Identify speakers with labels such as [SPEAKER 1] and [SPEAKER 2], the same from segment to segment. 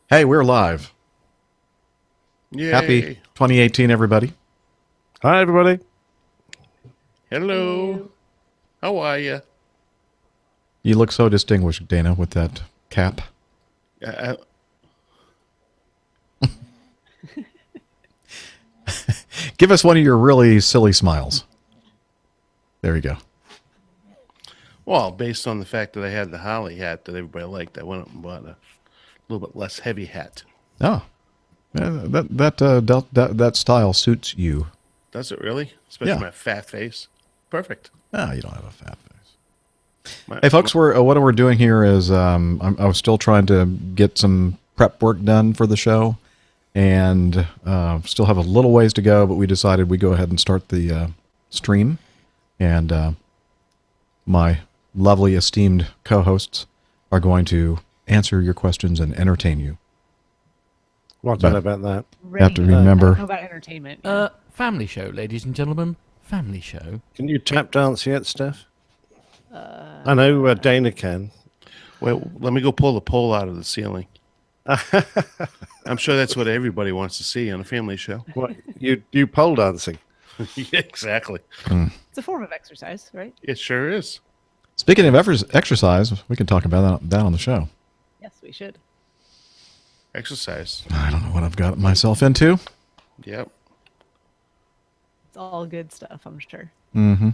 [SPEAKER 1] Hey, we're live. Happy
[SPEAKER 2] Yay.
[SPEAKER 1] 2018, everybody.
[SPEAKER 3] Hi, everybody.
[SPEAKER 2] Hello.
[SPEAKER 4] Hello.
[SPEAKER 2] How are you?
[SPEAKER 1] You look so distinguished, Dana, with that cap.
[SPEAKER 2] Uh,
[SPEAKER 1] Give us one of your really silly smiles. There you go.
[SPEAKER 2] well, based on the fact that I had the Holly hat that everybody liked, I went up and bought a little bit less heavy hat.
[SPEAKER 1] Oh, that style suits you.
[SPEAKER 2] Does it really? Especially
[SPEAKER 1] Yeah.
[SPEAKER 2] my fat face. Perfect.
[SPEAKER 1] Ah, you don't have a fat face.
[SPEAKER 2] My,
[SPEAKER 1] Hey, folks,
[SPEAKER 2] my-
[SPEAKER 1] what we're doing here is I was still trying to get some prep work done for the show, and still have a little ways to go, but we decided we go ahead and start the stream, and my lovely esteemed co-hosts are going to answer your questions and entertain you.
[SPEAKER 3] What
[SPEAKER 1] But-
[SPEAKER 3] about that?
[SPEAKER 1] You have to
[SPEAKER 4] Ready. I
[SPEAKER 1] remember.
[SPEAKER 4] don't know about entertainment. yeah.
[SPEAKER 5] Family show, ladies and gentlemen. Family show.
[SPEAKER 3] Can you tap dance yet, Steph? I know Dana can.
[SPEAKER 2] wait, let me go pull the pole out of the ceiling. I'm sure that's what everybody wants to see on a family show.
[SPEAKER 3] What you pole dancing?
[SPEAKER 2] Yeah, exactly.
[SPEAKER 4] It's a form of exercise, right?
[SPEAKER 2] It sure is.
[SPEAKER 1] Speaking of exercise, we can talk about that on the show.
[SPEAKER 4] Yes, we should.
[SPEAKER 2] Exercise.
[SPEAKER 1] I don't know what I've got myself into.
[SPEAKER 2] Yep.
[SPEAKER 4] It's all good stuff, I'm sure.
[SPEAKER 1] Mm-hmm.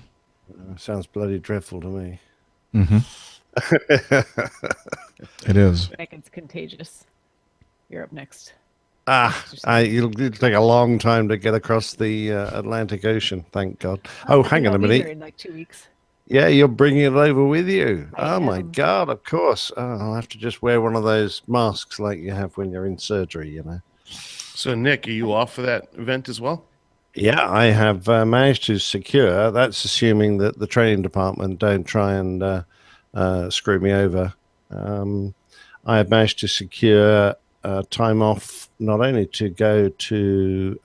[SPEAKER 3] Sounds bloody dreadful to me.
[SPEAKER 1] Mm-hmm. It is.
[SPEAKER 4] I think it's contagious. You're up next.
[SPEAKER 3] It'll take a long time to get across the Atlantic Ocean. Thank God. Oh, hang on a
[SPEAKER 4] I'll be there
[SPEAKER 3] minute.
[SPEAKER 4] in like 2 weeks.
[SPEAKER 3] Yeah, you're bringing it over with you.
[SPEAKER 4] I
[SPEAKER 3] Oh my
[SPEAKER 4] am.
[SPEAKER 3] God! Of course. I'll have to just wear one of those masks like you have when you're in surgery. You know.
[SPEAKER 2] So, Nick, are you off for that event as well?
[SPEAKER 3] Yeah, I have managed to secure. That's assuming that the training department don't try and screw me over. I have managed to secure time off not only to go to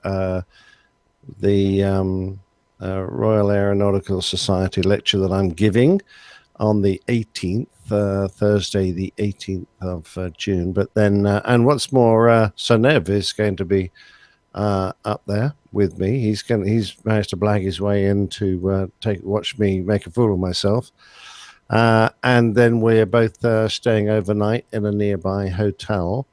[SPEAKER 3] the Royal Aeronautical Society lecture that I'm giving on the 18th, Thursday, the 18th of June, but then, and what's more, Sonev is going to be up there with me. He's managed to blag his way in to watch me make a fool of myself. And then we're both staying overnight in a nearby hotel.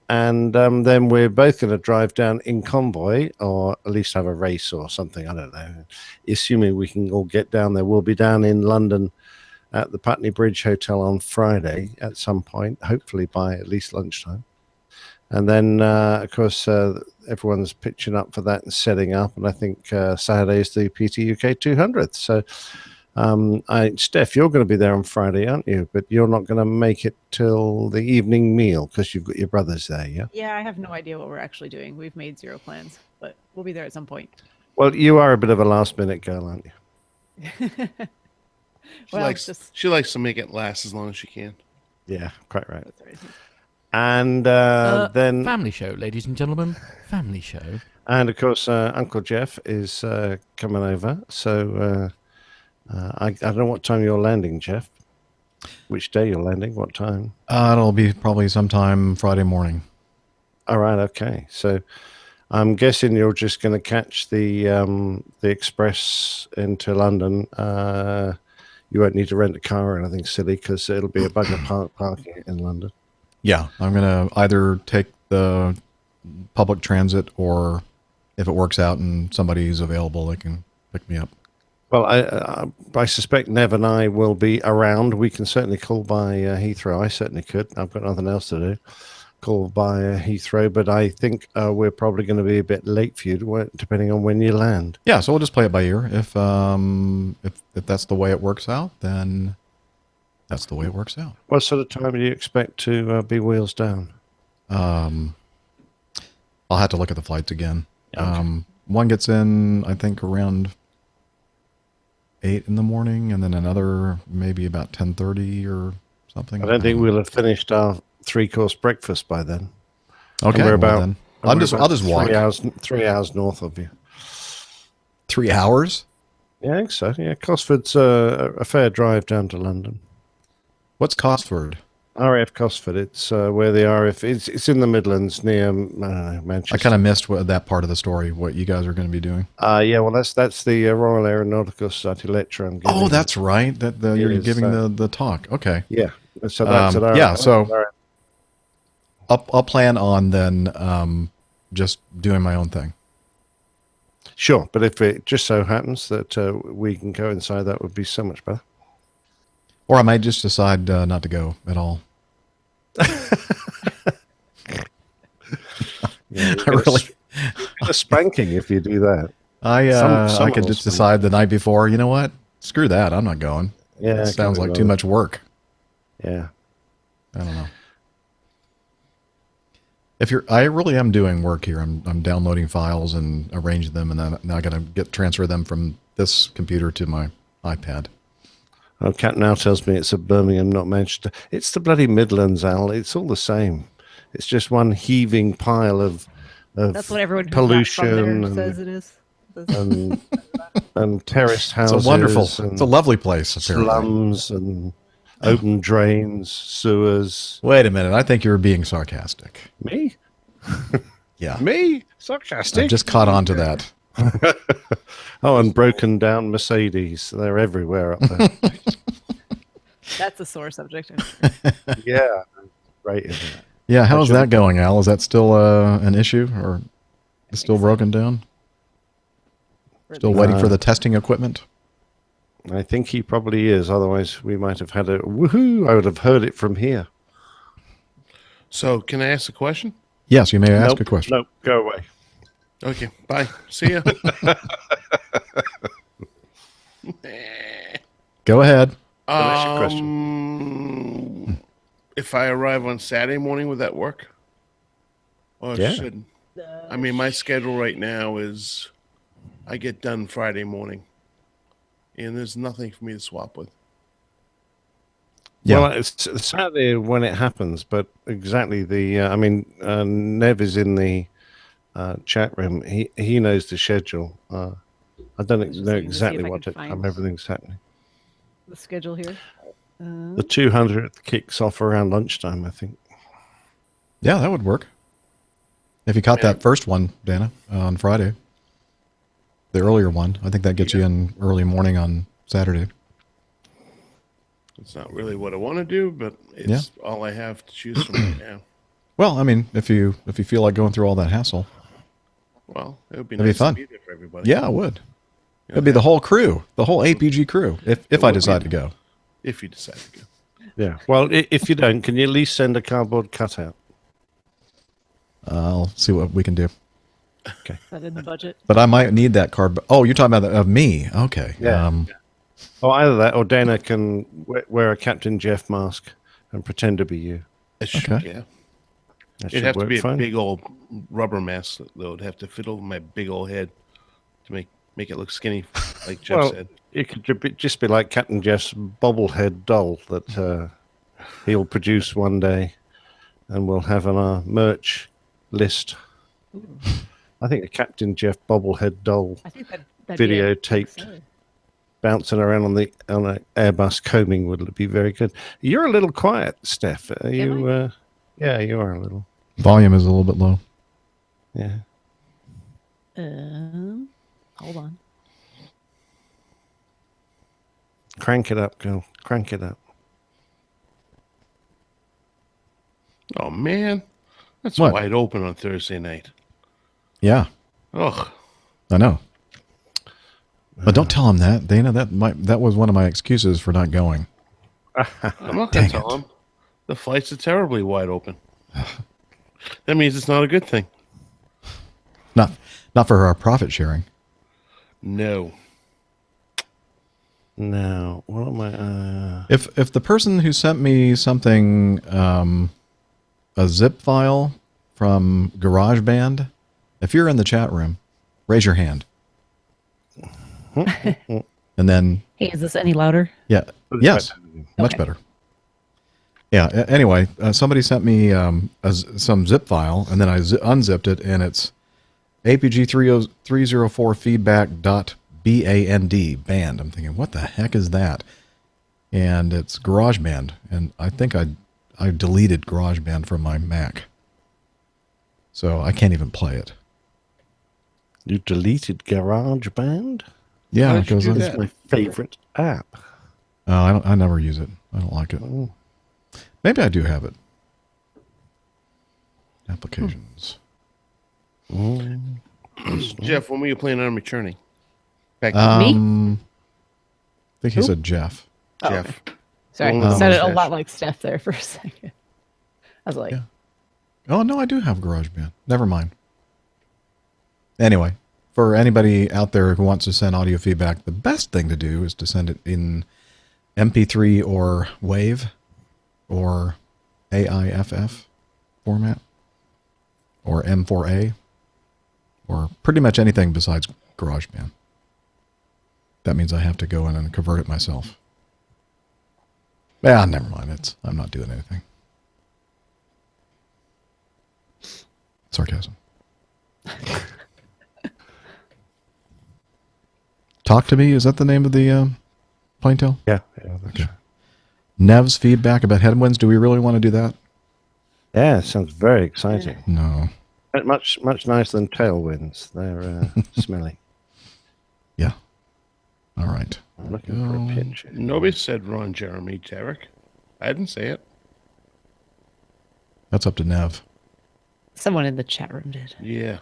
[SPEAKER 3] And then we're both going to drive down in convoy, or at least have a race or something. I don't know. Assuming we can all get down there. We'll be down in London at the Putney Bridge Hotel on Friday at some point, hopefully by at least lunchtime. And then, of course, everyone's pitching up for that and setting up. And I think Saturday is the PT UK 200th. So, Steph, you're going to be there on Friday, aren't you? But you're not going to make it till the evening meal because you've got your brothers there, yeah?
[SPEAKER 4] Yeah, I have no idea what we're actually doing. We've made zero plans, but we'll be there at some point.
[SPEAKER 3] Well, you are a bit of a last-minute girl, aren't you?
[SPEAKER 4] Well, just
[SPEAKER 2] She likes to make it last as long as she can.
[SPEAKER 3] Yeah, quite right.
[SPEAKER 4] that's right.
[SPEAKER 3] And then,
[SPEAKER 5] Family show, ladies and gentlemen. Family show.
[SPEAKER 3] and of course, Uncle Jeff is coming over. So I don't know what time you're landing, Jeff. Which day you're landing? What time?
[SPEAKER 1] It'll be probably sometime Friday morning.
[SPEAKER 3] All right, okay. So I'm guessing you're just going to catch the express into London. You won't need to rent a car or anything silly because it'll be a bugger parking in London.
[SPEAKER 1] Yeah, I'm going to either take the public transit, or if it works out and somebody's available, they can pick me up.
[SPEAKER 3] Well, I suspect Nev and I will be around. We can certainly call by Heathrow. I certainly could. I've got nothing else to do. Call by Heathrow, but I think we're probably going to be a bit late for you, depending on when you land.
[SPEAKER 1] Yeah, so we'll just play it by ear. If that's the way it works out, then that's the way it works out.
[SPEAKER 3] What sort of time do you expect to be wheels down?
[SPEAKER 1] I'll have to look at the flights again.
[SPEAKER 3] Okay.
[SPEAKER 1] One gets in, I think, around 8 in the morning, and then another maybe about 10:30 or something.
[SPEAKER 3] I don't think we'll have finished our 3-course breakfast by then.
[SPEAKER 1] Okay,
[SPEAKER 3] And we're
[SPEAKER 1] well
[SPEAKER 3] about,
[SPEAKER 1] then.
[SPEAKER 3] and
[SPEAKER 1] I'll
[SPEAKER 3] we're
[SPEAKER 1] just
[SPEAKER 3] about
[SPEAKER 1] walk.
[SPEAKER 3] 3 hours north of you.
[SPEAKER 1] 3 hours?
[SPEAKER 3] Yeah, I think so. Yeah, Cosford's a fair drive down to London.
[SPEAKER 1] What's Cosford?
[SPEAKER 3] RAF Cosford. It's where the RAF. It's in the Midlands near I don't know,
[SPEAKER 1] I
[SPEAKER 3] Manchester.
[SPEAKER 1] kind of missed that part of the story, what you guys are going to be doing.
[SPEAKER 3] Yeah, well, that's the Royal Aeronautical Society lecture I'm giving.
[SPEAKER 1] Oh, that's right. You're
[SPEAKER 3] is,
[SPEAKER 1] giving the talk. Okay.
[SPEAKER 3] yeah. So that's at
[SPEAKER 1] Yeah, so I'll plan on then just doing my own thing.
[SPEAKER 3] Sure, but if it just so happens that we can coincide, that would be so much better.
[SPEAKER 1] Or I might just decide not to go at all.
[SPEAKER 3] Yeah,
[SPEAKER 1] I really,
[SPEAKER 3] a spanking if you do that.
[SPEAKER 1] I
[SPEAKER 3] Someone
[SPEAKER 1] could
[SPEAKER 3] will
[SPEAKER 1] just
[SPEAKER 3] spank
[SPEAKER 1] decide the night before, you know what? Screw that. I'm not going.
[SPEAKER 3] Yeah,
[SPEAKER 1] It sounds like too much work.
[SPEAKER 3] Yeah.
[SPEAKER 1] I don't know. I really am doing work here. I'm downloading files and arranging them, and then now I got to transfer them from this computer to my iPad.
[SPEAKER 3] Oh, Cat now tells me it's a Birmingham, not Manchester. It's the bloody Midlands, Al. It's all the same. It's just one heaving pile of
[SPEAKER 4] That's what everyone who's not from there
[SPEAKER 3] pollution
[SPEAKER 4] says it is.
[SPEAKER 3] and terraced houses.
[SPEAKER 1] It's a wonderful,
[SPEAKER 3] and
[SPEAKER 1] it's a lovely place. Apparently.
[SPEAKER 3] slums and open drains, sewers.
[SPEAKER 1] Wait a minute. I think you're being sarcastic.
[SPEAKER 3] Me?
[SPEAKER 1] Yeah.
[SPEAKER 3] Me? Sarcastic?
[SPEAKER 1] I just caught on to that.
[SPEAKER 3] Oh, and broken down Mercedes. They're everywhere up there.
[SPEAKER 4] That's a sore subject.
[SPEAKER 3] Yeah. Right, isn't it?
[SPEAKER 1] Yeah. How's that going, Al? Is that still an issue or still broken down? Still waiting for the testing equipment?
[SPEAKER 3] I think he probably is. Otherwise, we might have had a woohoo. I would have heard it from here.
[SPEAKER 2] So, can I ask a question?
[SPEAKER 1] Yes, you may ask a question.
[SPEAKER 3] Nope, go away.
[SPEAKER 2] Okay, bye. See ya.
[SPEAKER 1] Go ahead.
[SPEAKER 3] Finish your question.
[SPEAKER 2] If I arrive on Saturday morning, would that work? Or
[SPEAKER 3] Yeah.
[SPEAKER 2] should I mean, my schedule right now is I get done Friday morning, and there's nothing for me to swap with.
[SPEAKER 1] Yeah.
[SPEAKER 3] Well, it's Saturday when it happens, but exactly Nev is in the chat room. He knows the schedule. I don't
[SPEAKER 4] just
[SPEAKER 3] know
[SPEAKER 4] looking to see
[SPEAKER 3] exactly
[SPEAKER 4] if I
[SPEAKER 3] what
[SPEAKER 4] can
[SPEAKER 3] time
[SPEAKER 4] find-
[SPEAKER 3] everything's happening.
[SPEAKER 4] The schedule here.
[SPEAKER 3] The 200th kicks off around lunchtime, I think.
[SPEAKER 1] Yeah, that would work. If you caught that first one, Dana, on Friday, the earlier one, I think that gets you in early morning on Saturday.
[SPEAKER 2] It's not really what I want to do, but it's all I have to choose from right now.
[SPEAKER 1] Well, I mean, if you feel like going through all that hassle,
[SPEAKER 2] Well, it would be
[SPEAKER 1] That'd be
[SPEAKER 2] nice
[SPEAKER 1] fun.
[SPEAKER 2] to be there for everybody.
[SPEAKER 1] yeah, it would. It'd be the whole crew, the whole APG crew, if I decide to go.
[SPEAKER 2] If you decide to go.
[SPEAKER 3] Yeah. Well, if you don't, can you at least send a cardboard cutout?
[SPEAKER 1] I'll see what we can do.
[SPEAKER 4] Is that in the budget?
[SPEAKER 1] But I might need that card. Oh, you're talking about of me? Okay.
[SPEAKER 3] Yeah. Or either that, or Dana can wear a Captain Jeff mask and pretend to be you.
[SPEAKER 1] Okay.
[SPEAKER 2] Yeah.
[SPEAKER 3] That
[SPEAKER 2] It'd
[SPEAKER 3] should
[SPEAKER 2] have to
[SPEAKER 3] work
[SPEAKER 2] be a
[SPEAKER 3] fine.
[SPEAKER 2] big old rubber mask that would have to fit over my big old head to make it look skinny, like Jeff said.
[SPEAKER 3] It could just be like Captain Jeff's bobblehead doll that he'll produce one day, and we'll have on our merch list. I think a Captain Jeff bobblehead doll
[SPEAKER 4] I think that'd be a big
[SPEAKER 3] videotaped
[SPEAKER 4] seller.
[SPEAKER 3] bouncing around on an Airbus combing would be very good. You're a little quiet, Steph. Are you? Yeah, you are a little.
[SPEAKER 1] Volume is a little bit low.
[SPEAKER 3] Yeah.
[SPEAKER 4] Hold on.
[SPEAKER 3] Crank it up, girl. Crank it up.
[SPEAKER 2] Oh man, that's
[SPEAKER 1] What?
[SPEAKER 2] wide open on Thursday night.
[SPEAKER 1] Yeah,
[SPEAKER 2] Ugh.
[SPEAKER 1] I know. But don't tell him that, Dana. That was one of my excuses for not going.
[SPEAKER 2] I'm not going to tell him. The flights are terribly wide open. That means it's not a good thing.
[SPEAKER 1] Not for our profit sharing.
[SPEAKER 2] No.
[SPEAKER 3] Now, what am I?
[SPEAKER 1] If the person who sent me something, a zip file from GarageBand, if you're in the chat room, raise your hand. And then,
[SPEAKER 4] Hey, is this any louder?
[SPEAKER 1] yeah, yes, much
[SPEAKER 4] Okay.
[SPEAKER 1] better. Yeah. Anyway, somebody sent me some zip file, and then I unzipped it, and it's APG 304 feedback.band band. I'm thinking, what the heck is that? And it's GarageBand, and I think I I deleted GarageBand from my Mac. So I can't even play it.
[SPEAKER 3] You deleted GarageBand?
[SPEAKER 1] Yeah,
[SPEAKER 2] Why did you
[SPEAKER 1] because
[SPEAKER 2] do
[SPEAKER 1] it's
[SPEAKER 2] that?
[SPEAKER 3] My favorite app.
[SPEAKER 1] I never use it. I don't like it.
[SPEAKER 3] Oh.
[SPEAKER 1] Maybe I do have it. Applications.
[SPEAKER 3] Mm.
[SPEAKER 2] Jeff, when were you planning on returning? Back to
[SPEAKER 1] I think he
[SPEAKER 4] Who?
[SPEAKER 1] said Jeff.
[SPEAKER 4] Oh,
[SPEAKER 2] Jeff.
[SPEAKER 4] okay. Sorry,
[SPEAKER 2] The one with the
[SPEAKER 4] sounded a
[SPEAKER 2] mustache.
[SPEAKER 4] lot like Steph there for a second. I was like,
[SPEAKER 1] Yeah. Oh, no, I do have GarageBand. Never mind. Anyway, for anybody out there who wants to send audio feedback, the best thing to do is to send it in MP3 or WAV or AIFF format or M4A or pretty much anything besides GarageBand. That means I have to go in and convert it myself. Yeah, never mind. I'm not doing anything. Sarcasm. Talk to me. Is that the name of the plaintail?
[SPEAKER 3] Yeah, that's
[SPEAKER 1] Okay. Nev's feedback about headwinds. Do we really want to do that?
[SPEAKER 3] Yeah, sounds very exciting.
[SPEAKER 1] No.
[SPEAKER 3] Much nicer than tailwinds. They're smelly.
[SPEAKER 1] Yeah. All right.
[SPEAKER 3] I'm looking for a picture.
[SPEAKER 2] Nobody said Ron Jeremy, Derek. I didn't say it.
[SPEAKER 1] That's up to Nev.
[SPEAKER 4] someone in the chat room did.
[SPEAKER 2] Yeah.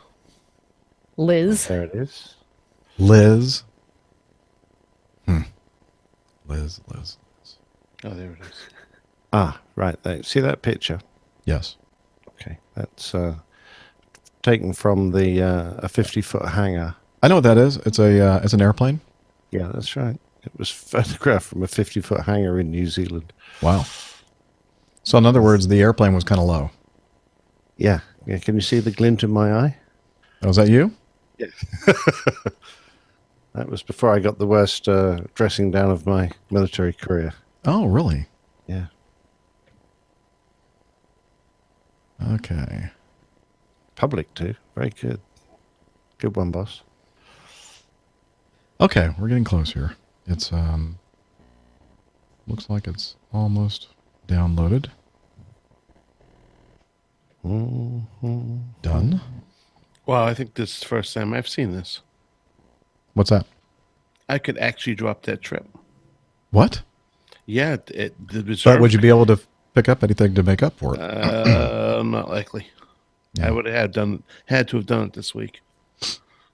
[SPEAKER 4] Liz.
[SPEAKER 3] There it is.
[SPEAKER 1] Liz. Liz.
[SPEAKER 2] Oh, there it is.
[SPEAKER 3] Ah, right there. See that picture?
[SPEAKER 1] Yes.
[SPEAKER 3] Okay, that's taken from the a 50-foot hangar.
[SPEAKER 1] I know what that is. It's an airplane.
[SPEAKER 3] Yeah, that's right. It was photographed from a 50-foot hangar in New Zealand.
[SPEAKER 1] Wow. So in other words, the airplane was kind of low.
[SPEAKER 3] Yeah. Can you see the glint in my eye?
[SPEAKER 1] Oh, was that you?
[SPEAKER 3] That was before I got the worst dressing down of my military career.
[SPEAKER 1] Oh, really?
[SPEAKER 3] Yeah.
[SPEAKER 1] Okay.
[SPEAKER 3] Public too. Very good. Good one, boss.
[SPEAKER 1] Okay, we're getting close here. It's looks like it's almost downloaded.
[SPEAKER 3] Mhm.
[SPEAKER 1] Done.
[SPEAKER 2] Well, I think this is the first time I've seen this.
[SPEAKER 1] What's that?
[SPEAKER 2] I could actually drop that trip.
[SPEAKER 1] What?
[SPEAKER 2] Yeah, the reserve.
[SPEAKER 1] But would you be able to pick up anything to make up for it?
[SPEAKER 2] Not likely.
[SPEAKER 1] Yeah.
[SPEAKER 2] I would have had to have done it this week.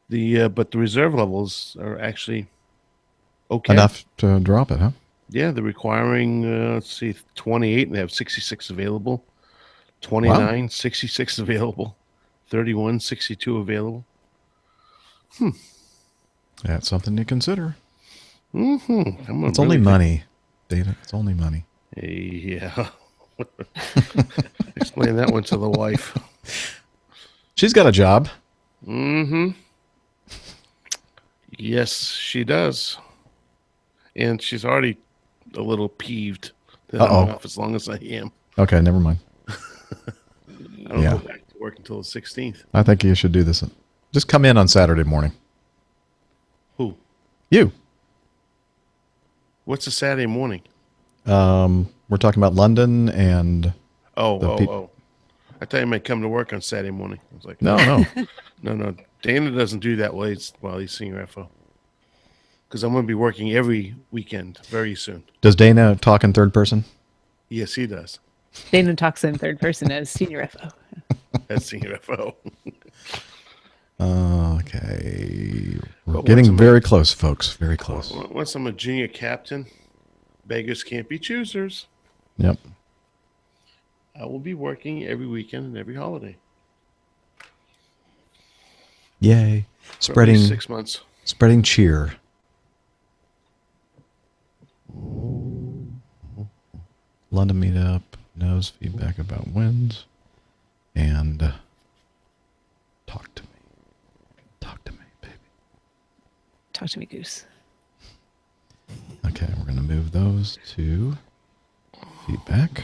[SPEAKER 2] But the reserve levels are actually okay.
[SPEAKER 1] Enough to drop it, huh?
[SPEAKER 2] Yeah, they're requiring let's see, 28, and they have 66 available. 29, 66 available. 31, 62 available.
[SPEAKER 1] That's something to consider.
[SPEAKER 2] Mm-hmm.
[SPEAKER 1] It's only money, Data. It's only money.
[SPEAKER 2] Yeah. Explain that one to the wife.
[SPEAKER 1] She's got a job.
[SPEAKER 2] Mm-hmm. Yes, she does. And she's already a little peeved that I'm off as long as I am.
[SPEAKER 1] Okay, never mind.
[SPEAKER 2] I don't go back to work until the 16th.
[SPEAKER 1] I think you should do this. Just come in on Saturday morning.
[SPEAKER 2] Who?
[SPEAKER 1] You.
[SPEAKER 2] What's a Saturday morning?
[SPEAKER 1] We're talking about London and
[SPEAKER 2] Oh. I thought you might come to work on Saturday morning. I was like,
[SPEAKER 1] no.
[SPEAKER 2] No. Dana doesn't do that while he's senior FO. Because I'm going to be working every weekend very soon.
[SPEAKER 1] Does Dana talk in third person?
[SPEAKER 2] Yes, he does.
[SPEAKER 4] Dana talks in third person as senior FO.
[SPEAKER 2] As senior FO.
[SPEAKER 1] Okay. We're
[SPEAKER 2] But
[SPEAKER 1] getting
[SPEAKER 2] once
[SPEAKER 1] very close, folks. Very close.
[SPEAKER 2] Once I'm a junior captain, beggars can't be choosers.
[SPEAKER 1] Yep.
[SPEAKER 2] I will be working every weekend and every holiday.
[SPEAKER 1] Yay.
[SPEAKER 2] For at least 6 months.
[SPEAKER 1] Spreading cheer. London meetup knows feedback about wins and talk to me. Talk to me, baby.
[SPEAKER 4] Talk to me, Goose.
[SPEAKER 1] Okay, we're going to move those to feedback.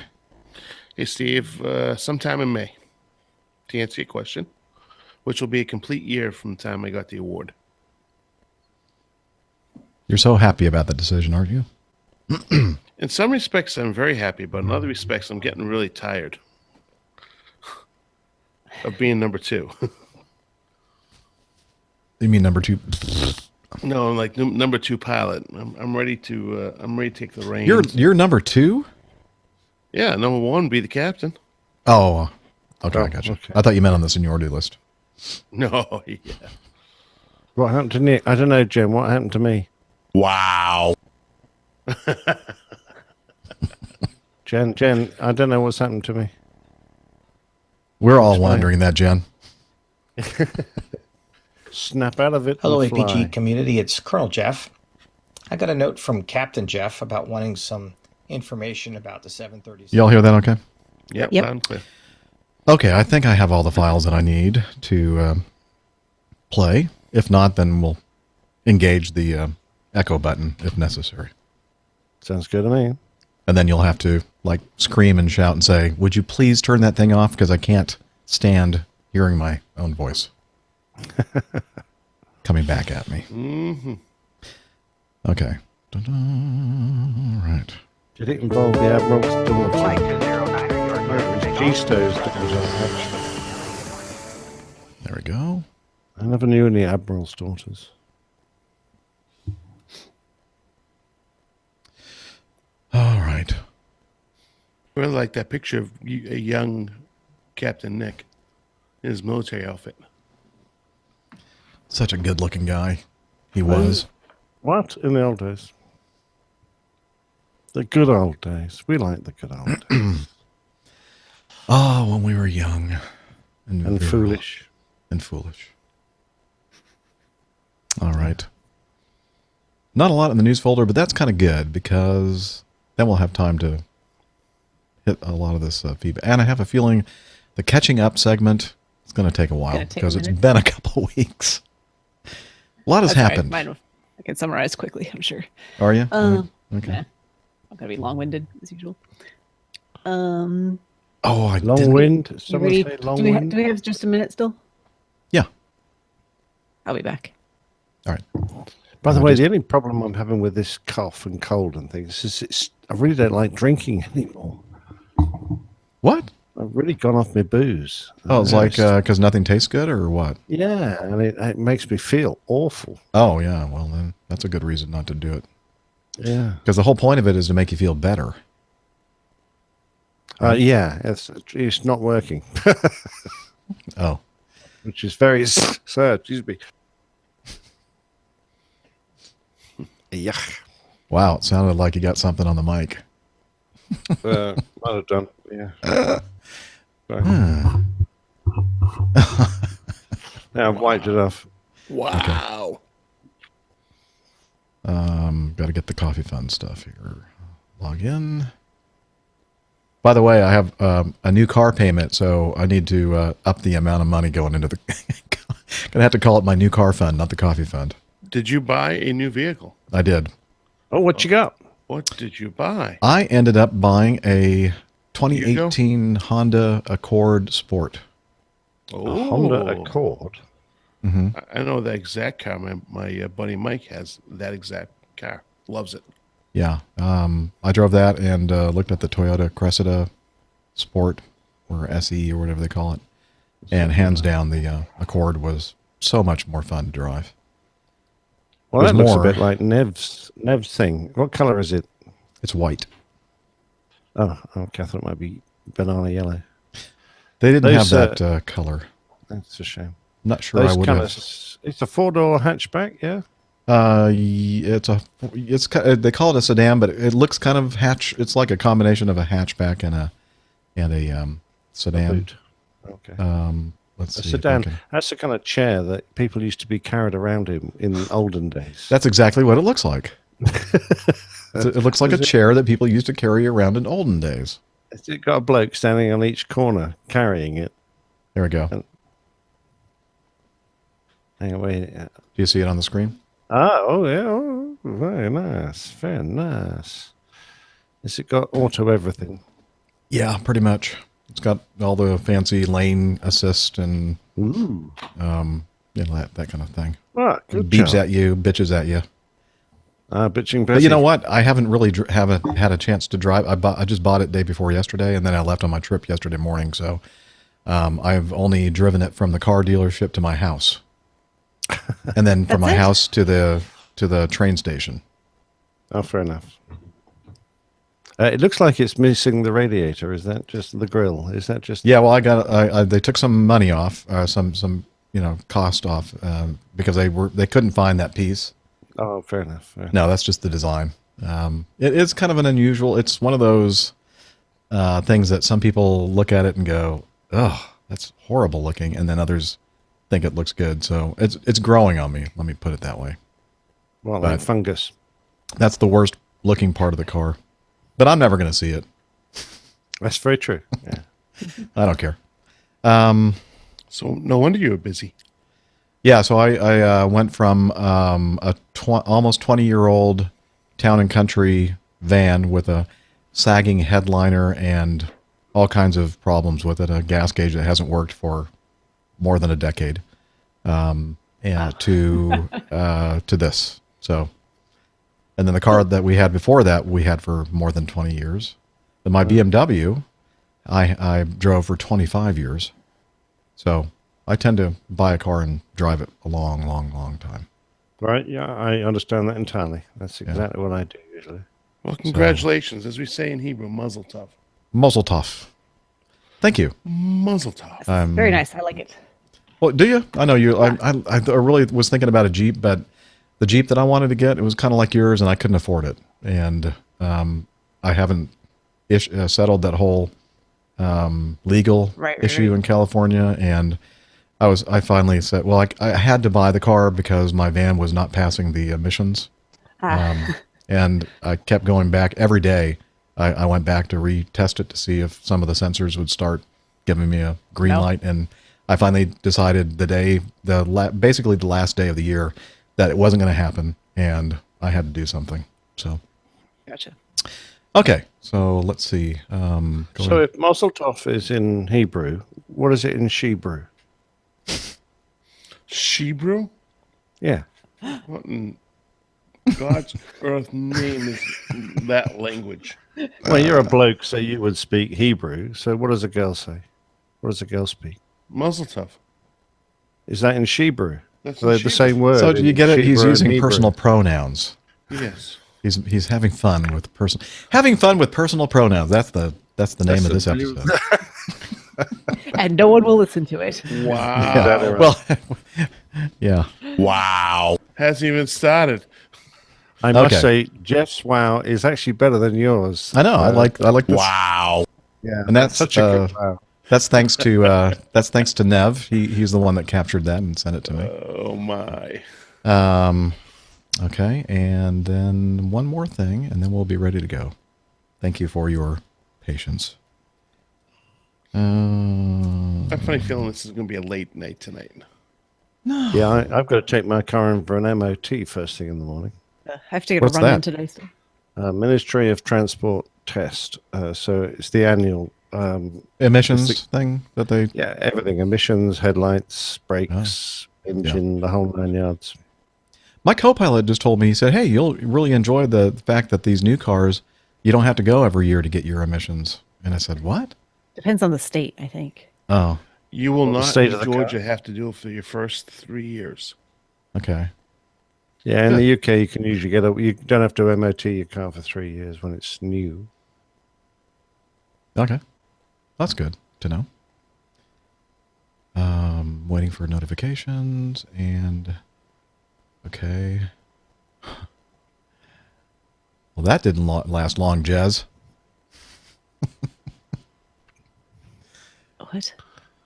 [SPEAKER 2] Hey, Steve, sometime in May, to answer your question, which will be a complete year from the time I got the award.
[SPEAKER 1] You're so happy about that decision, aren't you?
[SPEAKER 2] In some respects, I'm very happy, but in other respects, I'm getting really tired of being number 2.
[SPEAKER 1] You mean number 2?
[SPEAKER 2] No, I'm like number 2 pilot. I'm ready to take the reins.
[SPEAKER 1] You're number 2?
[SPEAKER 2] Yeah, number 1 be the captain.
[SPEAKER 1] Oh, okay, I got you.
[SPEAKER 3] Okay.
[SPEAKER 1] I thought you meant on the seniority list.
[SPEAKER 2] No, yeah.
[SPEAKER 3] What happened to Nick? I don't know, Jen. What happened to me?
[SPEAKER 2] Wow.
[SPEAKER 3] Jen, I don't know what's happened to me.
[SPEAKER 1] We're all
[SPEAKER 3] Explain.
[SPEAKER 1] wondering that, Jen.
[SPEAKER 3] Snap out of it.
[SPEAKER 6] Hello,
[SPEAKER 3] and fly.
[SPEAKER 6] APG community. It's Colonel Jeff. I got a note from Captain Jeff about wanting some information about the 737.
[SPEAKER 1] Y'all hear that okay?
[SPEAKER 2] Yep.
[SPEAKER 4] Yep.
[SPEAKER 2] Loud and clear.
[SPEAKER 1] Okay, I think I have all the files that I need to play. If not, then we'll engage the echo button if necessary.
[SPEAKER 3] Sounds good to me.
[SPEAKER 1] And then you'll have to like scream and shout and say, would you please turn that thing off? Because I can't stand hearing my own voice coming back at me.
[SPEAKER 2] Mm-hmm.
[SPEAKER 1] Okay. All right.
[SPEAKER 3] Did it involve the Admiral's daughter?
[SPEAKER 7] Flight 209,
[SPEAKER 3] It was G-Stowe's daughter, actually.
[SPEAKER 1] There we go.
[SPEAKER 3] I never knew any Admiral's daughters.
[SPEAKER 1] All right.
[SPEAKER 2] I really like that picture of a young Captain Nick in his military outfit.
[SPEAKER 1] Such a good looking guy. He was.
[SPEAKER 3] What? In the old days? The good old days. We like the good old days.
[SPEAKER 1] Oh, when we were young.
[SPEAKER 3] And
[SPEAKER 1] virile
[SPEAKER 3] foolish.
[SPEAKER 1] And foolish. All right. Not a lot in the news folder, but that's kind of good because then we'll have time to hit a lot of this feedback. And I have a feeling the catching up segment is going to take a while
[SPEAKER 4] Gonna take a
[SPEAKER 1] because it's
[SPEAKER 4] minute.
[SPEAKER 1] been a couple weeks. A lot has
[SPEAKER 4] That's all right.
[SPEAKER 1] happened.
[SPEAKER 4] I can summarize quickly, I'm sure.
[SPEAKER 1] Are you?
[SPEAKER 4] Okay.
[SPEAKER 1] Okay.
[SPEAKER 4] I'm going to be long-winded, as usual.
[SPEAKER 1] Oh, I
[SPEAKER 3] Long
[SPEAKER 1] didn't.
[SPEAKER 3] wind.
[SPEAKER 4] You
[SPEAKER 3] Someone
[SPEAKER 4] ready?
[SPEAKER 3] say long
[SPEAKER 4] do we
[SPEAKER 3] wind.
[SPEAKER 4] have just a minute still?
[SPEAKER 1] Yeah.
[SPEAKER 4] I'll be back.
[SPEAKER 1] All right.
[SPEAKER 3] By the
[SPEAKER 1] I
[SPEAKER 3] way,
[SPEAKER 1] just-
[SPEAKER 3] the only problem I'm having with this cough and cold and things is I really don't like drinking anymore.
[SPEAKER 1] What?
[SPEAKER 3] I've really gone off my booze.
[SPEAKER 1] Oh, it's like because nothing tastes good or what?
[SPEAKER 3] yeah, and it makes me feel awful.
[SPEAKER 1] Oh, yeah. Well, then that's a good reason not to do it.
[SPEAKER 3] Yeah.
[SPEAKER 1] Because the whole point of it is to make you feel better.
[SPEAKER 3] Yeah, it's not working,
[SPEAKER 1] Oh.
[SPEAKER 3] which is very sad. Excuse me. Yuck.
[SPEAKER 1] Wow. It sounded like you got something on the mic.
[SPEAKER 3] Might have done. Yeah. Sorry. Now I've wiped it off.
[SPEAKER 2] Wow.
[SPEAKER 1] Got to get the coffee fund stuff here. Log in. By the way, I have a new car payment, so I need to up the amount of money going into the. Gonna have to call it my new car fund, not the coffee fund.
[SPEAKER 2] Did you buy a new vehicle?
[SPEAKER 1] I did.
[SPEAKER 3] Oh, what you got?
[SPEAKER 2] What did you buy?
[SPEAKER 1] I ended up buying a 2018 Honda Accord Sport.
[SPEAKER 3] A Honda Accord.
[SPEAKER 1] Hmm.
[SPEAKER 2] I know that exact car. My buddy Mike has that exact car. Loves it.
[SPEAKER 1] Yeah. I drove that and looked at the Toyota Cressida Sport or SE or whatever they call it. And hands down, the Accord was so much more fun to drive.
[SPEAKER 3] Well,
[SPEAKER 1] There's
[SPEAKER 3] that looks
[SPEAKER 1] more.
[SPEAKER 3] a bit like Nev's thing. What color is it?
[SPEAKER 1] It's white.
[SPEAKER 3] Oh, okay. I thought it might be banana yellow.
[SPEAKER 1] They didn't
[SPEAKER 3] Those,
[SPEAKER 1] have that color.
[SPEAKER 3] That's a shame.
[SPEAKER 1] Not sure I
[SPEAKER 3] Those
[SPEAKER 1] would
[SPEAKER 3] kind
[SPEAKER 1] have.
[SPEAKER 3] of. It's a 4-door hatchback, yeah.
[SPEAKER 1] They call it a sedan, but it looks kind of hatch. It's like a combination of a hatchback and a sedan.
[SPEAKER 3] Boot. Okay.
[SPEAKER 1] Let's
[SPEAKER 3] A
[SPEAKER 1] see.
[SPEAKER 3] sedan.
[SPEAKER 1] Okay.
[SPEAKER 3] That's the kind of chair that people used to be carried around in olden days.
[SPEAKER 1] That's exactly what it looks like. It looks like a chair that people used to carry around in olden days.
[SPEAKER 3] It's got a bloke standing on each corner carrying it.
[SPEAKER 1] There we go. Do
[SPEAKER 3] Hang on, wait.
[SPEAKER 1] you see it on the screen?
[SPEAKER 3] Oh, yeah. Oh, very nice. Very nice. Has it got auto everything?
[SPEAKER 1] Yeah, pretty much. It's got all the fancy lane assist and
[SPEAKER 3] Ooh.
[SPEAKER 1] that kind of thing.
[SPEAKER 3] Ah, good
[SPEAKER 1] Beeps
[SPEAKER 3] job.
[SPEAKER 1] at you, bitches at you.
[SPEAKER 3] Bitching
[SPEAKER 1] But you know
[SPEAKER 3] Betty.
[SPEAKER 1] what? I haven't really haven't had a chance to drive. I just bought it day before yesterday, and then I left on my trip yesterday morning. So I've only driven it from the car dealership to my house, and then from my house to the train station.
[SPEAKER 3] Oh, fair enough. It looks like it's missing the radiator. Is that just the grill? Is that just...
[SPEAKER 1] Yeah, well, they took some money off, some cost off because they couldn't find that piece.
[SPEAKER 3] Oh, fair enough.
[SPEAKER 1] No, that's just the design. It is kind of an unusual. It's one of those things that some people look at it and go, "Oh, that's horrible looking," and then others think it looks good. So it's growing on me. Let me put it that way.
[SPEAKER 3] Well, like fungus.
[SPEAKER 1] That's the worst looking part of the car, but I'm never going to see it.
[SPEAKER 3] That's very true. Yeah.
[SPEAKER 1] I don't care.
[SPEAKER 2] So no wonder you were busy.
[SPEAKER 1] Yeah, so I went from almost 20-year-old town and country van with a sagging headliner and all kinds of problems with it, a gas gauge that hasn't worked for more than a decade, and to this. So, and then the car that we had before that we had for more than 20 years. Then my BMW, I drove for 25 years. So I tend to buy a car and drive it a long, long, long time.
[SPEAKER 3] Right. Yeah, I understand that entirely. That's exactly what I do usually.
[SPEAKER 2] Well, congratulations. As we say in Hebrew, mazel tov.
[SPEAKER 1] Muzzle tough. Thank you.
[SPEAKER 2] Muzzle tov.
[SPEAKER 4] Very nice. I like it.
[SPEAKER 1] Well, do you? I know you. I really was thinking about a Jeep, but the Jeep that I wanted to get, it was kind of like yours, and I couldn't afford it. And I haven't settled that whole legal issue in California. And I finally said, well, I had to buy the car because my van was not passing the emissions. And I kept going back every day. I went back to retest it to see if some of the sensors would start giving me a green light. And I finally decided basically the last day of the year that it wasn't going to happen, and I had to do something. So,
[SPEAKER 4] Gotcha.
[SPEAKER 1] Okay, so let's see.
[SPEAKER 3] So if Mazel Tov is in Hebrew, what is it in Shebrew?
[SPEAKER 2] Shebrew?
[SPEAKER 3] Yeah.
[SPEAKER 2] What in God's earth name is that language?
[SPEAKER 3] Well, you're a bloke, so you would speak Hebrew. So what does a girl say? What does a girl speak?
[SPEAKER 2] Muzzle tough.
[SPEAKER 3] Is that in Shebrew?
[SPEAKER 2] That's
[SPEAKER 3] They're the same word.
[SPEAKER 1] So do you get it? He's
[SPEAKER 3] Shebrew and
[SPEAKER 1] using
[SPEAKER 3] Hebrew.
[SPEAKER 1] personal pronouns.
[SPEAKER 2] Yes.
[SPEAKER 1] He's having fun with personal pronouns. That's the name of this episode.
[SPEAKER 4] And no one will listen to it.
[SPEAKER 2] Wow.
[SPEAKER 1] Well, yeah.
[SPEAKER 2] Wow. Hasn't even started.
[SPEAKER 3] I must say, Jeff's wow is actually better than yours.
[SPEAKER 1] I know. I like this.
[SPEAKER 2] Wow.
[SPEAKER 3] Yeah,
[SPEAKER 1] and that's
[SPEAKER 3] such a good wow.
[SPEAKER 1] That's thanks to Nev. He's the one that captured that and sent it to me.
[SPEAKER 2] Oh my.
[SPEAKER 1] Okay, and then one more thing, and then we'll be ready to go. Thank you for your patience.
[SPEAKER 2] I have a funny feeling this is going to be a late night tonight.
[SPEAKER 1] No.
[SPEAKER 3] Yeah, I've got to take my car in for an MOT first thing in the morning.
[SPEAKER 4] I have to get a run on today. So.
[SPEAKER 3] Ministry of Transport test. So it's the annual
[SPEAKER 1] emissions thing that they...
[SPEAKER 3] Yeah, everything. Emissions, headlights, brakes, engine, the whole 9 yards.
[SPEAKER 1] My co-pilot just told me, he said, hey, you'll really enjoy the fact that these new cars, you don't have to go every year to get your emissions. And I said, what?
[SPEAKER 4] Depends on the state, I think.
[SPEAKER 1] Oh.
[SPEAKER 2] You will not in Georgia have to do it for your first 3 years.
[SPEAKER 1] Okay.
[SPEAKER 3] Yeah, in the UK, you can usually you don't have to MOT your car for 3 years when it's new.
[SPEAKER 1] Okay. That's good to know. Waiting for notifications and... Okay. Well, that didn't last long, Jez.
[SPEAKER 4] What?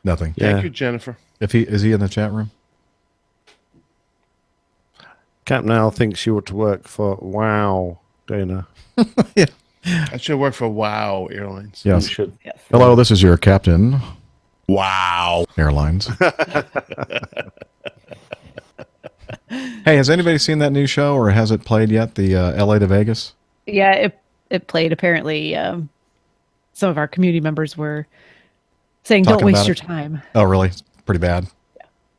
[SPEAKER 1] Nothing.
[SPEAKER 2] Thank you, Jennifer.
[SPEAKER 1] Is he in the chat room?
[SPEAKER 3] Captain Al thinks you ought to work for Wow, Dana.
[SPEAKER 1] Yeah.
[SPEAKER 2] I should work for Wow Airlines.
[SPEAKER 1] Yes.
[SPEAKER 3] You should.
[SPEAKER 4] Yes.
[SPEAKER 1] Hello, this is your captain.
[SPEAKER 2] Wow
[SPEAKER 1] Airlines. Hey, has anybody seen that new show, or has it played yet? The LA to Vegas?
[SPEAKER 4] Yeah, it played. Apparently, some of our community members were saying, "Don't waste your time."
[SPEAKER 1] Oh, really? It's pretty bad.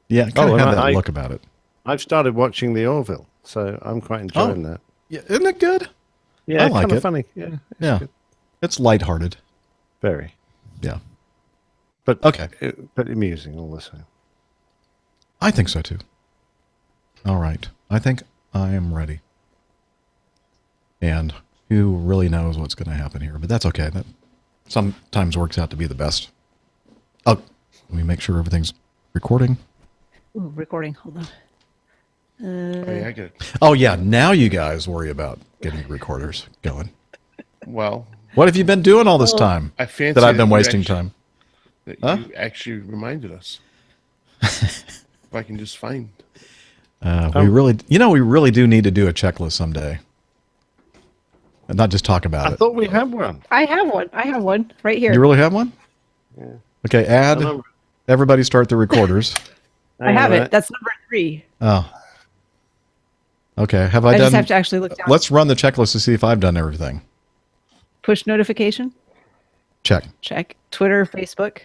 [SPEAKER 1] Yeah, it kind of had that look about it.
[SPEAKER 3] I've started watching the Orville, so I'm quite enjoying that.
[SPEAKER 1] Yeah, isn't it good?
[SPEAKER 3] Yeah,
[SPEAKER 1] I like
[SPEAKER 3] kind of
[SPEAKER 1] it.
[SPEAKER 3] funny. Yeah,
[SPEAKER 1] Yeah,
[SPEAKER 3] good.
[SPEAKER 1] it's lighthearted.
[SPEAKER 3] Very.
[SPEAKER 1] Yeah,
[SPEAKER 3] But
[SPEAKER 1] okay.
[SPEAKER 3] But amusing all the same.
[SPEAKER 1] I think so too. All right, I think I am ready. And who really knows what's going to happen here? But that's okay. That sometimes works out to be the best. Oh, let me make sure everything's recording.
[SPEAKER 4] Ooh, recording. Hold on.
[SPEAKER 2] Oh, yeah, I get it.
[SPEAKER 1] Oh yeah, now you guys worry about getting your recorders going.
[SPEAKER 2] Well,
[SPEAKER 1] What have you been doing all this time
[SPEAKER 2] I fancy
[SPEAKER 1] that I've been
[SPEAKER 2] you
[SPEAKER 1] wasting
[SPEAKER 2] actually-
[SPEAKER 1] time?
[SPEAKER 2] That
[SPEAKER 1] Huh?
[SPEAKER 2] you actually reminded us. If I can just find.
[SPEAKER 1] We really do need to do a checklist someday, and not just talk about
[SPEAKER 3] I
[SPEAKER 1] it.
[SPEAKER 3] thought we had one.
[SPEAKER 4] I have one. I have one right here.
[SPEAKER 1] You really have one?
[SPEAKER 3] Yeah.
[SPEAKER 1] Okay, add. Everybody start the recorders.
[SPEAKER 4] I have it. That's number 3.
[SPEAKER 1] Oh. Okay. Have I
[SPEAKER 4] I
[SPEAKER 1] done?
[SPEAKER 4] just have to actually look down.
[SPEAKER 1] Let's run the checklist to see if I've done everything.
[SPEAKER 4] Push notification.
[SPEAKER 1] Check.
[SPEAKER 4] Check. Twitter, Facebook,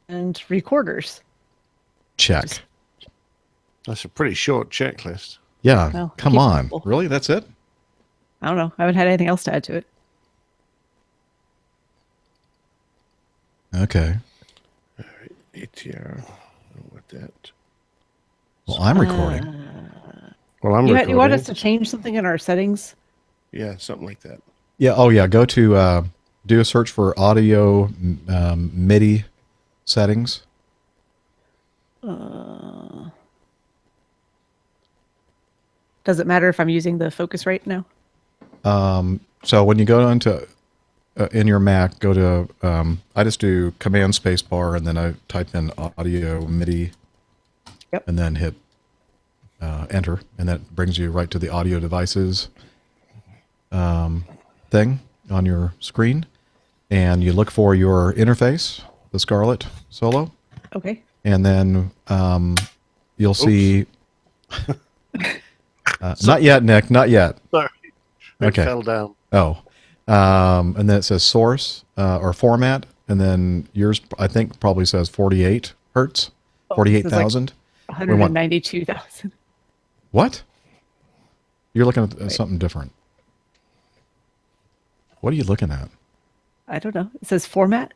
[SPEAKER 4] and recorders.
[SPEAKER 1] Check.
[SPEAKER 3] That's a pretty short checklist.
[SPEAKER 1] Yeah.
[SPEAKER 4] Well,
[SPEAKER 1] Come
[SPEAKER 4] keep it
[SPEAKER 1] on.
[SPEAKER 4] simple.
[SPEAKER 1] Really? That's it?
[SPEAKER 4] I don't know. I haven't had anything else to add to it.
[SPEAKER 1] Okay.
[SPEAKER 2] ATR. I don't want that.
[SPEAKER 1] Well, I'm recording.
[SPEAKER 3] Well, I'm
[SPEAKER 4] You
[SPEAKER 3] recording.
[SPEAKER 4] want us to change something in our settings?
[SPEAKER 2] Yeah, something like that.
[SPEAKER 1] Yeah. Oh, yeah. Go to do a search for audio MIDI settings.
[SPEAKER 4] Does it matter if I'm using the focus rate now?
[SPEAKER 1] So when you go into in your Mac, go to I just do Command Space Bar and then I type in audio MIDI.
[SPEAKER 4] Yep.
[SPEAKER 1] And then hit enter, and that brings you right to the audio devices thing on your screen, and you look for your interface, the Scarlett Solo,
[SPEAKER 4] Okay.
[SPEAKER 1] and then you'll see. Not yet, Nick. Not yet.
[SPEAKER 3] Sorry. It
[SPEAKER 1] Okay.
[SPEAKER 3] fell down.
[SPEAKER 1] Oh, and then it says source or format, and then yours I think probably says 48 hertz,
[SPEAKER 4] Oh,
[SPEAKER 1] 48,000.
[SPEAKER 4] 192,000.
[SPEAKER 1] What? You're looking at something different. What are you looking at?
[SPEAKER 4] I don't know. It says format.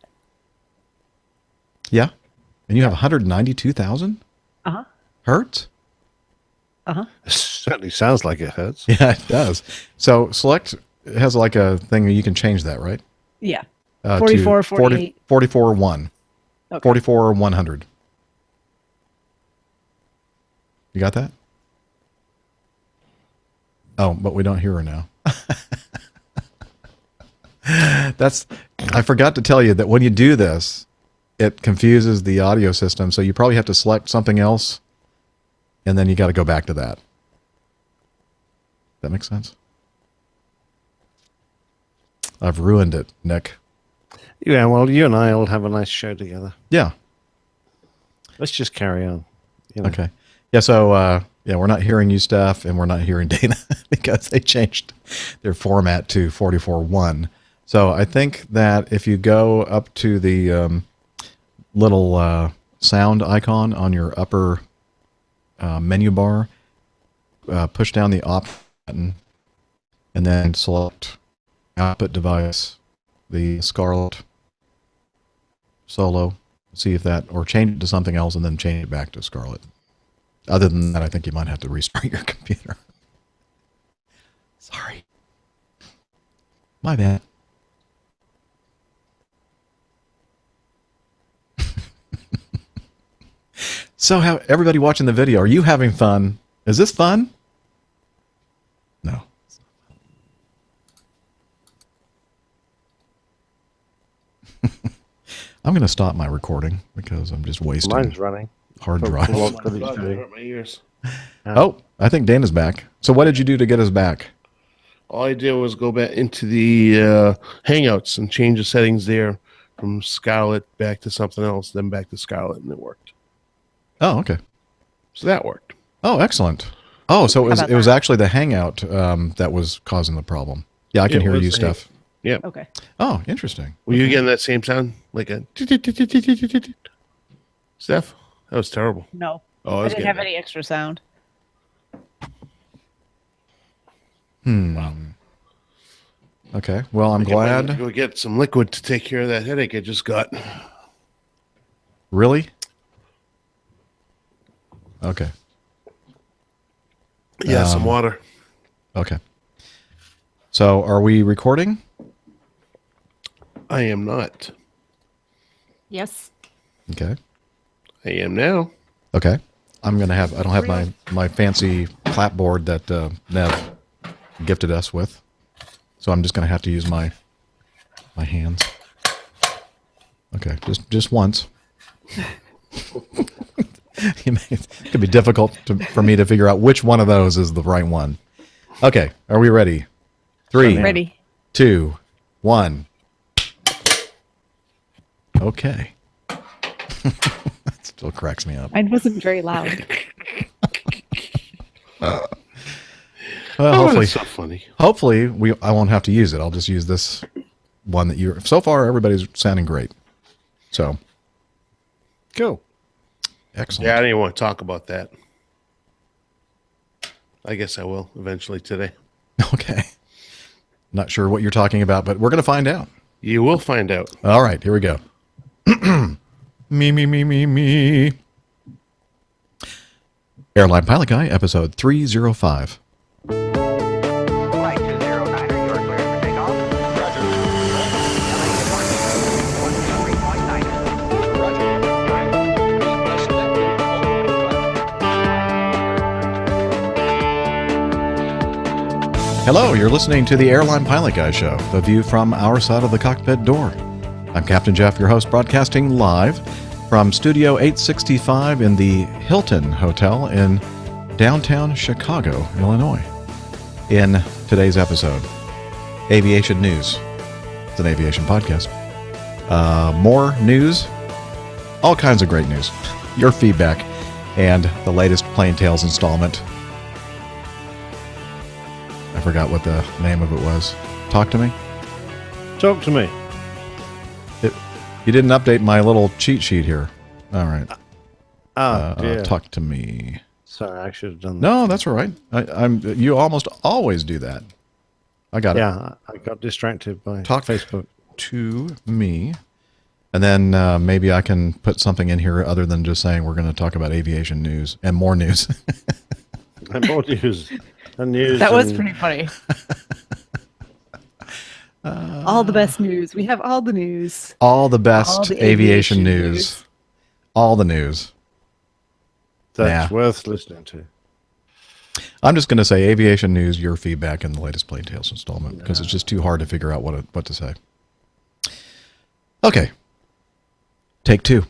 [SPEAKER 1] Yeah, and you have 192,000
[SPEAKER 4] Uh-huh.
[SPEAKER 1] hertz.
[SPEAKER 4] Uh-huh.
[SPEAKER 3] It certainly sounds like it hurts.
[SPEAKER 1] Yeah, it does. So select it has like a thing you can change that, right?
[SPEAKER 4] Yeah.
[SPEAKER 1] To
[SPEAKER 4] 44, 48.
[SPEAKER 1] 44 1,
[SPEAKER 4] Okay.
[SPEAKER 1] 44 100. You got that? Oh, but we don't hear her now. I forgot to tell you that when you do this, it confuses the audio system. So you probably have to select something else, and then you got to go back to that. That makes sense? I've ruined it, Nick.
[SPEAKER 3] Yeah, well, you and I will have a nice show together.
[SPEAKER 1] Yeah.
[SPEAKER 3] Let's just carry on. You know.
[SPEAKER 1] Okay. Yeah. So, we're not hearing you, Steph, and we're not hearing Dana because they changed their format to 44.1. So I think that if you go up to the little sound icon on your upper menu bar, push down the opt button, and then select output device, the Scarlett Solo. See if that, or change it to something else and then change it back to Scarlett. Other than that, I think you might have to restart your computer. Sorry. My bad. So, everybody watching the video, are you having fun? Is this fun? No. I'm going to stop my recording because I'm just wasting
[SPEAKER 3] Mine's running.
[SPEAKER 1] hard
[SPEAKER 3] For-
[SPEAKER 1] drive.
[SPEAKER 3] for what-
[SPEAKER 2] God,
[SPEAKER 3] for the
[SPEAKER 2] that
[SPEAKER 3] day.
[SPEAKER 2] hurt my ears.
[SPEAKER 1] Oh, I think Dana's back. So what did you do to get us back?
[SPEAKER 2] All I did was go back into the Hangouts and change the settings there from Scarlett back to something else, then back to Scarlett, and it worked.
[SPEAKER 1] Oh, okay.
[SPEAKER 2] So that worked.
[SPEAKER 1] Oh, excellent. Oh, so
[SPEAKER 4] about
[SPEAKER 1] it was
[SPEAKER 4] that?
[SPEAKER 1] actually the Hangout that was causing the problem. Yeah, I can
[SPEAKER 2] It
[SPEAKER 1] hear
[SPEAKER 2] was
[SPEAKER 1] you,
[SPEAKER 2] the
[SPEAKER 1] Steph.
[SPEAKER 4] Okay.
[SPEAKER 1] Oh, interesting.
[SPEAKER 2] Were you getting that same sound? Like a Steph? That was terrible.
[SPEAKER 4] No.
[SPEAKER 2] Oh, I
[SPEAKER 4] I
[SPEAKER 2] was
[SPEAKER 4] didn't
[SPEAKER 2] getting
[SPEAKER 4] have
[SPEAKER 2] that.
[SPEAKER 4] any extra sound.
[SPEAKER 1] Wow. Okay. Well, I'm
[SPEAKER 2] I think I might need
[SPEAKER 1] glad.
[SPEAKER 2] to go get some liquid to take care of that headache I just got.
[SPEAKER 1] Really? Okay.
[SPEAKER 2] Yeah, some water.
[SPEAKER 1] Okay. So, are we recording?
[SPEAKER 2] I am not.
[SPEAKER 4] Yes.
[SPEAKER 1] Okay.
[SPEAKER 2] I am now.
[SPEAKER 1] Okay. I don't have my fancy clapboard that Nev gifted us with. So I'm just going to have to use my hands. Okay. Just once. It could be difficult for me to figure out which one of those is the right one. Okay. Are we ready? 3,
[SPEAKER 4] Ready.
[SPEAKER 1] 2, 1. Okay. That still cracks me up.
[SPEAKER 4] Mine wasn't very loud.
[SPEAKER 1] Well,
[SPEAKER 2] That's so funny.
[SPEAKER 1] hopefully I won't have to use it. I'll just use this one that you're. So far, everybody's sounding great. So,
[SPEAKER 3] Cool.
[SPEAKER 1] excellent.
[SPEAKER 2] Yeah, I didn't want to talk about that. I guess I will eventually today.
[SPEAKER 1] Okay. Not sure what you're talking about, but we're going to find out.
[SPEAKER 2] You will find out.
[SPEAKER 1] All right, here we go. Me. Airline Pilot Guy, episode 305.
[SPEAKER 7] Flight 209, you are cleared for takeoff. Roger.
[SPEAKER 1] Hello, you're listening to the Airline Pilot Guy Show, the view from our side of the cockpit door. I'm Captain Jeff, your host, broadcasting live from Studio 865 in the Hilton Hotel in downtown Chicago, Illinois. In today's episode, aviation news. It's an aviation podcast. More news, all kinds of great news, your feedback, and the latest Plain Tales installment. I forgot what the name of it was. Talk to me?
[SPEAKER 3] Talk to me.
[SPEAKER 1] You didn't update my little cheat sheet here. All right.
[SPEAKER 3] Dear.
[SPEAKER 1] Talk to me.
[SPEAKER 3] Sorry, I should have done that.
[SPEAKER 1] No, that's all right. You almost always do that. I got it.
[SPEAKER 3] Yeah, I got distracted by
[SPEAKER 1] Talk
[SPEAKER 3] Facebook.
[SPEAKER 1] to me. And then maybe I can put something in here other than just saying we're going to talk about aviation news and more news.
[SPEAKER 3] And more news. And news.
[SPEAKER 4] That was
[SPEAKER 3] and-
[SPEAKER 4] pretty funny. All the best news. We have all the news.
[SPEAKER 1] All the best
[SPEAKER 4] All the
[SPEAKER 1] aviation
[SPEAKER 4] aviation
[SPEAKER 1] news.
[SPEAKER 4] news.
[SPEAKER 1] All the news.
[SPEAKER 3] That's
[SPEAKER 1] Yeah.
[SPEAKER 3] worth listening to.
[SPEAKER 1] I'm just going to say aviation news, your feedback in the latest Plain Tales installment, because it's just too hard to figure out what to say. Okay. Take 2.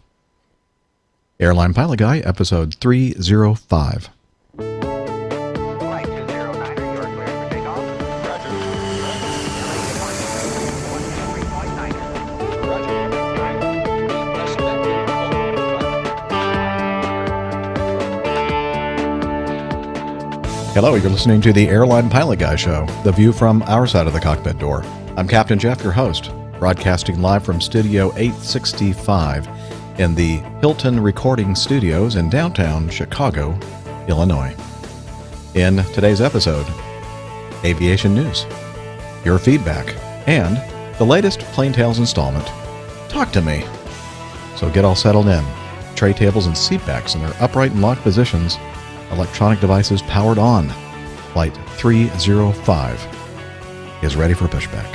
[SPEAKER 1] Airline Pilot Guy, episode 305.
[SPEAKER 7] Flight 209, you are cleared for takeoff. Roger.
[SPEAKER 1] Hello, you're listening to the Airline Pilot Guy Show, the view from our side of the cockpit door. I'm Captain Jeff, your host, broadcasting live from Studio 865 in the Hilton Recording Studios in downtown Chicago, Illinois. In today's episode, aviation news, your feedback, and the latest Plain Tales installment, Talk to Me. So get all settled in. Tray tables and seat backs in their upright and locked positions. Electronic devices powered on. Flight 305 is ready for pushback.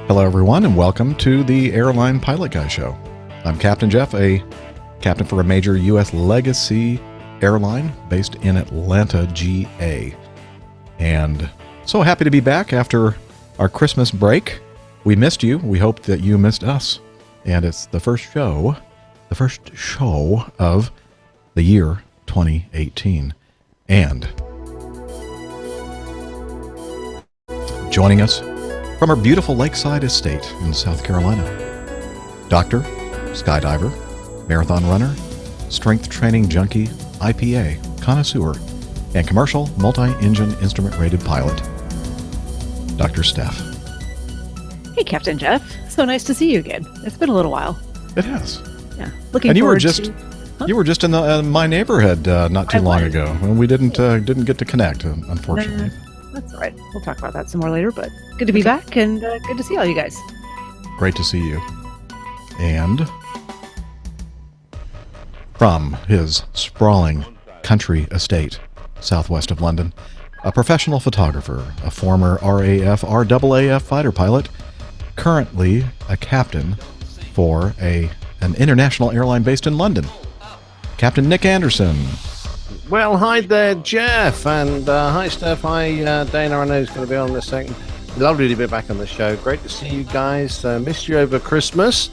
[SPEAKER 1] Hello, everyone, and welcome to the Airline Pilot Guy Show. I'm Captain Jeff, a captain for a major U.S. legacy airline based in Atlanta, GA. And so happy to be back after our Christmas break. We missed you. We hope that you missed us. And it's the first show of the year 2018. And joining us from our beautiful lakeside estate in South Carolina, doctor, skydiver, marathon runner, strength training junkie, IPA, connoisseur, and commercial multi-engine instrument-rated pilot, Dr. Steph.
[SPEAKER 4] Hey, Captain Jeff. So nice to see you again. It's been a little while.
[SPEAKER 1] It has.
[SPEAKER 4] Yeah. Looking
[SPEAKER 1] And you were
[SPEAKER 4] forward
[SPEAKER 1] just
[SPEAKER 4] to...
[SPEAKER 1] you were just in the, my neighborhood not too
[SPEAKER 4] I
[SPEAKER 1] long
[SPEAKER 4] was.
[SPEAKER 1] ago, and we didn't get to connect, unfortunately.
[SPEAKER 4] That's all right. We'll talk about that some more later, but good to be back and good to see all you guys.
[SPEAKER 1] Great to see you. And from his sprawling country estate southwest of London, a professional photographer, a former RAAF fighter pilot, currently a captain for an international airline based in London, Captain Nick Anderson.
[SPEAKER 3] Well, hi there, Jeff, and hi, Steph. Hi, Dana. I know who's going to be on in a second. Lovely to be back on the show. Great to see you guys. Missed you over Christmas.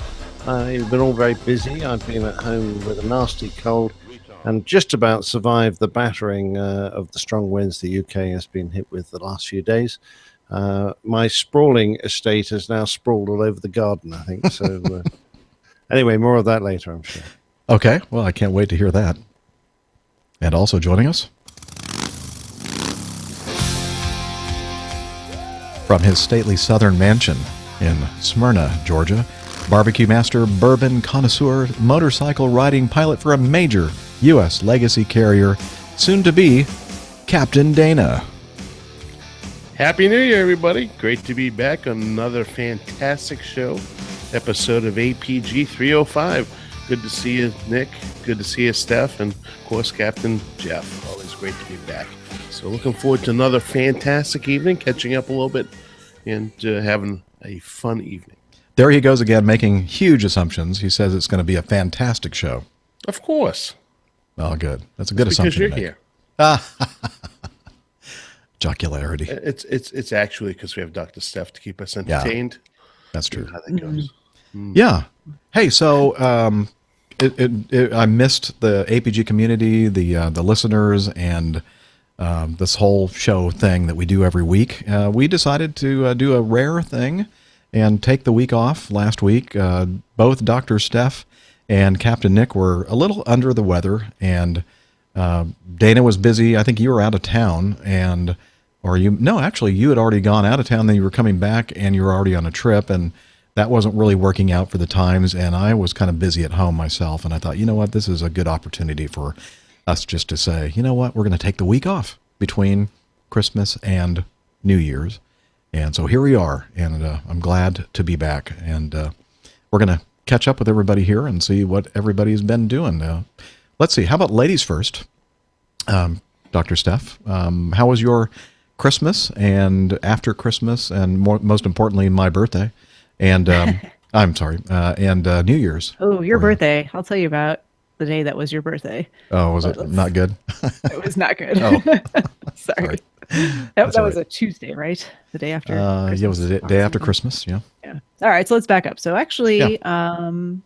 [SPEAKER 3] You've been all very busy. I've been at home with a nasty cold and just about survived the battering of the strong winds the UK has been hit with the last few days. My sprawling estate has now sprawled all over the garden, I think. So anyway, more of that later, I'm sure.
[SPEAKER 1] Okay, well, I can't wait to hear that. And also joining us from his stately southern mansion in Smyrna, Georgia, barbecue master, bourbon connoisseur, motorcycle riding pilot for a major U.S. legacy carrier, soon to be Captain Dana.
[SPEAKER 2] Happy New Year, everybody. Great to be back on another fantastic show, episode of APG 305. Good to see you, Nick. Good to see you, Steph. And, of course, Captain Jeff. Always great to be back. So looking forward to another fantastic evening, catching up a little bit, and having a fun evening.
[SPEAKER 1] There he goes again, making huge assumptions. He says it's going to be a fantastic show.
[SPEAKER 2] Of course.
[SPEAKER 1] Oh, good. That's a good
[SPEAKER 2] Because
[SPEAKER 1] assumption.
[SPEAKER 2] you're
[SPEAKER 1] to make.
[SPEAKER 2] here.
[SPEAKER 1] Jocularity.
[SPEAKER 2] It's actually because we have Dr. Steph to keep us entertained.
[SPEAKER 1] That's true.
[SPEAKER 2] How that goes.
[SPEAKER 1] Yeah. Hey, so I missed the APG community, the listeners, and this whole show thing that we do every week. We decided to do a rare thing and take the week off last week. Both Dr. Steph and Captain Nick were a little under the weather, and Dana was busy. I think you were out of town, actually, you had already gone out of town, then you were coming back, and you were already on a trip, and that wasn't really working out for the times, and I was kind of busy at home myself, and I thought, you know what, this is a good opportunity for us just to say, you know what, we're going to take the week off between Christmas and New Year's, and so here we are, and I'm glad to be back, and we're going to catch up with everybody here and see what everybody's been doing. Let's see, how about ladies first? Dr. Steph, how was your Christmas and after Christmas, and most importantly, my birthday? And I'm sorry, and New Year's.
[SPEAKER 4] Oh, your birthday. I'll tell you about the day that was your birthday.
[SPEAKER 1] Oh, was it not good?
[SPEAKER 4] It was not good.
[SPEAKER 1] Oh,
[SPEAKER 4] sorry. That
[SPEAKER 1] That's all
[SPEAKER 4] was
[SPEAKER 1] right.
[SPEAKER 4] a Tuesday, right? The day after
[SPEAKER 1] Yeah, it was the day after Christmas, yeah.
[SPEAKER 4] Yeah. All right, so let's back up. So actually, going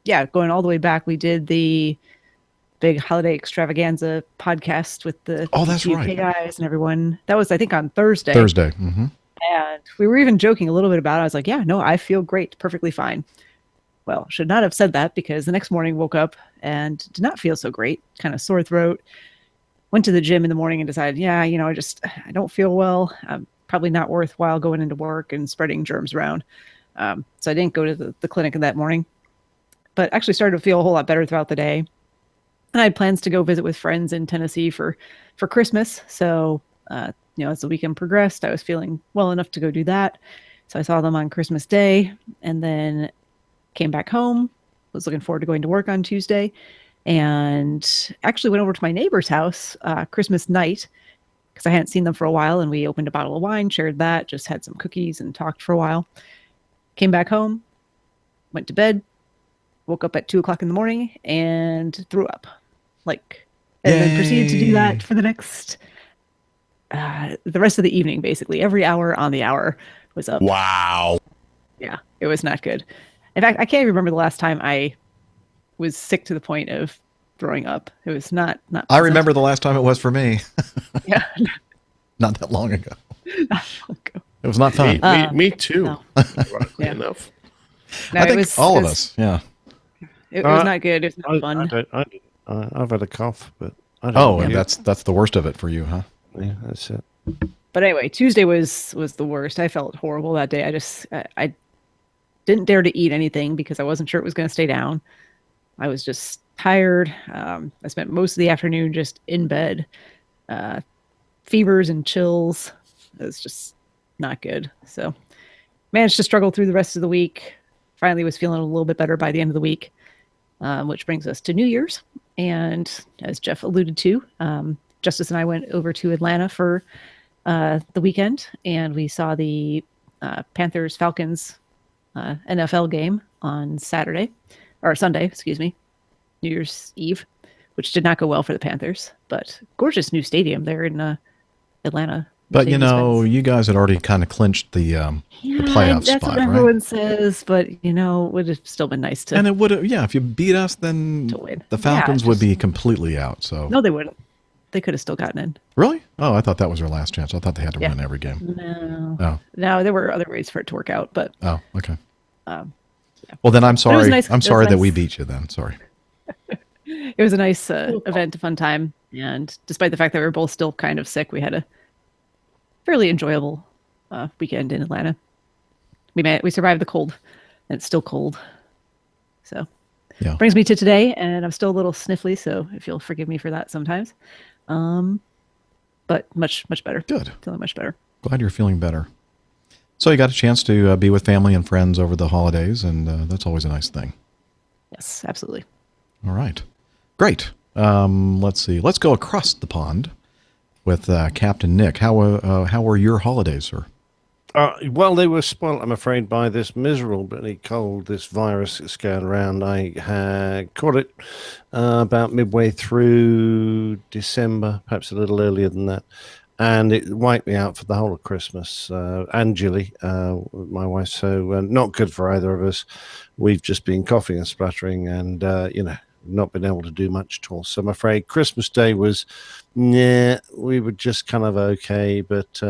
[SPEAKER 4] all the way back, we did the big holiday extravaganza podcast with the
[SPEAKER 1] that's
[SPEAKER 4] UK
[SPEAKER 1] right.
[SPEAKER 4] guys and everyone. That was, I think, on Thursday.
[SPEAKER 1] Mm-hmm.
[SPEAKER 4] And we were even joking a little bit about it. I was like, yeah, no, I feel great, perfectly fine. Well, should not have said that, because the next morning woke up and did not feel so great, kind of sore throat. Went to the gym in the morning and decided, I don't feel well. Probably not worthwhile going into work and spreading germs around. So I didn't go to the clinic that morning, but actually started to feel a whole lot better throughout the day. And I had plans to go visit with friends in Tennessee for Christmas. So, as the weekend progressed, I was feeling well enough to go do that. So I saw them on Christmas Day and then came back home, was looking forward to going to work on Tuesday, and actually went over to my neighbor's house Christmas night because I hadn't seen them for a while, and we opened a bottle of wine, shared that, just had some cookies and talked for a while. Came back home, went to bed, woke up at 2:00 in the morning and threw up. And then proceeded to do that for the next, the rest of the evening, basically. Every hour on the hour was up.
[SPEAKER 2] Wow.
[SPEAKER 4] Yeah, it was not good. In fact, I can't even remember the last time I was sick to the point of throwing up. It was not
[SPEAKER 1] I
[SPEAKER 4] pleasant.
[SPEAKER 1] remember the last time it was for me.
[SPEAKER 4] Yeah.
[SPEAKER 1] Not that long ago.
[SPEAKER 4] Not long ago.
[SPEAKER 1] It was not fun.
[SPEAKER 2] Me too.
[SPEAKER 4] No.
[SPEAKER 2] Ironically
[SPEAKER 4] Yeah.
[SPEAKER 2] enough.
[SPEAKER 4] No,
[SPEAKER 1] I think
[SPEAKER 4] it was,
[SPEAKER 1] all
[SPEAKER 4] it
[SPEAKER 1] of
[SPEAKER 4] was-
[SPEAKER 1] us, yeah.
[SPEAKER 4] It was not good. It was not fun.
[SPEAKER 3] I've had a cough, but I don't
[SPEAKER 1] Oh,
[SPEAKER 3] know.
[SPEAKER 1] and that's the worst of it for you, huh?
[SPEAKER 3] Yeah, that's it.
[SPEAKER 4] But anyway, Tuesday was the worst. I felt horrible that day. I didn't dare to eat anything because I wasn't sure it was going to stay down. I was just tired. I spent most of the afternoon just in bed, fevers and chills. It was just not good. So managed to struggle through the rest of the week. Finally was feeling a little bit better by the end of the week, which brings us to New Year's. And as Jeff alluded to, Justice and I went over to Atlanta for the weekend, and we saw the Panthers Falcons NFL game on Sunday, New Year's Eve, which did not go well for the Panthers, but gorgeous new stadium there in Atlanta.
[SPEAKER 1] But you know,
[SPEAKER 4] Mercedes-Benz.
[SPEAKER 1] you guys had already kind of clinched the playoff
[SPEAKER 4] That's
[SPEAKER 1] spot,
[SPEAKER 4] what everyone
[SPEAKER 1] right?
[SPEAKER 4] says, but it would have still been nice to
[SPEAKER 1] And it would have, yeah, if you beat us, then
[SPEAKER 4] to win.
[SPEAKER 1] the
[SPEAKER 4] Yeah,
[SPEAKER 1] Falcons would
[SPEAKER 4] just-
[SPEAKER 1] be completely out. So
[SPEAKER 4] No, they wouldn't. They could have still gotten in.
[SPEAKER 1] really? Oh, I thought that was their last chance. I thought they had to
[SPEAKER 4] Yeah.
[SPEAKER 1] win every game.
[SPEAKER 4] No.
[SPEAKER 1] Oh,
[SPEAKER 4] No, there were other ways for it to work out, but
[SPEAKER 1] oh, okay.
[SPEAKER 4] um,
[SPEAKER 1] Well, then I'm
[SPEAKER 4] it was
[SPEAKER 1] sorry.
[SPEAKER 4] nice-
[SPEAKER 1] I'm
[SPEAKER 4] it was
[SPEAKER 1] sorry that we
[SPEAKER 4] nice.
[SPEAKER 1] beat you. Then sorry.
[SPEAKER 4] it was a nice event, a fun time. And despite the fact that we were both still kind of sick, we had a fairly enjoyable weekend in Atlanta. We survived the cold, and it's still cold. So
[SPEAKER 1] Yeah.
[SPEAKER 4] brings me to today, and I'm still a little sniffly, so if you'll forgive me for that sometimes. But much better.
[SPEAKER 1] Good.
[SPEAKER 4] Feeling much better.
[SPEAKER 1] Glad you're feeling better. So you got a chance to be with family and friends over the holidays, and that's always a nice thing.
[SPEAKER 4] Yes, absolutely.
[SPEAKER 1] All right. Great. Let's see. Let's go across the pond with Captain Nick. How were your holidays, sir?
[SPEAKER 3] Well, they were spoilt, I'm afraid, by this miserably cold, this virus that's going around. I had caught it about midway through December, perhaps a little earlier than that. And it wiped me out for the whole of Christmas. And Julie, my wife, so not good for either of us. We've just been coughing and spluttering and, not been able to do much at all. So I'm afraid Christmas Day was, we were just kind of okay. But,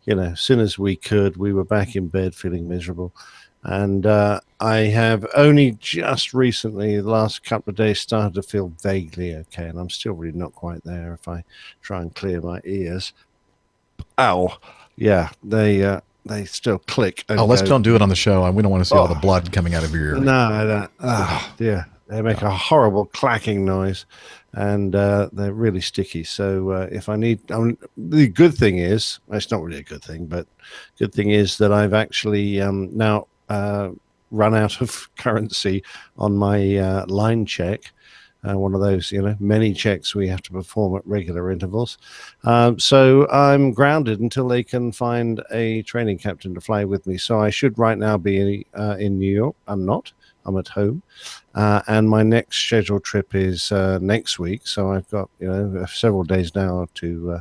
[SPEAKER 3] as soon as we could, we were back in bed feeling miserable. And I have only just recently, the last couple of days, started to feel vaguely okay. And I'm still really not quite there if I try and clear my ears. Ow. Yeah, they still click. And
[SPEAKER 1] Oh, let's
[SPEAKER 3] go.
[SPEAKER 1] don't do it on the show. We don't want to see all the blood coming out of your ear.
[SPEAKER 3] No, yeah. They make a horrible clacking noise, and they're really sticky. So if I need, the good thing is, it's not really a good thing, but good thing is that I've actually now run out of currency on my line check. One of those, many checks we have to perform at regular intervals. So I'm grounded until they can find a training captain to fly with me. So I should right now be in New York. I'm not. I'm at home. And my next scheduled trip is next week. So I've got, several days now to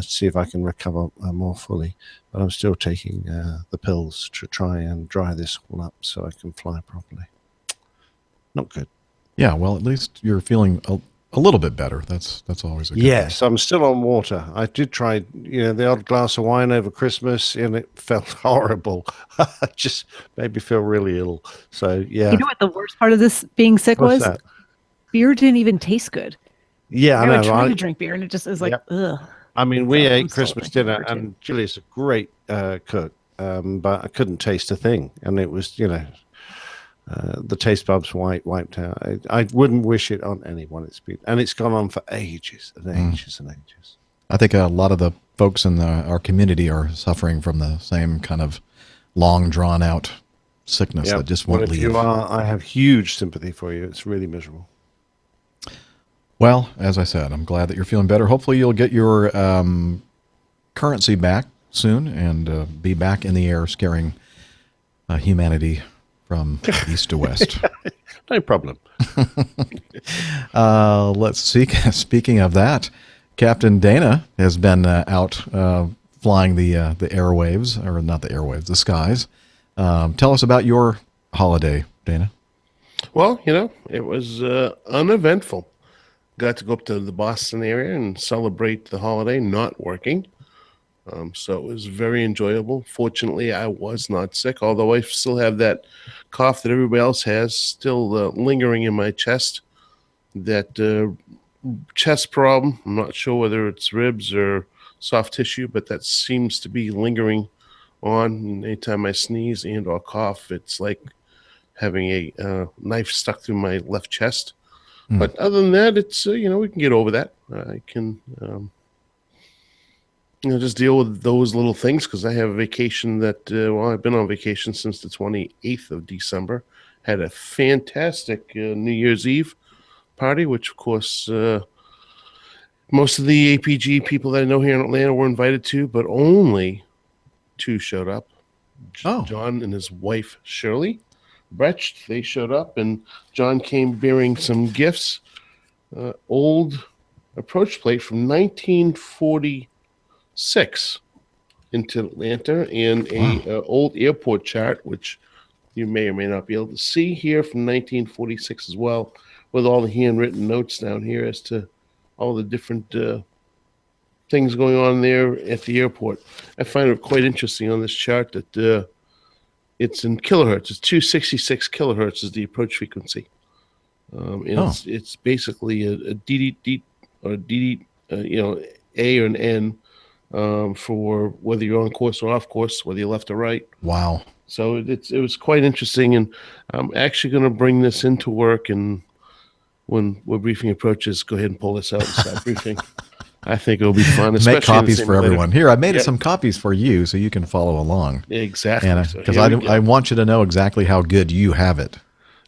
[SPEAKER 3] see if I can recover more fully. But I'm still taking the pills to try and dry this all up so I can fly properly. Not good.
[SPEAKER 1] Yeah, well, at least you're feeling a little bit better. That's always a good
[SPEAKER 3] Yes,
[SPEAKER 1] thing.
[SPEAKER 3] I'm still on water. I did try, the odd glass of wine over Christmas, and it felt horrible. It just made me feel really ill. So, yeah.
[SPEAKER 4] You know what the worst part of this being sick
[SPEAKER 3] What's
[SPEAKER 4] was?
[SPEAKER 3] that?
[SPEAKER 4] Beer didn't even taste good.
[SPEAKER 3] Yeah, I
[SPEAKER 4] I
[SPEAKER 3] know.
[SPEAKER 4] tried to drink beer, and it just is like,
[SPEAKER 3] Yep.
[SPEAKER 4] ugh.
[SPEAKER 3] I mean, we
[SPEAKER 4] So, I'm
[SPEAKER 3] ate
[SPEAKER 4] still
[SPEAKER 3] Christmas
[SPEAKER 4] drinking
[SPEAKER 3] dinner,
[SPEAKER 4] beer, too.
[SPEAKER 3] and Julie's a great cook, but I couldn't taste a thing. And it was, the taste buds wiped out. I wouldn't wish it on anyone. It's gone on for ages and ages and ages.
[SPEAKER 1] I think a lot of the folks in our community are suffering from the same kind of long, drawn out sickness that just won't
[SPEAKER 3] Well, if
[SPEAKER 1] leave.
[SPEAKER 3] you are, I have huge sympathy for you. It's really miserable.
[SPEAKER 1] Well, as I said, I'm glad that you're feeling better. Hopefully you'll get your currency back soon and be back in the air scaring humanity from east to west.
[SPEAKER 3] No problem.
[SPEAKER 1] Let's see. Speaking of that, Captain Dana has been out flying the airwaves, or not the airwaves, the skies. Tell us about your holiday, Dana.
[SPEAKER 2] Well, it was uneventful. Got to go up to the Boston area and celebrate the holiday not working. So it was very enjoyable. Fortunately, I was not sick, although I still have that cough that everybody else has still lingering in my chest. That chest problem. I'm not sure whether it's ribs or soft tissue, but that seems to be lingering on. And anytime I sneeze and or cough, it's like having a knife stuck through my left chest. But other than that, it's we can get over that. I can just deal with those little things because I have a vacation that I've been on vacation since the 28th of December. Had a fantastic New Year's Eve party, which of course most of the APG people that I know here in Atlanta were invited to, but only two showed up. John and his wife Shirley Brecht, they showed up, and John came bearing some gifts. Old approach plate from 1946 into Atlanta, and a old airport chart, which you may or may not be able to see here, from 1946 as well, with all the handwritten notes down here as to all the different things going on there at the airport. I find it quite interesting on this chart that it's in kilohertz. It's 266 kilohertz is the approach frequency. It's basically a DD or DD, A or an N for whether you're on course or off course, whether you're left or right.
[SPEAKER 1] Wow.
[SPEAKER 2] So it was quite interesting, and I'm actually going to bring this into work, and when we're briefing approaches, go ahead and pull this out and start briefing. I think it'll be fun.
[SPEAKER 1] Make copies for everyone. Here, I made
[SPEAKER 2] Yep.
[SPEAKER 1] some copies for you so you can follow along.
[SPEAKER 2] Exactly.
[SPEAKER 1] Because
[SPEAKER 2] here we go.
[SPEAKER 1] I want you to know exactly how good you have it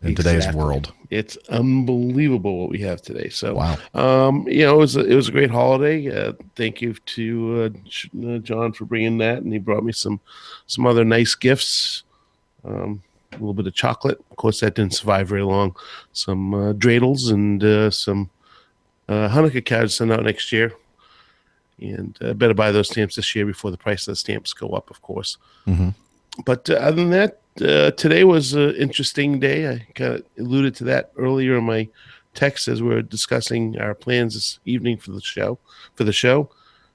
[SPEAKER 1] in today's world.
[SPEAKER 2] It's unbelievable what we have today. So,
[SPEAKER 1] Wow.
[SPEAKER 2] it was a great holiday. Thank you to John for bringing that, and he brought me some other nice gifts. A little bit of chocolate. Of course, that didn't survive very long. Some dreidels and some Hanukkah cards sent out next year. And better buy those stamps this year before the price of the stamps go up, of course.
[SPEAKER 1] Mm-hmm.
[SPEAKER 2] But other than that, today was an interesting day. I kind of alluded to that earlier in my text as we were discussing our plans this evening for the show.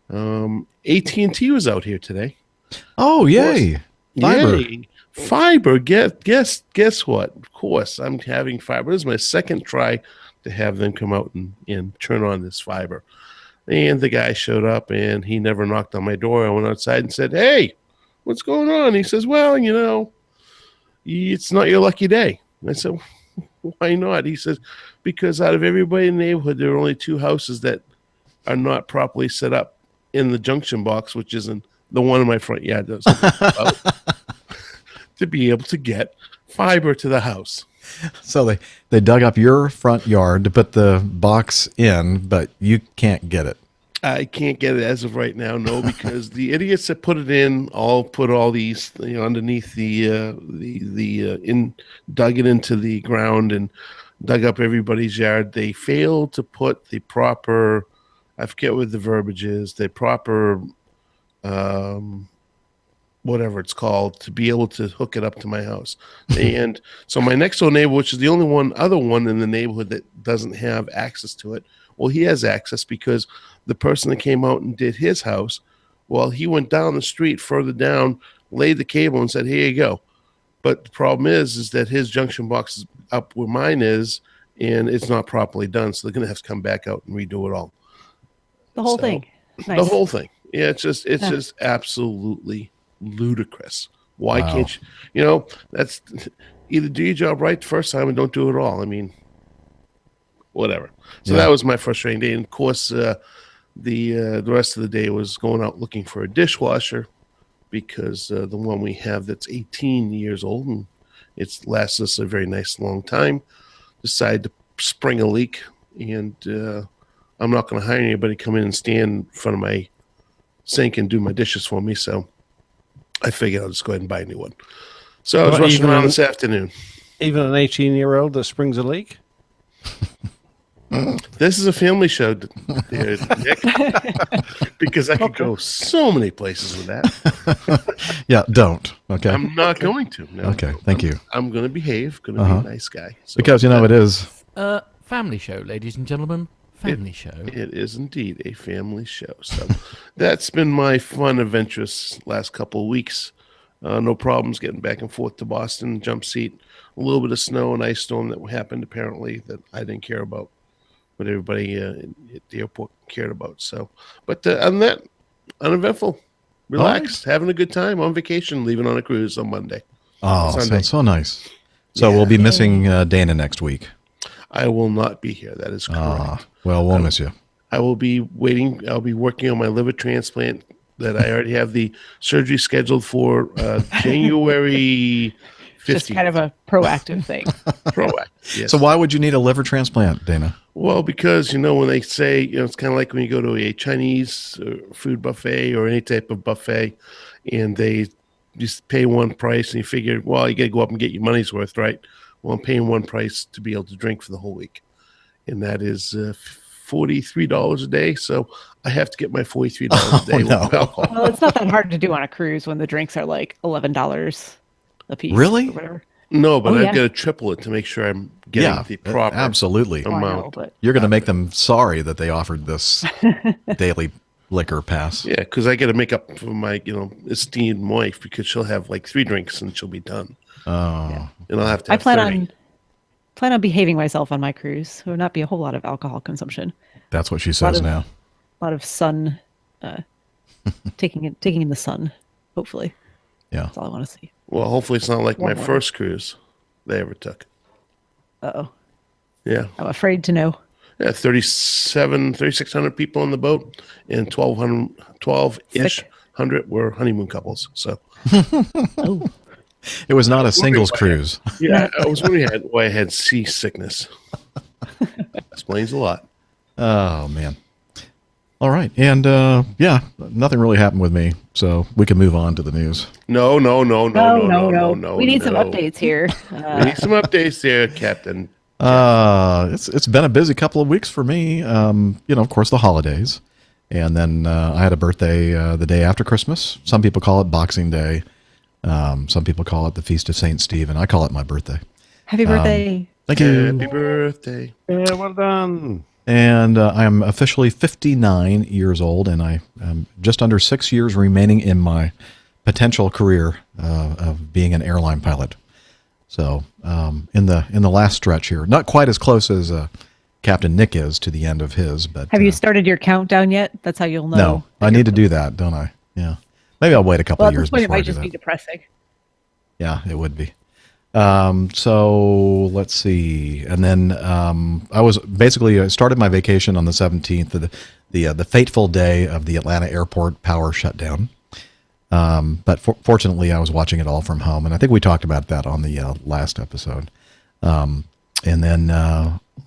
[SPEAKER 2] AT&T was out here today.
[SPEAKER 1] Oh, yay. Fiber.
[SPEAKER 2] Yay. Fiber. Guess what? Of course, I'm having fiber. This is my second try to have them come out and turn on this fiber. And the guy showed up, and he never knocked on my door. I went outside and said, "Hey, what's going on?" He says, "Well, it's not your lucky day." And I said, "Why not?" He says, "Because out of everybody in the neighborhood, there are only two houses that are not properly set up in the junction box, which isn't the one in my front yard does to be able to get fiber to the house."
[SPEAKER 1] So they dug up your front yard to put the box in, but you can't get it.
[SPEAKER 2] I can't get it as of right now, no, because the idiots that put it in put all these underneath dug it into the ground and dug up everybody's yard. They failed to put the proper, I forget what the verbiage is, the proper whatever it's called, to be able to hook it up to my house. And so my next door neighbor, which is the only other one in the neighborhood that doesn't have access to it, well, he has access because the person that came out and did his house, well, he went down the street further down, laid the cable and said, "Here you go." But the problem is that his junction box is up where mine is, and it's not properly done. So they're going to have to come back out and redo it all.
[SPEAKER 4] The whole thing. Nice.
[SPEAKER 2] The whole thing. Yeah, it's just absolutely ludicrous. Why can't you? That's either do your job right the first time and don't do it at all. I mean, whatever. So that was my frustrating day. And of course, the rest of the day was going out looking for a dishwasher because the one we have that's 18 years old and it's lasted us a very nice long time decided to spring a leak, and I'm not going to hire anybody to come in and stand in front of my sink and do my dishes for me. So I figured I'll just go ahead and buy a new one. So I was rushing around this afternoon.
[SPEAKER 3] Even an 18-year-old that springs a leak?
[SPEAKER 2] This is a family show, there, Nick, because I could go so many places with that.
[SPEAKER 1] Yeah, don't. Okay.
[SPEAKER 2] I'm not going to. No.
[SPEAKER 1] Okay, thank you.
[SPEAKER 2] I'm going to behave, going to be a nice guy. So
[SPEAKER 1] Because, it is.
[SPEAKER 5] Family show, ladies and gentlemen. Family show.
[SPEAKER 2] It is indeed a family show. So that's been my fun, adventurous last couple of weeks. No problems getting back and forth to Boston, jump seat. A little bit of snow and ice storm that happened apparently that I didn't care about, but everybody at the airport cared about. So, but other than that, uneventful, relaxed, having a good time on vacation, leaving on a cruise on Monday.
[SPEAKER 1] Oh,
[SPEAKER 2] Sunday.
[SPEAKER 1] sounds so nice. So we'll be missing Dana next week.
[SPEAKER 2] I will not be here. That is correct.
[SPEAKER 1] Well, we'll miss you.
[SPEAKER 2] I will be waiting. I'll be working on my liver transplant that I already have the surgery scheduled for January 15th.
[SPEAKER 4] Just kind of a proactive thing.
[SPEAKER 2] Proactive. Yes.
[SPEAKER 1] So why would you need a liver transplant, Dana?
[SPEAKER 2] Well, because, when they say, it's kind of like when you go to a Chinese food buffet or any type of buffet and they just pay one price and you figure, well, you got to go up and get your money's worth, right? Well, I'm paying one price to be able to drink for the whole week. And that is $43 a day. So I have to get my $43 a day.
[SPEAKER 1] No.
[SPEAKER 2] With alcohol.
[SPEAKER 4] Well, it's not that hard to do on a cruise when the drinks are like $11 a piece.
[SPEAKER 1] Really?
[SPEAKER 4] Or whatever.
[SPEAKER 2] No, but
[SPEAKER 4] Oh,
[SPEAKER 2] I've
[SPEAKER 4] yeah.
[SPEAKER 2] got to triple it to make sure I'm getting the proper
[SPEAKER 1] absolutely.
[SPEAKER 4] Oh, I know,
[SPEAKER 2] amount.
[SPEAKER 4] but
[SPEAKER 1] You're going to make them sorry that they offered this daily liquor pass.
[SPEAKER 2] Yeah, because I got to make up for my, esteemed wife because she'll have like 3 drinks and she'll be done.
[SPEAKER 1] Oh,
[SPEAKER 2] And I'll have to
[SPEAKER 4] I
[SPEAKER 2] have
[SPEAKER 4] plan
[SPEAKER 2] 30.
[SPEAKER 4] on behaving myself on my cruise. There will not be a whole lot of alcohol consumption.
[SPEAKER 1] that's what she says
[SPEAKER 4] of-
[SPEAKER 1] now.
[SPEAKER 4] A lot of sun, taking in the sun. Hopefully,
[SPEAKER 1] Yeah.
[SPEAKER 4] that's all I want to see.
[SPEAKER 2] Well, hopefully it's not like my
[SPEAKER 4] One more.
[SPEAKER 2] first cruise they ever took.
[SPEAKER 4] Oh,
[SPEAKER 2] Yeah.
[SPEAKER 4] I'm afraid to know.
[SPEAKER 2] Yeah, 3,600 people on the boat and 12-ish
[SPEAKER 4] Sick.
[SPEAKER 2] hundred were honeymoon couples. So,
[SPEAKER 4] Oh,
[SPEAKER 1] It was not a singles cruise.
[SPEAKER 2] yeah, I was wondering why I had seasickness. Explains a lot.
[SPEAKER 1] Oh, man. All right. And nothing really happened with me. So we can move on to the news.
[SPEAKER 2] No.
[SPEAKER 4] We need some updates here.
[SPEAKER 2] We need some updates there, Captain.
[SPEAKER 1] It's been a busy couple of weeks for me. Of course, the holidays. And then I had a birthday the day after Christmas. Some people call it Boxing Day. Some people call it the Feast of St. Stephen. I call it my birthday.
[SPEAKER 4] Happy birthday!
[SPEAKER 1] Thank you.
[SPEAKER 2] Happy birthday.
[SPEAKER 3] Yeah, well done.
[SPEAKER 1] And I am officially 59 years old, and I am just under 6 years remaining in my potential career of being an airline pilot. So in the last stretch here, not quite as close as Captain Nick is to the end of his, but
[SPEAKER 4] Have you started your countdown yet? That's how you'll know.
[SPEAKER 1] No, I need to do that, don't I? Yeah, maybe I'll wait a couple
[SPEAKER 4] Well,
[SPEAKER 1] of
[SPEAKER 4] at
[SPEAKER 1] years
[SPEAKER 4] this point, it
[SPEAKER 1] before I
[SPEAKER 4] might
[SPEAKER 1] do
[SPEAKER 4] just be
[SPEAKER 1] that.
[SPEAKER 4] depressing.
[SPEAKER 1] Yeah, it would be. So let's see. And then I started my vacation on the 17th, the fateful day of the Atlanta airport power shutdown. But fortunately, I was watching it all from home, and I think we talked about that on the last episode. And then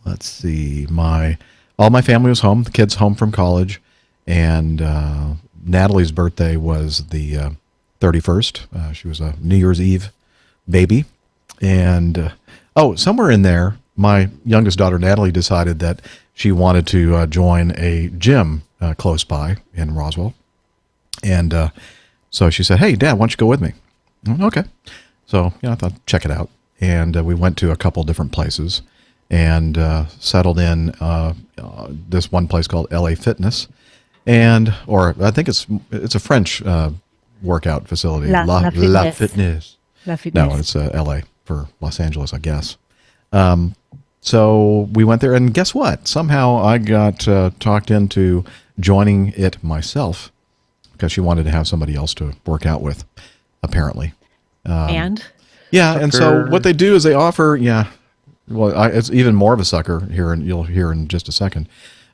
[SPEAKER 1] let's see, all my family was home, the kids home from college, and Natalie's birthday was the 31st. She was a New Year's Eve baby. And somewhere in there, my youngest daughter Natalie decided that she wanted to join a gym close by in Roswell, and so she said, "Hey, Dad, why don't you go with me?" I went, okay, so I thought check it out, and we went to a couple different places, and settled in this one place called LA Fitness, or I think it's a French workout facility,
[SPEAKER 4] La
[SPEAKER 1] Fitness.
[SPEAKER 4] La Fitness.
[SPEAKER 1] No, it's LA for Los Angeles, I guess. So we went there, and guess what? Somehow I got talked into joining it myself because she wanted to have somebody else to work out with, apparently.
[SPEAKER 4] And
[SPEAKER 1] Yeah, and so what they do is they offer, it's even more of a sucker here, and you'll hear in just a second.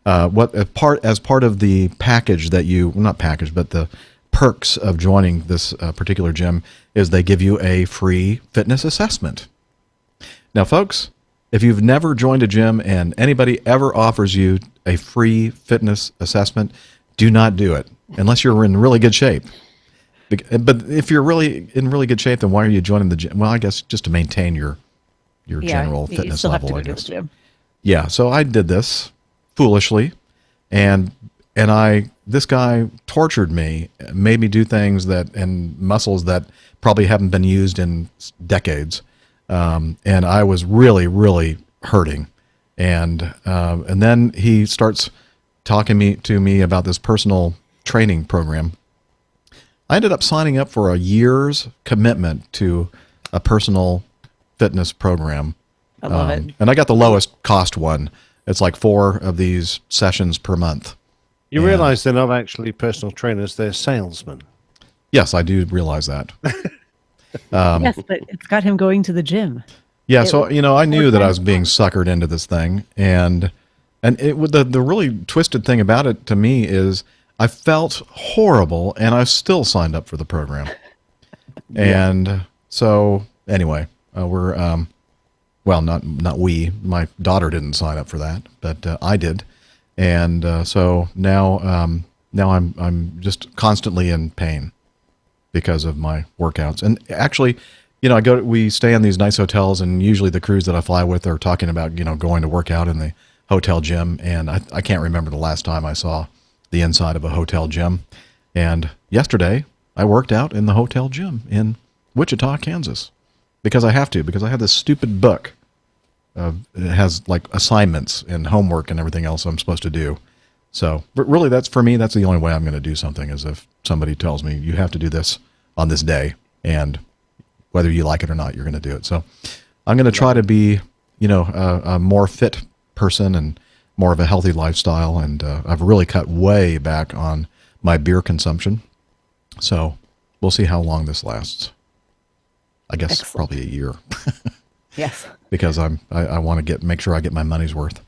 [SPEAKER 1] As part of the package that not package, but the perks of joining this particular gym is they give you a free fitness assessment. Now, folks, if you've never joined a gym and anybody ever offers you a free fitness assessment, do not do it unless you're in really good shape. But if you're really in really good shape, then why are you joining the gym? Well, I guess just to maintain your general
[SPEAKER 4] you
[SPEAKER 1] fitness
[SPEAKER 4] still have
[SPEAKER 1] level,
[SPEAKER 4] to
[SPEAKER 1] I
[SPEAKER 4] go to
[SPEAKER 1] guess.
[SPEAKER 4] the gym.
[SPEAKER 1] Yeah, so I did this foolishly, and this guy tortured me, made me do things and muscles that probably haven't been used in decades, and I was really, really hurting, and then he starts talking to me about this personal training program. I ended up signing up for a year's commitment to a personal fitness program.
[SPEAKER 4] I love it.
[SPEAKER 1] And I got the lowest cost one. It's like 4 of these sessions per month.
[SPEAKER 3] You
[SPEAKER 1] And-
[SPEAKER 3] realize they're not actually personal trainers; they're salesmen.
[SPEAKER 1] Yes, I do realize that.
[SPEAKER 4] Yes, but it's got him going to the gym.
[SPEAKER 1] Yeah,
[SPEAKER 4] It
[SPEAKER 1] so
[SPEAKER 4] was
[SPEAKER 1] I knew that I was
[SPEAKER 4] times
[SPEAKER 1] being suckered into this thing, and it the really twisted thing about it to me is I felt horrible, and I still signed up for the program. And so anyway, we're well, not we. My daughter didn't sign up for that, but I did, and so now I'm just constantly in pain because of my workouts. And actually, we stay in these nice hotels, and usually the crews that I fly with are talking about, going to work out in the hotel gym. And I can't remember the last time I saw the inside of a hotel gym. And yesterday I worked out in the hotel gym in Wichita, Kansas, because I have to, because I have this stupid book. It has like assignments and homework and everything else I'm supposed to do. So, but really, that's the only way I'm going to do something is if somebody tells me you have to do this on this day, and whether you like it or not, you're going to do it. So I'm going to try to be, a more fit person and more of a healthy lifestyle. And I've really cut way back on my beer consumption. So we'll see how long this lasts. I guess
[SPEAKER 4] Excellent.
[SPEAKER 1] probably a year.
[SPEAKER 4] Yes.
[SPEAKER 1] Because I want to make sure I get my money's worth.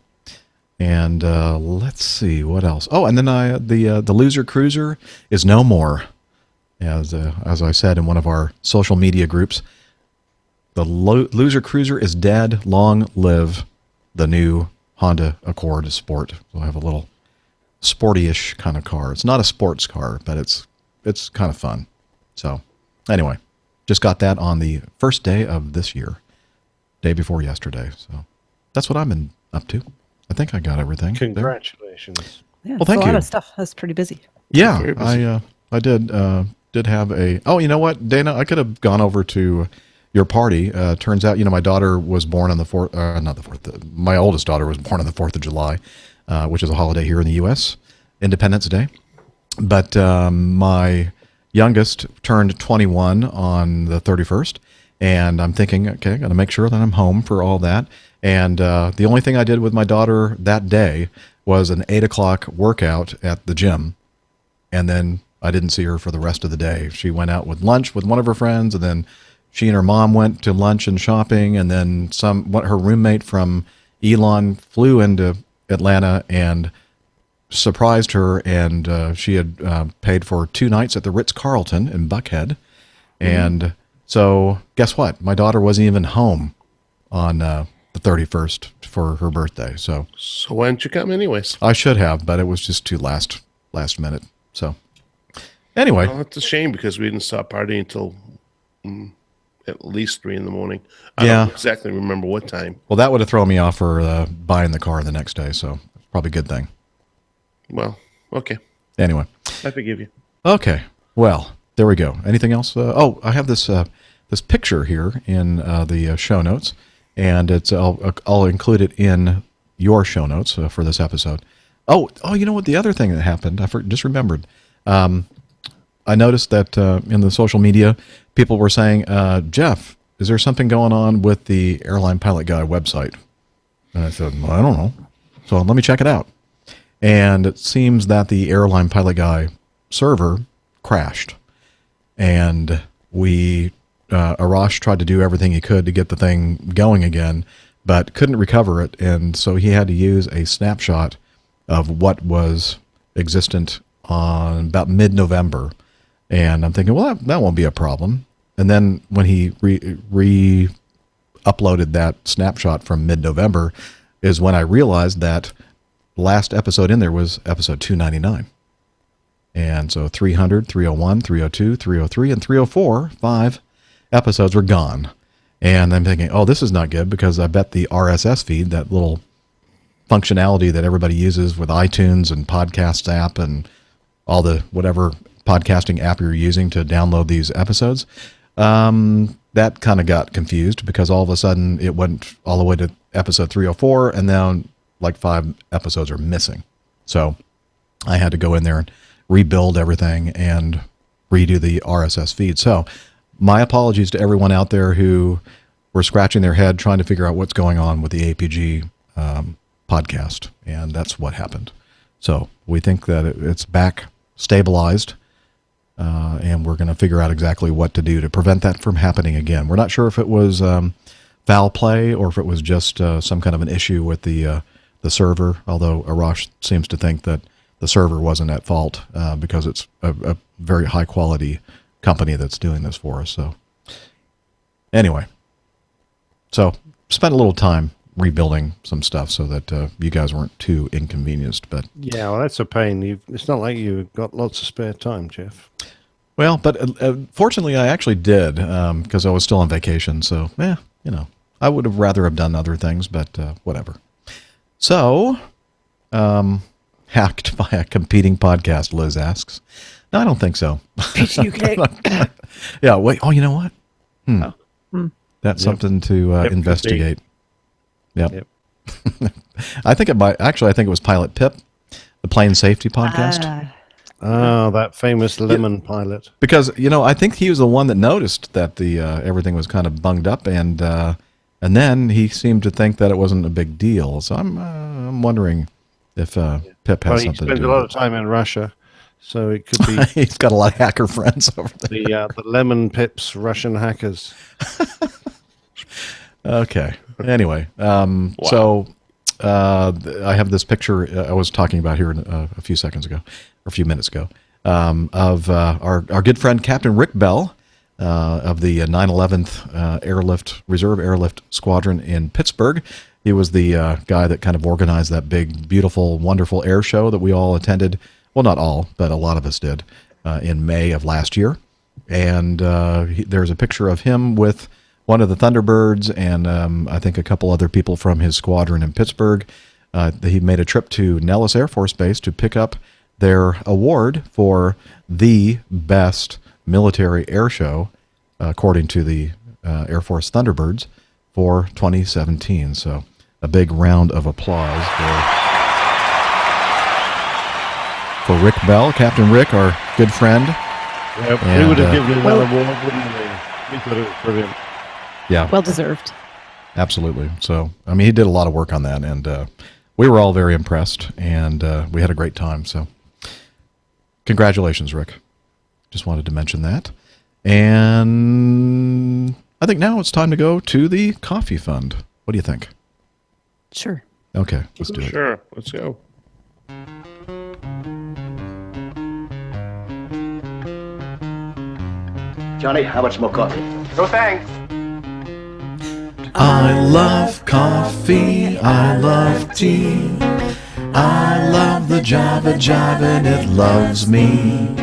[SPEAKER 1] And let's see what else. Oh, and then the Loser Cruiser is no more. As I said in one of our social media groups, the Loser Cruiser is dead. Long live the new Honda Accord Sport. So I have a little sporty-ish kind of car. It's not a sports car, but it's kind of fun. So anyway, just got that on the first day of this year, day before yesterday. So that's what I've been up to. I think I got everything. there.
[SPEAKER 3] Congratulations.
[SPEAKER 4] Yeah,
[SPEAKER 1] Well, thank
[SPEAKER 4] it's a lot
[SPEAKER 1] you.
[SPEAKER 4] of stuff. That's pretty busy.
[SPEAKER 1] Yeah,
[SPEAKER 2] Very busy.
[SPEAKER 1] I did have a. Oh, you know what, Dana? I could have gone over to your party. Turns out, my daughter was born on the 4th. Not the 4th. My oldest daughter was born on the 4th of July, which is a holiday here in the U.S. Independence Day. But my youngest turned 21 on the 31st, and I'm thinking, okay, got to make sure that I'm home for all that. And the only thing I did with my daughter that day was an 8:00 workout at the gym. And then I didn't see her for the rest of the day. She went out with lunch with one of her friends, and then she and her mom went to lunch and shopping. And then her roommate from Elon flew into Atlanta and surprised her. And she had paid for 2 nights at the Ritz-Carlton in Buckhead. And so guess what? My daughter wasn't even home on the 31st for her birthday. So
[SPEAKER 2] why didn't you come anyways?
[SPEAKER 1] I should have, but it was just too last minute. So anyway,
[SPEAKER 2] Well, it's a shame because we didn't stop partying until at least 3 a.m. I
[SPEAKER 1] Yeah.
[SPEAKER 2] don't exactly remember what time.
[SPEAKER 1] well, that would have thrown me off for buying the car the next day. So probably a good thing.
[SPEAKER 2] Well, okay.
[SPEAKER 1] Anyway.
[SPEAKER 2] I forgive you.
[SPEAKER 1] Okay. Well, there we go. Anything else? I have this picture here in the show notes, and I'll include it in your show notes for this episode. Oh, you know what? The other thing that happened, just remembered. I noticed that in the social media, people were saying, Jeff, is there something going on with the Airline Pilot Guy website? And I said, well, I don't know. So let me check it out. And it seems that the Airline Pilot Guy server crashed. And Arash tried to do everything he could to get the thing going again, but couldn't recover it. And so he had to use a snapshot of what was existent on about mid-November. And I'm thinking, well, that won't be a problem. And then when he re-uploaded that snapshot from mid-November is when I realized that last episode in there was episode 299. And so 300, 301, 302, 303, and 304, 5 episodes were gone. And I'm thinking, oh, this is not good, because I bet the RSS feed, that little functionality that everybody uses with iTunes and Podcasts app and all the whatever podcasting app you're using to download these episodes, that kind of got confused, because all of a sudden it went all the way to episode 304, and then like 5 episodes are missing. So I had to go in there and rebuild everything and redo the RSS feed. So my apologies to everyone out there who were scratching their head trying to figure out what's going on with the APG podcast. And that's what happened. So we think that it's back stabilized, and we're going to figure out exactly what to do to prevent that from happening again. We're not sure if it was foul play or if it was just some kind of an issue with the server, although Arash seems to think that the server wasn't at fault because it's a very high-quality company that's doing this for us. So anyway, so spent a little time rebuilding some stuff so that you guys weren't too inconvenienced. But
[SPEAKER 3] Yeah, well, that's a pain. It's not like you've got lots of spare time, Jeff.
[SPEAKER 1] well, but fortunately, I actually did because I was still on vacation. So, I would have rather have done other things, but whatever. So, hacked by a competing podcast, Liz asks. No, I don't think so.
[SPEAKER 4] UK.
[SPEAKER 1] Yeah, wait. Oh, you know what? That's
[SPEAKER 3] Yep.
[SPEAKER 1] something to
[SPEAKER 3] Yep, could be.
[SPEAKER 1] investigate. Yep.
[SPEAKER 3] Yep.
[SPEAKER 1] I think it was Pilot Pip, the plane safety podcast.
[SPEAKER 3] Oh, that famous lemon pilot.
[SPEAKER 1] Because I think he was the one that noticed that the everything was kind of bunged up, and then he seemed to think that it wasn't a big deal. So I'm wondering if Pip has
[SPEAKER 3] Well, he
[SPEAKER 1] something to
[SPEAKER 3] spends
[SPEAKER 1] do
[SPEAKER 3] a lot
[SPEAKER 1] with
[SPEAKER 3] of time in Russia, so it could be
[SPEAKER 1] it. He's got a lot of hacker friends over there.
[SPEAKER 3] the lemon pips Russian hackers.
[SPEAKER 1] Okay. Anyway, so I have this picture I was talking about here a few seconds ago, or a few minutes ago, of our good friend Captain Rick Bell of the 911th Reserve Airlift Squadron in Pittsburgh. He was the guy that kind of organized that big, beautiful, wonderful air show that we all attended. Well, not all, but a lot of us did in May of last year. And there's a picture of him with one of the Thunderbirds and I think a couple other people from his squadron in Pittsburgh. He made a trip to Nellis Air Force Base to pick up their award for the best military air show, according to the Air Force Thunderbirds, for 2017. So a big round of applause for Rick Bell, Captain Rick, our good friend.
[SPEAKER 3] Yep.
[SPEAKER 1] And,
[SPEAKER 3] We would have given him that award, wouldn't we? We thought it was brilliant.
[SPEAKER 1] Yeah.
[SPEAKER 4] Well deserved.
[SPEAKER 1] Absolutely. So, I mean, he did a lot of work on that, and we were all very impressed, and we had a great time. So, congratulations, Rick. Just wanted to mention that. And I think now it's time to go to the coffee fund. What do you think?
[SPEAKER 4] Sure.
[SPEAKER 1] Okay, let's do it.
[SPEAKER 2] Sure, let's go.
[SPEAKER 8] Johnny, how much more coffee?
[SPEAKER 7] No thanks.
[SPEAKER 1] I love coffee, I love tea, I love the Java Jive and it loves me.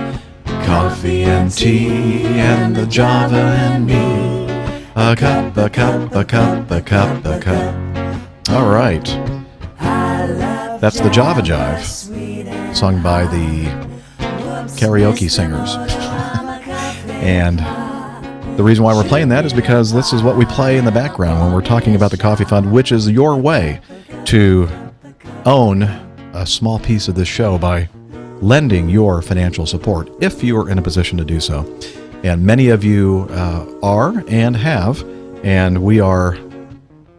[SPEAKER 1] Coffee and tea and the Java and me. A cup, a cup, a cup, a cup, a cup. All right. That's the Java Jive, sung by the karaoke singers. And the reason why we're playing that is because this is what we play in the background when we're talking about the Coffee Fund, which is your way to own a small piece of this show by lending your financial support, if you are in a position to do so. And many of you are and have, and we are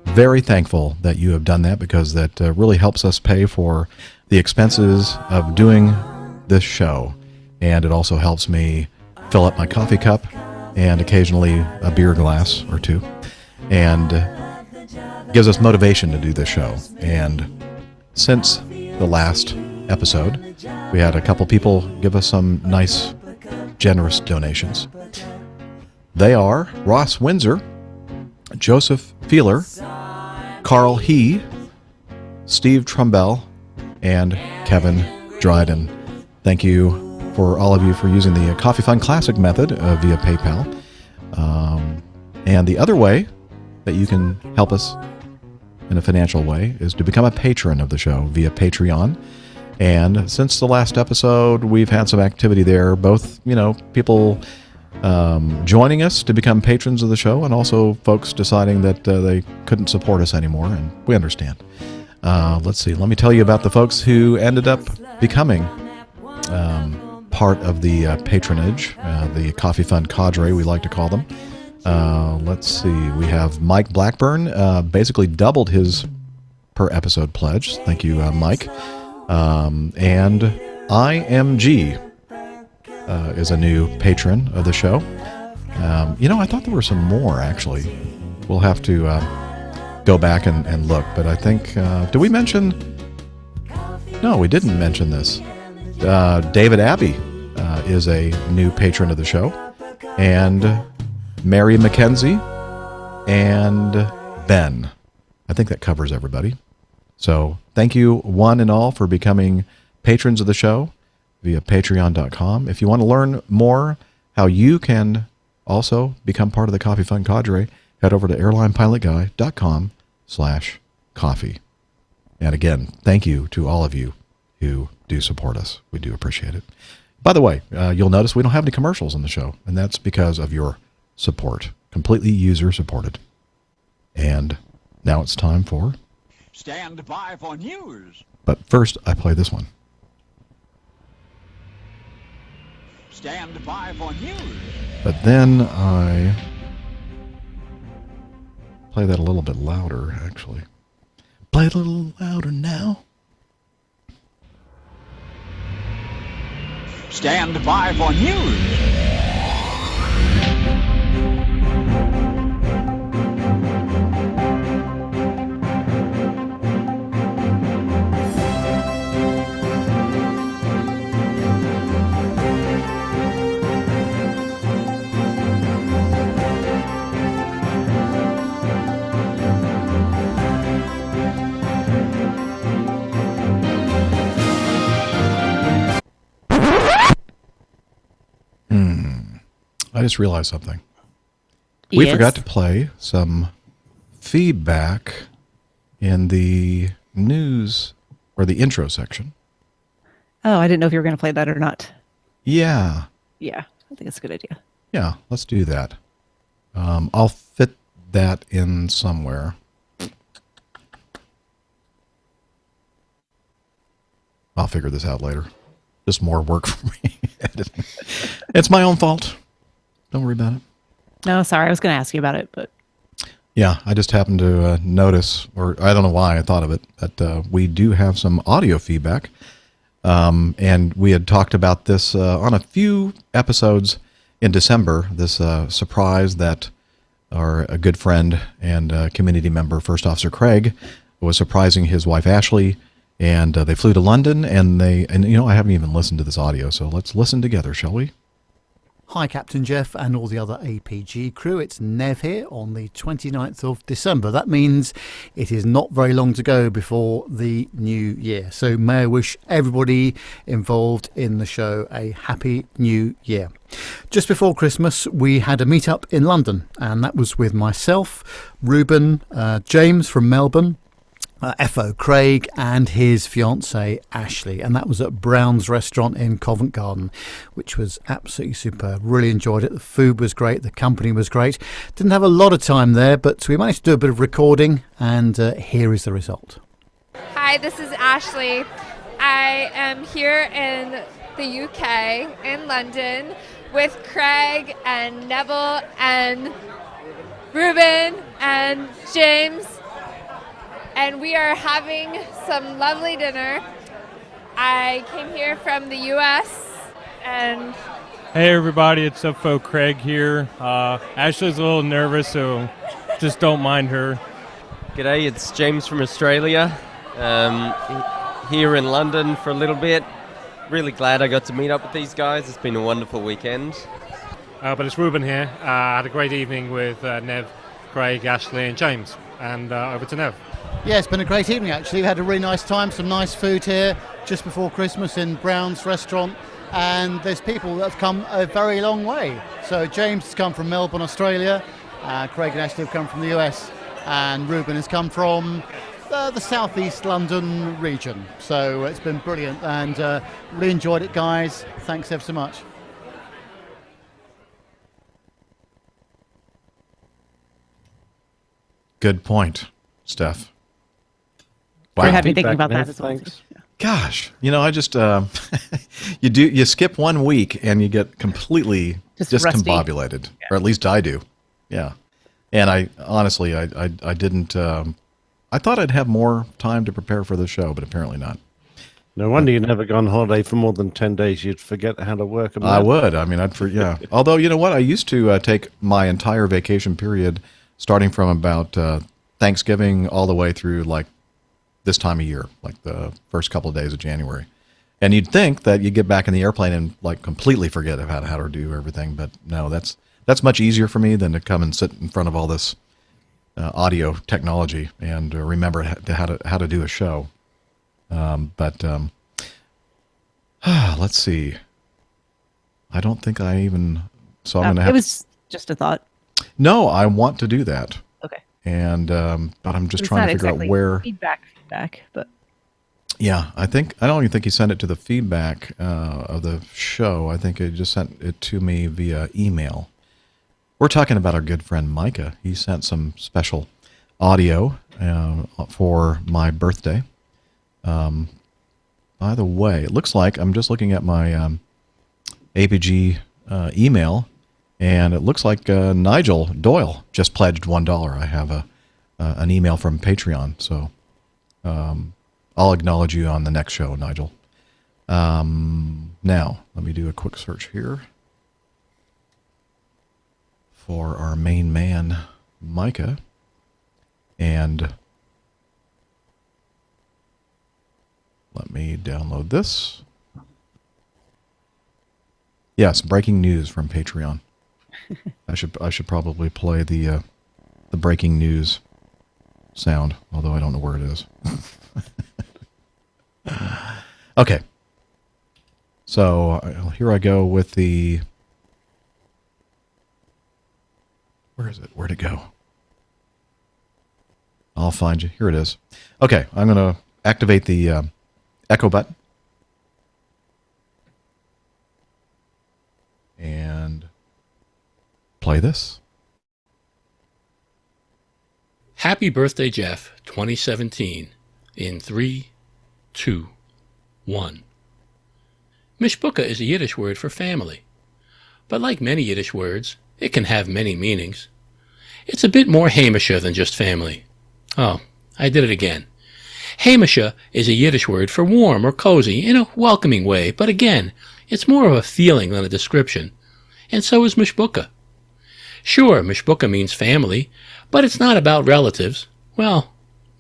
[SPEAKER 1] very thankful that you have done that, because that really helps us pay for the expenses of doing this show. And it also helps me fill up my coffee cup and occasionally a beer glass or two, and gives us motivation to do this show. And since the last episode, we had a couple people give us some nice, generous donations. They are Ross Windsor, Joseph Feeler, Carl He, Steve Trumbell, and Kevin Dryden. Thank you for all of you for using the Coffee Fund Classic method via PayPal. And the other way that you can help us in a financial way is to become a patron of the show via Patreon. And since the last episode, we've had some activity there, both, people joining us to become patrons of the show, and also folks deciding that they couldn't support us anymore, and we understand. Let's see, let me tell you about the folks who ended up becoming part of the patronage, the Coffee Fund cadre, we like to call them. Let's see, we have Mike Blackburn, basically doubled his per episode pledge. Thank you, Mike. And IMG is a new patron of the show. I thought there were some more, actually. We'll have to go back and look. But I think, did we mention? No, we didn't mention this. David Abbey is a new patron of the show. And Mary McKenzie and Ben. I think that covers everybody. So thank you one and all for becoming patrons of the show via patreon.com. If you want to learn more how you can also become part of the Coffee Fun Cadre, head over to airlinepilotguy.com/coffee. And again, thank you to all of you who do support us. We do appreciate it. By the way, you'll notice we don't have any commercials on the show, and that's because of your support. Completely user-supported. And now it's time for...
[SPEAKER 9] Stand by for news.
[SPEAKER 1] But first, I play this one.
[SPEAKER 9] Stand by for news.
[SPEAKER 1] But then I play that a little bit louder, actually. Play it a little louder now.
[SPEAKER 9] Stand by for news.
[SPEAKER 1] I just realized something. We forgot to play some feedback in the news or the intro section.
[SPEAKER 4] Oh, I didn't know if you were going to play that or not.
[SPEAKER 1] Yeah.
[SPEAKER 4] Yeah, I think it's a good idea.
[SPEAKER 1] Yeah, let's do that. I'll fit that in somewhere. I'll figure this out later. Just more work for me. It's my own fault. Don't worry about it.
[SPEAKER 4] No, sorry. I was going to ask you about it, but...
[SPEAKER 1] Yeah, I just happened to notice, or I don't know why I thought of it, that we do have some audio feedback. And we had talked about this on a few episodes in December, this surprise that our a good friend and community member, First Officer Craig, was surprising his wife Ashley, and they flew to London, and I haven't even listened to this audio, so let's listen together, shall we?
[SPEAKER 10] Hi Captain Jeff and all the other APG crew, it's Nev here on the 29th of December. That means it is not very long to go before the new year. So may I wish everybody involved in the show a happy new year. Just before Christmas we had a meet-up in London, and that was with myself, Ruben, James from Melbourne, FO Craig and his fiancée Ashley, and that was at Brown's restaurant in Covent Garden, which was absolutely superb. Really enjoyed it. The food was great, the company was great. Didn't have a lot of time there, but we managed to do a bit of recording, and here is the result.
[SPEAKER 11] Hi, this is Ashley. I am here in the UK in London with Craig and Neville and Ruben and James, and we are having some lovely dinner. I came here from the US, and
[SPEAKER 12] hey everybody, it's FO Craig here. Ashley's a little nervous, so just don't mind her.
[SPEAKER 13] G'day, it's James from Australia. Here in London for a little bit. Really glad I got to meet up with these guys. It's been a wonderful weekend.
[SPEAKER 12] But it's Ruben here. I had a great evening with Nev, Craig, Ashley and James. And over to Nev.
[SPEAKER 10] Yeah, it's been a great evening actually. We had a really nice time, some nice food here just before Christmas in Brown's restaurant, and there's people that have come a very long way. So James has come from Melbourne, Australia, Craig and Ashley have come from the US, and Ruben has come from the southeast London region. So it's been brilliant, and really enjoyed it, guys. Thanks ever so much.
[SPEAKER 1] Good point, Steph.
[SPEAKER 4] Wow. We're happy thinking about that as well.
[SPEAKER 1] Thanks. Gosh, I just you skip 1 week and you get completely discombobulated, or at least I do. Yeah, and I honestly I didn't. I thought I'd have more time to prepare for the show, but apparently not.
[SPEAKER 3] No wonder you never go on holiday for more than 10 days. You'd forget how to work.
[SPEAKER 1] I would. I mean, yeah. Although, you know what? I used to take my entire vacation period starting from about Thanksgiving all the way through like this time of year, like the first couple of days of January. And you'd think that you'd get back in the airplane and like completely forget how to do everything. But no, that's much easier for me than to come and sit in front of all this audio technology and remember how to do a show. Let's see. I don't think I even. So I'm going to have.
[SPEAKER 4] It was just a thought.
[SPEAKER 1] No, I want to do that.
[SPEAKER 4] Okay.
[SPEAKER 1] And but I'm just trying to figure out where.
[SPEAKER 4] Feedback, but.
[SPEAKER 1] Yeah, I don't even think he sent it to the feedback of the show. I think he just sent it to me via email. We're talking about our good friend Micah. He sent some special audio for my birthday. By the way, it looks like I'm just looking at my APG email, and it looks like Nigel Doyle just pledged $1. I have an email from Patreon, so I'll acknowledge you on the next show, Nigel. Now, let me do a quick search here for our main man, Micah, and let me download this. Yes, breaking news from Patreon. I should probably play the breaking news sound, although I don't know where it is. Okay. So here I go with the. Where is it? Where'd it go? I'll find you. Here it is. Okay, I'm going to activate the echo button. And play this.
[SPEAKER 14] Happy Birthday, Jeff, 2017. In 3, 2, 1. Mishpucha is a Yiddish word for family. But like many Yiddish words, it can have many meanings. It's a bit more Hamisha than just family. Oh, I did it again. Hamisha is a Yiddish word for warm or cozy in a welcoming way, but again, it's more of a feeling than a description. And so is Mishpucha. Sure, Mishpucha means family, but it's not about relatives. Well,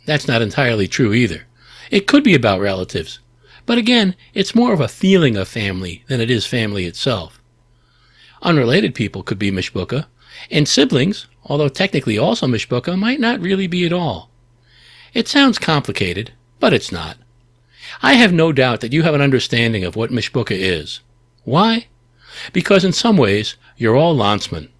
[SPEAKER 14] that's not entirely true either. It could be about relatives, but again, it's more of a feeling of family than it is family itself. Unrelated people could be Mishpucha, and siblings, although technically also Mishpucha, might not really be at all. It sounds complicated, but it's not. I have no doubt that you have an understanding of what Mishpucha is. Why? Because in some ways, you're all Landsmen.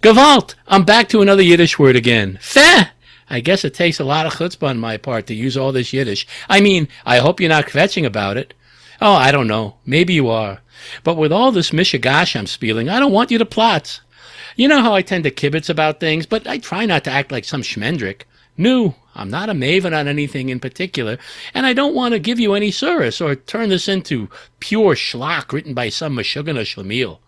[SPEAKER 14] Gewalt! I'm back to another Yiddish word again. Feh! I guess it takes a lot of chutzpah on my part to use all this Yiddish. I mean, I hope you're not kvetching about it. Oh, I don't know. Maybe you are. But with all this mishigash I'm spieling, I don't want you to plot. You know how I tend to kibitz about things, but I try not to act like some schmendrick. No, I'm not a maven on anything in particular, and I don't want to give you any service or turn this into pure schlock written by some meshugana shlemiel.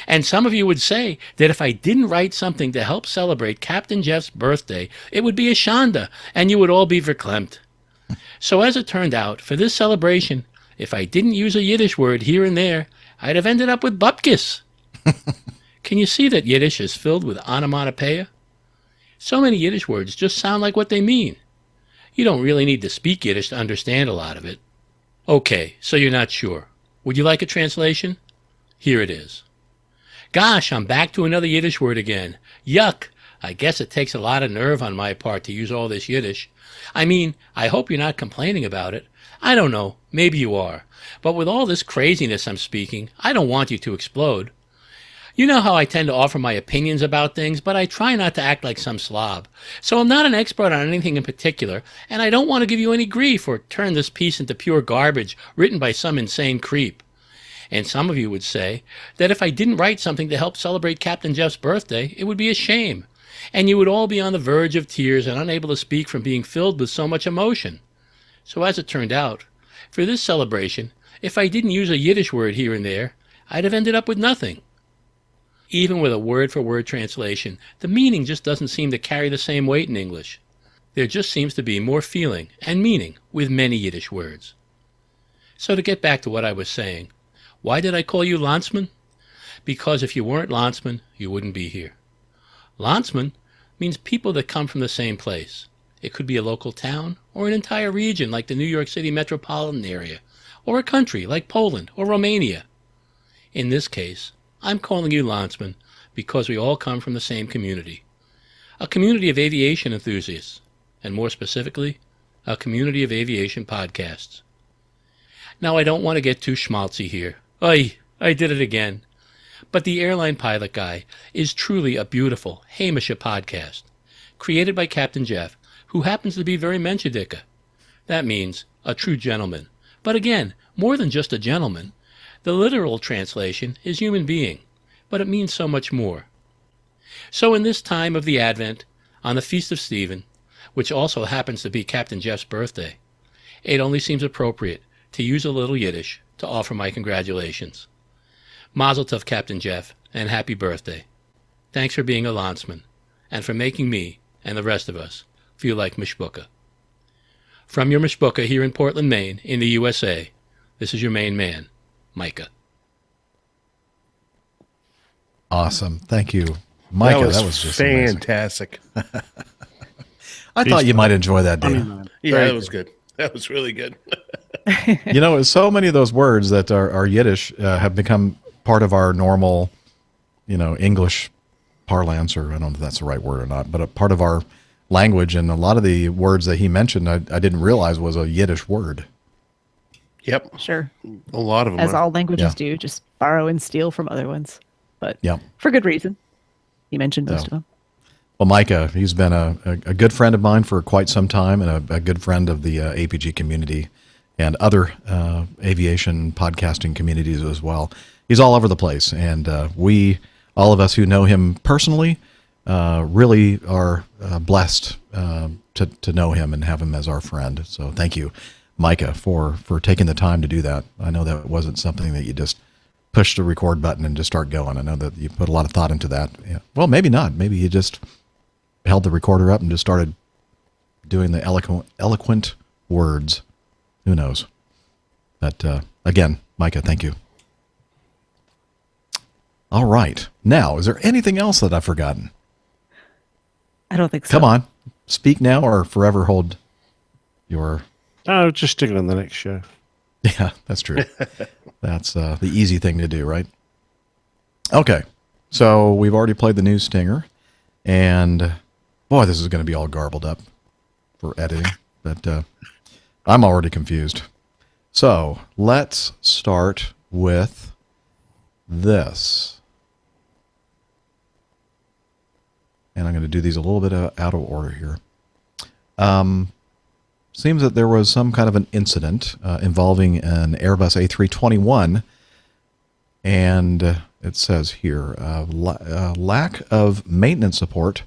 [SPEAKER 14] And some of you would say that if I didn't write something to help celebrate Captain Jeff's birthday, it would be a shanda, and you would all be verklempt. So as it turned out, for this celebration, if I didn't use a Yiddish word here and there, I'd have ended up with bupkis. Can you see that Yiddish is filled with onomatopoeia? So many Yiddish words just sound like what they mean. You don't really need to speak Yiddish to understand a lot of it. Okay, so you're not sure. Would you like a translation? Here it is. Gosh, I'm back to another Yiddish word again. Yuck. I guess it takes a lot of nerve on my part to use all this Yiddish. I mean, I hope you're not complaining about it. I don't know. Maybe you are. But with all this craziness I'm speaking, I don't want you to explode. You know how I tend to offer my opinions about things, but I try not to act like some slob. So I'm not an expert on anything in particular, and I don't want to give you any grief or turn this piece into pure garbage written by some insane creep. And some of you would say that if I didn't write something to help celebrate Captain Jeff's birthday, it would be a shame. And you would all be on the verge of tears and unable to speak from being filled with so much emotion. So as it turned out, for this celebration, if I didn't use a Yiddish word here and there, I'd have ended up with nothing. Even with a word-for-word translation, the meaning just doesn't seem to carry the same weight in English. There just seems to be more feeling and meaning with many Yiddish words. So to get back to what I was saying, why did I call you Landsman? Because if you weren't Landsman, you wouldn't be here. Landsman means people that come from the same place. It could be a local town or an entire region like the New York City metropolitan area, or a country like Poland or Romania. In this case, I'm calling you Landsman because we all come from the same community. A community of aviation enthusiasts, and more specifically, a community of aviation podcasts. Now, I don't want to get too schmaltzy here. I did it again. But the Airline Pilot Guy is truly a beautiful Hamisha podcast, created by Captain Jeff, who happens to be very Menschedicke. That means a true gentleman. But again, more than just a gentleman. The literal translation is human being, but it means so much more. So in this time of the Advent, on the Feast of Stephen, which also happens to be Captain Jeff's birthday, it only seems appropriate to use a little Yiddish to offer my congratulations. Mazel tov, Captain Jeff, and happy birthday. Thanks for being a Landsman, and for making me, and the rest of us, feel like Mishbucha. From your Mishbucha here in Portland, Maine, in the USA, this is your main man, Micah.
[SPEAKER 1] Awesome. Thank you, Micah.
[SPEAKER 2] That was
[SPEAKER 1] just
[SPEAKER 2] fantastic.
[SPEAKER 1] I thought you might enjoy that, Dave.
[SPEAKER 2] Yeah, that was good. That was really good.
[SPEAKER 1] You know, so many of those words that are Yiddish have become part of our normal, English parlance, or I don't know if that's the right word or not, but a part of our language. And a lot of the words that he mentioned, I didn't realize was a Yiddish word.
[SPEAKER 2] Yep.
[SPEAKER 4] Sure.
[SPEAKER 2] A lot of them.
[SPEAKER 4] As all languages do, just borrow and steal from other ones. But for good reason. He mentioned most of them.
[SPEAKER 1] Well, Micah, he's been a good friend of mine for quite some time, and a good friend of the APG community and other aviation podcasting communities as well. He's all over the place, and all of us who know him personally, really are blessed to know him and have him as our friend. So thank you, Micah, for taking the time to do that. I know that wasn't something that you just push the record button and just start going. I know that you put a lot of thought into that. Yeah. Well, maybe not. Maybe you just held the recorder up and just started doing the eloquent words. Who knows? But again, Micah, thank you. All right. Now, is there anything else that I've forgotten?
[SPEAKER 4] I don't think so.
[SPEAKER 1] Come on. Speak now or forever hold your...
[SPEAKER 3] Oh, just stick it on the next show.
[SPEAKER 1] Yeah, that's true. That's the easy thing to do, right? Okay. So we've already played the news stinger. And, boy, this is going to be all garbled up for editing. But I'm already confused. So let's start with this. And I'm going to do these a little bit out of order here. Seems that there was some kind of an incident involving an Airbus A321, and it says here, lack of maintenance support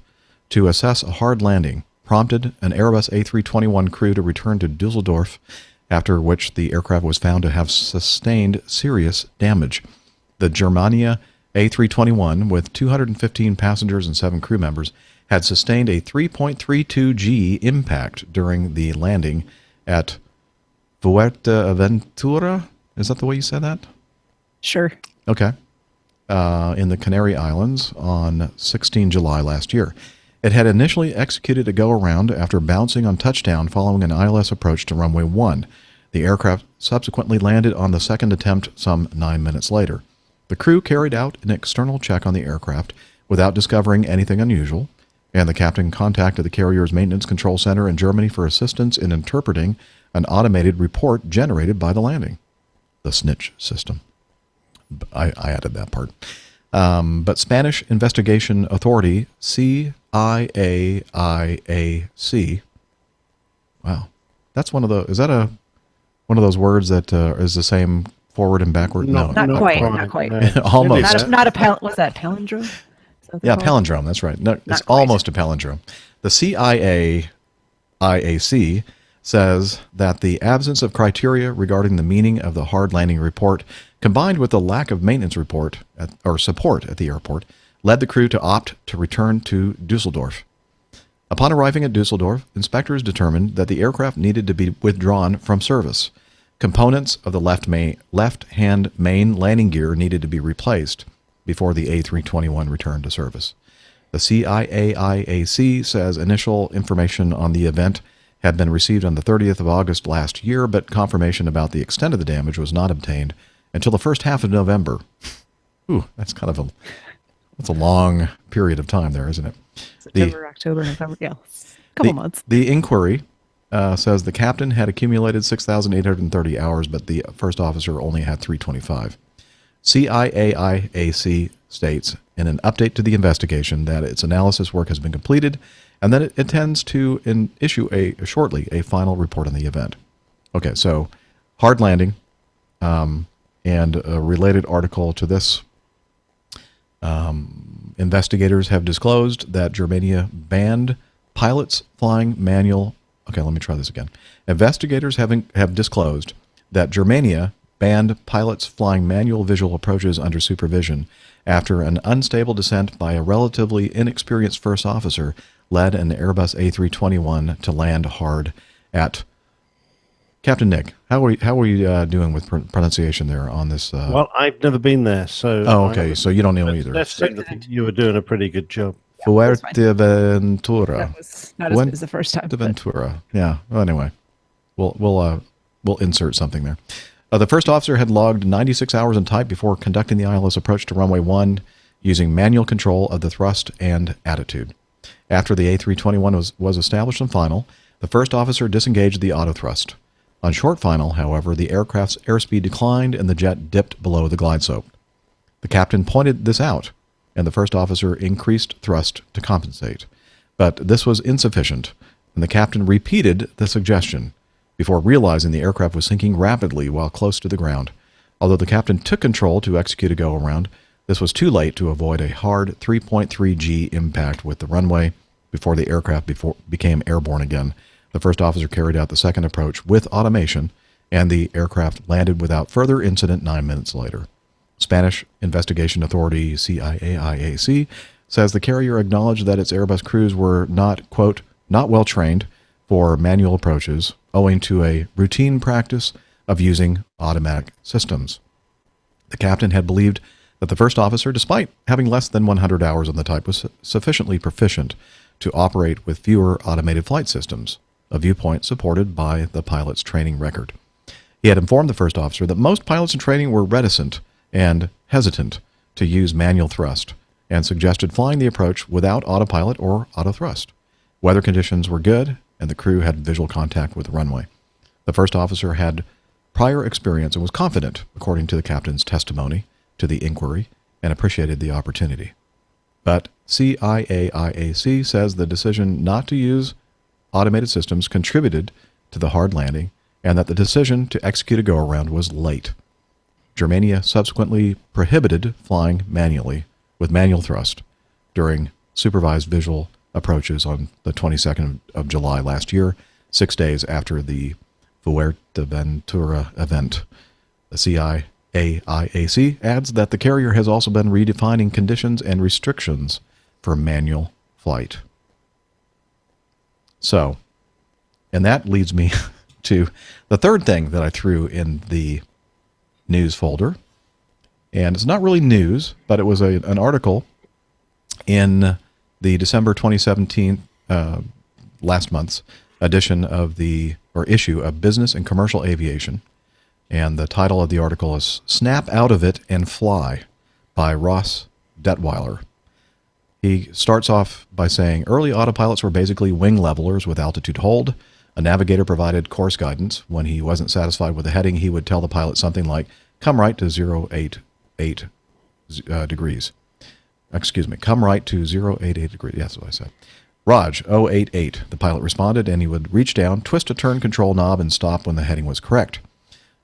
[SPEAKER 1] to assess a hard landing prompted an Airbus A321 crew to return to Dusseldorf, after which the aircraft was found to have sustained serious damage. The Germania A321, with 215 passengers and 7 crew members, had sustained a 3.32 G impact during the landing at Fuerteventura. Is that the way you said that?
[SPEAKER 4] Sure.
[SPEAKER 1] Okay. In the Canary Islands on 16 July last year. It had initially executed a go-around after bouncing on touchdown following an ILS approach to runway 1. The aircraft subsequently landed on the second attempt some 9 minutes later. The crew carried out an external check on the aircraft without discovering anything unusual, and the captain contacted the carrier's maintenance control center in Germany for assistance in interpreting an automated report generated by the landing. The snitch system. I added that part. But Spanish Investigation Authority, CIAIAC. Wow. That's one of the, is that one of those words that is the same forward and backward?
[SPEAKER 4] No, not quite.
[SPEAKER 1] Almost.
[SPEAKER 4] Not a what's that, palindrome?
[SPEAKER 1] Yeah, palindrome. That's right. No, it's almost a palindrome. The CIAIAC says that the absence of criteria regarding the meaning of the hard landing report, combined with the lack of maintenance support at the airport, led the crew to opt to return to Dusseldorf. Upon arriving at Dusseldorf, inspectors determined that the aircraft needed to be withdrawn from service. Components of the left-hand main landing gear needed to be replaced before the A321 returned to service. The CIAIAC says initial information on the event had been received on the 30th of August last year, but confirmation about the extent of the damage was not obtained until the first half of November. Ooh, that's a long period of time there, isn't it?
[SPEAKER 4] September, October, November, yeah. A couple months.
[SPEAKER 1] The inquiry says the captain had accumulated 6,830 hours, but the first officer only had 325. CIAIAC states in an update to the investigation that its analysis work has been completed and that it intends to issue shortly a final report on the event. Okay, so hard landing, and a related article to this. Investigators have disclosed that Germania banned pilots flying manual. Okay, let me try this again. Investigators have disclosed that Germania banned pilots flying manual visual approaches under supervision after an unstable descent by a relatively inexperienced first officer led an Airbus A321 to land hard at. Captain Nick, how are you doing with pronunciation there on this?
[SPEAKER 3] Well, I've never been there, so.
[SPEAKER 1] Oh, okay. So you don't know either.
[SPEAKER 3] Let's say that you were doing a pretty good job.
[SPEAKER 1] Fuerteventura.
[SPEAKER 4] That was not as good as the first time.
[SPEAKER 1] Fuerteventura. Yeah. Well, anyway, we'll insert something there. The first officer had logged 96 hours in type before conducting the ILS approach to runway 1 using manual control of the thrust and attitude. After the A321 was established in final, the first officer disengaged the auto thrust. On short final, however, the aircraft's airspeed declined and the jet dipped below the glide slope. The captain pointed this out, and the first officer increased thrust to compensate. But this was insufficient, and the captain repeated the suggestion before realizing the aircraft was sinking rapidly while close to the ground. Although the captain took control to execute a go-around, this was too late to avoid a hard 3.3 G impact with the runway before the aircraft became airborne again. The first officer carried out the second approach with automation, and the aircraft landed without further incident 9 minutes later. Spanish investigation authority CIAIAC says the carrier acknowledged that its Airbus crews were not, quote, not well trained for manual approaches, owing to a routine practice of using automatic systems. The captain had believed that the first officer, despite having less than 100 hours on the type, was sufficiently proficient to operate with fewer automated flight systems, a viewpoint supported by the pilot's training record. He had informed the first officer that most pilots in training were reticent and hesitant to use manual thrust, and suggested flying the approach without autopilot or auto thrust. Weather conditions were good, and the crew had visual contact with the runway. The first officer had prior experience and was confident, according to the captain's testimony to the inquiry, and appreciated the opportunity. But CIAIAC says the decision not to use automated systems contributed to the hard landing, and that the decision to execute a go-around was late. Germania subsequently prohibited flying manually with manual thrust during supervised visual approaches on the 22nd of July last year, 6 days after the Fuerteventura event. The CIAIAC adds that the carrier has also been redefining conditions and restrictions for manual flight. So, and that leads me to the third thing that I threw in the news folder. And it's not really news, but it was an article in the December 2017, last month's edition of issue of Business and Commercial Aviation. And the title of the article is Snap Out of It and Fly by Ross Detweiler. He starts off by saying early autopilots were basically wing levelers with altitude hold. A navigator provided course guidance. When he wasn't satisfied with the heading, he would tell the pilot something like, come right to 088 degrees. Excuse me, come right to 088 degrees. Yes, that's what I said. Raj, 088, the pilot responded, and he would reach down, twist a turn control knob, and stop when the heading was correct.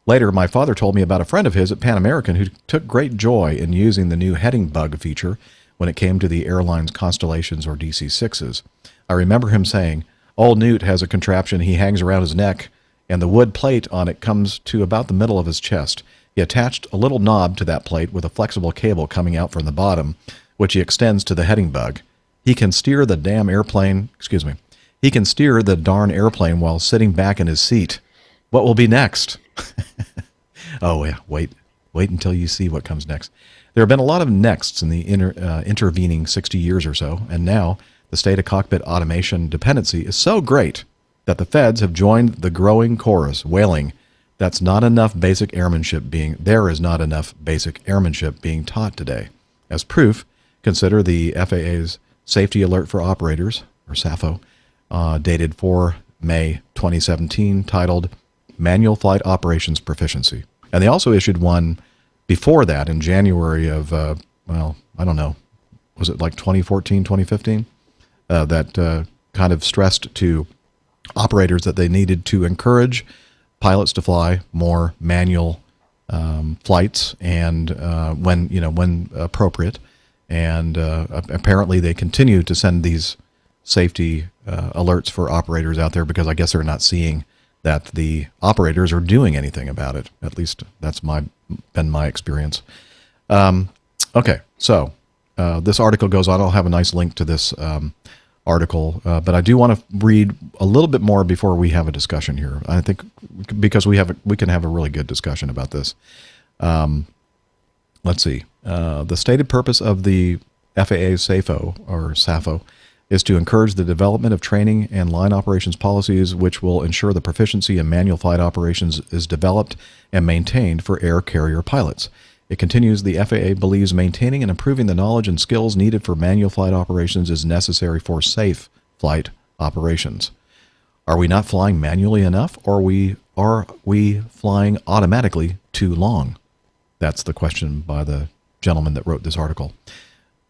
[SPEAKER 1] Later, my father told me about a friend of his at Pan American who took great joy in using the new heading bug feature when it came to the airline's Constellations or DC-6s. I remember him saying, old Newt has a contraption he hangs around his neck, and the wood plate on it comes to about the middle of his chest. He attached a little knob to that plate with a flexible cable coming out from the bottom, which he extends to the heading bug. He can steer the darn airplane while sitting back in his seat. What will be next? Oh, yeah, wait until you see what comes next. There have been a lot of nexts in the intervening 60 years or so, and now the state of cockpit automation dependency is so great that the feds have joined the growing chorus, wailing, there is not enough basic airmanship being taught today. As proof, consider the FAA's Safety Alert for Operators, or SAFO, dated 4 May 2017, titled Manual Flight Operations Proficiency. And they also issued one before that in January of, I don't know, was it like 2014, 2015? That kind of stressed to operators that they needed to encourage pilots to fly more manual flights and when appropriate. And apparently they continue to send these safety alerts for operators out there because I guess they're not seeing that the operators are doing anything about it. At least that's been my experience. Okay, so this article goes on. I'll have a nice link to this article, but I do want to read a little bit more before we have a discussion here. I think because we can have a really good discussion about this. Let's see. The stated purpose of the FAA SAFO is to encourage the development of training and line operations policies which will ensure the proficiency in manual flight operations is developed and maintained for air carrier pilots. It continues, the FAA believes maintaining and improving the knowledge and skills needed for manual flight operations is necessary for safe flight operations. Are we not flying manually enough, or are we flying automatically too long? That's the question by the gentleman that wrote this article.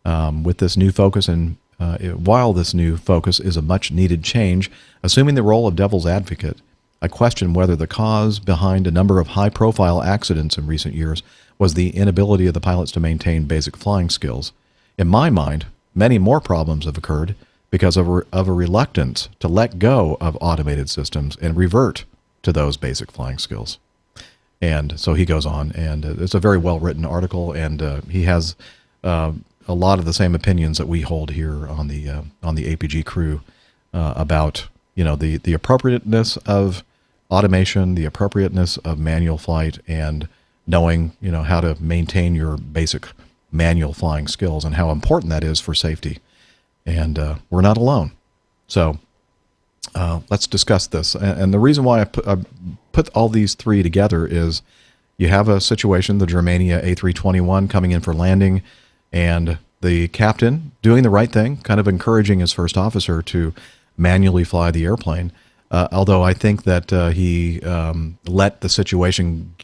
[SPEAKER 1] With this new focus while this new focus is a much-needed change, assuming the role of devil's advocate, I question whether the cause behind a number of high-profile accidents in recent years was the inability of the pilots to maintain basic flying skills. In my mind, many more problems have occurred because of a reluctance to let go of automated systems and revert to those basic flying skills. And so he goes on, and it's a very well-written article, and he has a lot of the same opinions that we hold here on the APG crew about the appropriateness of automation, the appropriateness of manual flight, and knowing how to maintain your basic manual flying skills and how important that is for safety. And we're not alone. So let's discuss this. And the reason why I put all these three together is you have a situation, the Germania A321 coming in for landing, and the captain doing the right thing, kind of encouraging his first officer to manually fly the airplane. Although I think that he let the situation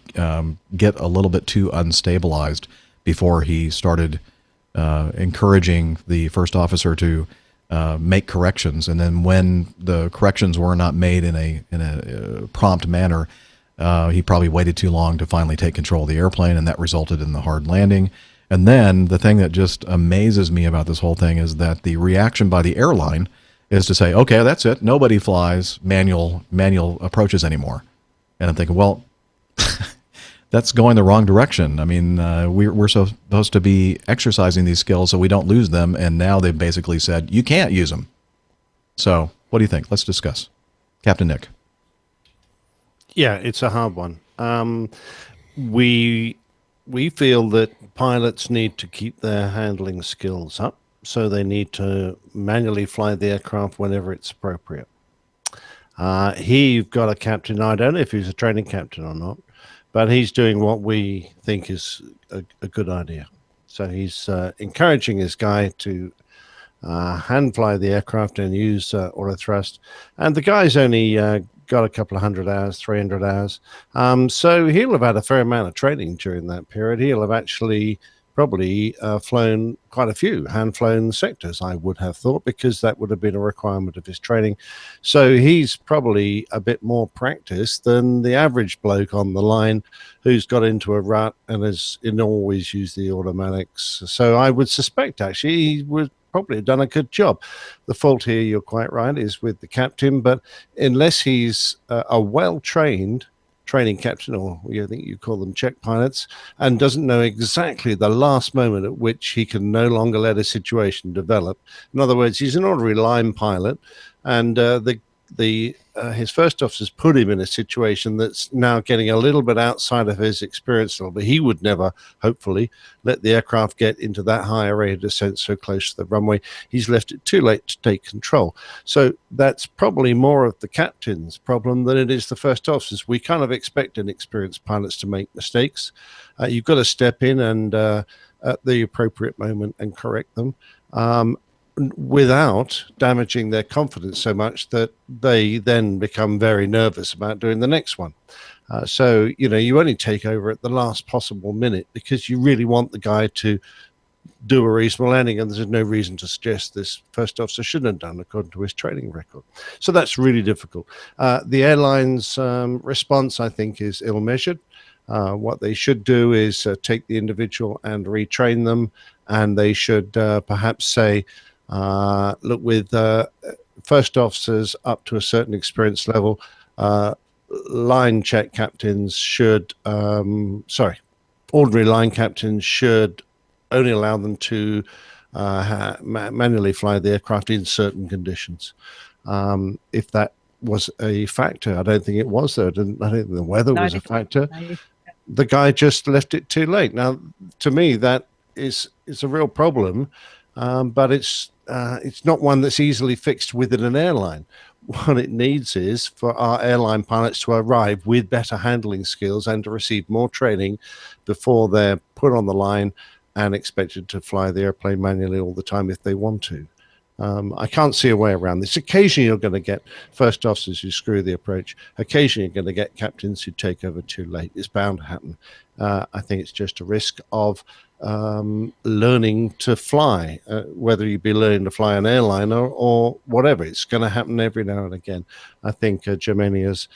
[SPEAKER 1] get a little bit too unstabilized before he started encouraging the first officer to make corrections. And then when the corrections were not made in a prompt manner, he probably waited too long to finally take control of the airplane, and that resulted in the hard landing. And then the thing that just amazes me about this whole thing is that the reaction by the airline is to say, okay, that's it. Nobody flies manual approaches anymore. And I'm thinking, well, that's going the wrong direction. I mean, we're supposed to be exercising these skills so we don't lose them. And now they've basically said, you can't use them. So what do you think? Let's discuss. Captain Nick.
[SPEAKER 3] Yeah, it's a hard one. We feel that pilots need to keep their handling skills up, so they need to manually fly the aircraft whenever it's appropriate. Here you've got a captain, I don't know if he's a training captain or not, but he's doing what we think is a good idea. So he's encouraging his guy to hand fly the aircraft and use auto thrust. And the guy's only got a couple of 100 hours, 300 hours. So he'll have had a fair amount of training during that period. He'll have actually probably flown quite a few hand-flown sectors, I would have thought, because that would have been a requirement of his training. So he's probably a bit more practiced than the average bloke on the line who's got into a rut and has always used the automatics. So I would suspect, actually, he would probably have done a good job. The fault here, you're quite right, is with the captain, but unless he's a well-trained training captain, or I think you call them check pilots, and doesn't know exactly the last moment at which he can no longer let a situation develop. In other words, he's an ordinary line pilot, and the his first officers put him in a situation that's now getting a little bit outside of his experience level. But he would never, hopefully, let the aircraft get into that higher rate of descent so close to the runway. He's left it too late to take control. So that's probably more of the captain's problem than it is the first officers. We kind of expect inexperienced pilots to make mistakes. You've got to step in and at the appropriate moment and correct them. Without damaging their confidence so much that they then become very nervous about doing the next one. So, you only take over at the last possible minute because you really want the guy to do a reasonable landing, and there's no reason to suggest this first officer shouldn't have done according to his training record. So that's really difficult. The airline's response, I think, is ill-measured. What they should do is take the individual and retrain them, and they should perhaps say, look, with first officers up to a certain experience level, line check captains should, ordinary line captains should only allow them to manually fly the aircraft in certain conditions. If that was a factor, I don't think it was, though. I don't think the weather was a factor. The guy just left it too late. Now, to me, that is a real problem. But it's not one that's easily fixed within an airline. What it needs is for our airline pilots to arrive with better handling skills and to receive more training before they're put on the line and expected to fly the airplane manually all the time if they want to. I can't see a way around this. Occasionally you're going to get first officers who screw the approach. Occasionally you're going to get captains who take over too late. It's bound to happen. I think it's just a risk of learning to fly, whether you be learning to fly an airliner or whatever. It's going to happen every now and again. I think Germania's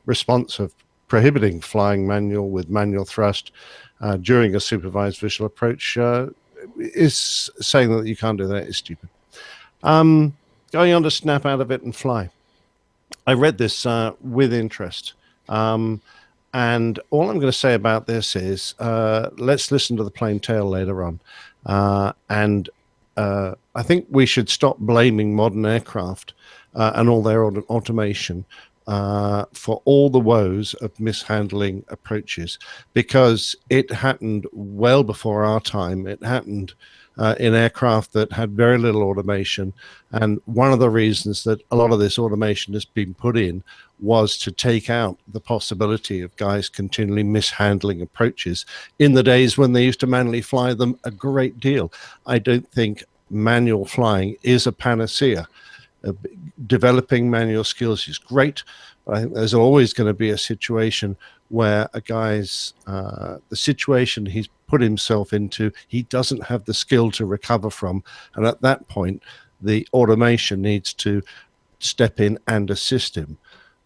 [SPEAKER 3] response of prohibiting flying manual with manual thrust during a supervised visual approach is saying that you can't do that is stupid. Going on to snap out of it and fly. I read this with interest. And all I'm going to say about this is let's listen to the plain tale later on. And I think we should stop blaming modern aircraft and all their automation for all the woes of mishandling approaches, because it happened well before our time. It happened in aircraft that had very little automation. And one of the reasons that a lot of this automation has been put in was to take out the possibility of guys continually mishandling approaches in the days when they used to manually fly them a great deal. I don't think manual flying is a panacea. Developing manual skills is great, but I think there's always going to be a situation where a guy's the situation he's put himself into, he doesn't have the skill to recover from, and at that point the automation needs to step in and assist him.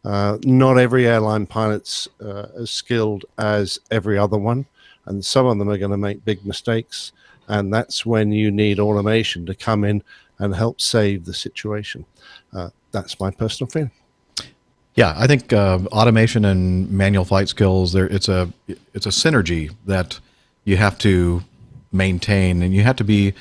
[SPEAKER 3] Not every airline pilot's as skilled as every other one, and some of them are going to make big mistakes, and that's when you need automation to come in and help save the situation. That's my personal feeling.
[SPEAKER 1] Yeah, I think automation and manual flight skills, it's a synergy that you have to maintain, and you have to be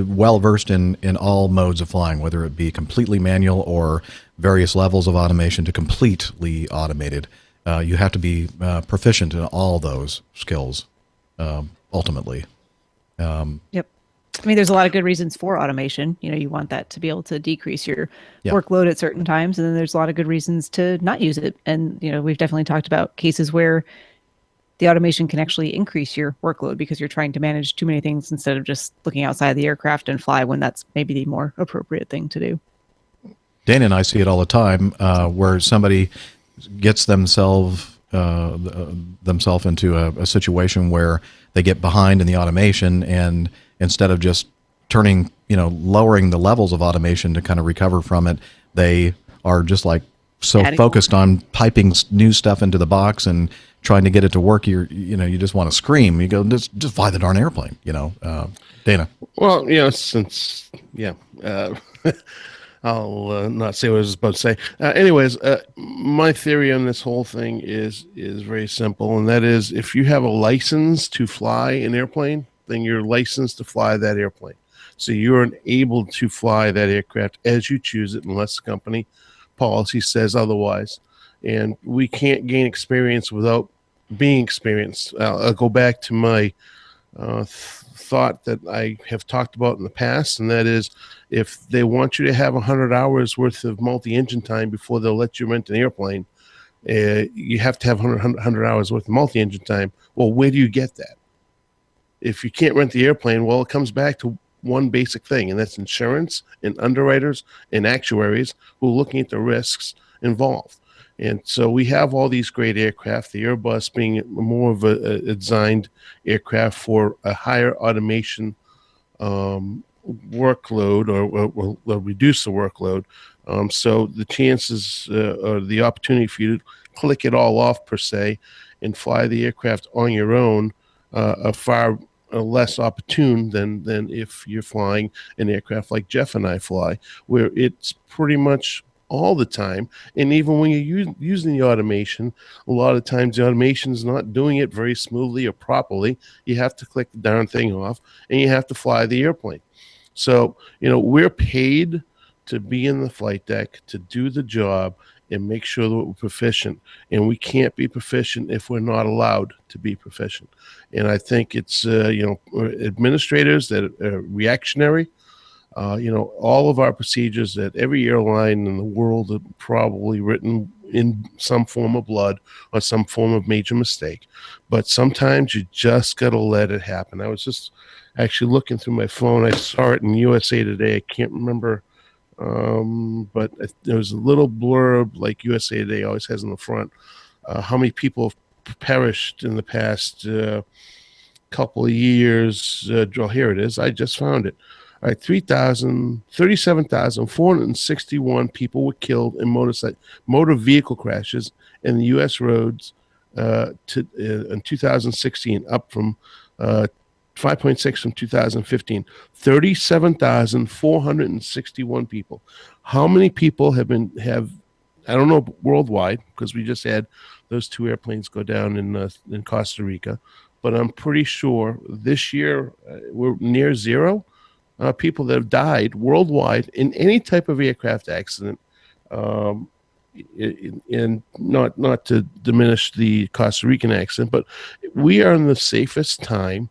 [SPEAKER 1] well versed in all modes of flying, whether it be completely manual or various levels of automation to completely automated. You have to be proficient in all those skills ultimately.
[SPEAKER 4] Yep. I mean, there's a lot of good reasons for automation. You want that to be able to decrease your workload at certain times. And then there's a lot of good reasons to not use it. And, we've definitely talked about cases where the automation can actually increase your workload because you're trying to manage too many things instead of just looking outside the aircraft and fly when that's maybe the more appropriate thing to do.
[SPEAKER 1] Dana and I see it all the time where somebody gets themselves into a situation where they get behind in the automation, and instead of just lowering the levels of automation to kind of recover from it, they are just like focused on typing new stuff into the box and trying to get it to work. You just want to scream. You go, just fly the darn airplane. Dana.
[SPEAKER 2] Well, I'll not say what I was about to say. Anyways, my theory on this whole thing is very simple, and that is if you have a license to fly an airplane, then you're licensed to fly that airplane. So you're able to fly that aircraft as you choose it, unless the company policy says otherwise. And we can't gain experience without being experienced. I'll go back to my thought that I have talked about in the past, and that is, if they want you to have 100 hours worth of multi-engine time before they'll let you rent an airplane, you have to have 100 hours worth of multi-engine time. Well, where do you get that? If you can't rent the airplane, well, it comes back to one basic thing, and that's insurance and underwriters and actuaries who are looking at the risks involved. And so we have all these great aircraft, the Airbus being more of a designed aircraft for a higher automation workload, or reduce the workload. So the chances or the opportunity for you to click it all off, per se, and fly the aircraft on your own are far less opportune than if you're flying an aircraft like Jeff and I fly, where it's pretty much all the time. And even when you're using the automation, a lot of times the automation is not doing it very smoothly or properly. You have to click the darn thing off, and you have to fly the airplane. So, we're paid to be in the flight deck, to do the job and make sure that we're proficient. And we can't be proficient if we're not allowed to be proficient. And I think it's, administrators that are reactionary. All of our procedures at every airline in the world are probably written in some form of blood or some form of major mistake. But sometimes you just got to let it happen. I was just actually looking through my phone. I saw it in USA Today. I can't remember, but there was a little blurb like USA Today always has in the front. How many people have perished in the past couple of years? Well, here it is. I just found it. All right, 37,461 people were killed in motor vehicle crashes in the U.S. roads in 2016, up from 5.6 from 2015. 37,461 people. How many people have I don't know worldwide, because we just had those two airplanes go down in Costa Rica, but I'm pretty sure this year we're near zero. People that have died worldwide in any type of aircraft accident, and not to diminish the Costa Rican accident, but we are in the safest time.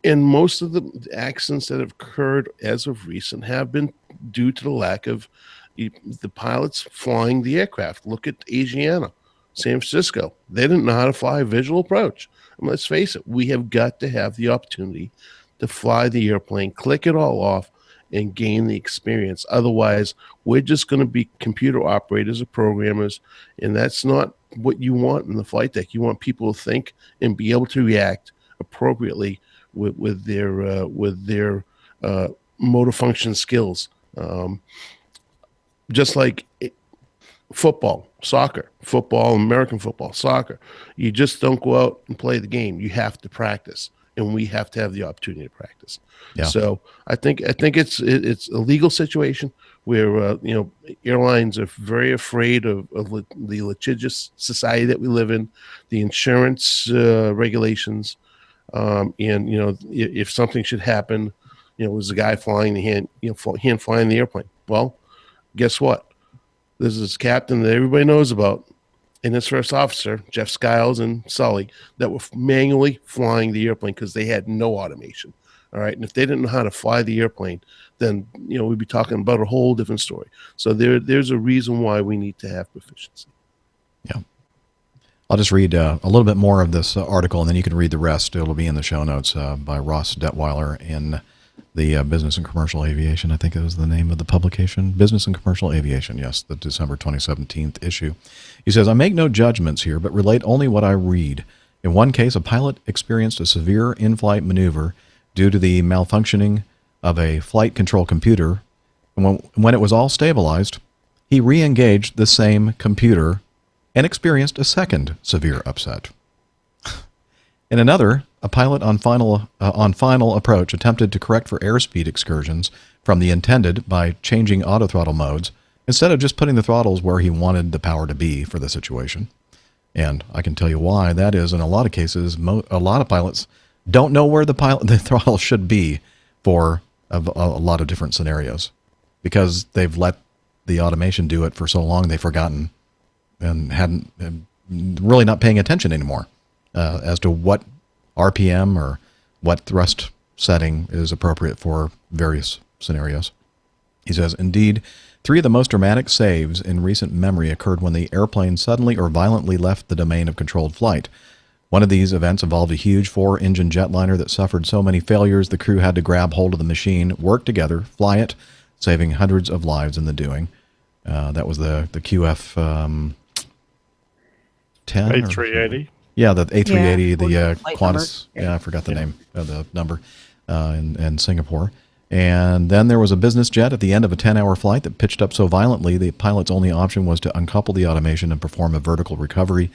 [SPEAKER 2] And most of the accidents that have occurred as of recent have been due to the lack of the pilots flying the aircraft. Look at Asiana, San Francisco. They didn't know how to fly a visual approach. And let's face it, we have got to have the opportunity to fly the airplane, click it all off, and gain the experience. Otherwise, we're just going to be computer operators or programmers, and that's not what you want in the flight deck. You want people to think and be able to react appropriately with their motor function skills. Just like football, American football, soccer. You just don't go out and play the game. You have to practice. And we have to have the opportunity to practice. Yeah. So I think it's a legal situation where airlines are very afraid of the litigious society that we live in, the insurance regulations, and if something should happen, was a guy flying hand flying the airplane. Well, guess what? This is a captain that everybody knows about, and his first officer, Jeff Skiles and Sully, that were manually flying the airplane because they had no automation. All right. And if they didn't know how to fly the airplane, then, we'd be talking about a whole different story. So there's a reason why we need to have proficiency.
[SPEAKER 1] Yeah. I'll just read a little bit more of this article, and then you can read the rest. It'll be in the show notes by Ross Detweiler in the Business and Commercial Aviation. I think it was the name of the publication. Business and Commercial Aviation, yes, the December 2017 issue. He says, I make no judgments here, but relate only what I read. In one case, a pilot experienced a severe in-flight maneuver due to the malfunctioning of a flight control computer. And when it was all stabilized, he re-engaged the same computer and experienced a second severe upset. In another, a pilot on final approach attempted to correct for airspeed excursions from the intended by changing autothrottle modes instead of just putting the throttles where he wanted the power to be for the situation. And I can tell you why that is. In a lot of cases, a lot of pilots don't know where the throttle should be for a lot of different scenarios, because they've let the automation do it for so long they've forgotten and hadn't really not paying attention anymore as to what RPM or what thrust setting is appropriate for various scenarios. He says, indeed, 3 of the most dramatic saves in recent memory occurred when the airplane suddenly or violently left the domain of controlled flight. One of these events involved a huge 4-engine jetliner that suffered so many failures the crew had to grab hold of the machine, work together, fly it, saving hundreds of lives in the doing. That was the QF 10?
[SPEAKER 2] A380?
[SPEAKER 1] Yeah, the A380,
[SPEAKER 4] Yeah,
[SPEAKER 1] the Qantas. Yeah, I forgot the name of the number in Singapore. And then there was a business jet at the end of a 10-hour flight that pitched up so violently the pilot's only option was to uncouple the automation and perform a vertical recovery.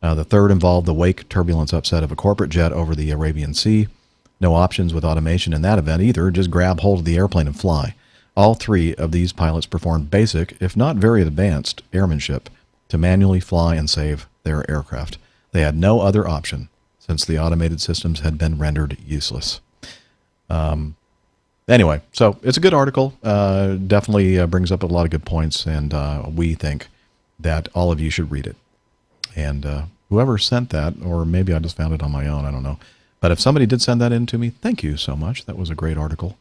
[SPEAKER 1] The third involved the wake turbulence upset of a corporate jet over the Arabian Sea. No options with automation in that event either, just grab hold of the airplane and fly. All 3 of these pilots performed basic, if not very advanced, airmanship to manually fly and save their aircraft. They had no other option since the automated systems had been rendered useless. Anyway, so it's a good article. Definitely brings up a lot of good points, and we think that all of you should read it. And whoever sent that, or maybe I just found it on my own, I don't know. But if somebody did send that in to me, thank you so much. That was a great article.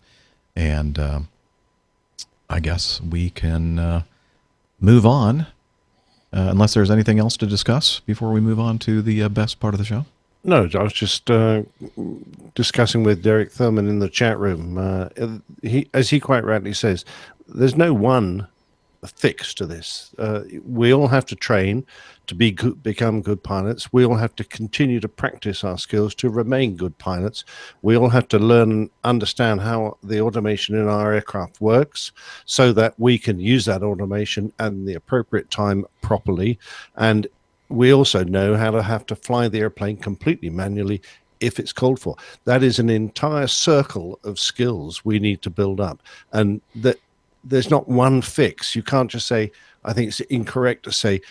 [SPEAKER 1] And I guess we can move on, unless there's anything else to discuss before we move on to the best part of the show.
[SPEAKER 3] No, I was just discussing with Derek Thurman in the chat room. As he quite rightly says, there's no one fix to this. We all have to train to become good pilots. We all have to continue to practice our skills to remain good pilots. We all have to learn and understand how the automation in our aircraft works so that we can use that automation at the appropriate time properly. And we also know how to have to fly the airplane completely manually if it's called for. That is an entire circle of skills we need to build up. And that there's not one fix. You can't just say, I think it's incorrect to say,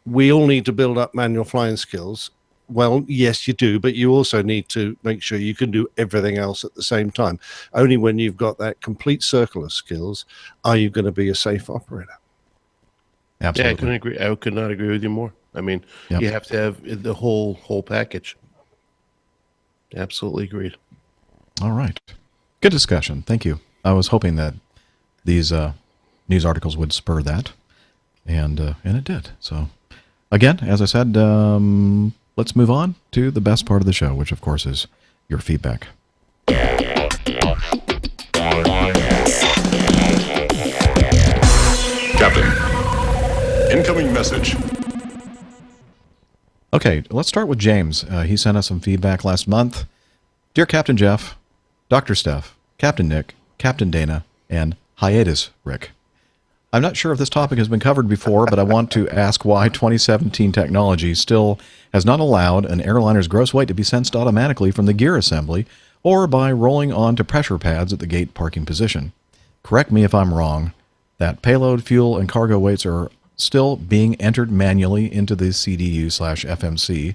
[SPEAKER 3] we all need to build up manual flying skills. Well, yes, you do, but you also need to make sure you can do everything else at the same time. Only when you've got that complete circle of skills are you going to be a safe operator.
[SPEAKER 1] Absolutely.
[SPEAKER 2] Yeah, I couldn't agree. I could not agree with you more. I mean, you have to have the whole package. Absolutely agreed.
[SPEAKER 1] All right. Good discussion. Thank you. I was hoping that these news articles would spur that, and it did. So, again, as I said, let's move on to the best part of the show, which, of course, is your feedback.
[SPEAKER 15] Captain, incoming message.
[SPEAKER 1] Okay, let's start with James. He sent us some feedback last month. Dear Captain Jeff, Dr. Steph, Captain Nick, Captain Dana, and Hiatus Rick. I'm not sure if this topic has been covered before, but I want to ask why 2017 technology still has not allowed an airliner's gross weight to be sensed automatically from the gear assembly or by rolling onto pressure pads at the gate parking position. Correct me if I'm wrong, that payload, fuel, and cargo weights are still being entered manually into the CDU/FMC.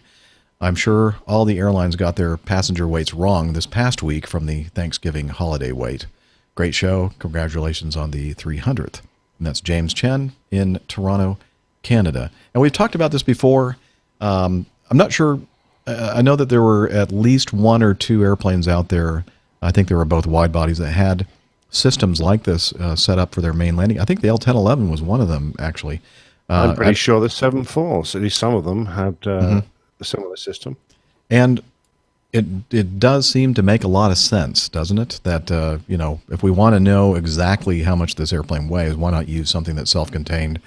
[SPEAKER 1] I'm sure all the airlines got their passenger weights wrong this past week from the Thanksgiving holiday weight. Great show. Congratulations on the 300th. And that's James Chen in Toronto, Canada. And we've talked about this before. I'm not sure. I know that there were at least 1 or 2 airplanes out there. I think there were both wide bodies that had systems like this set up for their main landing. I think the L-1011 was one of them, actually.
[SPEAKER 3] I'm pretty sure the 747s, at least some of them, had a similar system.
[SPEAKER 1] And it does seem to make a lot of sense, doesn't it? That, if we want to know exactly how much this airplane weighs, why not use something that's self-contained?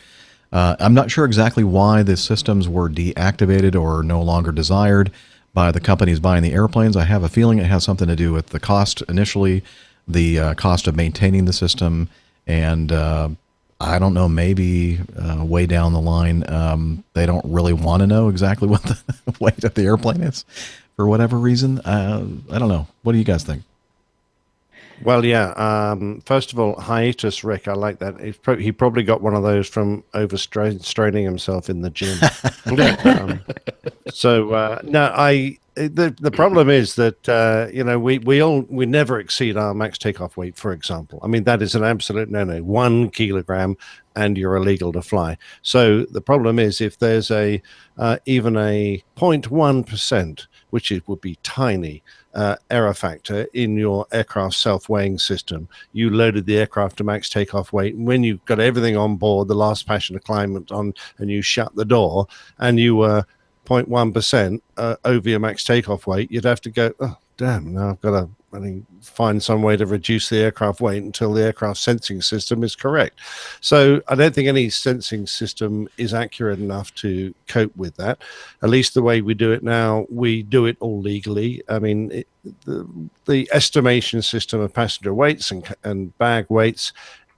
[SPEAKER 1] I'm not sure exactly why the systems were deactivated or no longer desired by the companies buying the airplanes. I have a feeling it has something to do with the cost initially, the cost of maintaining the system, and I don't know, maybe way down the line, they don't really want to know exactly what the weight of the airplane is for whatever reason. I don't know. What do you guys think?
[SPEAKER 3] Well, yeah. First of all, hiatus Rick, I like that. He probably got one of those from overstraining himself in the gym. The problem is that we never exceed our max takeoff weight. For example, I mean that is an absolute no. 1 kilogram, and you're illegal to fly. So the problem is if there's even a 0.1%, which would be tiny, error factor in your aircraft self-weighing system. You loaded the aircraft to max takeoff weight, and when you've got everything on board, the last passenger climate on, and you shut the door, and you were 0.1% over your max takeoff weight, you'd have to go, oh, damn, now I've got to find some way to reduce the aircraft weight until the aircraft sensing system is correct. So I don't think any sensing system is accurate enough to cope with that. At least the way we do it now, we do it all legally. I mean, the estimation system of passenger weights and bag weights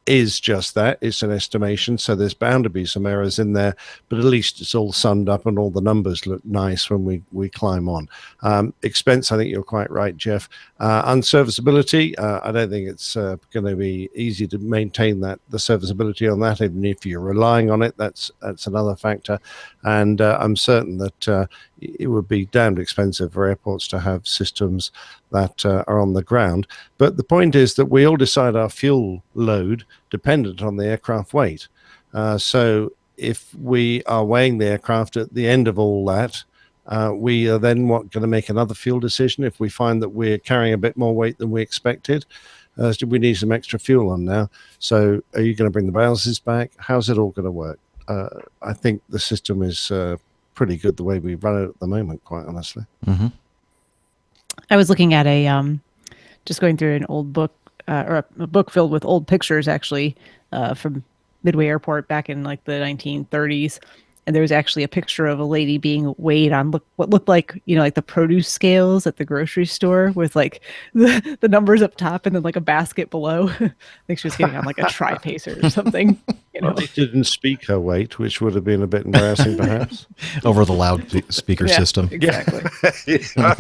[SPEAKER 3] is just that. It's an estimation, so there's bound to be some errors in there, but at least it's all summed up and all the numbers look nice when we climb on. Expense, I think you're quite right, Jeff. Unserviceability, I don't think it's going to be easy to maintain the serviceability on that. Even if you're relying on it, that's another factor. And I'm certain that it would be damned expensive for airports to have systems that are on the ground. But the point is that we all decide our fuel load dependent on the aircraft weight. So if we are weighing the aircraft at the end of all that, we are then going to make another fuel decision if we find that we're carrying a bit more weight than we expected. We need some extra fuel on now. So are you going to bring the balances back? How's it all going to work? I think the system is pretty good the way we run it at the moment, quite honestly.
[SPEAKER 1] Mm-hmm.
[SPEAKER 4] I was looking at just going through an old book, or a book filled with old pictures, actually, from Midway Airport back in like the 1930s. And there was actually a picture of a lady being weighed on what looked like, like the produce scales at the grocery store with like the numbers up top and then like a basket below. I think she was getting on like a tri-pacer or something.
[SPEAKER 3] Well, they didn't speak her weight, which would have been a bit embarrassing, perhaps.
[SPEAKER 1] Over the loudspeaker system.
[SPEAKER 4] Exactly.
[SPEAKER 3] Yeah.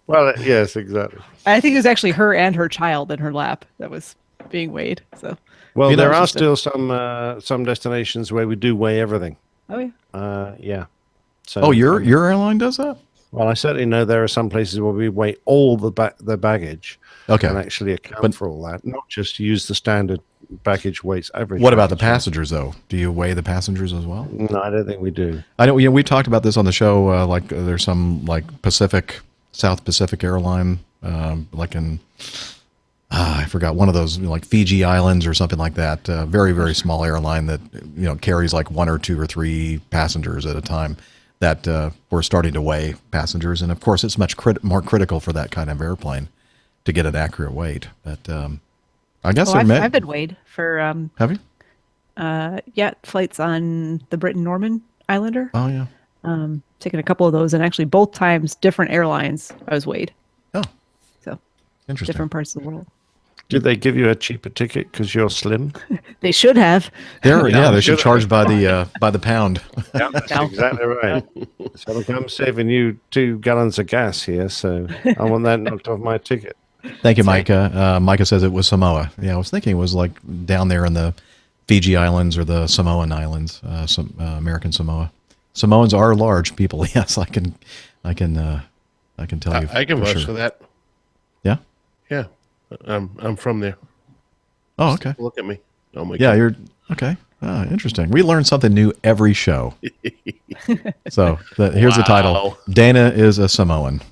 [SPEAKER 3] Well, yes, exactly.
[SPEAKER 4] I think it was actually her and her child in her lap that was being weighed. So.
[SPEAKER 3] Well, there are still some destinations where we do weigh everything.
[SPEAKER 4] Oh yeah.
[SPEAKER 3] Yeah. So,
[SPEAKER 1] your airline does that?
[SPEAKER 3] Well, I certainly know there are some places where we weigh all the baggage.
[SPEAKER 1] Okay.
[SPEAKER 3] And actually account for all that, not just use the standard baggage weights average.
[SPEAKER 1] What about the passengers, though? Do you weigh the passengers as well?
[SPEAKER 3] No, I don't think we do.
[SPEAKER 1] I know. We talked about this on the show. Like there's some like South Pacific airline, like in. I forgot one of those like Fiji Islands or something like that. Very, very small airline that carries like 1 or 2 or 3 passengers at a time. That we're starting to weigh passengers, and of course, it's much more critical for that kind of airplane to get an accurate weight. But I guess
[SPEAKER 4] I've been weighed for.
[SPEAKER 1] Have you?
[SPEAKER 4] Yeah, flights on the Britain-Norman Islander.
[SPEAKER 1] Oh yeah.
[SPEAKER 4] Taking a couple of those, and actually both times different airlines. I was weighed.
[SPEAKER 1] Oh,
[SPEAKER 4] so
[SPEAKER 1] interesting.
[SPEAKER 4] Different parts of the world.
[SPEAKER 3] Did they give you a cheaper ticket because you're slim?
[SPEAKER 4] They should have.
[SPEAKER 1] They should charge by the pound.
[SPEAKER 3] Yeah, that's exactly right. So look, I'm saving you 2 gallons of gas here, so I want that knocked off my ticket.
[SPEAKER 1] Thank you, Micah. Micah says it was Samoa. Yeah, I was thinking it was like down there in the Fiji Islands or the Samoan Islands, American Samoa. Samoans are large people. Yes, I can tell you.
[SPEAKER 2] I can vouch for that.
[SPEAKER 1] Yeah.
[SPEAKER 2] Yeah. I'm from there.
[SPEAKER 1] Oh, okay.
[SPEAKER 2] Look at me. Oh my God.
[SPEAKER 1] Yeah, you're okay. Interesting. We learn something new every show. So here's the title. Dana is a Samoan.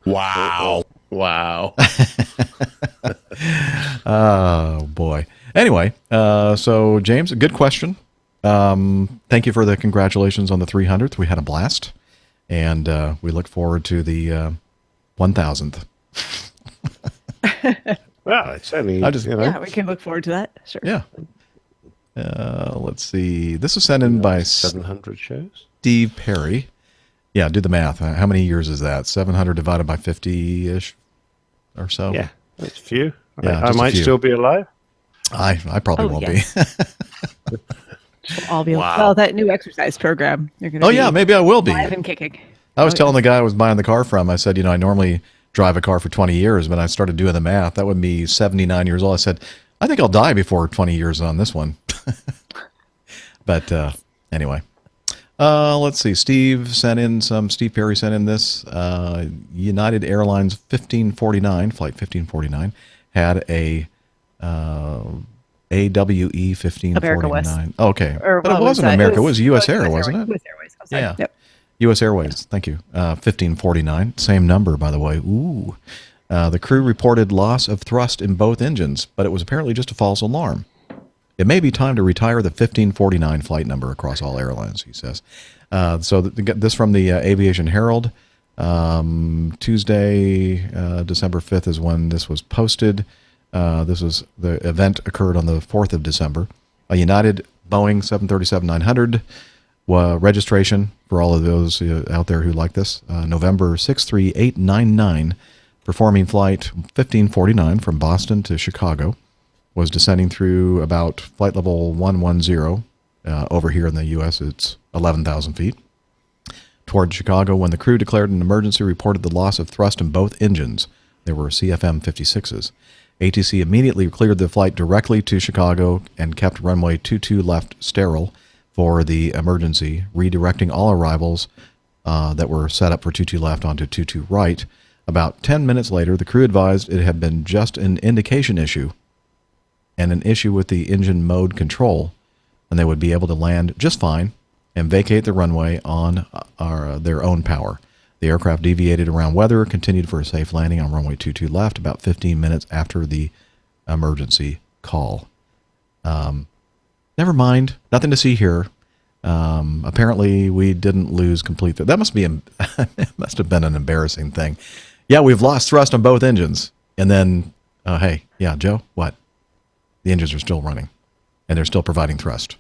[SPEAKER 2] Wow. Wow.
[SPEAKER 1] Oh boy. Anyway, so James, good question. Thank you for the congratulations on the 300th. We had a blast, and we look forward to the 1000th.
[SPEAKER 3] Well, it's only
[SPEAKER 4] yeah, we can look forward to that. Sure.
[SPEAKER 1] Yeah. Let's see. This was sent in by
[SPEAKER 3] 700 shows.
[SPEAKER 1] Steve Perry. Yeah, do the math. How many years is that? 700 divided by 50-ish or so.
[SPEAKER 3] Yeah, that's few.
[SPEAKER 1] Yeah,
[SPEAKER 3] I might still be alive.
[SPEAKER 1] I probably won't be.
[SPEAKER 4] We'll all be well. That new exercise program. You're gonna
[SPEAKER 1] yeah, maybe I will be.
[SPEAKER 4] Live and kicking.
[SPEAKER 1] I was telling the guy I was buying the car from. I said, I normally drive a car for 20 years, but I started doing the math. That would be 79 years old. I said, I think I'll die before 20 years on this one. But anyway. Let's see. Steve Perry sent in this. United Airlines 1549, flight 1549, had a AWE 1549. Oh, okay. But it wasn't America. It was U.S. Air, wasn't it?
[SPEAKER 4] U.S. Airways. I'm sorry.
[SPEAKER 1] Yeah.
[SPEAKER 4] Yep.
[SPEAKER 1] U.S. Airways. Thank you. 1549. Same number, by the way. Ooh. The crew reported loss of thrust in both engines, but it was apparently just a false alarm. It may be time to retire the 1549 flight number across all airlines, he says. So this from the Aviation Herald. Tuesday, December 5th is when this was posted. The event occurred on the 4th of December. A United Boeing 737-900 registration for all of those out there who like this. November 63899, performing flight 1549 from Boston to Chicago. Was descending through about flight level 110. Over here in the U.S., it's 11,000 feet. Toward Chicago, when the crew declared an emergency, reported the loss of thrust in both engines. There were CFM56s. ATC immediately cleared the flight directly to Chicago and kept runway 22 left sterile for the emergency, redirecting all arrivals that were set up for 22 left onto 22 right. About 10 minutes later, the crew advised it had been just an indication issue and an issue with the engine mode control, and they would be able to land just fine and vacate the runway on their own power. The aircraft deviated around weather, continued for a safe landing on runway 22 left about 15 minutes after the emergency call. Never mind, nothing to see here. Apparently, we didn't lose complete. That must have been an embarrassing thing. Yeah, we've lost thrust on both engines, and then, hey, yeah, Joe, what? The engines are still running, and they're still providing thrust.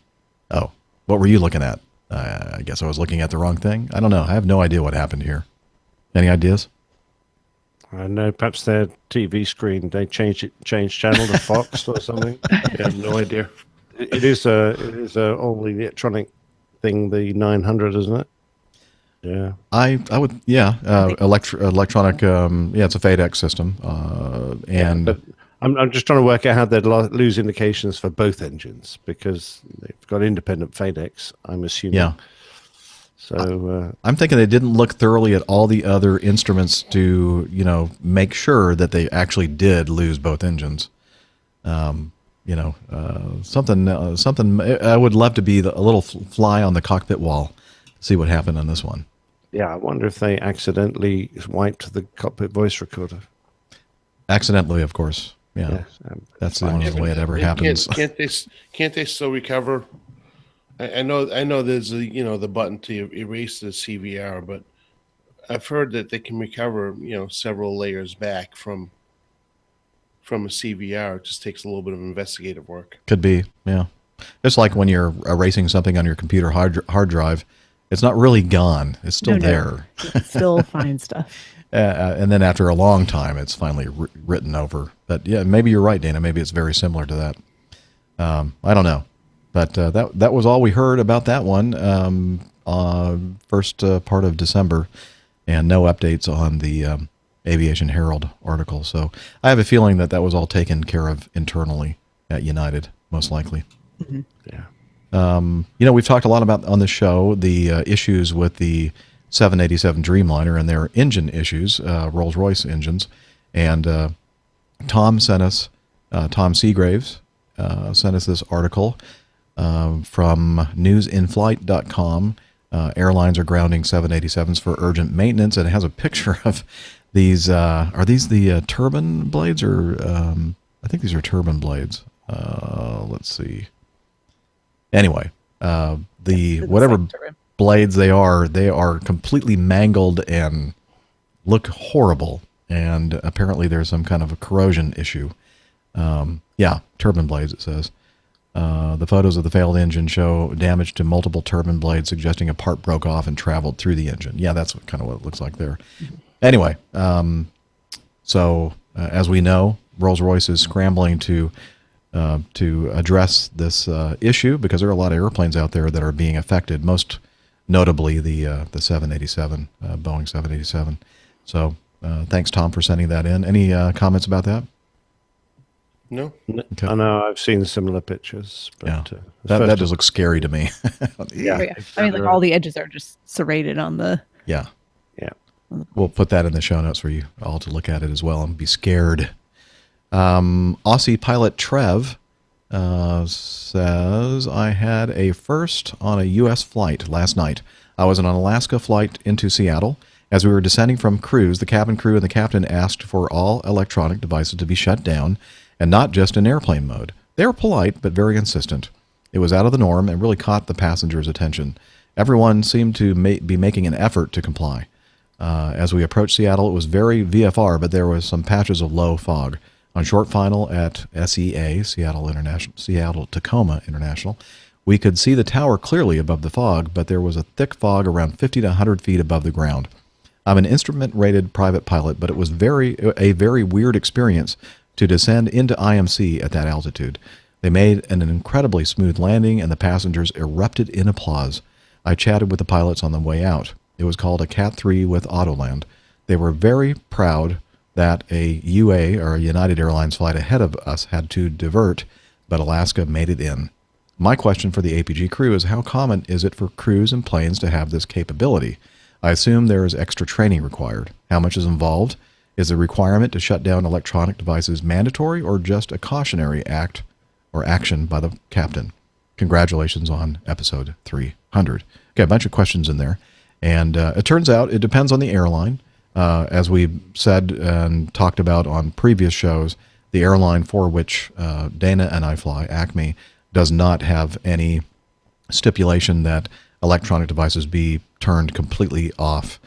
[SPEAKER 1] Oh, what were you looking at? I guess I was looking at the wrong thing. I don't know. I have no idea what happened here. Any ideas?
[SPEAKER 3] I know. Perhaps their TV screen, they changed channel to Fox or something.
[SPEAKER 2] I have no idea.
[SPEAKER 3] It is a all electronic thing, the 900, isn't it? Yeah.
[SPEAKER 1] I would, yeah. Electronic, yeah, it's a FADEX system. And
[SPEAKER 3] yeah, I'm just trying to work out how they'd lose indications for both engines, because they've got independent FADEX, I'm assuming.
[SPEAKER 1] Yeah.
[SPEAKER 3] So
[SPEAKER 1] I'm thinking they didn't look thoroughly at all the other instruments to, make sure that they actually did lose both engines. Something. I would love to be a little fly on the cockpit wall to see what happened on this one.
[SPEAKER 3] Yeah, I wonder if they accidentally wiped the cockpit voice recorder.
[SPEAKER 1] Accidentally, of course. Yeah, that's the only way it ever happens.
[SPEAKER 2] Can't they still recover? I know. There's the button to erase the CVR, but I've heard that they can recover several layers back from a CVR. It just takes a little bit of investigative work.
[SPEAKER 1] Could be, yeah. It's like when you're erasing something on your computer hard drive. It's not really gone. It's still there.
[SPEAKER 4] It's still fine stuff.
[SPEAKER 1] And then after a long time, it's finally written over. But yeah, maybe you're right, Dana. Maybe it's very similar to that. I don't know. But that was all we heard about that one. First part of December, and no updates on the Aviation Herald article. So I have a feeling that was all taken care of internally at United, most likely.
[SPEAKER 4] Mm-hmm.
[SPEAKER 3] Yeah.
[SPEAKER 1] We've talked a lot about on the show the issues with the 787 Dreamliner and their engine issues, Rolls-Royce engines. And Tom Seagraves sent us this article from newsinflight.com. Airlines are grounding 787s for urgent maintenance, and it has a picture of these. Are these the turbine blades, or I think these are turbine blades. Let's see. Anyway, whatever blades they are completely mangled and look horrible. And apparently there's some kind of a corrosion issue. Turbine blades, it says. The photos of the failed engine show damage to multiple turbine blades, suggesting a part broke off and traveled through the engine. Yeah, that's kind of what it looks like there. Anyway, as we know, Rolls-Royce is scrambling to address this issue, because there are a lot of airplanes out there that are being affected, most notably the 787, Boeing 787. So Thanks, Tom, for sending that in. Any comments about that?
[SPEAKER 2] No.
[SPEAKER 1] Okay.
[SPEAKER 3] I know I've seen similar pictures, but
[SPEAKER 1] Yeah. That does look scary to me.
[SPEAKER 3] Yeah.
[SPEAKER 4] Oh, yeah. I mean, like all the edges are just serrated on the.
[SPEAKER 1] Yeah.
[SPEAKER 3] Yeah.
[SPEAKER 1] We'll put that in the show notes for you all to look at it as well and be scared. Aussie pilot Trev says, I had a first on a U.S. flight last night. I was on an Alaska flight into Seattle. As we were descending from cruise, the cabin crew and the captain asked for all electronic devices to be shut down and not just in airplane mode. They were polite but very insistent. It was out of the norm and really caught the passengers' attention. Everyone seemed to be making an effort to comply. As we approached Seattle, it was very VFR, but there was some patches of low fog. On short final at SEA, Seattle Tacoma International, we could see the tower clearly above the fog, but there was a thick fog around 50 to 100 feet above the ground. I'm an instrument-rated private pilot, but it was a very weird experience to descend into IMC at that altitude. They made an incredibly smooth landing, and the passengers erupted in applause. I chatted with the pilots on the way out. It was called a Cat 3 with Autoland. They were very proud that a UA, or a United Airlines flight ahead of us, had to divert, but Alaska made it in. My question for the APG crew is, how common is it for crews and planes to have this capability? I assume there is extra training required. How much is involved? Is the requirement to shut down electronic devices mandatory or just a cautionary act or action by the captain? Congratulations on episode 300. Okay, a bunch of questions in there. And it turns out it depends on the airline. As we said and talked about on previous shows, the airline for which Dana and I fly, Acme, does not have any stipulation that electronic devices be turned completely off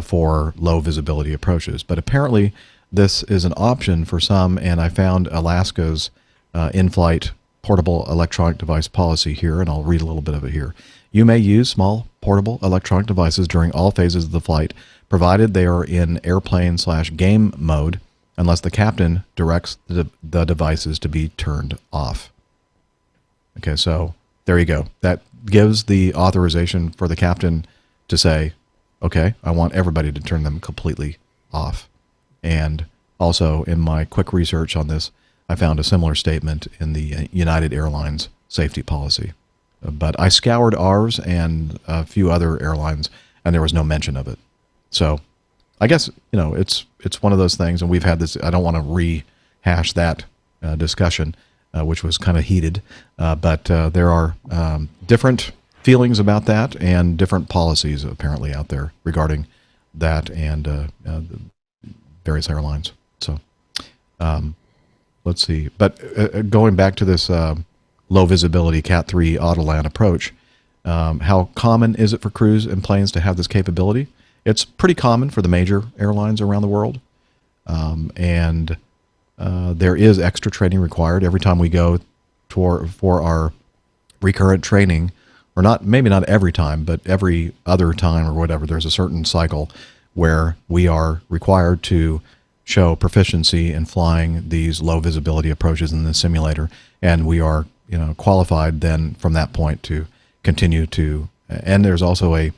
[SPEAKER 1] for low visibility approaches. But apparently this is an option for some, and I found Alaska's in-flight portable electronic device policy here, and I'll read a little bit of it here. You may use small portable electronic devices during all phases of the flight, provided they are in airplane/game mode, unless the captain directs the devices to be turned off. Okay, so there you go. That gives the authorization for the captain to say, okay, I want everybody to turn them completely off. And also, in my quick research on this, I found a similar statement in the United Airlines safety policy. But I scoured ours and a few other airlines, and there was no mention of it. So I guess, it's one of those things, and we've had this, I don't want to rehash that discussion, which was kind of heated, but there are different feelings about that and different policies apparently out there regarding that and the various airlines. So let's see. But going back to this low visibility Cat 3 Autoland approach, how common is it for crews and planes to have this capability? It's pretty common for the major airlines around the world, and there is extra training required every time we go for our recurrent training, or maybe not every time, but every other time or whatever. There's a certain cycle where we are required to show proficiency in flying these low visibility approaches in the simulator, and we are qualified then from that point to continue to. And there's also a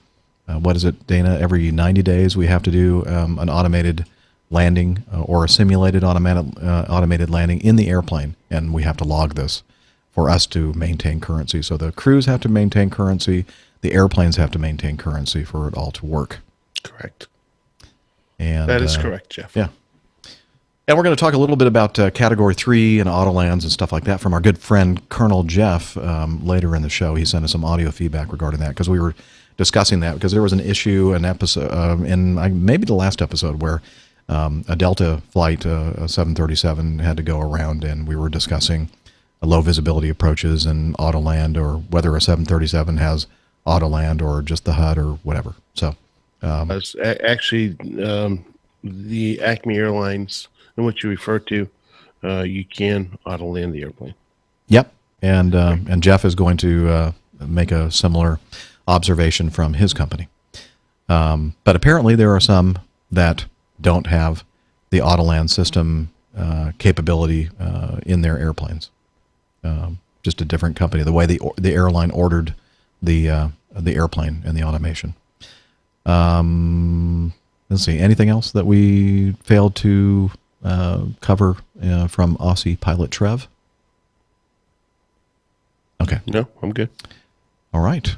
[SPEAKER 1] what is it, Dana? Every 90 days we have to do an automated landing or a simulated automated landing in the airplane, and we have to log this for us to maintain currency. So the crews have to maintain currency, the airplanes have to maintain currency for it all to work.
[SPEAKER 2] Correct.
[SPEAKER 1] And
[SPEAKER 2] that is correct, Jeff.
[SPEAKER 1] Yeah. And we're going to talk a little bit about Category 3 and Autolands and stuff like that from our good friend Colonel Jeff later in the show. He sent us some audio feedback regarding that because we were discussing that because there was an issue, an episode, in maybe the last episode where a Delta flight, a 737, had to go around, and we were discussing low visibility approaches and Autoland, or whether a 737 has Autoland or just the HUD or whatever. So
[SPEAKER 2] actually, the Acme Airlines, in which you refer to, you can auto land the airplane.
[SPEAKER 1] Yep, and Jeff is going to make a similar observation from his company. But apparently there are some that don't have the Autoland system capability in their airplanes. Just a different company, the way the airline ordered the airplane and the automation. let's see, anything else that we failed to cover from Aussie pilot Trev? Okay.
[SPEAKER 2] No, I'm good.
[SPEAKER 1] All right.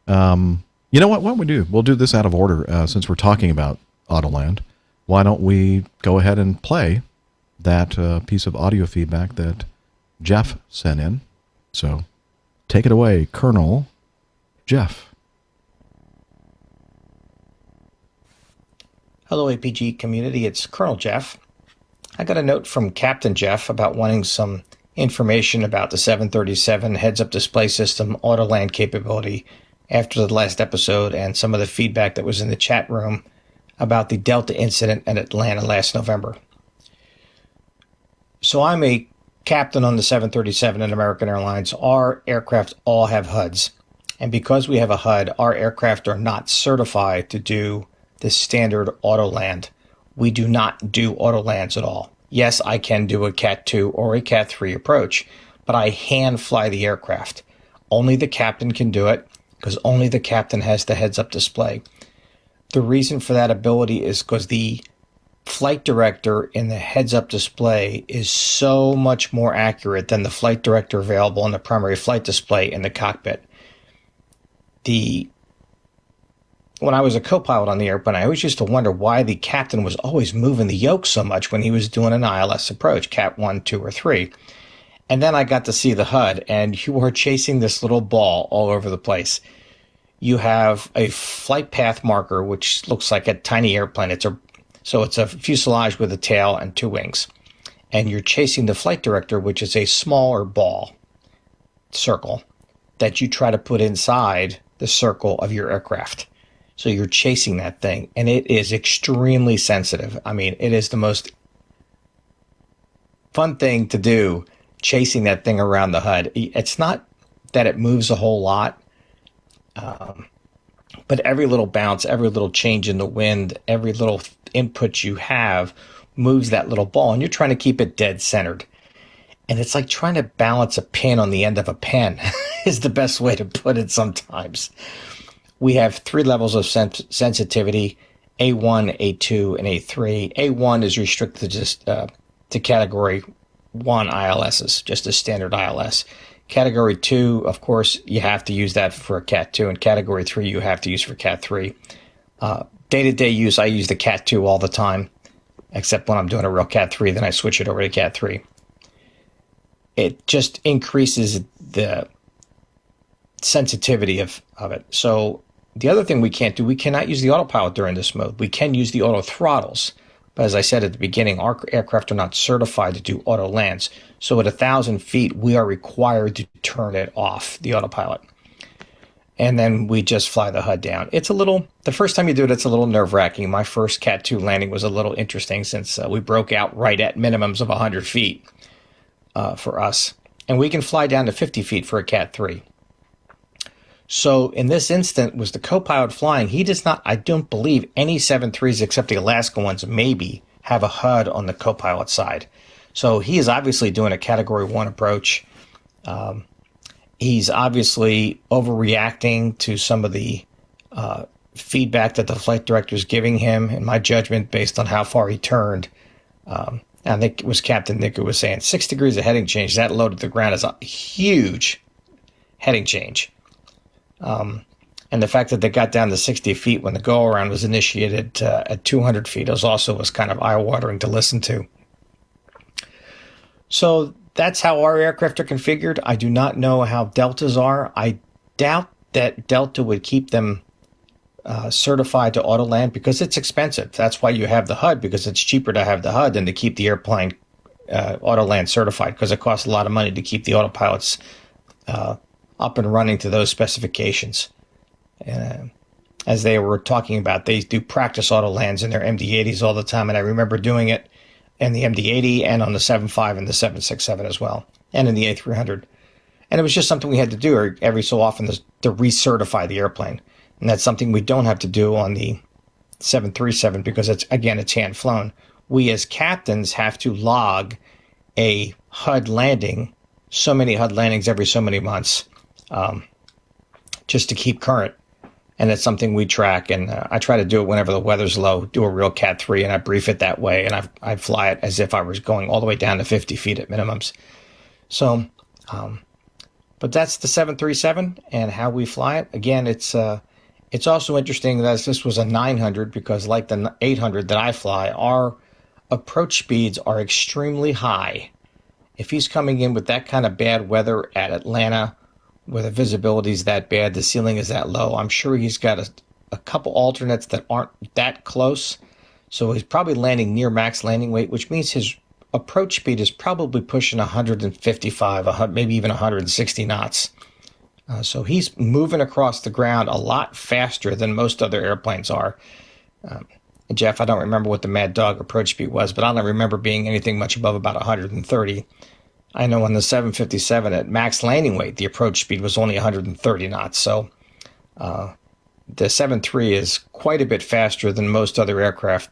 [SPEAKER 1] You know what? Why don't we do? We'll do this out of order since we're talking about Autoland. Why don't we go ahead and play that piece of audio feedback that Jeff sent in? So take it away, Colonel Jeff.
[SPEAKER 6] Hello, APG community. It's Colonel Jeff. I got a note from Captain Jeff about wanting some information about the 737 heads-up display system Autoland capability after the last episode and some of the feedback that was in the chat room about the Delta incident at Atlanta last November. So I'm a captain on the 737 at American Airlines. Our aircraft all have HUDs. And because we have a HUD, our aircraft are not certified to do the standard Autoland. We do not do Autolands at all. Yes, I can do a Cat 2 or a Cat 3 approach, but I hand fly the aircraft. Only the captain can do it because only the captain has the heads-up display. The reason for that ability is because the flight director in the heads-up display is so much more accurate than the flight director available on the primary flight display in the cockpit. When I was a co-pilot on the airplane, I always used to wonder why the captain was always moving the yoke so much when he was doing an ILS approach, Cat 1, 2, or 3. And then I got to see the HUD, and you are chasing this little ball all over the place. You have a flight path marker, which looks like a tiny airplane. So it's a fuselage with a tail and two wings. And you're chasing the flight director, which is a smaller ball, circle, that you try to put inside the circle of your aircraft. So you're chasing that thing, and it is extremely sensitive. I mean, it is the most fun thing to do, chasing that thing around the HUD. It's not that it moves a whole lot, but every little bounce, every little change in the wind, every little input you have moves that little ball, and you're trying to keep it dead centered. And it's like trying to balance a pin on the end of a pen is the best way to put it sometimes. We have 3 levels of sensitivity, A1, A2, and A3. A1 is restricted just to Category 1 ILSs, just a standard ILS. Category 2, of course, you have to use that for a Cat 2, and Category 3 you have to use for Cat 3. Day-to-day use, I use the Cat 2 all the time, except when I'm doing a real Cat 3, then I switch it over to Cat 3. It just increases the sensitivity of it. So the other thing we can't do, we cannot use the autopilot during this mode. We can use the auto throttles. But as I said at the beginning, our aircraft are not certified to do auto lands. So at 1,000 feet, we are required to turn it off, the autopilot. And then we just fly the HUD down. The first time you do it, it's a little nerve-wracking. My first Cat 2 landing was a little interesting since we broke out right at minimums of 100 feet for us. And we can fly down to 50 feet for a Cat 3. So in this instant, was the co-pilot flying. He does not, I don't believe any 7.3s except the Alaska ones maybe have a HUD on the co-pilot side. So he is obviously doing a Category 1 approach. He's obviously overreacting to some of the feedback that the flight director is giving him, in my judgment, based on how far he turned. I think it was Captain Nick who was saying 6 degrees of heading change. That low to the ground is a huge heading change. And the fact that they got down to 60 feet when the go-around was initiated at 200 feet was kind of eye-watering to listen to. So that's how our aircraft are configured. I do not know how Deltas are. I doubt that Delta would keep them certified to Autoland because it's expensive. That's why you have the HUD, because it's cheaper to have the HUD than to keep the airplane Autoland certified, because it costs a lot of money to keep the autopilots up and running to those specifications. As they were talking about, they do practice Autolands in their MD-80s all the time, and I remember doing it in the MD-80 and on the 7.5 and the 767 as well, and in the A300. And it was just something we had to do every so often to recertify the airplane. And that's something we don't have to do on the 737 because it's hand flown. We as captains have to log a HUD landing, so many HUD landings every so many months, just to keep current. and it's something we track. And I try to do it whenever the weather's low, do a real Cat 3, and I brief it that way, and I fly it as if I was going all the way down to 50 feet at minimums. So, but that's the 737 and how we fly it. Again, it's also interesting that this was a 900 because, like the 800 that I fly, our approach speeds are extremely high. If he's coming in with that kind of bad weather at Atlanta, where the visibility is that bad, the ceiling is that low, I'm sure he's got a couple alternates that aren't that close. So he's probably landing near max landing weight, which means his approach speed is probably pushing 155, maybe even 160 knots. So he's moving across the ground a lot faster than most other airplanes are. Jeff, I don't remember what the Mad Dog approach speed was, but I don't remember being anything much above about 130. I know on the 757 at max landing weight, the approach speed was only 130 knots. So the 7.3 is quite a bit faster than most other aircraft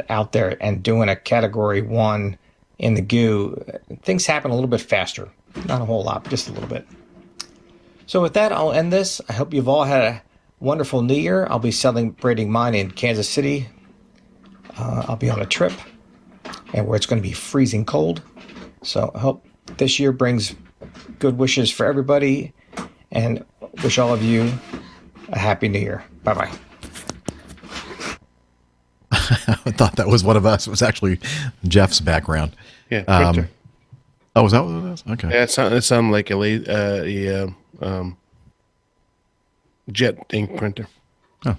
[SPEAKER 6] out there. And doing a Category 1 in the GU, things happen a little bit faster. Not a whole lot, but just a little bit. So with that, I'll end this. I hope you've all had a wonderful New Year. I'll be celebrating mine in Kansas City. I'll be on a trip and where it's going to be freezing cold. So I hope this year brings good wishes for everybody and wish all of you a happy New Year. Bye-bye.
[SPEAKER 1] I thought that was one of us. It was actually Jeff's background.
[SPEAKER 2] Yeah, printer.
[SPEAKER 1] Oh, was that what it was? Okay.
[SPEAKER 2] Yeah, it sounded like a jet ink printer.
[SPEAKER 1] Oh.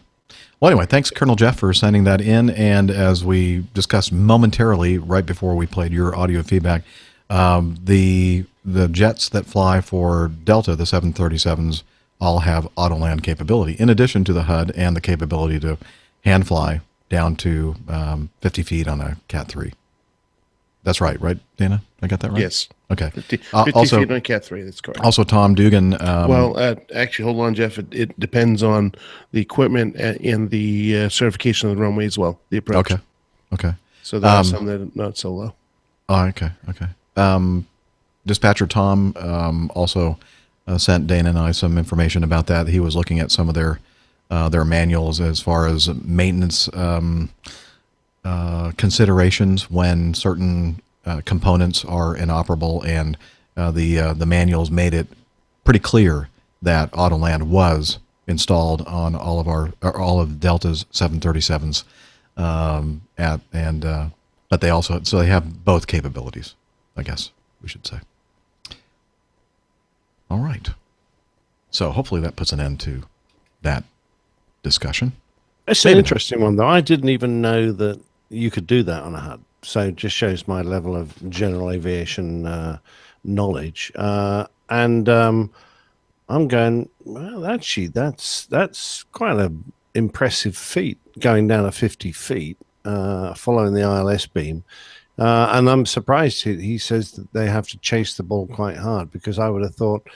[SPEAKER 1] Well, anyway, thanks, Colonel Jeff, for sending that in. And as we discussed momentarily right before we played your audio feedback, the jets that fly for Delta, the 737s, all have auto-land capability, in addition to the HUD and the capability to hand fly down to 50 feet on a Cat 3. That's right, Dana? I got that right?
[SPEAKER 2] Yes.
[SPEAKER 1] Okay.
[SPEAKER 2] 50
[SPEAKER 1] also,
[SPEAKER 2] feet on Cat 3, that's correct.
[SPEAKER 1] Also, Tom Dugan.
[SPEAKER 2] Well, actually, hold on, Jeff. It depends on the equipment and the certification of the runway as well, the approach.
[SPEAKER 1] Okay.
[SPEAKER 2] So there are some that are not so low.
[SPEAKER 1] Oh, okay. Dispatcher Tom also sent Dana and I some information about that. He was looking at some of their manuals as far as maintenance considerations when certain components are inoperable, and the manuals made it pretty clear that Autoland was installed on all of Delta's 737s, but they have both capabilities, I guess we should say. All right. So hopefully that puts an end to that discussion.
[SPEAKER 3] It's an interesting one, though. I didn't even know that you could do that on a HUD. So it just shows my level of general aviation knowledge. And I'm going, well, actually, that's quite an impressive feat, going down to 50 feet, following the ILS beam. And I'm surprised he says that they have to chase the ball quite hard, because I would have thought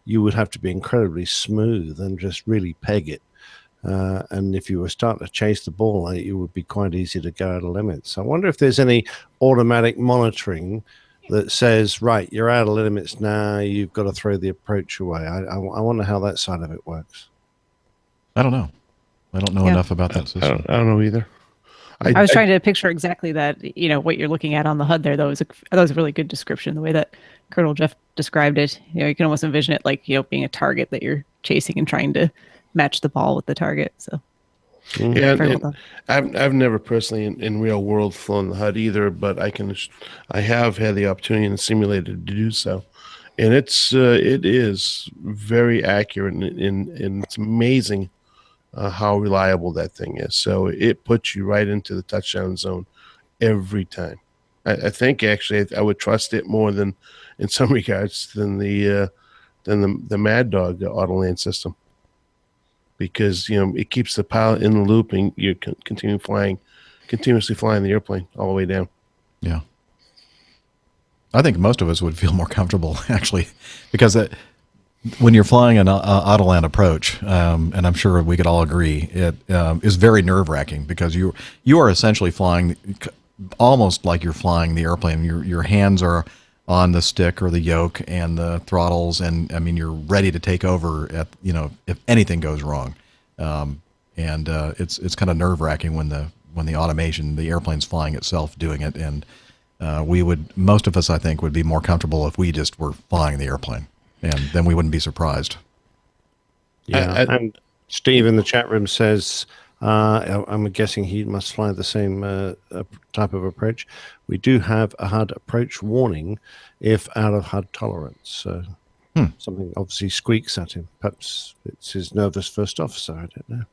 [SPEAKER 3] you would have to be incredibly smooth and just really peg it. And if you were starting to chase the ball, it would be quite easy to go out of limits. I wonder if there's any automatic monitoring that says, right, you're out of limits now, you've got to throw the approach away. I wonder how that side of it works.
[SPEAKER 1] I don't know. I don't know enough about that system.
[SPEAKER 2] I don't know either.
[SPEAKER 4] I was trying to picture exactly that, what you're looking at on the HUD there, though. That was a really good description, the way that Colonel Jeff described it. You can almost envision it like, being a target that you're chasing and trying to match the ball with the target. So
[SPEAKER 2] yeah, I've never personally in real world flown the HUD either, but I have had the opportunity in the simulator to do so, and it is very accurate, and it's amazing how reliable that thing is. So it puts you right into the touchdown zone every time. I think actually I would trust it more than, in some regards, than the Mad Dog Autoland system. Because it keeps the pilot in the loop, and you're continuously flying the airplane all the way down.
[SPEAKER 1] Yeah, I think most of us would feel more comfortable actually, because when you're flying an Autoland approach, and I'm sure we could all agree, it is very nerve-wracking, because you are essentially flying almost like you're flying the airplane. Your hands are on the stick or the yoke and the throttles, and I mean you're ready to take over at if anything goes wrong, and it's kind of nerve wracking when the automation, the airplane's flying itself doing it, and most of us I think would be more comfortable if we just were flying the airplane, and then we wouldn't be surprised.
[SPEAKER 3] Yeah, and Steve in the chat room says, I'm guessing he must fly the same type of approach. We do have a HUD approach warning if out of HUD tolerance. So something obviously squeaks at him. Perhaps it's his nervous first officer. I don't know.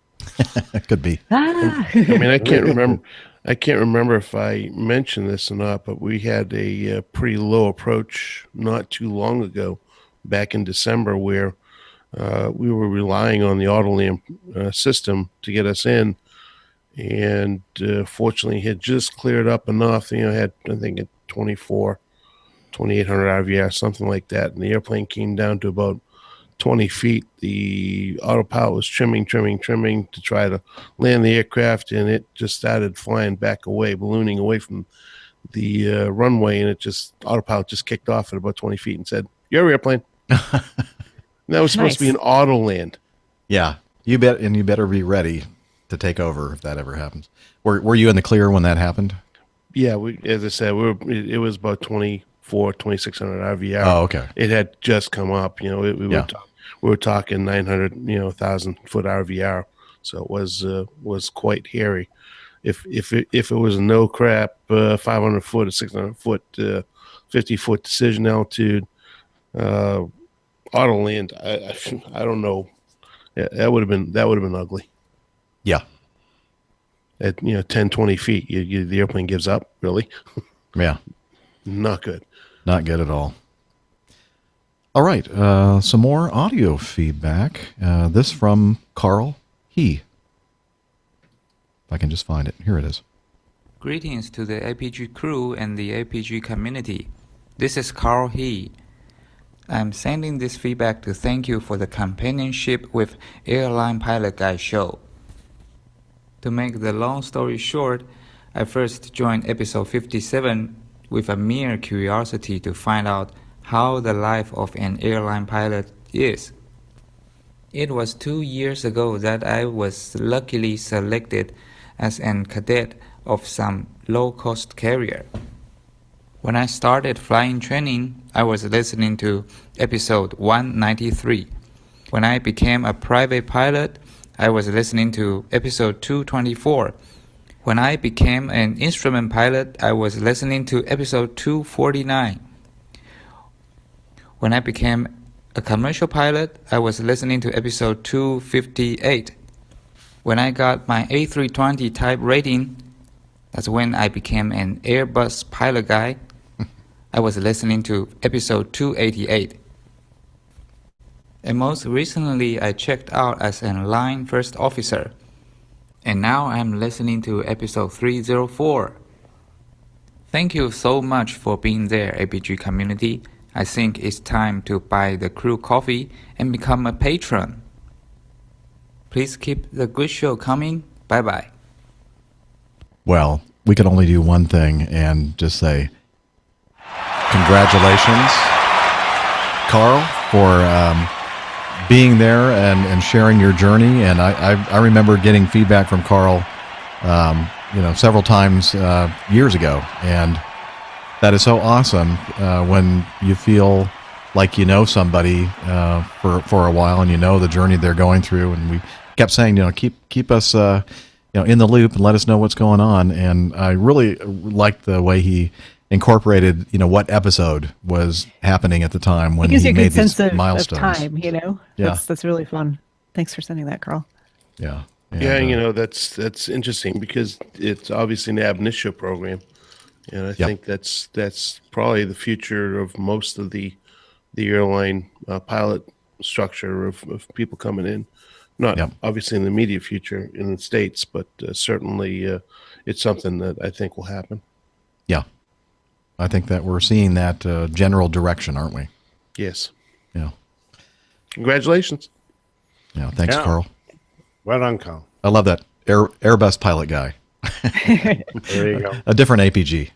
[SPEAKER 1] It could be.
[SPEAKER 2] I mean, I can't remember if I mentioned this or not, but we had a pretty low approach not too long ago, back in December, where we were relying on the Autoland system to get us in, and fortunately had just cleared up enough. Had, I think, 2,800 RVR, something like that, and the airplane came down to about 20 feet. The autopilot was trimming to try to land the aircraft, and it just started flying back away, ballooning away from the runway, and autopilot just kicked off at about 20 feet and said, "Your airplane." That was supposed to be an auto land.
[SPEAKER 1] Yeah, you better be ready to take over if that ever happens. Were you in the clear when that happened?
[SPEAKER 2] Yeah, as I said, it was about 2,600 RVR.
[SPEAKER 1] Oh, okay.
[SPEAKER 2] It had just come up. We were talking 900, 1,000-foot RVR, so it was quite hairy. If it was a no crap 500-foot or 600-foot, 50-foot decision altitude. Auto land, I don't know. Yeah, that would have been ugly.
[SPEAKER 1] Yeah.
[SPEAKER 2] At 10, 20 feet, the airplane gives up. Really?
[SPEAKER 1] Yeah.
[SPEAKER 2] Not good.
[SPEAKER 1] Not good at all. All right, some more audio feedback. This from Carl He. If I can just find it. Here it is.
[SPEAKER 16] Greetings to the APG crew and the APG community. This is Carl He. I'm sending this feedback to thank you for the companionship with Airline Pilot Guy show. To make the long story short, I first joined episode 57 with a mere curiosity to find out how the life of an airline pilot is. It was 2 years ago that I was luckily selected as an cadet of some low-cost carrier. When I started flying training, I was listening to episode 193. When I became a private pilot, I was listening to episode 224. When I became an instrument pilot, I was listening to episode 249. When I became a commercial pilot, I was listening to episode 258. When I got my A320 type rating, that's when I became an Airbus pilot guy. I was listening to episode 288. And most recently, I checked out as a line first officer. And now I'm listening to episode 304. Thank you so much for being there, APG community. I think it's time to buy the crew coffee and become a patron. Please keep the good show coming. Bye-bye.
[SPEAKER 1] Well, we can only do one thing and just say congratulations, Carl, for being there and sharing your journey. And I remember getting feedback from Carl, several times years ago, and that is so awesome when you feel like you know somebody for a while and you know the journey they're going through. And we kept saying, keep us in the loop and let us know what's going on. And I really liked the way he incorporated, what episode was happening at the time when he made these milestones.
[SPEAKER 4] Of time,
[SPEAKER 1] Yeah.
[SPEAKER 4] That's really fun. Thanks for sending that, Carl.
[SPEAKER 1] Yeah.
[SPEAKER 2] Yeah, that's interesting because it's obviously an ab initio program, and I think that's probably the future of most of the airline pilot structure of people coming in. Not obviously in the immediate future in the States, but certainly it's something that I think will happen.
[SPEAKER 1] Yeah. I think that we're seeing that general direction, aren't we?
[SPEAKER 2] Yes.
[SPEAKER 1] Yeah.
[SPEAKER 2] Congratulations.
[SPEAKER 1] Yeah. Thanks, Carl.
[SPEAKER 3] Well done, Carl.
[SPEAKER 1] I love that Airbus pilot guy.
[SPEAKER 3] There you go.
[SPEAKER 1] A different APG.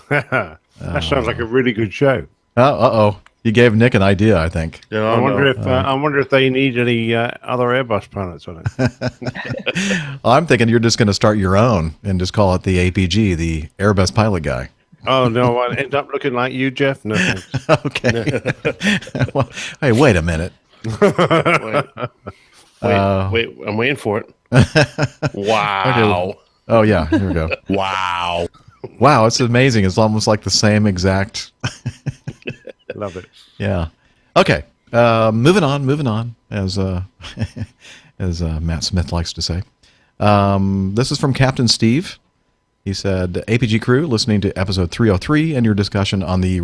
[SPEAKER 3] That sounds like a really good show.
[SPEAKER 1] Uh-oh. You gave Nick an idea, I think.
[SPEAKER 3] I wonder if they need any other Airbus pilots on it.
[SPEAKER 1] I'm thinking you're just going to start your own and just call it the APG, the Airbus pilot guy.
[SPEAKER 3] Oh, no, I'll end up looking like you, Jeff? No, thanks.
[SPEAKER 1] Okay. Well, hey, wait a minute.
[SPEAKER 2] Wait, I'm waiting for it. Wow.
[SPEAKER 1] Okay. Oh, yeah, here we go.
[SPEAKER 2] Wow.
[SPEAKER 1] Wow, it's amazing. It's almost like the same exact.
[SPEAKER 3] Love it.
[SPEAKER 1] Yeah. Okay. Moving on, as as Matt Smith likes to say. This is from Captain Steve. He said, APG crew, listening to episode 303 and your discussion on the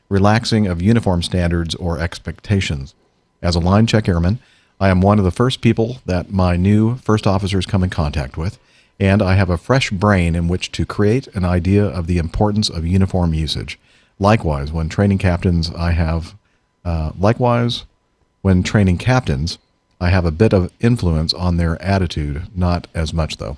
[SPEAKER 1] relaxing of uniform standards or expectations. As a line check airman, I am one of the first people that my new first officers come in contact with, and I have a fresh brain in which to create an idea of the importance of uniform usage. Likewise, when training captains, I have a bit of influence on their attitude, not as much though.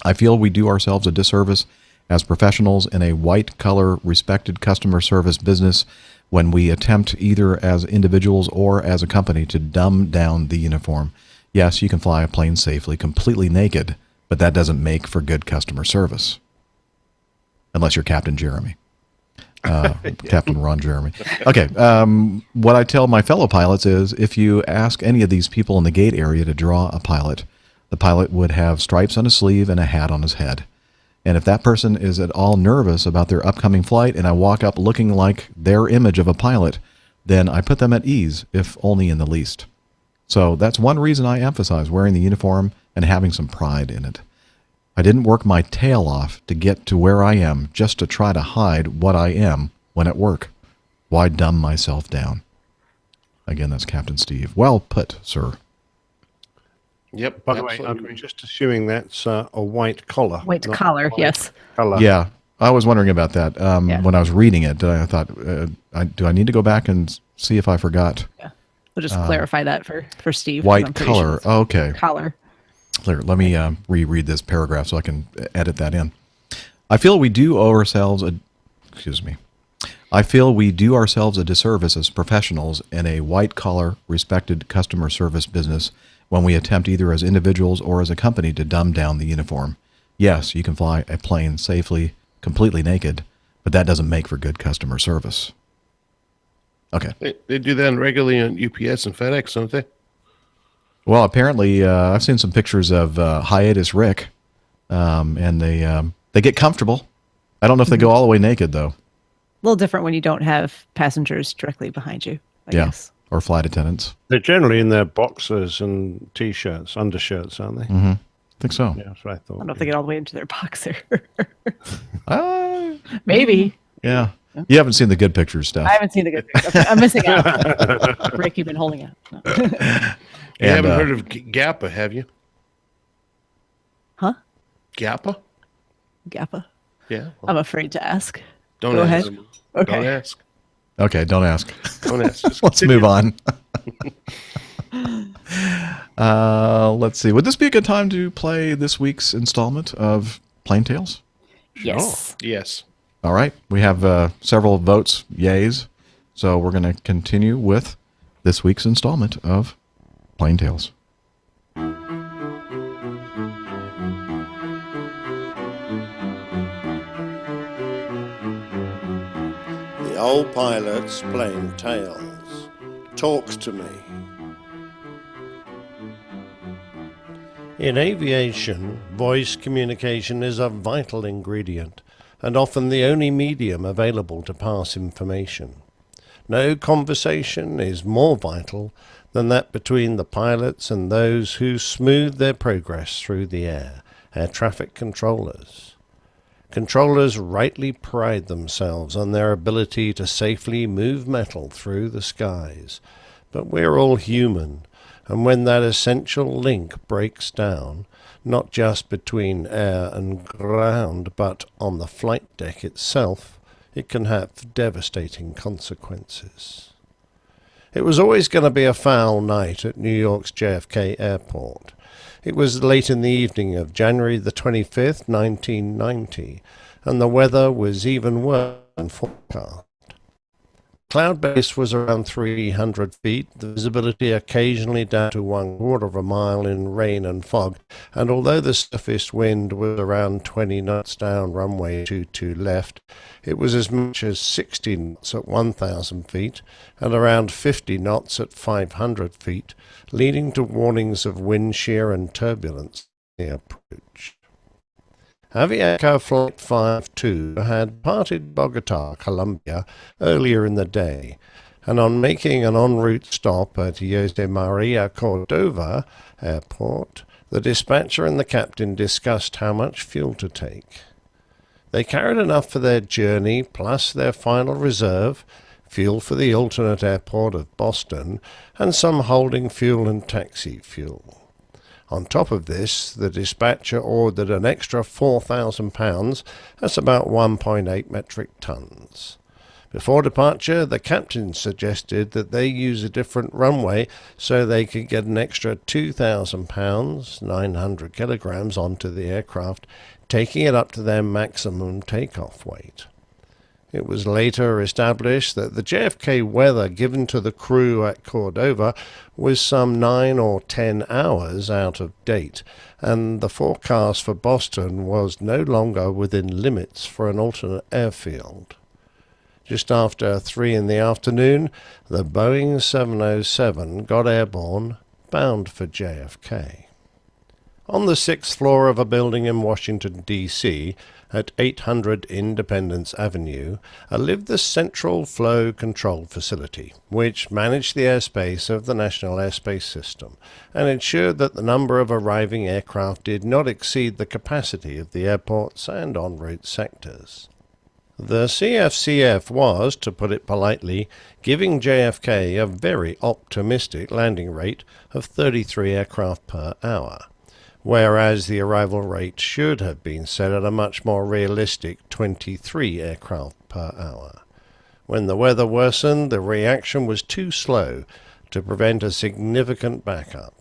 [SPEAKER 1] I feel we do ourselves a disservice as professionals in a white-collar, respected customer service business when we attempt either as individuals or as a company to dumb down the uniform. Yes, you can fly a plane safely, completely naked, but that doesn't make for good customer service. Unless you're Captain Jeremy. Captain Ron Jeremy. Okay, what I tell my fellow pilots is if you ask any of these people in the gate area to draw a pilot, the pilot would have stripes on his sleeve and a hat on his head. And if that person is at all nervous about their upcoming flight and I walk up looking like their image of a pilot, then I put them at ease, if only in the least. So that's one reason I emphasize wearing the uniform and having some pride in it. I didn't work my tail off to get to where I am just to try to hide what I am when at work. Why dumb myself down? Again, that's Captain Steve. Well put, sir.
[SPEAKER 2] Yep.
[SPEAKER 3] By the way, I'm just assuming that's a white collar.
[SPEAKER 4] White collar, yes.
[SPEAKER 3] Collar.
[SPEAKER 1] Yeah, I was wondering about that when I was reading it. I thought, do I need to go back and see if I forgot?
[SPEAKER 4] Yeah. We'll just clarify that for Steve.
[SPEAKER 1] White collar.
[SPEAKER 4] Sure
[SPEAKER 1] okay.
[SPEAKER 4] Collar.
[SPEAKER 1] Clear. Let me reread this paragraph so I can edit that in. I feel we do ourselves a disservice as professionals in a white-collar, respected customer service business when we attempt either as individuals or as a company to dumb down the uniform. Yes, you can fly a plane safely, completely naked, but that doesn't make for good customer service. Okay.
[SPEAKER 2] They do that regularly on UPS and FedEx, don't they?
[SPEAKER 1] Well, apparently, I've seen some pictures of Hiatus Rick, and they get comfortable. I don't know if they go all the way naked, though.
[SPEAKER 4] A little different when you don't have passengers directly behind you, I guess.
[SPEAKER 1] Or flight attendants.
[SPEAKER 3] They're generally in their boxers and T-shirts, undershirts, aren't they?
[SPEAKER 1] Mm-hmm. I think so.
[SPEAKER 3] Yeah, that's what I thought.
[SPEAKER 4] I don't know if they get all the way into their boxer.
[SPEAKER 1] Uh,
[SPEAKER 4] Maybe.
[SPEAKER 1] Yeah. You haven't seen the good pictures, Steph.
[SPEAKER 4] I haven't seen the good pictures. Okay, I'm missing out. Rick, you've been holding out. No.
[SPEAKER 2] You haven't heard of GAPA, have you?
[SPEAKER 4] Huh?
[SPEAKER 2] GAPA?
[SPEAKER 4] GAPA?
[SPEAKER 2] Yeah. Well,
[SPEAKER 4] I'm afraid to ask.
[SPEAKER 2] Don't
[SPEAKER 4] Go
[SPEAKER 2] ask.
[SPEAKER 4] ahead. Okay.
[SPEAKER 2] Don't ask.
[SPEAKER 1] Okay, don't ask.
[SPEAKER 2] Don't ask. Just
[SPEAKER 1] Let's
[SPEAKER 2] continue.
[SPEAKER 1] move on. Let's see. Would this be a good time to play this week's installment of Plain Tales?
[SPEAKER 4] Yes.
[SPEAKER 2] Yes.
[SPEAKER 1] All right. We have several votes, yays. So we're going to continue with this week's installment of Plain Tales.
[SPEAKER 3] The old pilot's Plain Tales. Talk to me. In aviation, voice communication is a vital ingredient and often the only medium available to pass information. No conversation is more vital than that between the pilots and those who smooth their progress through the air traffic controllers. Controllers rightly pride themselves on their ability to safely move metal through the skies, but we're all human, and when that essential link breaks down, not just between air and ground, but on the flight deck itself, it can have devastating consequences. It was always going to be a foul night at New York's JFK Airport. It was late in the evening of January the 25th, 1990, and the weather was even worse than forecast. Cloud base was around 300 feet, the visibility occasionally down to 1/4 of a mile in rain and fog, and although the surface wind was around 20 knots down runway 22 left, it was as much as 60 knots at 1,000 feet and around 50 knots at 500 feet, leading to warnings of wind shear and turbulence in the approach. Avianca Flight 52 had departed Bogota, Colombia, earlier in the day, and on making an en route stop at Jose Maria Cordova Airport, the dispatcher and the captain discussed how much fuel to take. They carried enough for their journey, plus their final reserve, fuel for the alternate airport of Boston, and some holding fuel and taxi fuel. On top of this, the dispatcher ordered an extra 4,000 pounds, that's about 1.8 metric tons. Before departure, the captain suggested that they use a different runway so they could get an extra 2,000 pounds, 900 kilograms, onto the aircraft, taking it up to their maximum takeoff weight. It was later established that the JFK weather given to the crew at Cordova was some 9 or 10 hours out of date, and the forecast for Boston was no longer within limits for an alternate airfield. Just after 3 in the afternoon, the Boeing 707 got airborne, bound for JFK. On the 6th floor of a building in Washington, D.C., at 800 Independence Avenue, lived the Central Flow Control Facility, which managed the airspace of the National Airspace System and ensured that the number of arriving aircraft did not exceed the capacity of the airports and en route sectors. The CFCF was, to put it politely, giving JFK a very optimistic landing rate of 33 aircraft per hour, whereas the arrival rate should have been set at a much more realistic 23 aircraft per hour. When the weather worsened, the reaction was too slow to prevent a significant backup.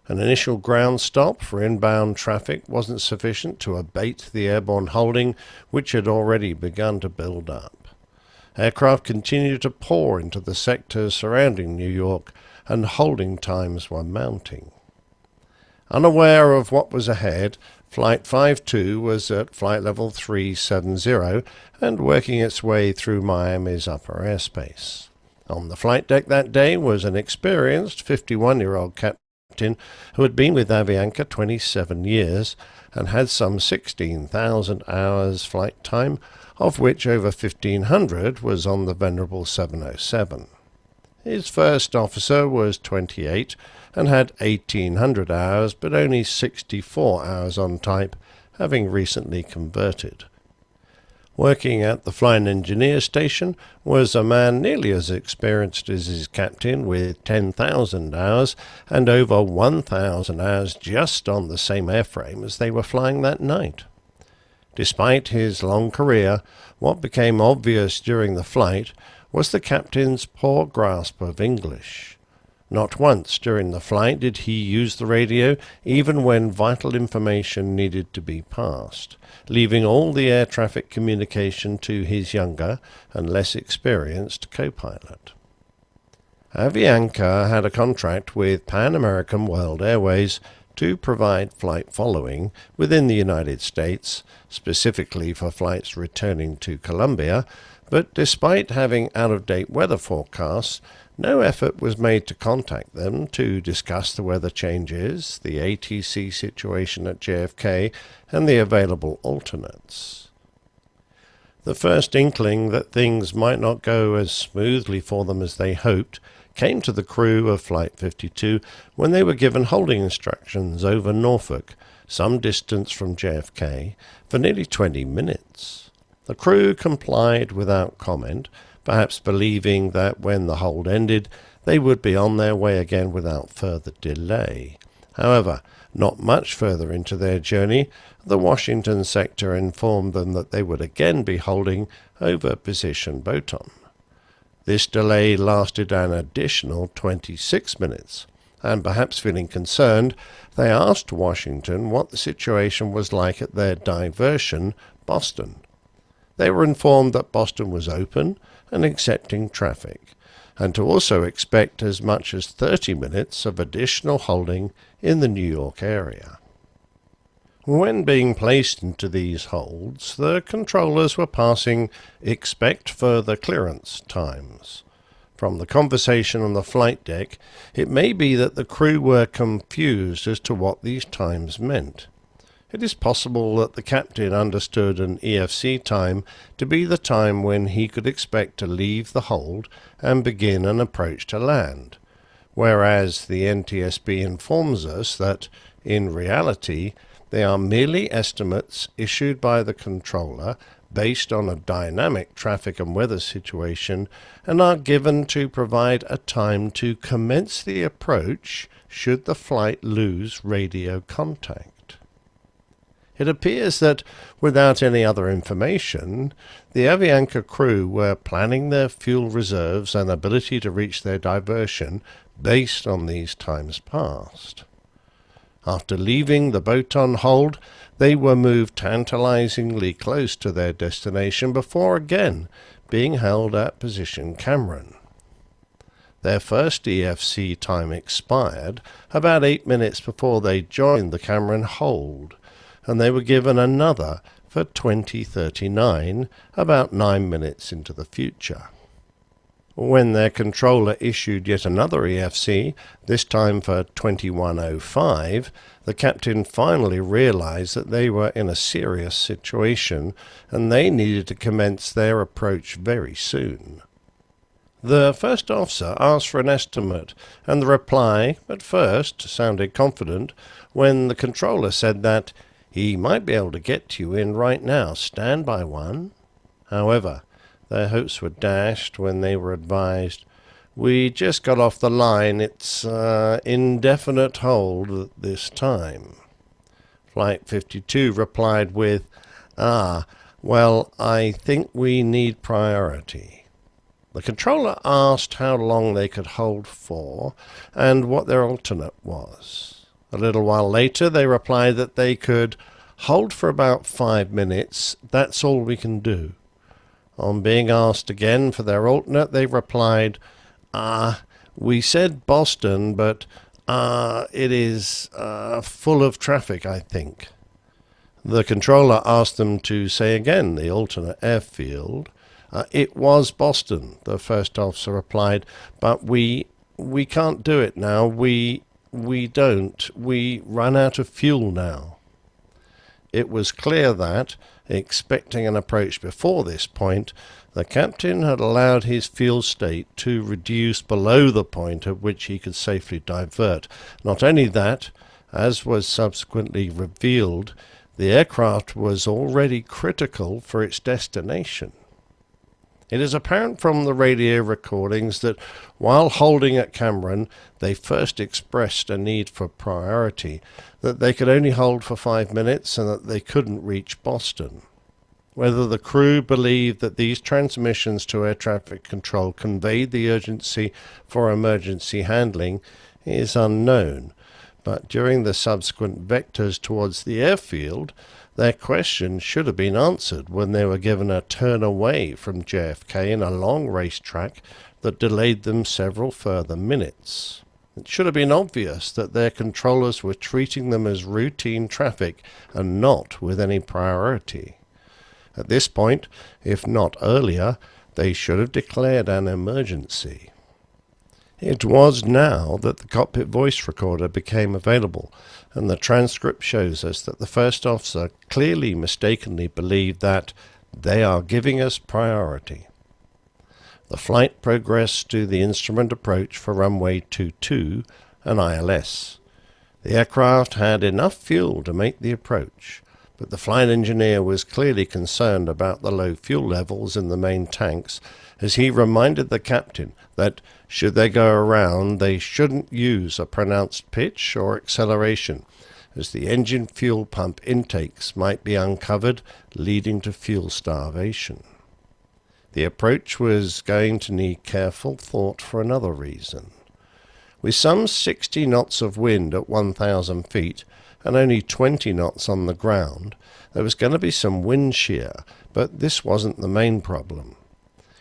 [SPEAKER 3] An initial ground stop for inbound traffic wasn't sufficient to abate the airborne holding, which had already begun to build up. Aircraft continued to pour into the sectors surrounding New York, and holding times were mounting. Unaware of what was ahead, Flight 52 was at flight level 370 and working its way through Miami's upper airspace. On the flight deck that day was an experienced 51-year-old captain who had been with Avianca 27 years and had some 16,000 hours flight time, of which over 1,500 was on the venerable 707. His first officer was 28 and had 1,800 hours, but only 64 hours on type, having recently converted. Working at the flying engineer station was a man nearly as experienced as his captain, with 10,000 hours and over 1,000 hours just on the same airframe as they were flying that night. Despite his long career, what became obvious during the flight was the captain's poor grasp of English. Not once during the flight did he use the radio, even when vital information needed to be passed, leaving all the air traffic communication to his younger and less experienced co-pilot. Avianca had a contract with Pan American World Airways to provide flight following within the United States, specifically for flights returning to Colombia, but despite having out-of-date weather forecasts, no effort was made to contact them to discuss the weather changes, the ATC situation at JFK, and the available alternates. The first inkling that things might not go as smoothly for them as they hoped came to the crew of Flight 52 when they were given holding instructions over Norfolk, some distance from JFK, for nearly 20 minutes. The crew complied without comment, perhaps believing that when the hold ended, they would be on their way again without further delay. However, not much further into their journey, the Washington sector informed them that they would again be holding over Position Boton. This delay lasted an additional 26 minutes, and perhaps feeling concerned, they asked Washington what the situation was like at their diversion, Boston. They were informed that Boston was open and accepting traffic, and to also expect as much as 30 minutes of additional holding in the New York area. When being placed into these holds, the controllers were passing expect further clearance times. From the conversation on the flight deck, it may be that the crew were confused as to what these times meant. It is possible that the captain understood an EFC time to be the time when he could expect to leave the hold and begin an approach to land, whereas the NTSB informs us that, in reality, they are merely estimates issued by the controller based on a dynamic traffic and weather situation and are given to provide a time to commence the approach should the flight lose radio contact. It appears that, without any other information, the Avianca crew were planning their fuel reserves and ability to reach their diversion based on these times past. After leaving the boat on hold, they were moved tantalizingly close to their destination before again being held at position Cameron. Their first EFC time expired about 8 minutes before they joined the Cameron hold, and they were given another for 2039, about 9 minutes into the future. When their controller issued yet another EFC, this time for 2105, the captain finally realized that they were in a serious situation and they needed to commence their approach very soon. The first officer asked for an estimate, and the reply, at first, sounded confident when the controller said that he might be able to get you in right now, stand by one. However, their hopes were dashed when they were advised, "We just got off the line, it's indefinite hold at this time." Flight 52 replied with, well, I think we need priority." The controller asked how long they could hold for and what their alternate was. A little while later they replied that they could hold for about 5 minutes, that's all we can do. On being asked again for their alternate, they replied, we said Boston, but it is full of traffic, I think." The controller asked them to say again the alternate airfield. "It was Boston," the first officer replied, "but we can't do it now. We run out of fuel now." It was clear that, expecting an approach before this point, the captain had allowed his fuel state to reduce below the point at which he could safely divert. Not only that, as was subsequently revealed, the aircraft was already critical for its destination. It is apparent from the radio recordings that while holding at Cameron, they first expressed a need for priority, that they could only hold for 5 minutes and that they couldn't reach Boston. Whether the crew believed that these transmissions to air traffic control conveyed the urgency for emergency handling is unknown, but during the subsequent vectors towards the airfield, their question should have been answered when they were given a turn away from JFK in a long racetrack that delayed them several further minutes. It should have been obvious that their controllers were treating them as routine traffic and not with any priority. At this point, if not earlier, they should have declared an emergency. It was now that the cockpit voice recorder became available, and the transcript shows us that the first officer clearly mistakenly believed that they are giving us priority. The flight progressed to the instrument approach for runway 22 and ILS. The aircraft had enough fuel to make the approach, but the flight engineer was clearly concerned about the low fuel levels in the main tanks, as he reminded the captain that, should they go around, they shouldn't use a pronounced pitch or acceleration, as the engine fuel pump intakes might be uncovered, leading to fuel starvation. The approach was going to need careful thought for another reason. With some 60 knots of wind at 1,000 feet, and only 20 knots on the ground, there was going to be some wind shear, but this wasn't the main problem.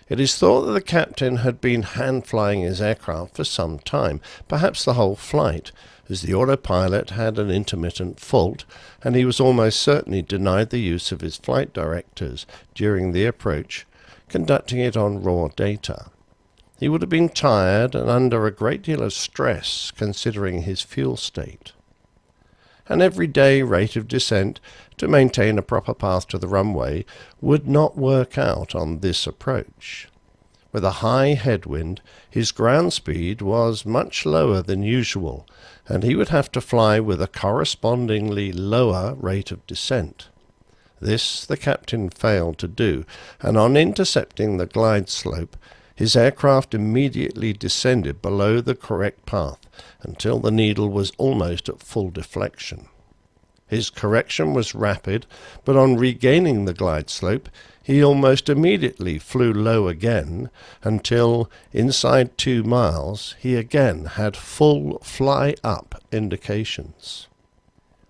[SPEAKER 3] It is thought that the captain had been hand-flying his aircraft for some time, perhaps the whole flight, as the autopilot had an intermittent fault, and he was almost certainly denied the use of his flight directors during the approach, conducting it on raw data. He would have been tired and under a great deal of stress considering his fuel state. An everyday rate of descent to maintain a proper path to the runway would not work out on this approach. With a high headwind, his ground speed was much lower than usual, and he would have to fly with a correspondingly lower rate of descent. This the captain failed to do, and on intercepting the glide slope, his aircraft immediately descended below the correct path until the needle was almost at full deflection. His correction was rapid, but on regaining the glide slope, he almost immediately flew low again until, inside 2 miles, he again had full fly-up indications.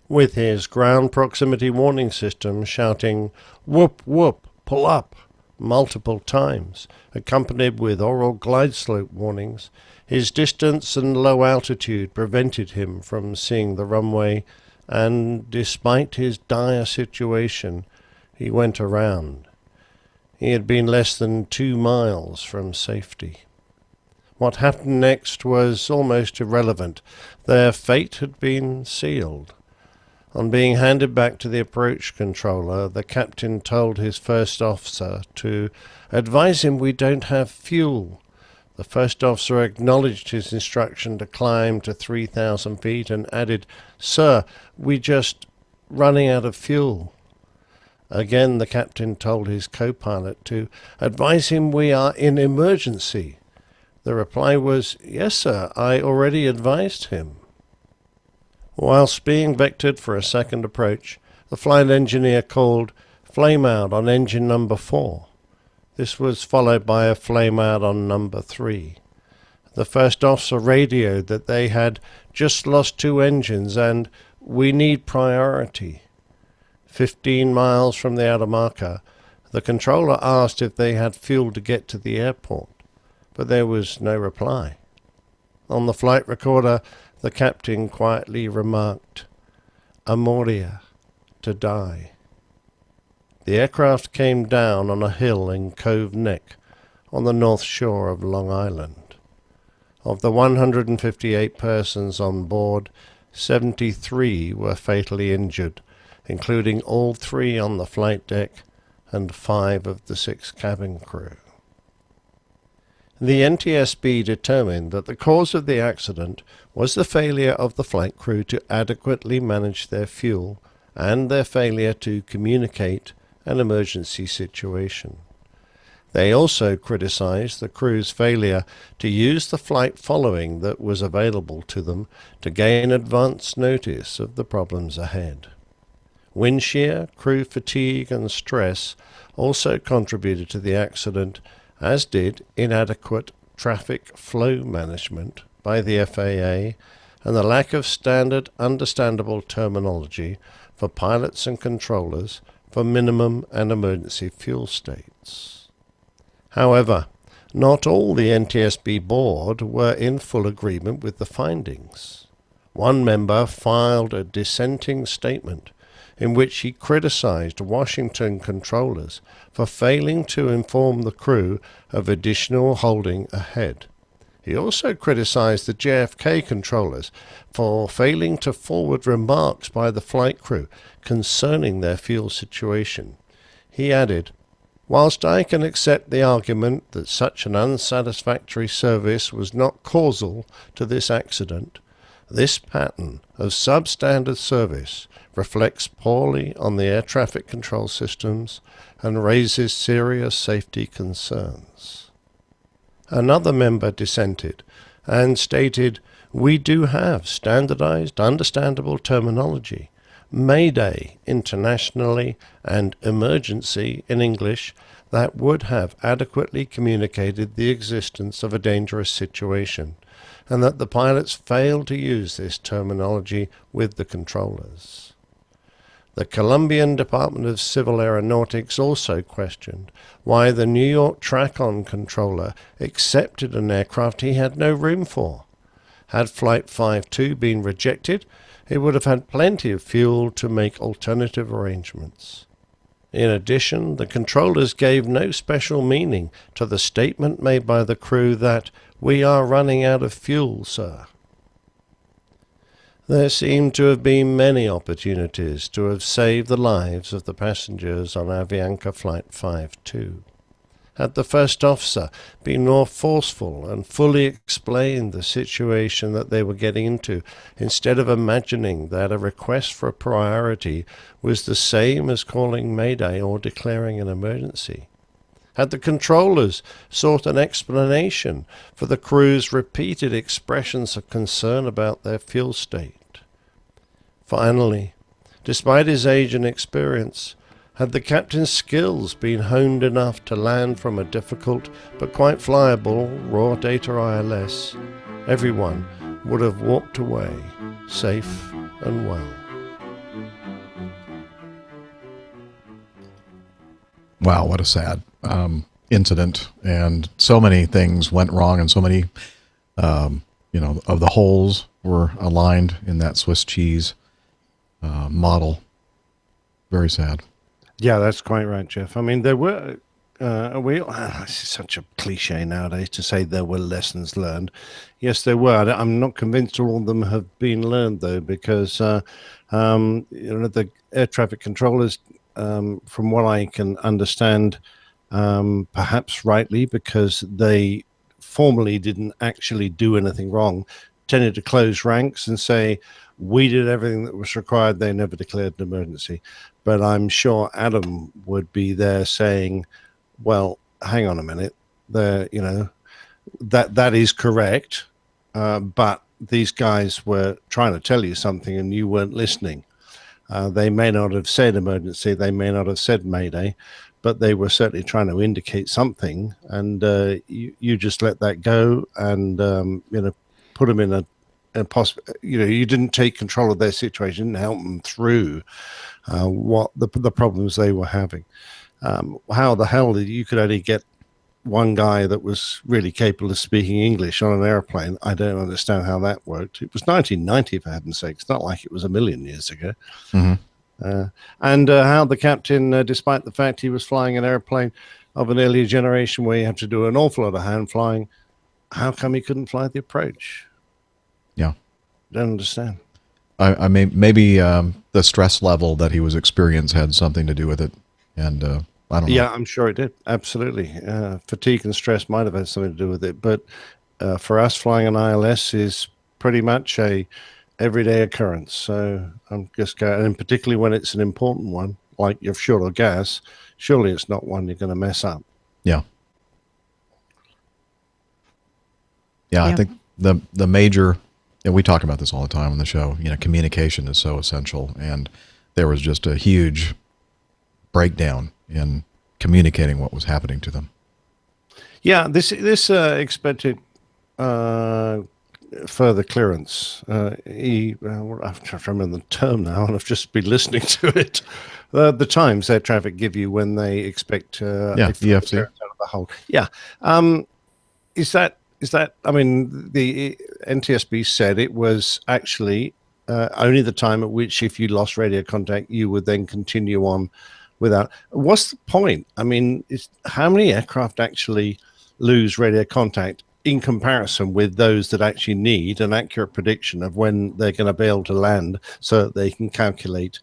[SPEAKER 3] With his ground proximity warning system shouting, "Whoop, whoop, pull up," multiple times, accompanied with oral glide slope warnings, his distance and low altitude prevented him from seeing the runway, and despite his dire situation, he went around. He had been less than 2 miles from safety. What happened next was almost irrelevant. Their fate had been sealed. On being handed back to the approach controller, the captain told his first officer to advise him we don't have fuel. The first officer acknowledged his instruction to climb to 3,000 feet and added, "Sir, we just running out of fuel." Again the captain told his co-pilot to advise him we are in emergency. The reply was, "Yes, sir, I already advised him." Whilst being vectored for a second approach, the flight engineer called "flame out" on engine number 4. This was followed by a flame out on number 3. The first officer radioed that they had just lost 2 engines and "we need priority." 15 miles from the outer marker, the controller asked if they had fuel to get to the airport, but there was no reply. On the flight recorder, the captain quietly remarked, "Amoria, to die." The aircraft came down on a hill in Cove Neck on the north shore of Long Island. Of the 158 persons on board, 73 were fatally injured, including all 3 on the flight deck and 5 of the 6 cabin crew. The NTSB determined that the cause of the accident was the failure of the flight crew to adequately manage their fuel and their failure to communicate an emergency situation. They also criticized the crew's failure to use the flight following that was available to them to gain advance notice of the problems ahead. Wind shear, crew fatigue and stress also contributed to the accident, as did inadequate traffic flow management by the FAA and the lack of standard understandable terminology for pilots and controllers for minimum and emergency fuel states. However, not all the NTSB board were in full agreement with the findings. One member filed a dissenting statement in which he criticized Washington controllers for failing to inform the crew of additional holding ahead. He also criticized the JFK controllers for failing to forward remarks by the flight crew concerning their fuel situation. He added, "Whilst I can accept the argument that such an unsatisfactory service was not causal to this accident, this pattern of substandard service reflects poorly on the air traffic control systems and raises serious safety concerns." Another member dissented and stated, "We do have standardized, understandable terminology, Mayday internationally and emergency in English, that would have adequately communicated the existence of a dangerous situation, and that the pilots failed to use this terminology with the controllers. The Colombian Department of Civil Aeronautics also questioned why the New York TRACON controller accepted an aircraft he had no room for. Had Flight 52 been rejected, it would have had plenty of fuel to make alternative arrangements. In addition, the controllers gave no special meaning to the statement made by the crew that, "We are running out of fuel, sir." There seem to have been many opportunities to have saved the lives of the passengers on Avianca Flight 52. Had the first officer been more forceful and fully explained the situation that they were getting into, instead of imagining that a request for a priority was the same as calling Mayday or declaring an emergency? Had the controllers sought an explanation for the crew's repeated expressions of concern about their fuel state? Finally, despite his age and experience, had the captain's skills been honed enough to land from a difficult but quite flyable raw data ILS, everyone would have walked away safe and well.
[SPEAKER 1] Wow, what a sad incident. And so many things went wrong, and so many, of the holes were aligned in that Swiss cheese model. Very sad.
[SPEAKER 3] Yeah, that's quite right, Jeff. I mean, there were, this is such a cliche nowadays to say there were lessons learned. Yes, there were. I'm not convinced all of them have been learned, though, because the air traffic controllers, from what I can understand, perhaps rightly, because they formally didn't actually do anything wrong, tended to close ranks and say, we did everything that was required. They never declared an emergency. But I'm sure Adam would be there saying, well, hang on a minute, that is correct, but these guys were trying to tell you something and you weren't listening. They may not have said emergency, they may not have said Mayday, but they were certainly trying to indicate something, and you just let that go and put them in a you didn't take control of their situation, didn't help them through what the problems they were having. How the hell did you could only get one guy that was really capable of speaking English on an airplane? I don't understand how that worked. It was 1990, for heaven's sake. It's not like it was a million years ago.
[SPEAKER 1] Mm-hmm.
[SPEAKER 3] And how the captain, despite the fact he was flying an airplane of an earlier generation where you have to do an awful lot of hand flying, how come he couldn't fly the approach?
[SPEAKER 1] Yeah.
[SPEAKER 3] Don't understand.
[SPEAKER 1] I mean, maybe the stress level that he was experiencing had something to do with it. And I don't know.
[SPEAKER 3] Yeah, I'm sure it did. Absolutely. Fatigue and stress might have had something to do with it. But for us, flying an ILS is pretty much a everyday occurrence. So I'm just going, and particularly when it's an important one, like your fuel or gas, surely it's not one you're going to mess up.
[SPEAKER 1] Yeah. Yeah, I think the major, and we talk about this all the time on the show, communication is so essential. And there was just a huge breakdown in communicating what was happening to them.
[SPEAKER 3] Yeah, this expected further clearance. I'm trying to remember the term now, and I've just been listening to it. The times air traffic give you when they expect
[SPEAKER 1] EFC
[SPEAKER 3] out of the hole. Yeah, is that? I mean, the NTSB said it was actually only the time at which, if you lost radio contact, you would then continue on without. What's the point? I mean, how many aircraft actually lose radio contact in comparison with those that actually need an accurate prediction of when they're going to be able to land, so that they can calculate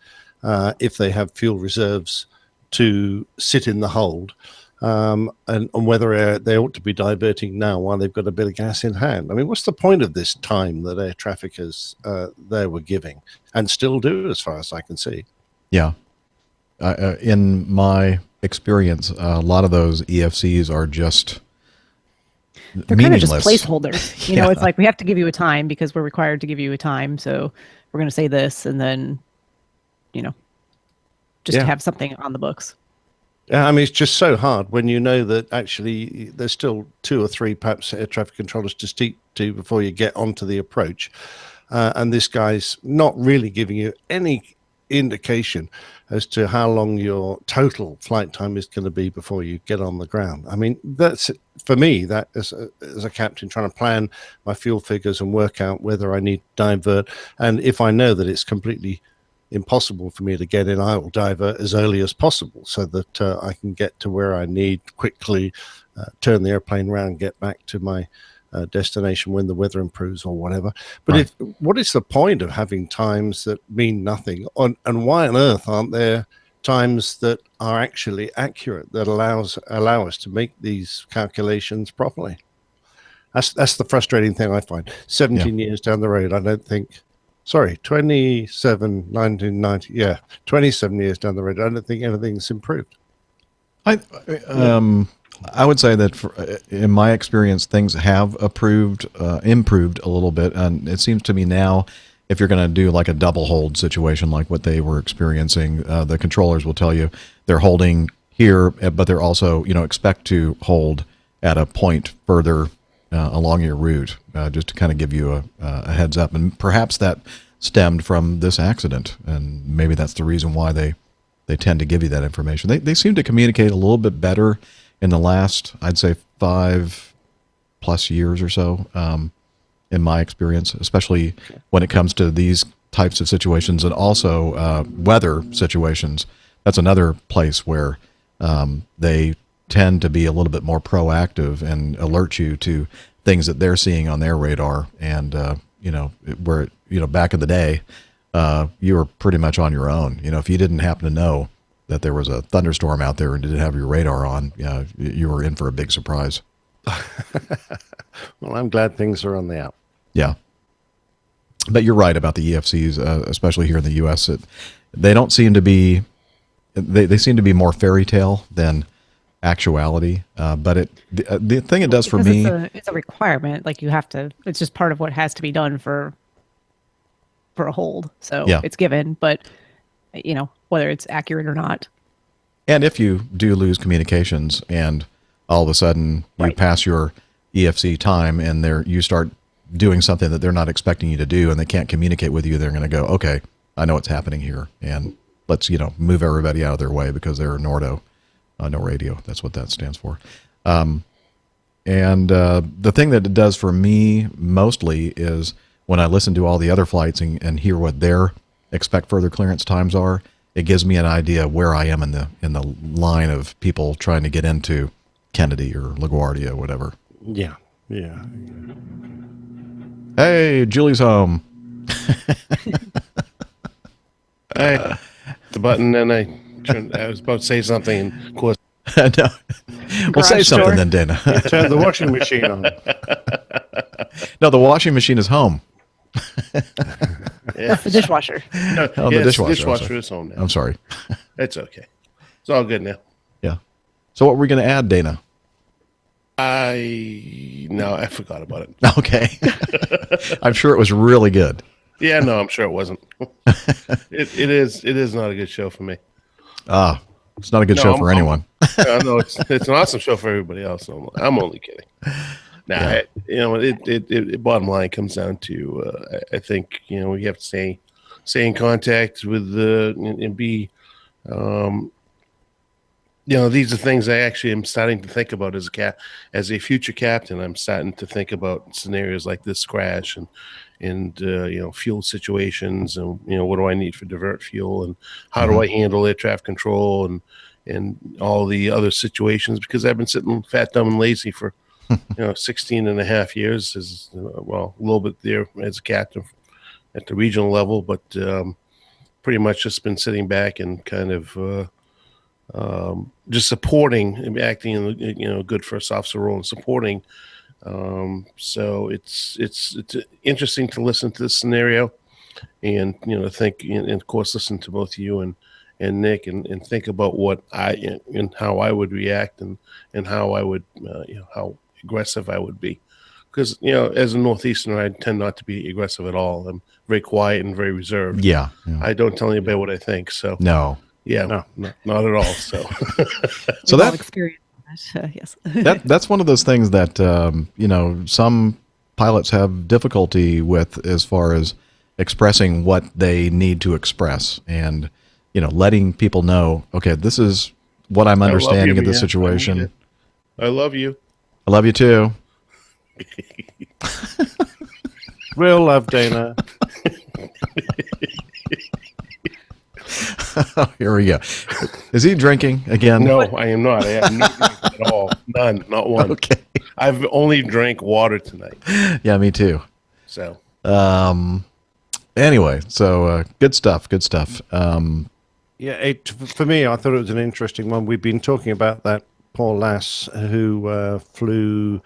[SPEAKER 3] if they have fuel reserves to sit in the hold, and whether they ought to be diverting now while they've got a bit of gas in hand. I mean, what's the point of this time that air traffickers they were giving, and still do, as far as I can see?
[SPEAKER 1] Yeah. In my experience, a lot of those EFCs are just
[SPEAKER 4] they're
[SPEAKER 1] meaningless.
[SPEAKER 4] Kind of just placeholders. You know, it's like, we have to give you a time because we're required to give you a time. So we're going to say this, and then, just to have something on the books.
[SPEAKER 3] Yeah, I mean, it's just so hard when you know that actually there's still 2 or 3 perhaps air traffic controllers to speak to before you get onto the approach. And this guy's not really giving you any indication as to how long your total flight time is going to be before you get on the ground. I mean, that's, for me, that as a captain trying to plan my fuel figures and work out whether I need to divert. And if I know that it's completely impossible for me to get in, I will divert as early as possible so that I can get to where I need quickly, turn the airplane around, get back to my destination when the weather improves or whatever. But
[SPEAKER 1] Right.
[SPEAKER 3] what is the point of having times that mean nothing? And why on earth aren't there times that are actually accurate, that allow us to make these calculations properly? That's the frustrating thing I find. 17 years down the road, I don't think. Sorry, 1990. Yeah, 27 years down the road, I don't think anything's improved.
[SPEAKER 1] I would say that in my experience, things have improved a little bit, and it seems to me now, if you're going to do like a double hold situation like what they were experiencing, the controllers will tell you they're holding here, but they're also expect to hold at a point further along your route, just to kind of give you a heads up, and perhaps that stemmed from this accident, and maybe that's the reason why they tend to give you that information. They seem to communicate a little bit better in the last, I'd say, 5+ years or so, in my experience, especially when it comes to these types of situations, and also weather situations. That's another place where they tend to be a little bit more proactive and alert you to things that they're seeing on their radar. And where back in the day, you were pretty much on your own. If you didn't happen to know that there was a thunderstorm out there and didn't have your radar on, you were in for a big surprise.
[SPEAKER 3] Well, I'm glad things are on the up.
[SPEAKER 1] Yeah. But you're right about the EFCs, especially here in the U.S. They don't seem to be, they seem to be more fairy tale than actuality. But the thing it does for me,
[SPEAKER 4] it's a requirement. Like you have to, it's just part of what has to be done for a hold. So
[SPEAKER 1] yeah.
[SPEAKER 4] It's given, but whether it's accurate or not.
[SPEAKER 1] And if you do lose communications and all of a sudden you pass your EFC time and you start doing something that they're not expecting you to do and they can't communicate with you, they're going to go, okay, I know what's happening here, and let's move everybody out of their way because they're NORDO, no radio. That's what that stands for. And the thing that it does for me mostly is when I listen to all the other flights and hear what their expect further clearance times are, it gives me an idea of where I am in the line of people trying to get into Kennedy or LaGuardia or whatever.
[SPEAKER 3] Yeah.
[SPEAKER 1] Hey, Julie's home.
[SPEAKER 2] I the button and I was about to say something, and of course.
[SPEAKER 1] No. Well, say something then, Dana.
[SPEAKER 3] Turn the washing machine on.
[SPEAKER 1] No, the washing machine is home.
[SPEAKER 4] That's the dishwasher.
[SPEAKER 2] No,
[SPEAKER 1] the
[SPEAKER 2] dishwasher is home now.
[SPEAKER 1] I'm sorry.
[SPEAKER 2] It's okay. It's all good now.
[SPEAKER 1] Yeah. So what were we going to add, Dana?
[SPEAKER 2] I forgot about it.
[SPEAKER 1] Okay. I'm sure it was really good.
[SPEAKER 2] Yeah, no, I'm sure it wasn't. It is not a good show for me.
[SPEAKER 1] It's not a good show for anyone.
[SPEAKER 2] No, it's an awesome show for everybody else. I'm only kidding. Nah, it bottom line comes down to I think we have to stay in contact with and be these are things I actually am starting to think about as a future captain. I'm starting to think about scenarios like this crash and fuel situations, and what do I need for divert fuel, and how do I handle air traffic control and all the other situations, because I've been sitting fat, dumb, and lazy for 16 and a half years, a little bit there as a captain at the regional level, but pretty much just been sitting back and kind of just supporting and acting in a good first officer role and supporting. So it's interesting to listen to this scenario and think, and of course listen to both you and Nick and think about what and how I would react and how I would how aggressive I would be, because as a Northeasterner I tend not to be aggressive at all. I'm very quiet and very reserved.
[SPEAKER 1] Yeah.
[SPEAKER 2] I don't tell anybody what I think. So
[SPEAKER 1] no.
[SPEAKER 2] Yeah,
[SPEAKER 3] No.
[SPEAKER 2] not at all. So,
[SPEAKER 1] So
[SPEAKER 4] We've all
[SPEAKER 1] that
[SPEAKER 4] experienced that. Yes.
[SPEAKER 1] that's one of those things that some pilots have difficulty with as far as expressing what they need to express, and letting people know, okay, this is what I'm
[SPEAKER 2] I love
[SPEAKER 1] understanding
[SPEAKER 2] you,
[SPEAKER 1] of this
[SPEAKER 2] Mia. I mean
[SPEAKER 1] situation.
[SPEAKER 2] it. I love you.
[SPEAKER 1] I love you too.
[SPEAKER 3] Real love, Dana.
[SPEAKER 1] Here we go. Is he drinking again?
[SPEAKER 2] No, I am not. I have no drink at all. None. Not one.
[SPEAKER 1] Okay.
[SPEAKER 2] I've only drank water tonight.
[SPEAKER 1] Yeah, me too.
[SPEAKER 2] So,
[SPEAKER 1] anyway, so good stuff. Good stuff.
[SPEAKER 3] Yeah, for me, I thought it was an interesting one. We've been talking about that poor lass who flew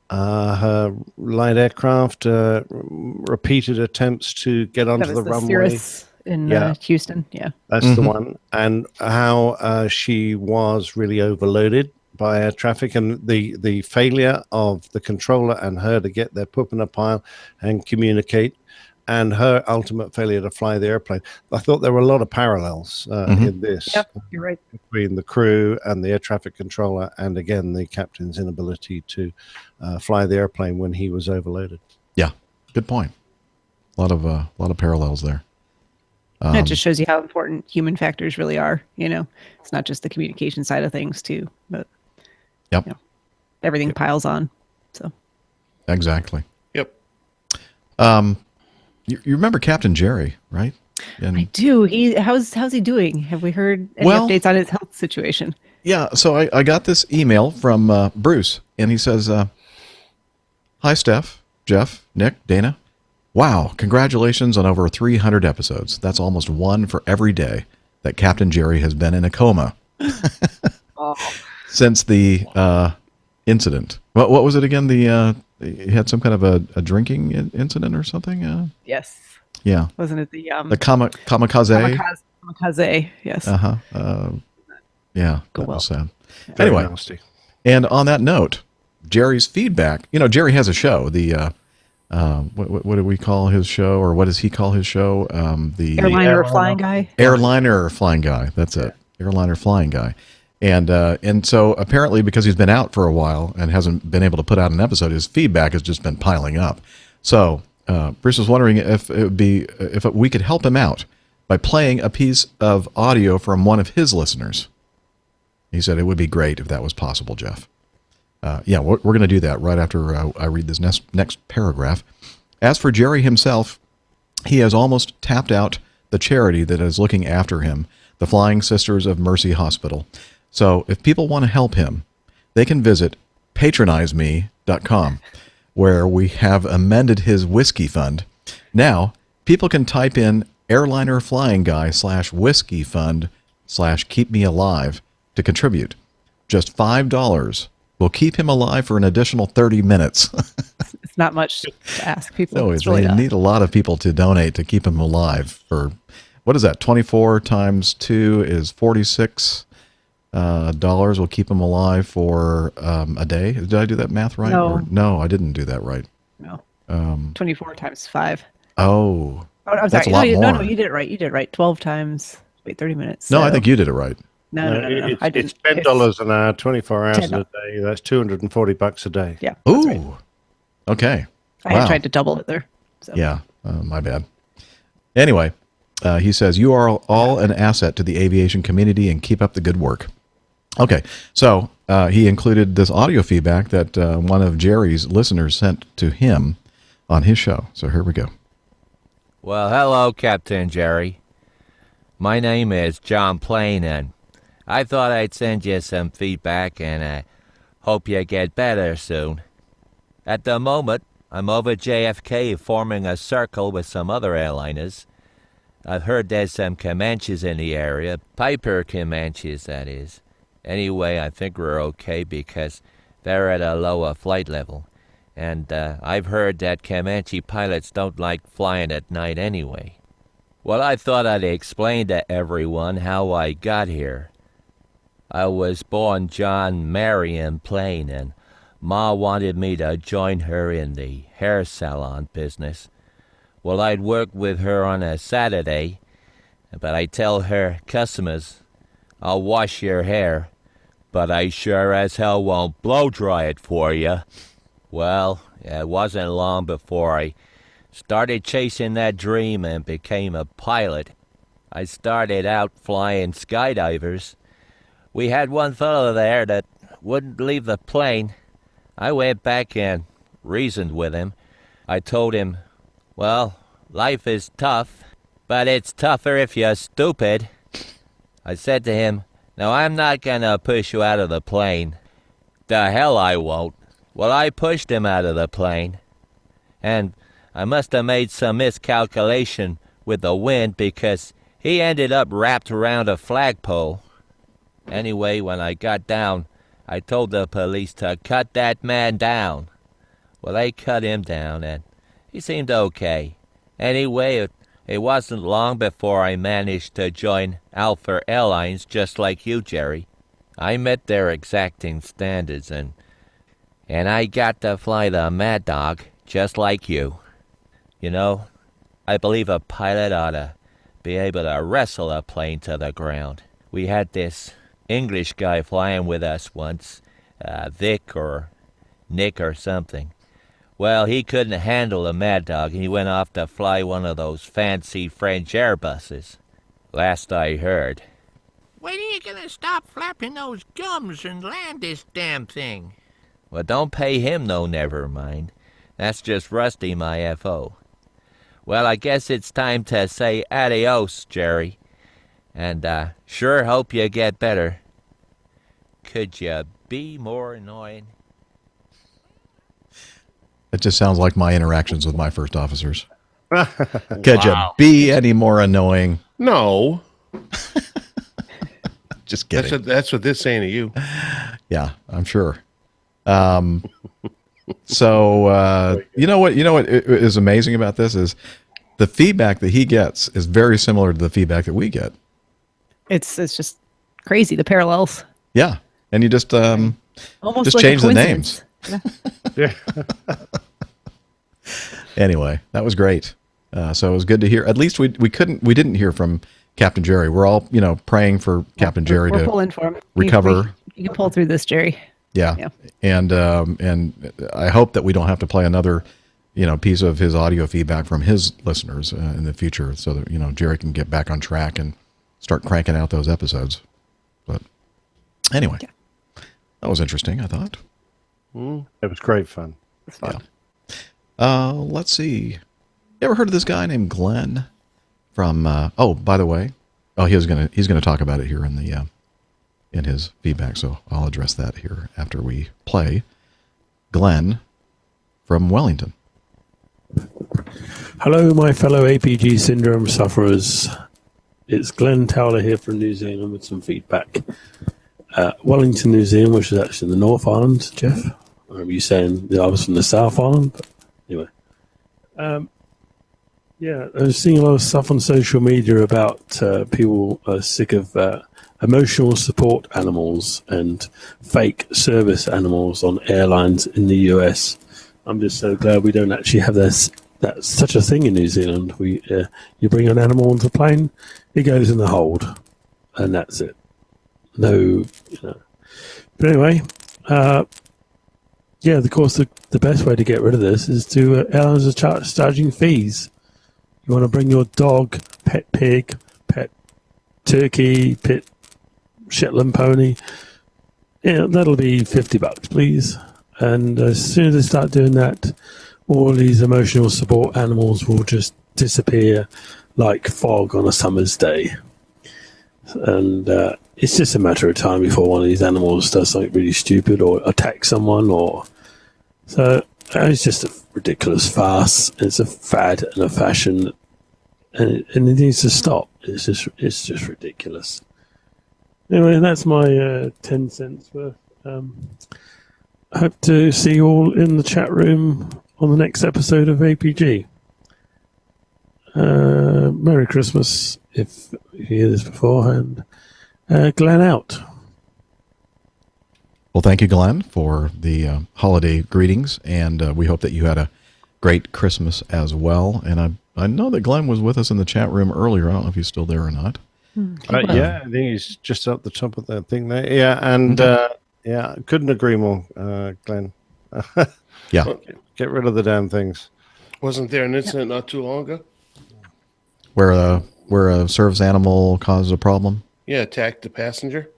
[SPEAKER 3] her light aircraft, repeated attempts to get onto
[SPEAKER 4] That
[SPEAKER 3] the
[SPEAKER 4] was the
[SPEAKER 3] runway.
[SPEAKER 4] Cirrus in Houston. Yeah.
[SPEAKER 3] That's the one. And how she was really overloaded by air traffic, and the failure of the controller and her to get their poop in a pile and communicate, and her ultimate failure to fly the airplane. I thought there were a lot of parallels in this.
[SPEAKER 4] Yep, you're right.
[SPEAKER 3] Between the crew and the air traffic controller, and again, the captain's inability to fly the airplane when he was overloaded.
[SPEAKER 1] Yeah, good point. A lot of parallels there.
[SPEAKER 4] It just shows you how important human factors really are. It's not just the communication side of things too, but everything piles on. So
[SPEAKER 1] exactly.
[SPEAKER 2] Yep.
[SPEAKER 1] You remember Captain Jerry, right? And
[SPEAKER 4] I do. How's he doing? Have we heard any updates on his health situation?
[SPEAKER 1] yeah, so I got this email from Bruce, and he says, "Hi, Steph, Jeff, Nick, Dana. Wow, congratulations on over 300 episodes. That's almost one for every day that Captain Jerry has been in a coma since the incident. What was it again? He had some kind of a drinking incident or something?
[SPEAKER 4] Yes.
[SPEAKER 1] Yeah.
[SPEAKER 4] Wasn't it the
[SPEAKER 1] kamikaze?
[SPEAKER 4] Kamikaze, yes.
[SPEAKER 1] Yeah,
[SPEAKER 4] Go
[SPEAKER 1] that
[SPEAKER 4] well.
[SPEAKER 1] was sad.
[SPEAKER 3] Very
[SPEAKER 1] Anyway,
[SPEAKER 3] nasty.
[SPEAKER 1] and on that note, Jerry's feedback. Jerry has a show. What do we call his show, or what does he call his show? The
[SPEAKER 4] Airliner or Flying Guy?
[SPEAKER 1] Airliner or Flying Guy. That's it. Airliner Flying Guy. And so apparently, because he's been out for a while and hasn't been able to put out an episode, his feedback has just been piling up. So Bruce was wondering if we could help him out by playing a piece of audio from one of his listeners. He said it would be great if that was possible, Jeff. Yeah, we're going to do that right after I read this next paragraph. As for Jerry himself, he has almost tapped out the charity that is looking after him, the Flying Sisters of Mercy Hospital. So if people want to help him, they can visit patronizeme.com, where we have amended his whiskey fund. Now, people can type in Airliner Flying Guy /whiskey fund /keep me alive to contribute. Just $5 will keep him alive for an additional 30 minutes.
[SPEAKER 4] It's not much to ask people.
[SPEAKER 1] So
[SPEAKER 4] It's really
[SPEAKER 1] they
[SPEAKER 4] not.
[SPEAKER 1] need a lot of people to donate to keep him alive for, what is that? 24 times 2 is $46 will keep him alive for a day. Did I do that math right?
[SPEAKER 4] No.
[SPEAKER 1] No, I didn't do that right.
[SPEAKER 4] No.
[SPEAKER 1] 24
[SPEAKER 4] times 5.
[SPEAKER 1] Oh,
[SPEAKER 4] I'm
[SPEAKER 1] that's
[SPEAKER 4] sorry.
[SPEAKER 1] a lot more.
[SPEAKER 4] No, you did it right. You did it right. 12 times 30 minutes.
[SPEAKER 1] No, I
[SPEAKER 4] so-
[SPEAKER 1] think you did it right.
[SPEAKER 4] No. I
[SPEAKER 3] It's
[SPEAKER 4] didn't.
[SPEAKER 3] $10 an hour, 24 hours
[SPEAKER 4] $10.
[SPEAKER 3] a day. That's $240 a day.
[SPEAKER 4] Yeah.
[SPEAKER 1] Ooh. Okay.
[SPEAKER 4] I had tried to double it there. So.
[SPEAKER 1] Yeah, my bad. Anyway, he says, you are all an asset to the aviation community and keep up the good work. Okay, so he included this audio feedback that one of Jerry's listeners sent to him on his show. So here we go.
[SPEAKER 17] Well, hello, Captain Jerry. My name is John Plain, and I thought I'd send you some feedback, and I hope you get better soon. At the moment, I'm over JFK forming a circle with some other airliners. I've heard there's some Comanches in the area, Piper Comanches, that is. Anyway, I think we're okay because they're at a lower flight level. And I've heard that Comanche pilots don't like flying at night anyway. Well, I thought I'd explain to everyone how I got here. I was born John Marion Plain, and Ma wanted me to join her in the hair salon business. Well, I'd work with her on a Saturday, but I tell her customers I'll wash your hair, but I sure as hell won't blow dry it for you. Well, it wasn't long before I started chasing that dream and became a pilot. I started out flying skydivers. We had one fellow there that wouldn't leave the plane. I went back and reasoned with him. I told him, well, life is tough, but it's tougher if you're stupid. I said to him, now I'm not gonna push you out of the plane. The hell I won't. Well, I pushed him out of the plane. And I must have made some miscalculation with the wind because he ended up wrapped around a flagpole. Anyway, when I got down, I told the police to cut that man down. Well, they cut him down, and he seemed okay. Anyway, it wasn't long before I managed to join Alpha Airlines just like you, Jerry. I met their exacting standards, and I got to fly the Mad Dog just like you. You know, I believe a pilot ought to be able to wrestle a plane to the ground. We had this English guy flying with us once, Vic or Nick or something. Well, he couldn't handle a Mad Dog, and he went off to fly one of those fancy French Airbuses. Last I heard.
[SPEAKER 18] When are you gonna stop flapping those gums and land this damn thing?
[SPEAKER 17] Well, don't pay him no never mind. That's just Rusty, my F.O. Well, I guess it's time to say adios, Jerry. And sure hope you get better. Could you be more annoying?
[SPEAKER 1] It just sounds like my interactions with my first officers. Could you be any more annoying?
[SPEAKER 2] No.
[SPEAKER 1] Just kidding.
[SPEAKER 2] That's what they're saying to you.
[SPEAKER 1] Yeah, I'm sure. So you know what is amazing about this is the feedback that he gets is very similar to the feedback that we get.
[SPEAKER 4] It's just crazy, the parallels.
[SPEAKER 1] Yeah, and you just
[SPEAKER 4] almost
[SPEAKER 1] just
[SPEAKER 4] like
[SPEAKER 1] change the names.
[SPEAKER 4] Yeah.
[SPEAKER 1] Anyway, that was great. So it was good to hear. At least we didn't hear from Captain Jerry. We're all praying for Captain Jerry
[SPEAKER 4] we're
[SPEAKER 1] to
[SPEAKER 4] pulling for him.
[SPEAKER 1] recover.
[SPEAKER 4] You can pull through this, Jerry.
[SPEAKER 1] Yeah. And I hope that we don't have to play another piece of his audio feedback from his listeners in the future, so that Jerry can get back on track and start cranking out those episodes. But anyway, that was interesting, I thought.
[SPEAKER 3] It was great fun.
[SPEAKER 4] It's fun.
[SPEAKER 1] Yeah. Let's see. You ever heard of this guy named Glenn? From by the way, he's gonna talk about it here in his feedback, so I'll address that here after we play. Glenn from Wellington.
[SPEAKER 19] Hello, my fellow APG syndrome sufferers. It's Glenn Towler here from New Zealand with some feedback. Wellington, New Zealand, which is actually the North Island, Jeff. Or are you saying I was from the South Island? But anyway. I was seeing a lot of stuff on social media about people are sick of emotional support animals and fake service animals on airlines in the US. I'm just so glad we don't actually have that's such a thing in New Zealand. You bring an animal onto the plane, it goes in the hold, and that's it. No, But anyway, of course, the best way to get rid of this is to airlines are charging fees. You want to bring your dog, pet pig, pet turkey, pet Shetland pony. That'll be $50, please. And as soon as they start doing that, all these emotional support animals will just disappear like fog on a summer's day. And it's just a matter of time before one of these animals does something really stupid or attacks someone. So it's just a ridiculous farce. It's a fad and a fashion, and it needs to stop. It's just ridiculous. Anyway, that's my 10 cents worth. I hope to see you all in the chat room on the next episode of APG. Merry Christmas, if you hear this beforehand. Glenn out.
[SPEAKER 1] Well, thank you, Glenn, for the holiday greetings, and we hope that you had a great Christmas as well. And I know that Glenn was with us in the chat room earlier. I don't know if he's still there or not.
[SPEAKER 3] Yeah, I think he's just at the top of that thing there. Yeah, and yeah, couldn't agree more, Glenn.
[SPEAKER 1] Yeah.
[SPEAKER 3] Get rid of the damn things.
[SPEAKER 2] Wasn't there an incident not too long ago?
[SPEAKER 1] Where a service animal caused a problem?
[SPEAKER 2] Yeah, attacked the passenger.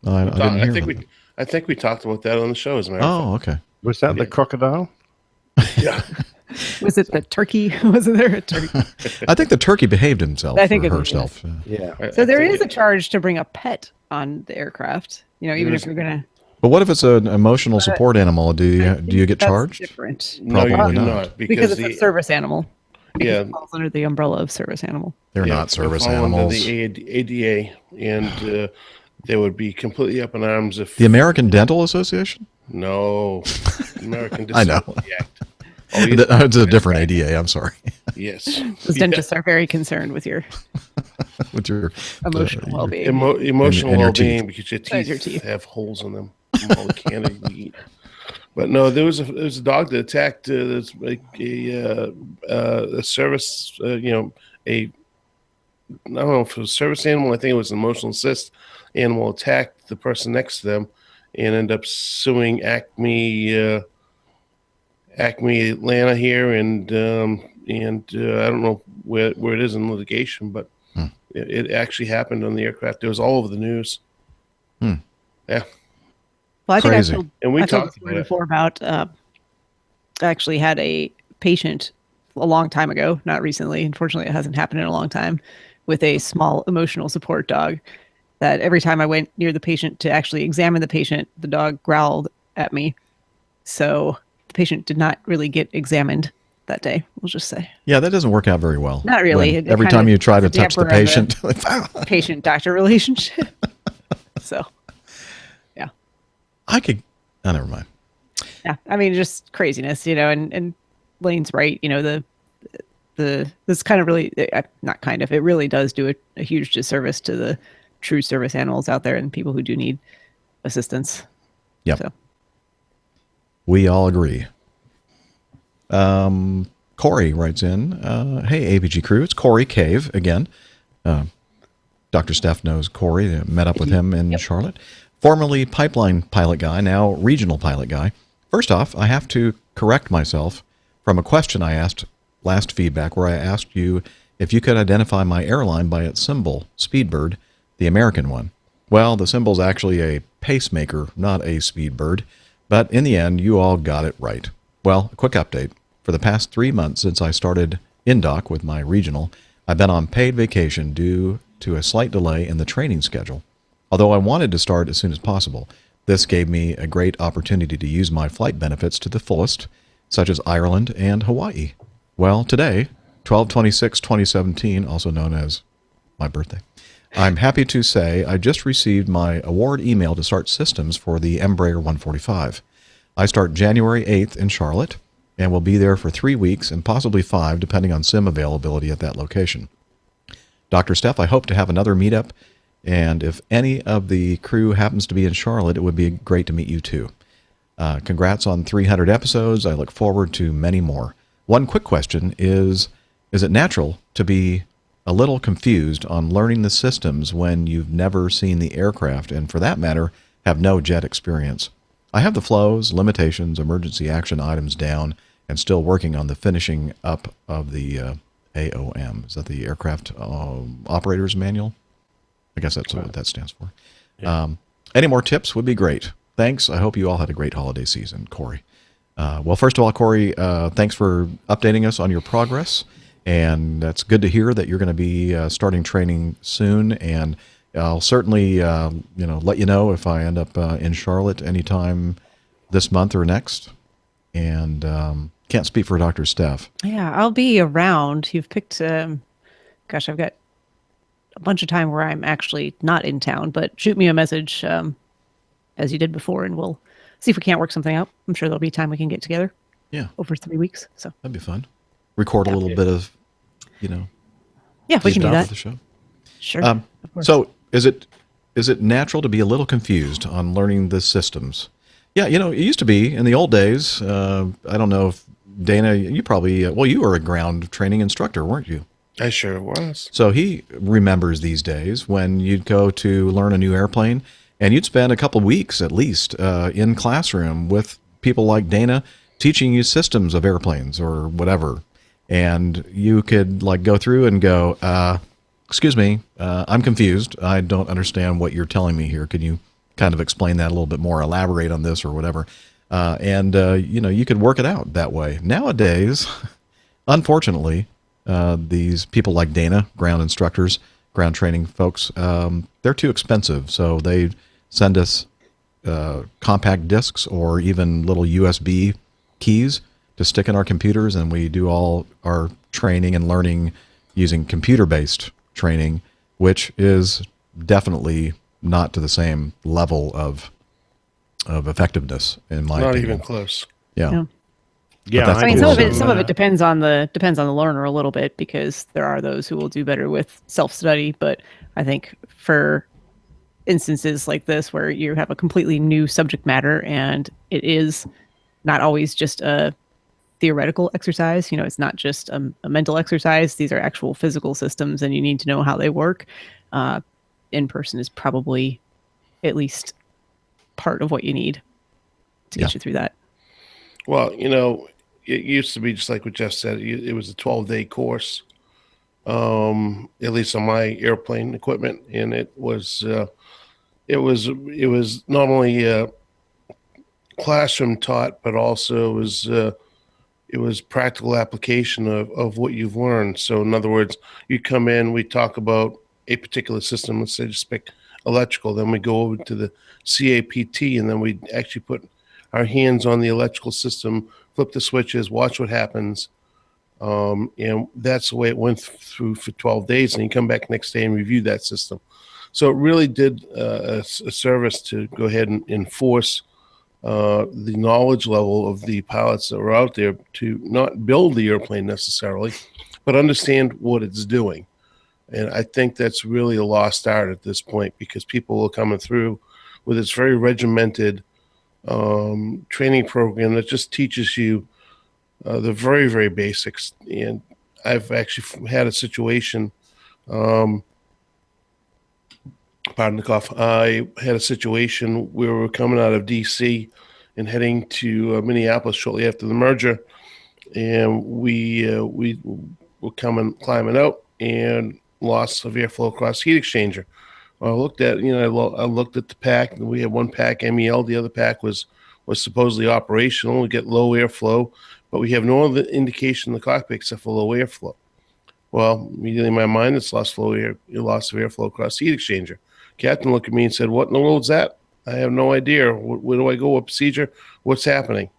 [SPEAKER 1] I didn't hear about that.
[SPEAKER 2] I think we talked about that on the show, as a matter of fact.
[SPEAKER 1] Oh, okay.
[SPEAKER 3] Was that the crocodile?
[SPEAKER 2] Yeah.
[SPEAKER 4] Was it the turkey? Wasn't there a turkey?
[SPEAKER 1] I think the turkey behaved himself.
[SPEAKER 4] I think
[SPEAKER 1] or
[SPEAKER 4] it did,
[SPEAKER 1] herself.
[SPEAKER 3] Yeah.
[SPEAKER 4] So there is a charge to bring a pet on the aircraft. You know, even if you're gonna.
[SPEAKER 1] But what if it's an emotional support animal? Do you get
[SPEAKER 4] That's
[SPEAKER 1] charged?
[SPEAKER 4] different.
[SPEAKER 1] Probably
[SPEAKER 2] No, you're
[SPEAKER 1] not.
[SPEAKER 2] because
[SPEAKER 4] it's a service animal.
[SPEAKER 2] Yeah.
[SPEAKER 4] It falls under the umbrella of service animal.
[SPEAKER 1] They're
[SPEAKER 2] Yeah,
[SPEAKER 1] not service
[SPEAKER 2] they fall under
[SPEAKER 1] animals.
[SPEAKER 2] the ADA, and they would be completely up in arms if
[SPEAKER 1] The American Dental Association?
[SPEAKER 2] no American
[SPEAKER 1] I know.
[SPEAKER 2] Disability Act.
[SPEAKER 1] It's a different ADA. I'm sorry.
[SPEAKER 2] Yes,
[SPEAKER 4] Those dentists are very concerned with your emotional well-being.
[SPEAKER 2] Emotional
[SPEAKER 1] and your
[SPEAKER 2] well-being
[SPEAKER 1] teeth.
[SPEAKER 2] because your
[SPEAKER 4] Besides
[SPEAKER 2] teeth,
[SPEAKER 4] your teeth.
[SPEAKER 2] have holes in them from all the candy you eat. But no, there was a dog that attacked a service. I don't know if it was a service animal. I think it was an emotional assist animal. Attacked the person next to them, and ended up suing Acme Atlanta here, and I don't know where it is in litigation, but it actually happened on the aircraft. It was all over the news. Yeah.
[SPEAKER 4] Well, I think
[SPEAKER 1] Crazy.
[SPEAKER 4] I told,
[SPEAKER 2] And we
[SPEAKER 4] I told
[SPEAKER 2] talked
[SPEAKER 4] the story
[SPEAKER 2] about it.
[SPEAKER 4] before about I actually had a patient a long time ago, not recently. Unfortunately, it hasn't happened in a long time, with a small emotional support dog. That every time I went near the patient to actually examine the patient, the dog growled at me. So the patient did not really get examined that day. We'll just say.
[SPEAKER 1] Yeah, that doesn't work out very well.
[SPEAKER 4] Not really.
[SPEAKER 1] When
[SPEAKER 4] It
[SPEAKER 1] every
[SPEAKER 4] kind
[SPEAKER 1] time
[SPEAKER 4] of
[SPEAKER 1] you try to
[SPEAKER 4] puts a
[SPEAKER 1] touch the
[SPEAKER 4] damper on
[SPEAKER 1] patient,
[SPEAKER 4] patient-doctor relationship. So, yeah.
[SPEAKER 1] I never mind.
[SPEAKER 4] Yeah, I mean, just craziness, and Lane's right. This kind of really, not kind of, it really does do a huge disservice to the true service animals out there and people who do need assistance.
[SPEAKER 1] Yep.
[SPEAKER 4] So.
[SPEAKER 1] We all agree. Corey writes in, hey, APG crew, it's Corey Cave again. Dr. Steph knows Corey, met up with him in Charlotte. Formerly pipeline pilot guy, now regional pilot guy. First off, I have to correct myself from a question I asked last feedback where I asked you if you could identify my airline by its symbol, Speedbird, the American one. Well, the symbol's actually a pacemaker, not a Speedbird. But in the end, you all got it right. Well, a quick update. For the past 3 months since I started in-dock with my regional, I've been on paid vacation due to a slight delay in the training schedule. Although I wanted to start as soon as possible, this gave me a great opportunity to use my flight benefits to the fullest, such as Ireland and Hawaii. Well, today, 12/26/2017, also known as my birthday, I'm happy to say I just received my award email to start systems for the Embraer 145. I start January 8th in Charlotte and will be there for 3 weeks and possibly 5, depending on sim availability at that location. Dr. Steph, I hope to have another meetup, and if any of the crew happens to be in Charlotte, it would be great to meet you too. Congrats on 300 episodes. I look forward to many more. One quick question is it natural to be a little confused on learning the systems when you've never seen the aircraft and, for that matter, have no jet experience? I have the flows, limitations, emergency action items down, and still working on the finishing up of the AOM. Is that the Aircraft Operator's Manual? I guess that's what that stands for. Yeah. Any more tips would be great. Thanks. I hope you all had a great holiday season, Corey. Well, first of all, Corey, thanks for updating us on your progress. And that's good to hear that you're going to be starting training soon. And I'll certainly, let you know if I end up in Charlotte anytime this month or next. And can't speak for Dr. Steph.
[SPEAKER 4] Yeah, I'll be around. You've picked, I've got a bunch of time where I'm actually not in town, but shoot me a message as you did before, and we'll see if we can't work something out. I'm sure there'll be time we can get together.
[SPEAKER 1] Yeah.
[SPEAKER 4] Over 3 weeks. So
[SPEAKER 1] that'd be fun. Record a little bit of,
[SPEAKER 4] Yeah, we can do that.
[SPEAKER 1] The show.
[SPEAKER 4] Sure. Of course.
[SPEAKER 1] So is it natural to be a little confused on learning the systems? Yeah, it used to be in the old days. I don't know if Dana, you probably, you were a ground training instructor, weren't you?
[SPEAKER 2] I sure was.
[SPEAKER 1] So he remembers these days when you'd go to learn a new airplane, and you'd spend a couple of weeks at least in classroom with people like Dana teaching you systems of airplanes or whatever. And you could like go through and go, excuse me, I'm confused. I don't understand what you're telling me here. Can you kind of explain that a little bit more, elaborate on this or whatever? And you could work it out that way. Nowadays, unfortunately, these people like Dana, ground instructors, ground training folks, they're too expensive. So they send us compact discs or even little USB keys to stick in our computers, and we do all our training and learning using computer-based training, which is definitely not to the same level of effectiveness, in my opinion.
[SPEAKER 2] Not even close.
[SPEAKER 1] Yeah.
[SPEAKER 4] Yeah, I mean, some of it depends on the learner a little bit, because there are those who will do better with self-study. But I think for instances like this, where you have a completely new subject matter and it is not always just a theoretical exercise, it's not just a mental exercise. These are actual physical systems, and you need to know how they work. In person is probably at least part of what you need to get you through that.
[SPEAKER 2] Well, it used to be just like what Jeff said. It was a 12-day course, at least on my airplane equipment, and it was not only classroom taught, but also it was practical application of what you've learned. So, in other words, you come in, we talk about a particular system. Let's say just pick electrical. Then we go over to the CAPT, and then we actually put our hands on the electrical system, flip the switches, watch what happens. And that's the way it went through for 12 days. And you come back next day and review that system. So it really did a service to go ahead and enforce the knowledge level of the pilots that were out there to not build the airplane necessarily, but understand what it's doing. And I think that's really a lost art at this point, because people are coming through with this very regimented training program that just teaches you the very, very basics. And I've actually had a situation, pardon the cough, I had a situation where we were coming out of D.C. and heading to Minneapolis shortly after the merger, and we were climbing out, and loss of airflow across heat exchanger. I looked at, I looked at the pack, and we had one pack MEL, the other pack was supposedly operational. We get low airflow, but we have no other indication in the cockpit except for low airflow. Well, immediately in my mind, it's loss of airflow across the heat exchanger. Captain looked at me and said, "What in the world is that? I have no idea. Where do I go? What procedure? What's happening?"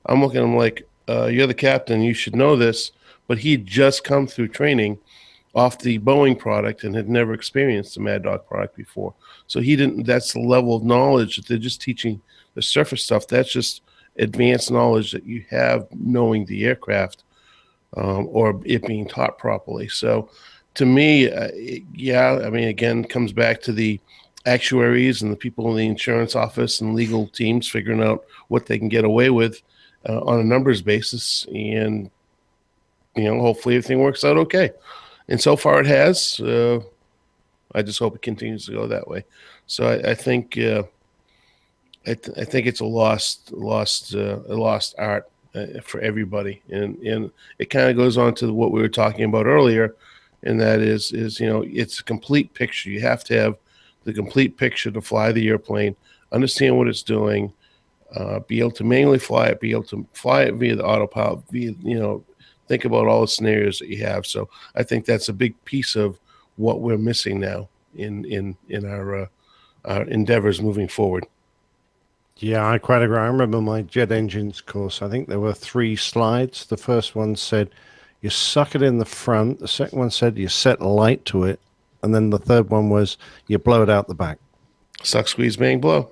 [SPEAKER 2] I'm looking at him like, "You're the captain. You should know this." But he'd just come through training off the Boeing product and had never experienced the Mad Dog product before. So he didn't, that's the level of knowledge that they're just teaching the surface stuff. That's just advanced knowledge that you have knowing the aircraft or it being taught properly. So to me, again, it comes back to the actuaries and the people in the insurance office and legal teams figuring out what they can get away with on a numbers basis. And, hopefully everything works out okay. And so far it has. I just hope it continues to go that way. So I think I think it's a lost art for everybody, and it kind of goes on to what we were talking about earlier, and that is it's a complete picture. You have to have the complete picture to fly the airplane, understand what it's doing, be able to manually fly it, be able to fly it via the autopilot, think about all the scenarios that you have. So I think that's a big piece of what we're missing now in our endeavors moving forward.
[SPEAKER 3] Yeah, I quite agree. I remember my jet engines course. I think there were 3 slides. The first one said you suck it in the front. The second one said you set light to it. And then the third one was you blow it out the back.
[SPEAKER 2] Suck, squeeze, bang, blow.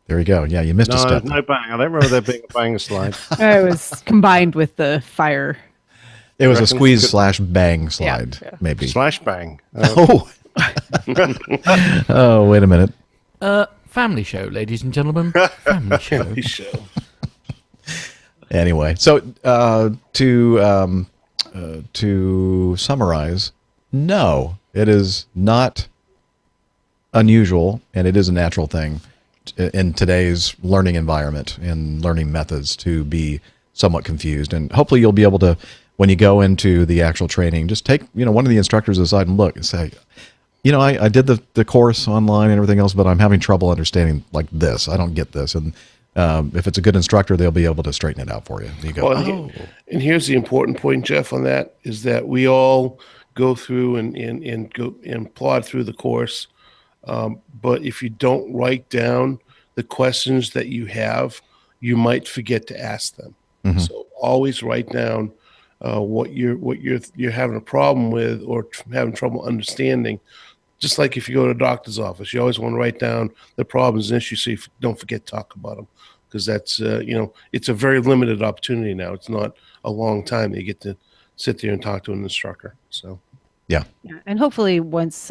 [SPEAKER 1] There you go. Yeah, you missed a step.
[SPEAKER 3] No bang. I don't remember there being a bang slide.
[SPEAKER 4] It was combined with the fire.
[SPEAKER 1] It was a squeeze/bang slide, maybe.
[SPEAKER 3] /bang.
[SPEAKER 1] Oh. Oh, wait a minute.
[SPEAKER 5] Family show, ladies and gentlemen. Family show.
[SPEAKER 1] Anyway, so to to summarize, no, it is not unusual, and it is a natural thing in today's learning environment and learning methods to be somewhat confused. And hopefully you'll be able to, when you go into the actual training, just take one of the instructors aside and look and say, I did the course online and everything else, but I'm having trouble understanding like this. I don't get this. And if it's a good instructor, they'll be able to straighten it out for you. And you go,
[SPEAKER 2] and here's the important point, Jeff, on that is that we all go through and go and plod through the course. But if you don't write down the questions that you have, you might forget to ask them.
[SPEAKER 1] Mm-hmm.
[SPEAKER 2] So always write down what you're having a problem with or having trouble understanding. Just like if you go to a doctor's office, you always want to write down the problems and issues so you don't forget to talk about them, because that's it's a very limited opportunity now. It's not a long time that you get to sit there and talk to an instructor. So
[SPEAKER 1] yeah,
[SPEAKER 4] and hopefully once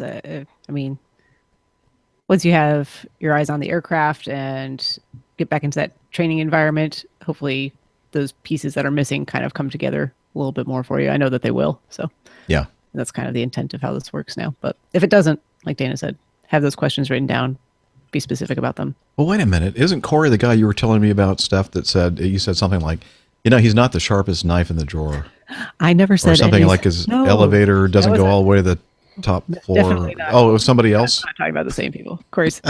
[SPEAKER 4] once you have your eyes on the aircraft and get back into that training environment, hopefully those pieces that are missing kind of come together a little bit more for you. I know that they will. So
[SPEAKER 1] yeah,
[SPEAKER 4] that's kind of the intent of how this works now. But if it doesn't, like Dana said, have those questions written down, be specific about them.
[SPEAKER 1] Well, wait a minute. Isn't Corey the guy you were telling me about, Steph, that you said something like, he's not the sharpest knife in the drawer.
[SPEAKER 4] I never said
[SPEAKER 1] or something like his elevator doesn't go all the way to the top floor.
[SPEAKER 4] Definitely not.
[SPEAKER 1] Oh, it was somebody else?
[SPEAKER 4] I'm not talking about the same people. Corey's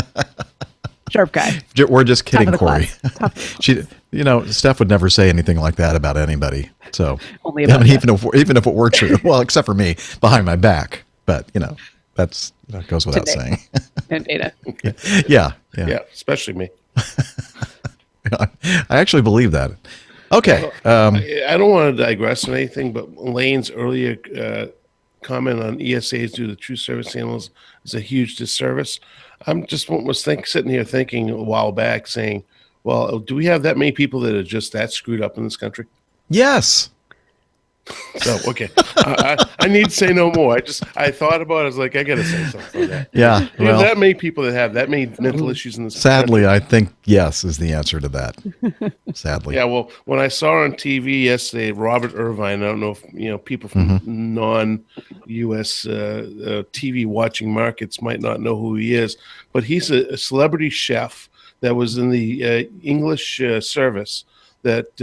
[SPEAKER 4] sharp guy.
[SPEAKER 1] We're just kidding, Corey.
[SPEAKER 4] She,
[SPEAKER 1] Steph would never say anything like that about anybody. So
[SPEAKER 4] only about
[SPEAKER 1] even if it were true, well, except for me behind my back, but that goes without saying.
[SPEAKER 4] And Dana.
[SPEAKER 1] Yeah,
[SPEAKER 2] especially me.
[SPEAKER 1] I actually believe that. Okay.
[SPEAKER 2] I don't want to digress on anything, but Lane's earlier comment on ESAs due to true service animals is a huge disservice. I'm just sitting here thinking a while back, saying, "Well, do we have that many people that are just that screwed up in this country?"
[SPEAKER 1] Yes.
[SPEAKER 2] So okay, I need to say no more. I thought about it. I was like, I got to say something on that.
[SPEAKER 1] Yeah,
[SPEAKER 2] Well, that many people that have that many mental issues in this.
[SPEAKER 1] Sadly,
[SPEAKER 2] country.
[SPEAKER 1] I think yes is the answer to that. Sadly.
[SPEAKER 2] Yeah. Well, when I saw on TV yesterday, Robert Irvine. I don't know if people from non-U.S. TV watching markets might not know who he is, but he's a celebrity chef that was in the English service that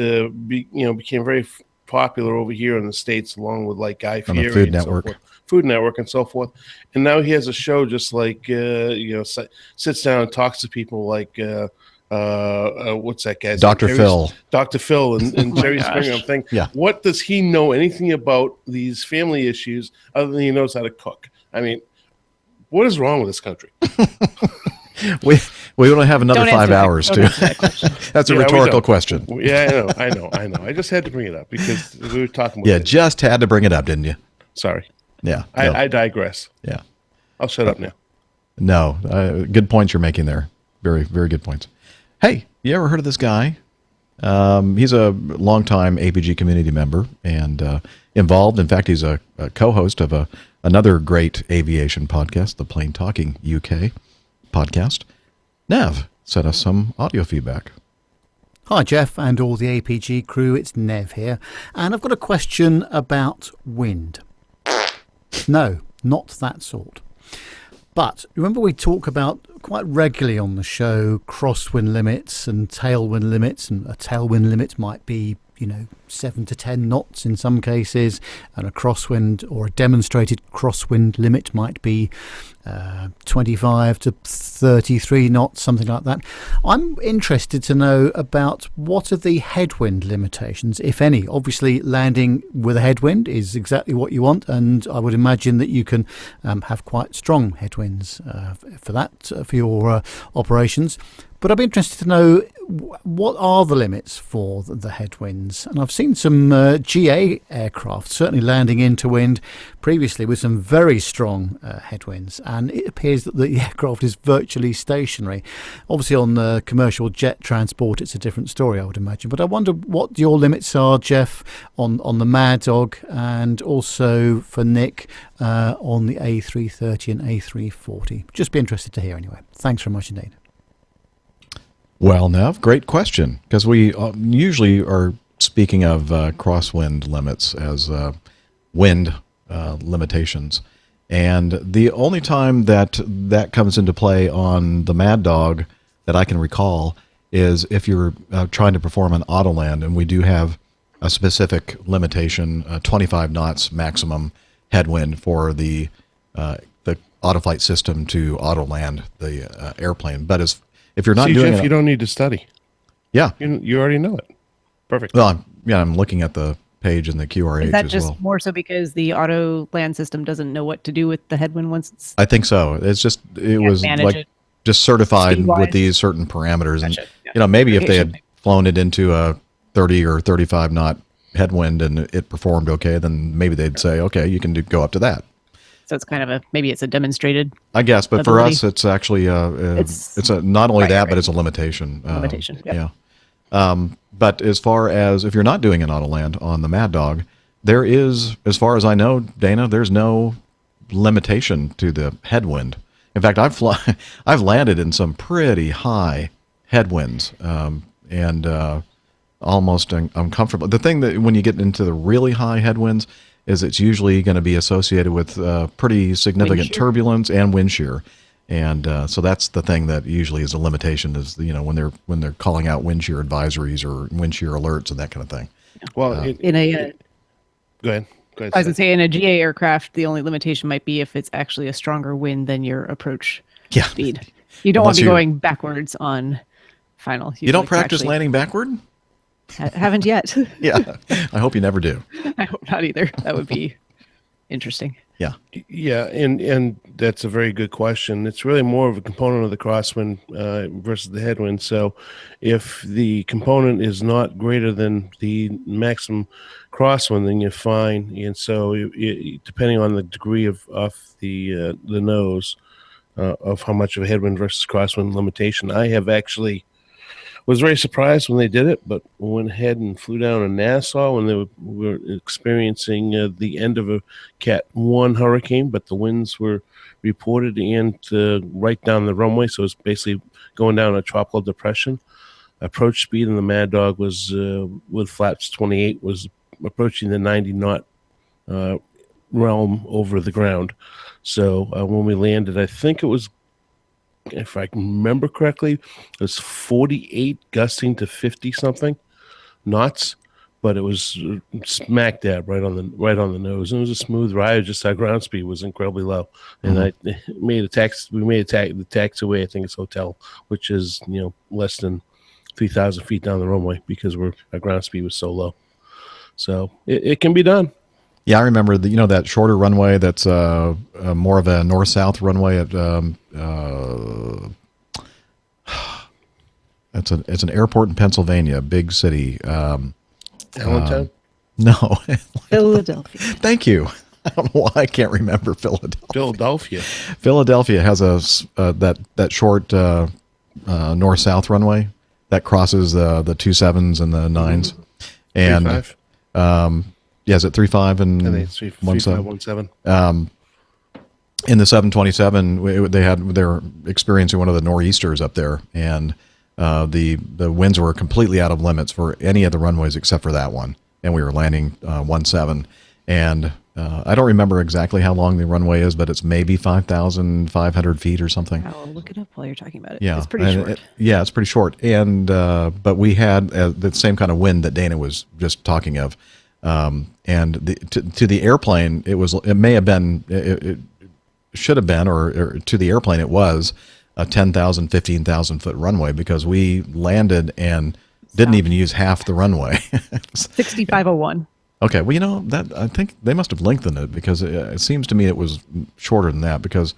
[SPEAKER 2] became very popular over here in the States, along with like Guy Fieri
[SPEAKER 1] on the Food
[SPEAKER 2] and
[SPEAKER 1] Network.
[SPEAKER 2] So forth. Food Network and so forth. And now he has a show just like sits down and talks to people like what's that guy's
[SPEAKER 1] Dr. Phil.
[SPEAKER 2] Dr. Phil and Jerry Springer. I'm thinking, what does he know anything about these family issues other than he knows how to cook? I mean, what is wrong with this country?
[SPEAKER 1] We only have another 5 hours too. That's a rhetorical question.
[SPEAKER 2] Yeah, I know. I just had to bring it up because we were talking about
[SPEAKER 1] just had to bring it up, didn't you?
[SPEAKER 2] Sorry.
[SPEAKER 1] Yeah.
[SPEAKER 2] I digress.
[SPEAKER 1] Yeah.
[SPEAKER 2] I'll shut up now.
[SPEAKER 1] No, good points you're making there. Very, very good points. Hey, you ever heard of this guy? He's a longtime APG community member and involved. In fact, he's a co-host of another great aviation podcast, the Plain Talking UK podcast. Nev sent us some audio feedback.
[SPEAKER 10] Hi, Jeff, and all the APG crew. It's Nev here, and I've got a question about wind. No, not that sort. But remember we talk about quite regularly on the show crosswind limits and tailwind limits, and a tailwind limit might be 7 to 10 knots in some cases, and a crosswind or a demonstrated crosswind limit might be 25 to 33 knots, something like that. I'm interested to know about what are the headwind limitations, if any. Obviously, landing with a headwind is exactly what you want, and I would imagine that you can have quite strong headwinds for your operations. But I'd be interested to know what are the limits for the headwinds. And I've seen some GA aircraft certainly landing into wind previously with some very strong headwinds. And it appears that the aircraft is virtually stationary. Obviously on commercial jet transport, it's a different story, I would imagine. But I wonder what your limits are, Jeff, on the Mad Dog, and also for Nick on the A330 and A340. Just be interested to hear anyway. Thanks very much indeed.
[SPEAKER 1] Well, Nev, great question, because we usually are speaking of crosswind limits as wind limitations. And the only time that comes into play on the Mad Dog that I can recall is if you're trying to perform an autoland, and we do have a specific limitation, 25 knots maximum headwind for the autoflight system to autoland the airplane. But if you're not doing
[SPEAKER 2] Jeff,
[SPEAKER 1] it,
[SPEAKER 2] you don't need to study.
[SPEAKER 1] Yeah,
[SPEAKER 2] you already know it. Perfect.
[SPEAKER 1] Well, I'm looking at the page in the QRH
[SPEAKER 4] Is that
[SPEAKER 1] as
[SPEAKER 4] just
[SPEAKER 1] well.
[SPEAKER 4] more so because the auto land system doesn't know what to do with the headwind once it's
[SPEAKER 1] I think so. It's just it was
[SPEAKER 4] manage
[SPEAKER 1] like
[SPEAKER 4] it
[SPEAKER 1] just certified
[SPEAKER 4] speed-wise?
[SPEAKER 1] with these certain parameters,
[SPEAKER 4] Gotcha.
[SPEAKER 1] and
[SPEAKER 4] Yeah.
[SPEAKER 1] maybe if they
[SPEAKER 4] Aviation.
[SPEAKER 1] had flown it into a 30 or 35 knot headwind and it performed okay, then maybe they'd say, okay, you can go up to that.
[SPEAKER 4] So it's kind of maybe it's a demonstrated.
[SPEAKER 1] I guess, but for
[SPEAKER 4] ability.
[SPEAKER 1] us, it's actually it's a not only that, but it's a limitation.
[SPEAKER 4] Limitation, yep.
[SPEAKER 1] Yeah. But as far as if you're not doing an autoland on the Mad Dog, there is, as far as I know, Dana, there's no limitation to the headwind. In fact, I've landed in some pretty high headwinds and almost uncomfortable. The thing that when you get into the really high headwinds is it's usually going to be associated with pretty significant
[SPEAKER 4] Wind shear.
[SPEAKER 1] turbulence and wind shear. And so that's the thing that usually is a limitation is, when they're calling out wind shear advisories or wind shear alerts and that kind of thing.
[SPEAKER 2] Well,
[SPEAKER 4] in a
[SPEAKER 2] go ahead.
[SPEAKER 4] I was going to say in a GA aircraft, the only limitation might be if it's actually a stronger wind than your approach speed. You don't want to be going backwards on final.
[SPEAKER 1] You don't
[SPEAKER 4] like to
[SPEAKER 1] practice
[SPEAKER 4] actually-
[SPEAKER 1] landing backward?
[SPEAKER 4] Haven't yet.
[SPEAKER 1] Yeah. I hope you never do.
[SPEAKER 4] I hope not either. That would be interesting.
[SPEAKER 1] Yeah.
[SPEAKER 2] Yeah, and that's a very good question. It's really more of a component of the crosswind versus the headwind. So if the component is not greater than the maximum crosswind, then you're fine. And so depending on the degree of the nose of how much of a headwind versus crosswind limitation, I have actually was very surprised when they did it, but went ahead and flew down to Nassau when they were experiencing the end of a Cat 1 hurricane, but the winds were reported and right down the runway, so it's basically going down a tropical depression. Approach speed in the Mad Dog was, with flaps 28, was approaching the 90 knot realm over the ground. So when we landed, I think it was, if I can remember correctly, it was 48 gusting to 50 something knots, but it was smack dab right on the nose. And it was a smooth ride. Just our ground speed was incredibly low, and I made a taxi. We made the taxiway. I think it's hotel, which is less than 3,000 feet down the runway because our ground speed was so low. So it can be done.
[SPEAKER 1] Yeah, I remember that shorter runway that's more of a north-south runway at it's an airport in Pennsylvania, big city.
[SPEAKER 2] Allentown?
[SPEAKER 1] No.
[SPEAKER 4] Philadelphia.
[SPEAKER 1] Thank you. I don't know why I can't remember
[SPEAKER 2] Philadelphia.
[SPEAKER 1] Philadelphia has that short north-south runway that crosses the 27s and the 9s. And
[SPEAKER 2] 3.5.
[SPEAKER 1] Yeah, is it 3.5 and
[SPEAKER 2] I think it's 3.517.
[SPEAKER 1] In the 727, they were experiencing one of the nor'easters up there, and the winds were completely out of limits for any of the runways except for that one, and we were landing 17, and I don't remember exactly how long the runway is, but it's maybe 5,500 feet or something.
[SPEAKER 4] I'll look it up while you're talking about it.
[SPEAKER 1] Yeah,
[SPEAKER 4] It's pretty short.
[SPEAKER 1] It's pretty short, and but we had the same kind of wind that Dana was just talking of. And to the airplane, it may have been, it should have been, or to the airplane, it was a 10,000, 15,000 foot runway because we landed and didn't even use half the runway.
[SPEAKER 4] 6501.
[SPEAKER 1] Okay, well, that I think they must have lengthened it because it seems to me it was shorter than that because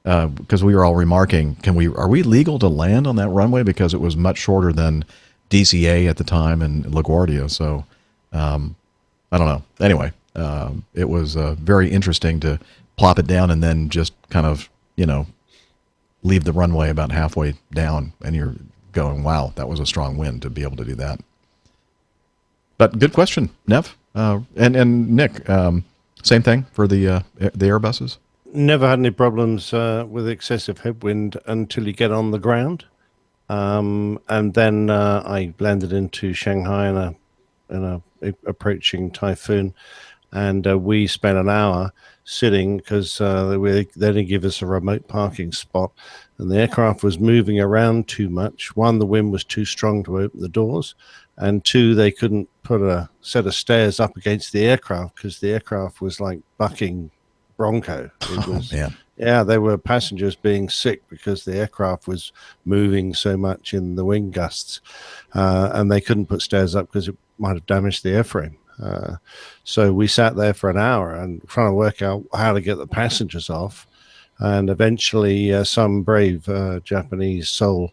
[SPEAKER 1] we were all remarking, are we legal to land on that runway because it was much shorter than DCA at the time and LaGuardia. So. I don't know. Anyway, it was very interesting to plop it down and then just kind of, leave the runway about halfway down, and you're going, wow, that was a strong wind to be able to do that. But good question, Nev. And Nick, same thing for the Airbuses?
[SPEAKER 3] Never had any problems with excessive headwind until you get on the ground. And then I landed into Shanghai in a approaching typhoon, and we spent an hour sitting because they didn't give us a remote parking spot, and the aircraft was moving around too much. One, the wind was too strong to open the doors, and two, they couldn't put a set of stairs up against the aircraft because the aircraft was like bucking bronco. It was,
[SPEAKER 1] man.
[SPEAKER 3] Yeah, there were passengers being sick because the aircraft was moving so much in the wind gusts, and they couldn't put stairs up because it might have damaged the airframe. So we sat there for an hour and trying to work out how to get the passengers off. And eventually some brave Japanese soul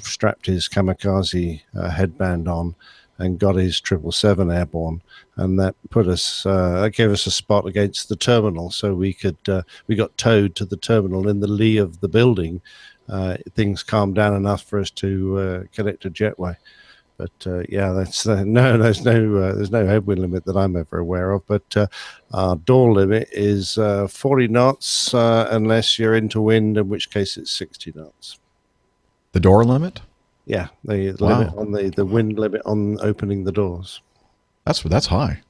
[SPEAKER 3] strapped his kamikaze headband on and got his 777 airborne. And that that gave us a spot against the terminal. So we got towed to the terminal in the lee of the building. Things calmed down enough for us to connect to jetway. But yeah, there's no headwind limit that I'm ever aware of. But our door limit is 40 knots unless you're into wind, in which case it's 60 knots.
[SPEAKER 1] The door limit?
[SPEAKER 3] Yeah, the limit on the wind limit on opening the doors.
[SPEAKER 1] That's high.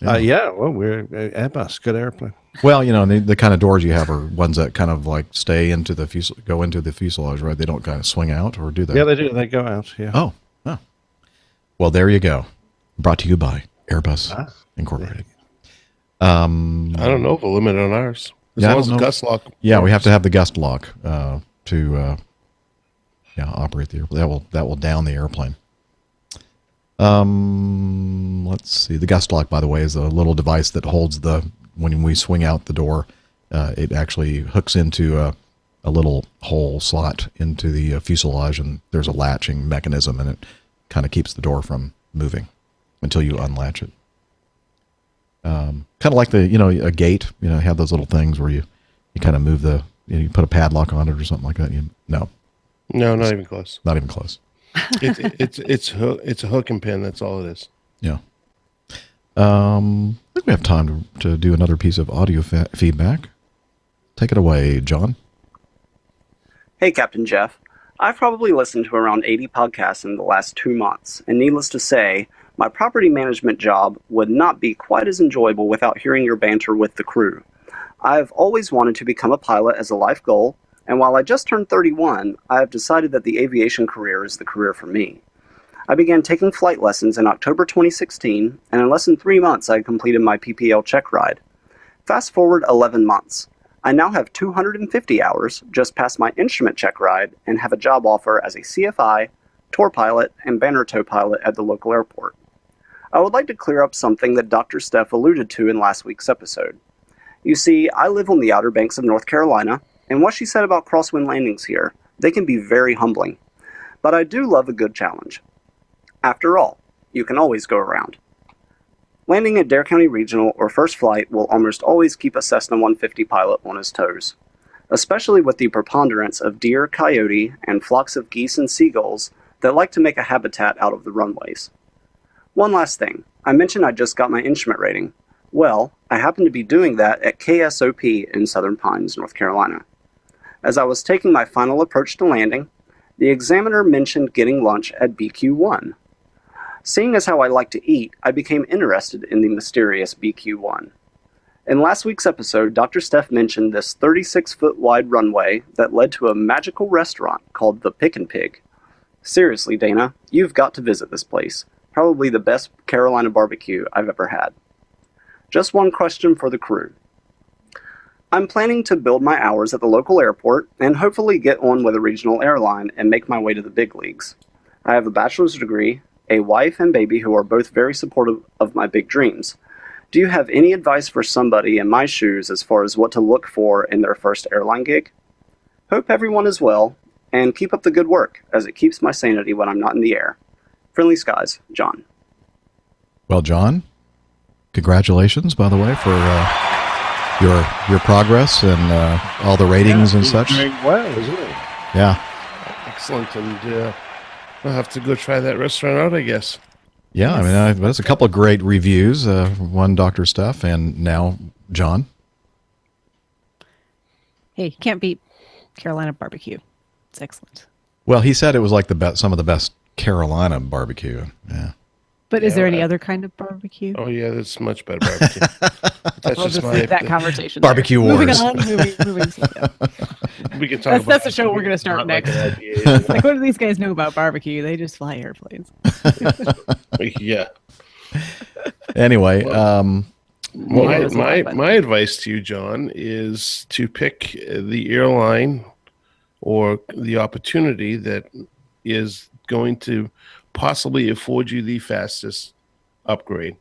[SPEAKER 3] Yeah, well, we're Airbus, good airplane.
[SPEAKER 1] Well, the kind of doors you have are ones that kind of like stay into the go into the fuselage, right? They don't kind of swing out, or do they?
[SPEAKER 3] Yeah, they do. They go out. Yeah.
[SPEAKER 1] Oh. Well, there you go. Brought to you by Airbus Incorporated.
[SPEAKER 2] I don't know if a limit on ours. As long as the gust lock.
[SPEAKER 1] Yeah, we have to have the gust lock to operate the airplane. That will down the airplane. Let's see. The gust lock, by the way, is a little device that holds when we swing out the door, it actually hooks into a little hole slot into the fuselage, and there's a latching mechanism, and it kind of keeps the door from moving until you unlatch it. Kind of like a gate, have those little things where you kind of move you put a padlock on it or something like that. No,
[SPEAKER 2] not even close.
[SPEAKER 1] Not even close.
[SPEAKER 2] It's a hook and pin. That's all it is.
[SPEAKER 1] Yeah. I think we have time to do another piece of audio feedback. Take it away, John.
[SPEAKER 20] Hey, Captain Jeff. I've probably listened to around 80 podcasts in the last 2 months, and needless to say, my property management job would not be quite as enjoyable without hearing your banter with the crew. I've always wanted to become a pilot as a life goal, and while I just turned 31, I have decided that the aviation career is the career for me. I began taking flight lessons in October 2016, and in less than 3 months I had completed my PPL check ride. Fast forward 11 months. I now have 250 hours, just past my instrument check ride, and have a job offer as a CFI, tour pilot, and banner tow pilot at the local airport. I would like to clear up something that Dr. Steph alluded to in last week's episode. You see, I live on the Outer Banks of North Carolina, and what she said about crosswind landings here, they can be very humbling. But I do love a good challenge. After all, you can always go around. Landing at Dare County Regional or First Flight will almost always keep a Cessna 150 pilot on his toes, especially with the preponderance of deer, coyote, and flocks of geese and seagulls that like to make a habitat out of the runways. One last thing, I mentioned I just got my instrument rating. Well, I happen to be doing that at KSOP in Southern Pines, North Carolina. As I was taking my final approach to landing, the examiner mentioned getting lunch at BQ1. Seeing as how I like to eat, I became interested in the mysterious BQ1. In last week's episode, Dr. Steph mentioned this 36-foot wide runway that led to a magical restaurant called the Pick and Pig. Seriously, Dana, you've got to visit this place. Probably the best Carolina barbecue I've ever had. Just one question for the crew. I'm planning to build my hours at the local airport and hopefully get on with a regional airline and make my way to the big leagues. I have a bachelor's degree, a wife and baby who are both very supportive of my big dreams. Do you have any advice for somebody in my shoes as far as what to look for in their first airline gig? Hope everyone is well, and keep up the good work, as it keeps my sanity when I'm not in the air. Friendly skies, John.
[SPEAKER 1] Well, John, congratulations, by the way, for your progress and all the ratings and such.
[SPEAKER 3] Doing well, isn't it?
[SPEAKER 1] Yeah.
[SPEAKER 2] Excellent, and I'll have to go try that restaurant out, I guess.
[SPEAKER 1] Yeah, I mean, that's a couple of great reviews. One, Dr. Steph, and now John.
[SPEAKER 4] Hey, can't beat Carolina barbecue. It's excellent.
[SPEAKER 1] Well, he said it was like some of the best Carolina barbecue. Yeah.
[SPEAKER 4] But is there any other kind of barbecue?
[SPEAKER 2] Oh yeah, that's much better barbecue. That's
[SPEAKER 4] We'll just leave that conversation.
[SPEAKER 1] Barbecue
[SPEAKER 4] there. Moving
[SPEAKER 1] wars.
[SPEAKER 4] on. Moving.
[SPEAKER 2] We can talk.
[SPEAKER 4] That's the show we're going to start next. Like, what do these guys know about barbecue? They just fly airplanes.
[SPEAKER 2] Yeah.
[SPEAKER 1] Anyway,
[SPEAKER 2] my advice to you, John, is to pick the airline or the opportunity that is going to possibly afford you the fastest upgrade,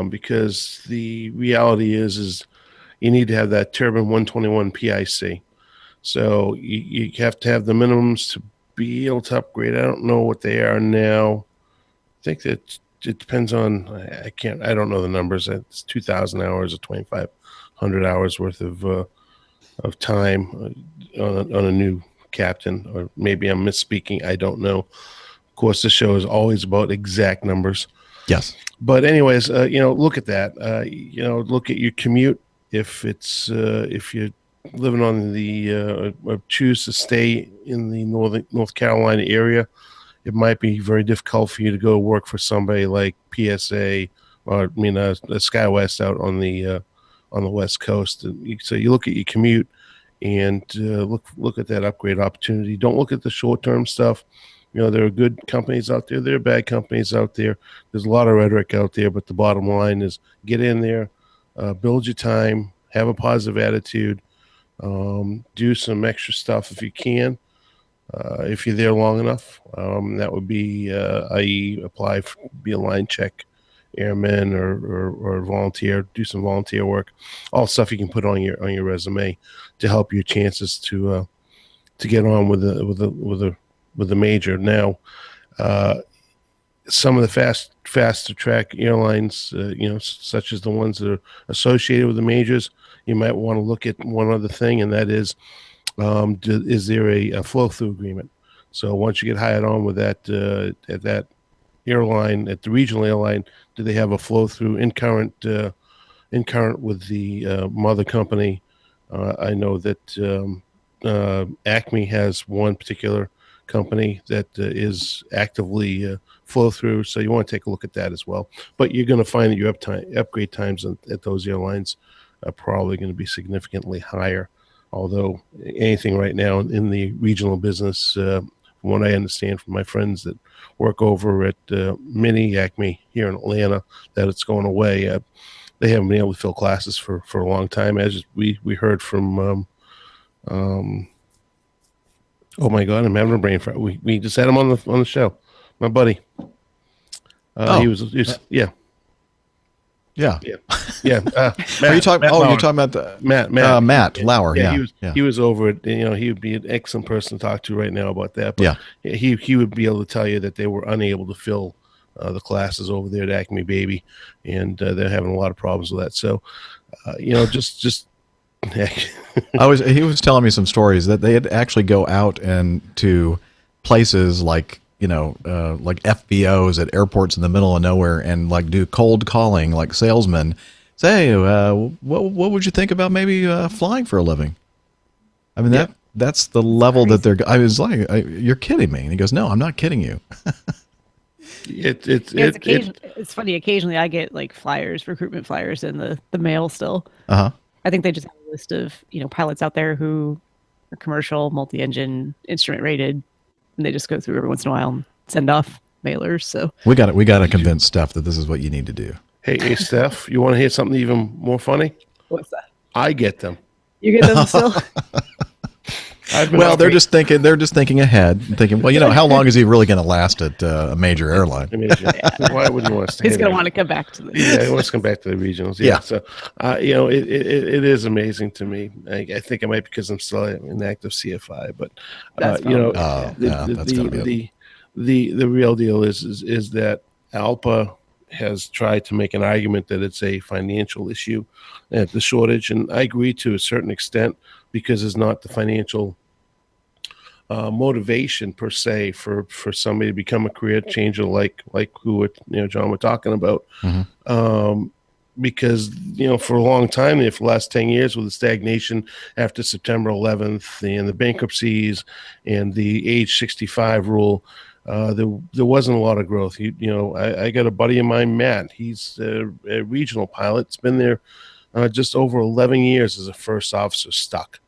[SPEAKER 2] because the reality is you need to have that turbine 121 PIC. So you have to have the minimums to be able to upgrade. I don't know what they are now. I think that it depends on. I don't know the numbers. It's 2,000 hours or 2,500 hours worth of time on a new captain, or maybe I'm misspeaking. I don't know. Of course, this show is always about exact numbers.
[SPEAKER 1] Yes.
[SPEAKER 2] But anyways, look at that. Look at your commute. If you're living on the or choose to stay in the North Carolina area, it might be very difficult for you to go work for somebody like PSA or SkyWest out on the West Coast. So you look at your commute and look at that upgrade opportunity. Don't look at the short-term stuff. There are good companies out there. There are bad companies out there. There's a lot of rhetoric out there, but the bottom line is get in there, build your time, have a positive attitude, do some extra stuff if you can. If you're there long enough, that would be, i.e., apply for be a line check airman or volunteer, do some volunteer work, all stuff you can put on your resume to help your chances to get on with the major. Now, some of the faster track airlines, such as the ones that are associated with the majors, you might want to look at one other thing, and that is there a flow-through agreement? So once you get hired on with that at that airline, at the regional airline, do they have a flow-through in current with the mother company? I know that Acme has one particular company that is actively flow through, so you want to take a look at that as well. But you're going to find that your upgrade times at those airlines are probably going to be significantly higher. Although anything right now in the regional business, from what I understand from my friends that work over at Mini Acme here in Atlanta, that it's going away. They haven't been able to fill classes for a long time, as we heard from. Oh my God, I'm having a brain fart. We just had him on the show, my buddy. He was yeah.
[SPEAKER 1] Yeah.
[SPEAKER 2] Matt,
[SPEAKER 1] Are you talking? You're talking about Matt Lauer.
[SPEAKER 2] He was over it. He would be an excellent person to talk to right now about that. But he would be able to tell you that they were unable to fill the classes over there at Acme Baby, and they're having a lot of problems with that. So, just.
[SPEAKER 1] He was telling me some stories that they had actually go out and to places like like FBOs at airports in the middle of nowhere and like do cold calling like salesmen. Say, what would you think about maybe flying for a living? I mean that's the level that they're. I was like, you're kidding me, and he goes, no, I'm not kidding you.
[SPEAKER 4] It's funny. Occasionally, I get like recruitment flyers in the mail still. I think they just have a list of pilots out there who are commercial, multi-engine, instrument rated, and they just go through every once in a while and send off mailers. So
[SPEAKER 1] we got to convince Steph that this is what you need to do.
[SPEAKER 2] Hey, Steph, you want to hear something even more funny?
[SPEAKER 4] What's that?
[SPEAKER 2] I get them.
[SPEAKER 4] You get them still?
[SPEAKER 1] Well, they're just thinking ahead, thinking, well, how long is he really going to last at a major airline?
[SPEAKER 2] Why would he want to stay?
[SPEAKER 4] He's going to want to come back to the
[SPEAKER 2] he wants to come back to the regionals. Yeah. So, it is amazing to me. I think it might be because I'm still an active CFI, but the real deal is that ALPA has tried to make an argument that it's a financial issue at the shortage, and I agree to a certain extent because it's not the financial motivation per se for somebody to become a career changer like who John we're talking about. Because for a long time there, for the last 10 years, with the stagnation after September 11th and the bankruptcies and the age 65 rule, there wasn't a lot of growth. I got a buddy of mine, Matt. He's a regional pilot. It's been there just over 11 years as a first officer stuck.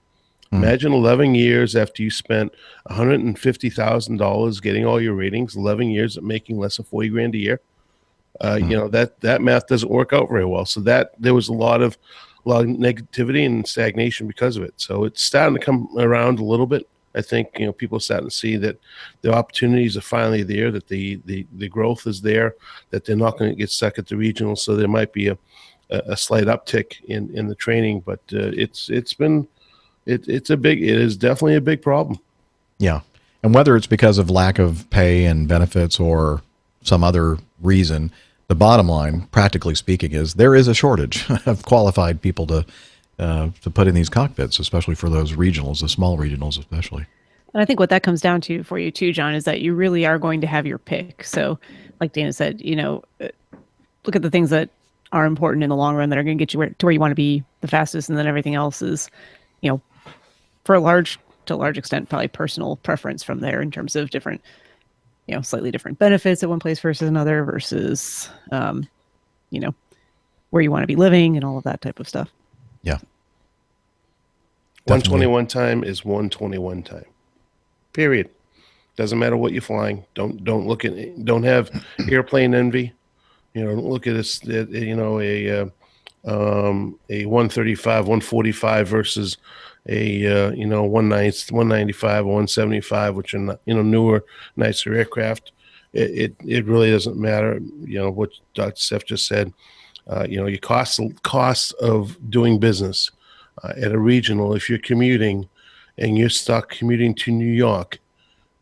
[SPEAKER 2] Imagine 11 years after you spent $150,000 getting all your ratings, 11 years of making less than 40 grand a year. That math doesn't work out very well. So there was a lot of negativity and stagnation because of it. So it's starting to come around a little bit. I think people are starting to see that the opportunities are finally there, that the growth is there, that they're not going to get stuck at the regional. So there might be a slight uptick in the training, but it is definitely a big problem.
[SPEAKER 1] Yeah. And whether it's because of lack of pay and benefits or some other reason, the bottom line, practically speaking, is there is a shortage of qualified people to put in these cockpits, especially for those regionals, the small regionals especially.
[SPEAKER 4] And I think what that comes down to for you too, John, is that you really are going to have your pick. So like Dana said, look at the things that are important in the long run that are going to get you to where you want to be the fastest. And then everything else is, to a large extent, probably personal preference from there in terms of different, slightly different benefits at one place versus another versus, where you want to be living and all of that type of stuff.
[SPEAKER 1] Yeah.
[SPEAKER 2] 121 time is 121 time. Period. Doesn't matter what you're flying. Don't have airplane envy. Don't look at this. A 135, 145 versus a 195, 175, which are newer, nicer aircraft. It really doesn't matter. What Dr. Steph just said. Your costs of doing business at a regional. If you're commuting and you're stuck commuting to New York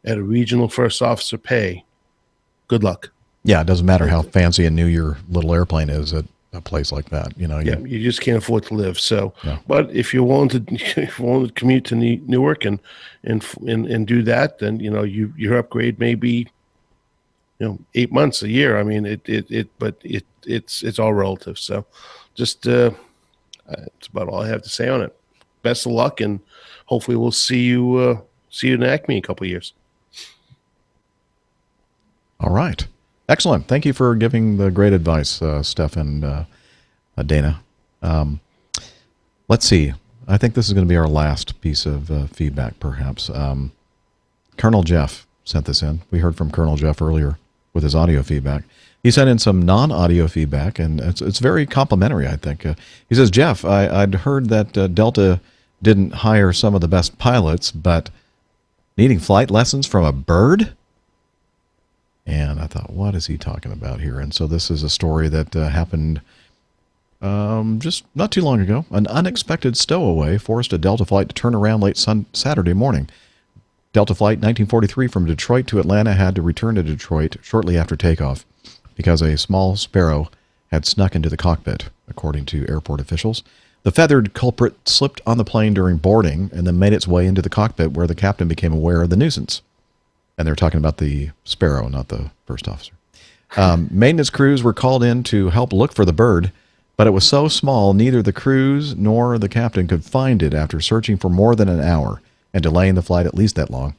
[SPEAKER 2] at a regional first officer pay, good luck.
[SPEAKER 1] Yeah, it doesn't matter how fancy and new your little airplane is at a place like that.
[SPEAKER 2] You just can't afford to live. So, but if you're willing to commute to Newark and do that, then your upgrade may be 8 months, a year. I mean, it's all relative. So, just it's about all I have to say on it. Best of luck, and hopefully we'll see you in Acme in a couple of years.
[SPEAKER 1] All right. Excellent. Thank you for giving the great advice, Steph and Dana. Let's see. I think this is going to be our last piece of feedback, perhaps. Colonel Jeff sent this in. We heard from Colonel Jeff earlier with his audio feedback. He sent in some non-audio feedback, and it's very complimentary, I think. He says, Jeff, I'd heard that Delta didn't hire some of the best pilots, but needing flight lessons from a bird? And I thought, what is he talking about here? And so this is a story that happened just not too long ago. An unexpected stowaway forced a Delta flight to turn around late Saturday morning. Delta Flight 1943 from Detroit to Atlanta had to return to Detroit shortly after takeoff because a small sparrow had snuck into the cockpit, according to airport officials. The feathered culprit slipped on the plane during boarding and then made its way into the cockpit where the captain became aware of the nuisance. And they're talking about the sparrow, not the first officer. Maintenance crews were called in to help look for the bird, but it was so small neither the crews nor the captain could find it after searching for more than an hour and delaying the flight at least that long.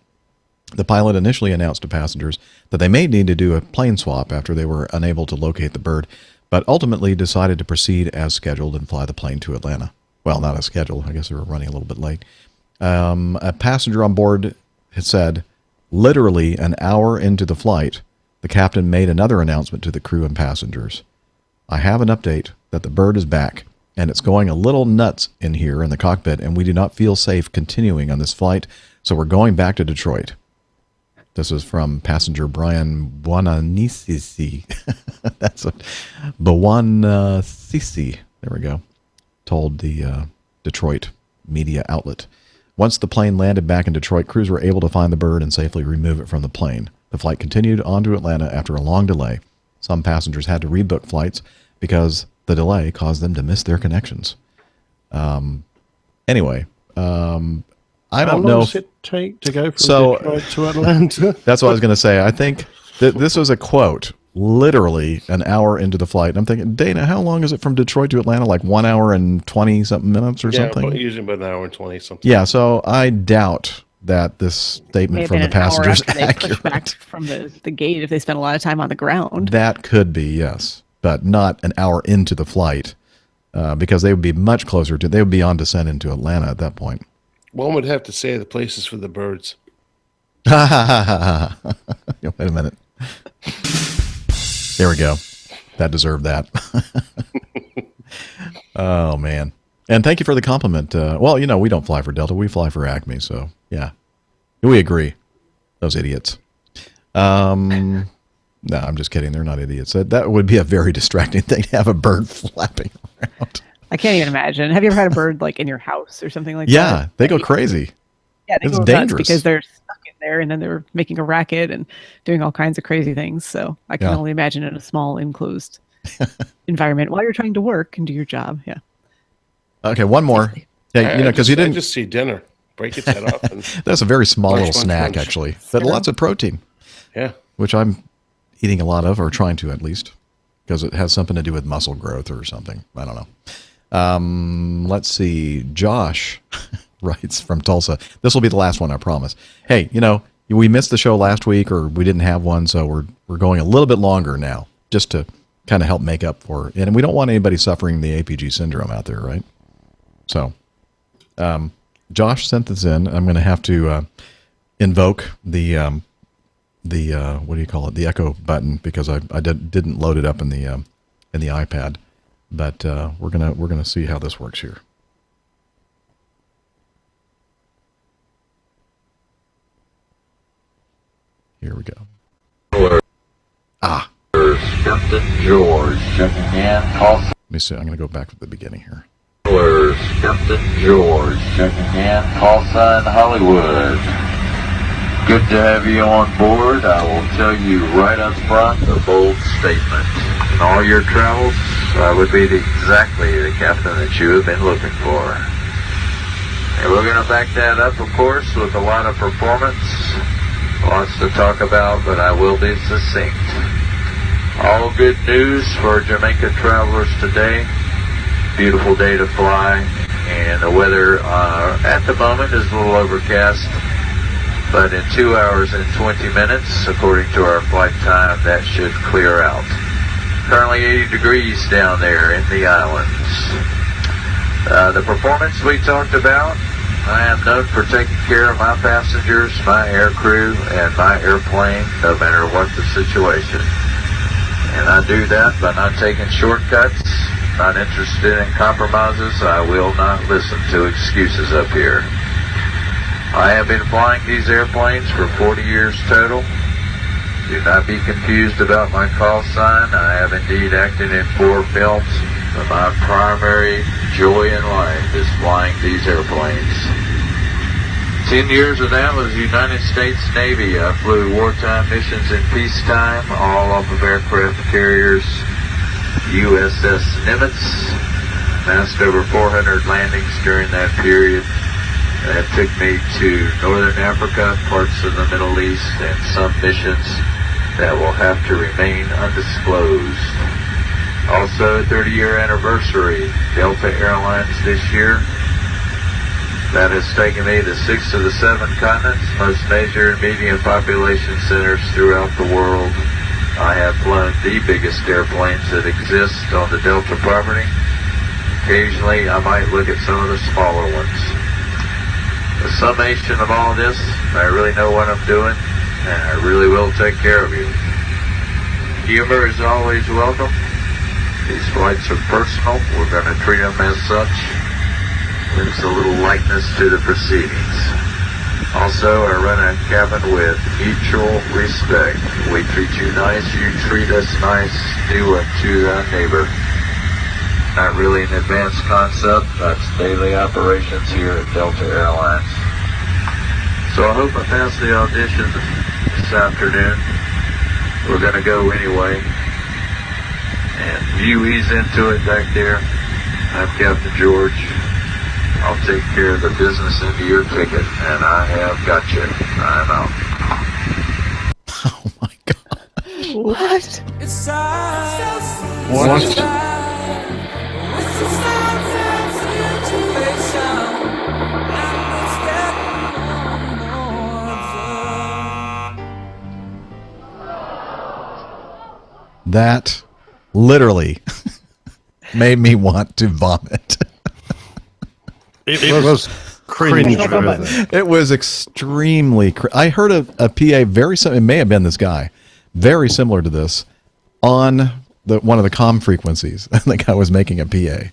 [SPEAKER 1] The pilot initially announced to passengers that they may need to do a plane swap after they were unable to locate the bird, but ultimately decided to proceed as scheduled and fly the plane to Atlanta. Well, not as scheduled. I guess they were running a little bit late. A passenger on board had said, literally an hour into the flight, the captain made another announcement to the crew and passengers. I have an update that the bird is back, and it's going a little nuts in here in the cockpit, and we do not feel safe continuing on this flight, so we're going back to Detroit. This is from passenger Brian Buonanisisi. That's a Buonanisisi. There we go. Told the Detroit media outlet. Once the plane landed back in Detroit, crews were able to find the bird and safely remove it from the plane. The flight continued on to Atlanta after a long delay. Some passengers had to rebook flights because the delay caused them to miss their connections. Anyway, I don't know.
[SPEAKER 3] How long does it take to go from Detroit to Atlanta?
[SPEAKER 1] That's what I was going to say. I think this was a quote, literally an hour into the flight. I'm thinking, Dana, how long is it from Detroit to Atlanta? Like 1 hour and 20-something minutes or something?
[SPEAKER 2] Yeah, usually about an hour and 20 something.
[SPEAKER 1] Yeah, so I doubt that this statement
[SPEAKER 4] May
[SPEAKER 1] from
[SPEAKER 4] have
[SPEAKER 1] the
[SPEAKER 4] been an hour
[SPEAKER 1] passengers
[SPEAKER 4] after they pushed back from the gate if they spent a lot of time on the ground.
[SPEAKER 1] That could be, yes, but not an hour into the flight, because they would be much closer to. They would be on descent into Atlanta at that point.
[SPEAKER 2] One would have to say the place is for the birds.
[SPEAKER 1] Wait a minute. There we go. That deserved that. Oh, man. And thank you for the compliment. Well, we don't fly for Delta. We fly for Acme. So, yeah. We agree. Those idiots. No, I'm just kidding. They're not idiots. That would be a very distracting thing to have a bird flapping around.
[SPEAKER 4] I can't even imagine. Have you ever had a bird like in your house or something like that?
[SPEAKER 1] Yeah, they go crazy.
[SPEAKER 4] Yeah, they
[SPEAKER 1] it's
[SPEAKER 4] go
[SPEAKER 1] dangerous
[SPEAKER 4] nuts because they're stuck in there and then they're making a racket and doing all kinds of crazy things. So I can only imagine in a small enclosed environment while you're trying to work and do your job. Yeah.
[SPEAKER 1] Okay, one more. Yeah, because you didn't.
[SPEAKER 2] I just see dinner. Break its head off. And
[SPEAKER 1] that's a very small little
[SPEAKER 2] munch,
[SPEAKER 1] snack,
[SPEAKER 2] munch.
[SPEAKER 1] actually, but lots of protein.
[SPEAKER 2] Yeah.
[SPEAKER 1] Which I'm eating a lot of, or trying to at least, because it has something to do with muscle growth or something. I don't know. Let's see. Josh writes from Tulsa. This will be the last one, I promise. Hey, we missed the show last week, or we didn't have one, so we're going a little bit longer now, just to kind of help make up for it. And we don't want anybody suffering the APG syndrome out there, right? So, Josh sent this in. I'm going to have to invoke the what do you call it? The echo button, because I didn't load it up in the iPad. But we're gonna see how this works here. Here we go.
[SPEAKER 21] Captain George checking in.
[SPEAKER 1] Let me see. I'm gonna go back to the beginning here.
[SPEAKER 21] Captain George checking in. Call sign Hollywood. Good to have you on board. I will tell you right up front a bold statement. In all your travels, I would be exactly the captain that you have been looking for. And we're going to back that up, of course, with a lot of performance. Lots to talk about, but I will be succinct. All good news for Jamaica travelers today. Beautiful day to fly, and the weather at the moment is a little overcast. But in 2 hours and 20 minutes, according to our flight time, that should clear out. Currently 80 degrees down there in the islands. The performance we talked about, I am known for taking care of my passengers, my air crew, and my airplane, no matter what the situation. And I do that by not taking shortcuts, not interested in compromises. I will not listen to excuses up here. I have been flying these airplanes for 40 years total. Do not be confused about my call sign. I have indeed acted in 4 films, but my primary joy in life is flying these airplanes. 10 years of that was United States Navy. I flew wartime missions in peacetime, all off of aircraft carriers. USS Nimitz, massed over 400 landings during that period. That took me to Northern Africa, parts of the Middle East, and some missions that will have to remain undisclosed. Also, 30-year anniversary, Delta Airlines this year. That has taken me to 6 of the 7 continents, most major and medium population centers throughout the world. I have flown the biggest airplanes that exist on the Delta property. Occasionally, I might look at some of the smaller ones. The summation of all this, I really know what I'm doing, and I really will take care of you. Humor is always welcome. These flights are personal. We're going to treat them as such. There's a little lightness to the proceedings. Also, I run a cabin with mutual respect. We treat you nice, you treat us nice, do unto thy neighbor. Not really an advanced concept, that's daily operations here at Delta Airlines. So I hope I pass the audition this afternoon. We're going to go anyway. And you ease into it back there. I'm Captain George. I'll take care of the business into your ticket, and I have got you. I'm out.
[SPEAKER 1] Oh my God.
[SPEAKER 4] What?
[SPEAKER 1] What? that literally made me want to vomit.
[SPEAKER 3] It was cringe.
[SPEAKER 1] It was extremely. I heard a PA very similar. It may have been this guy, very similar to this, on one of the comm frequencies. I think I was making a PA,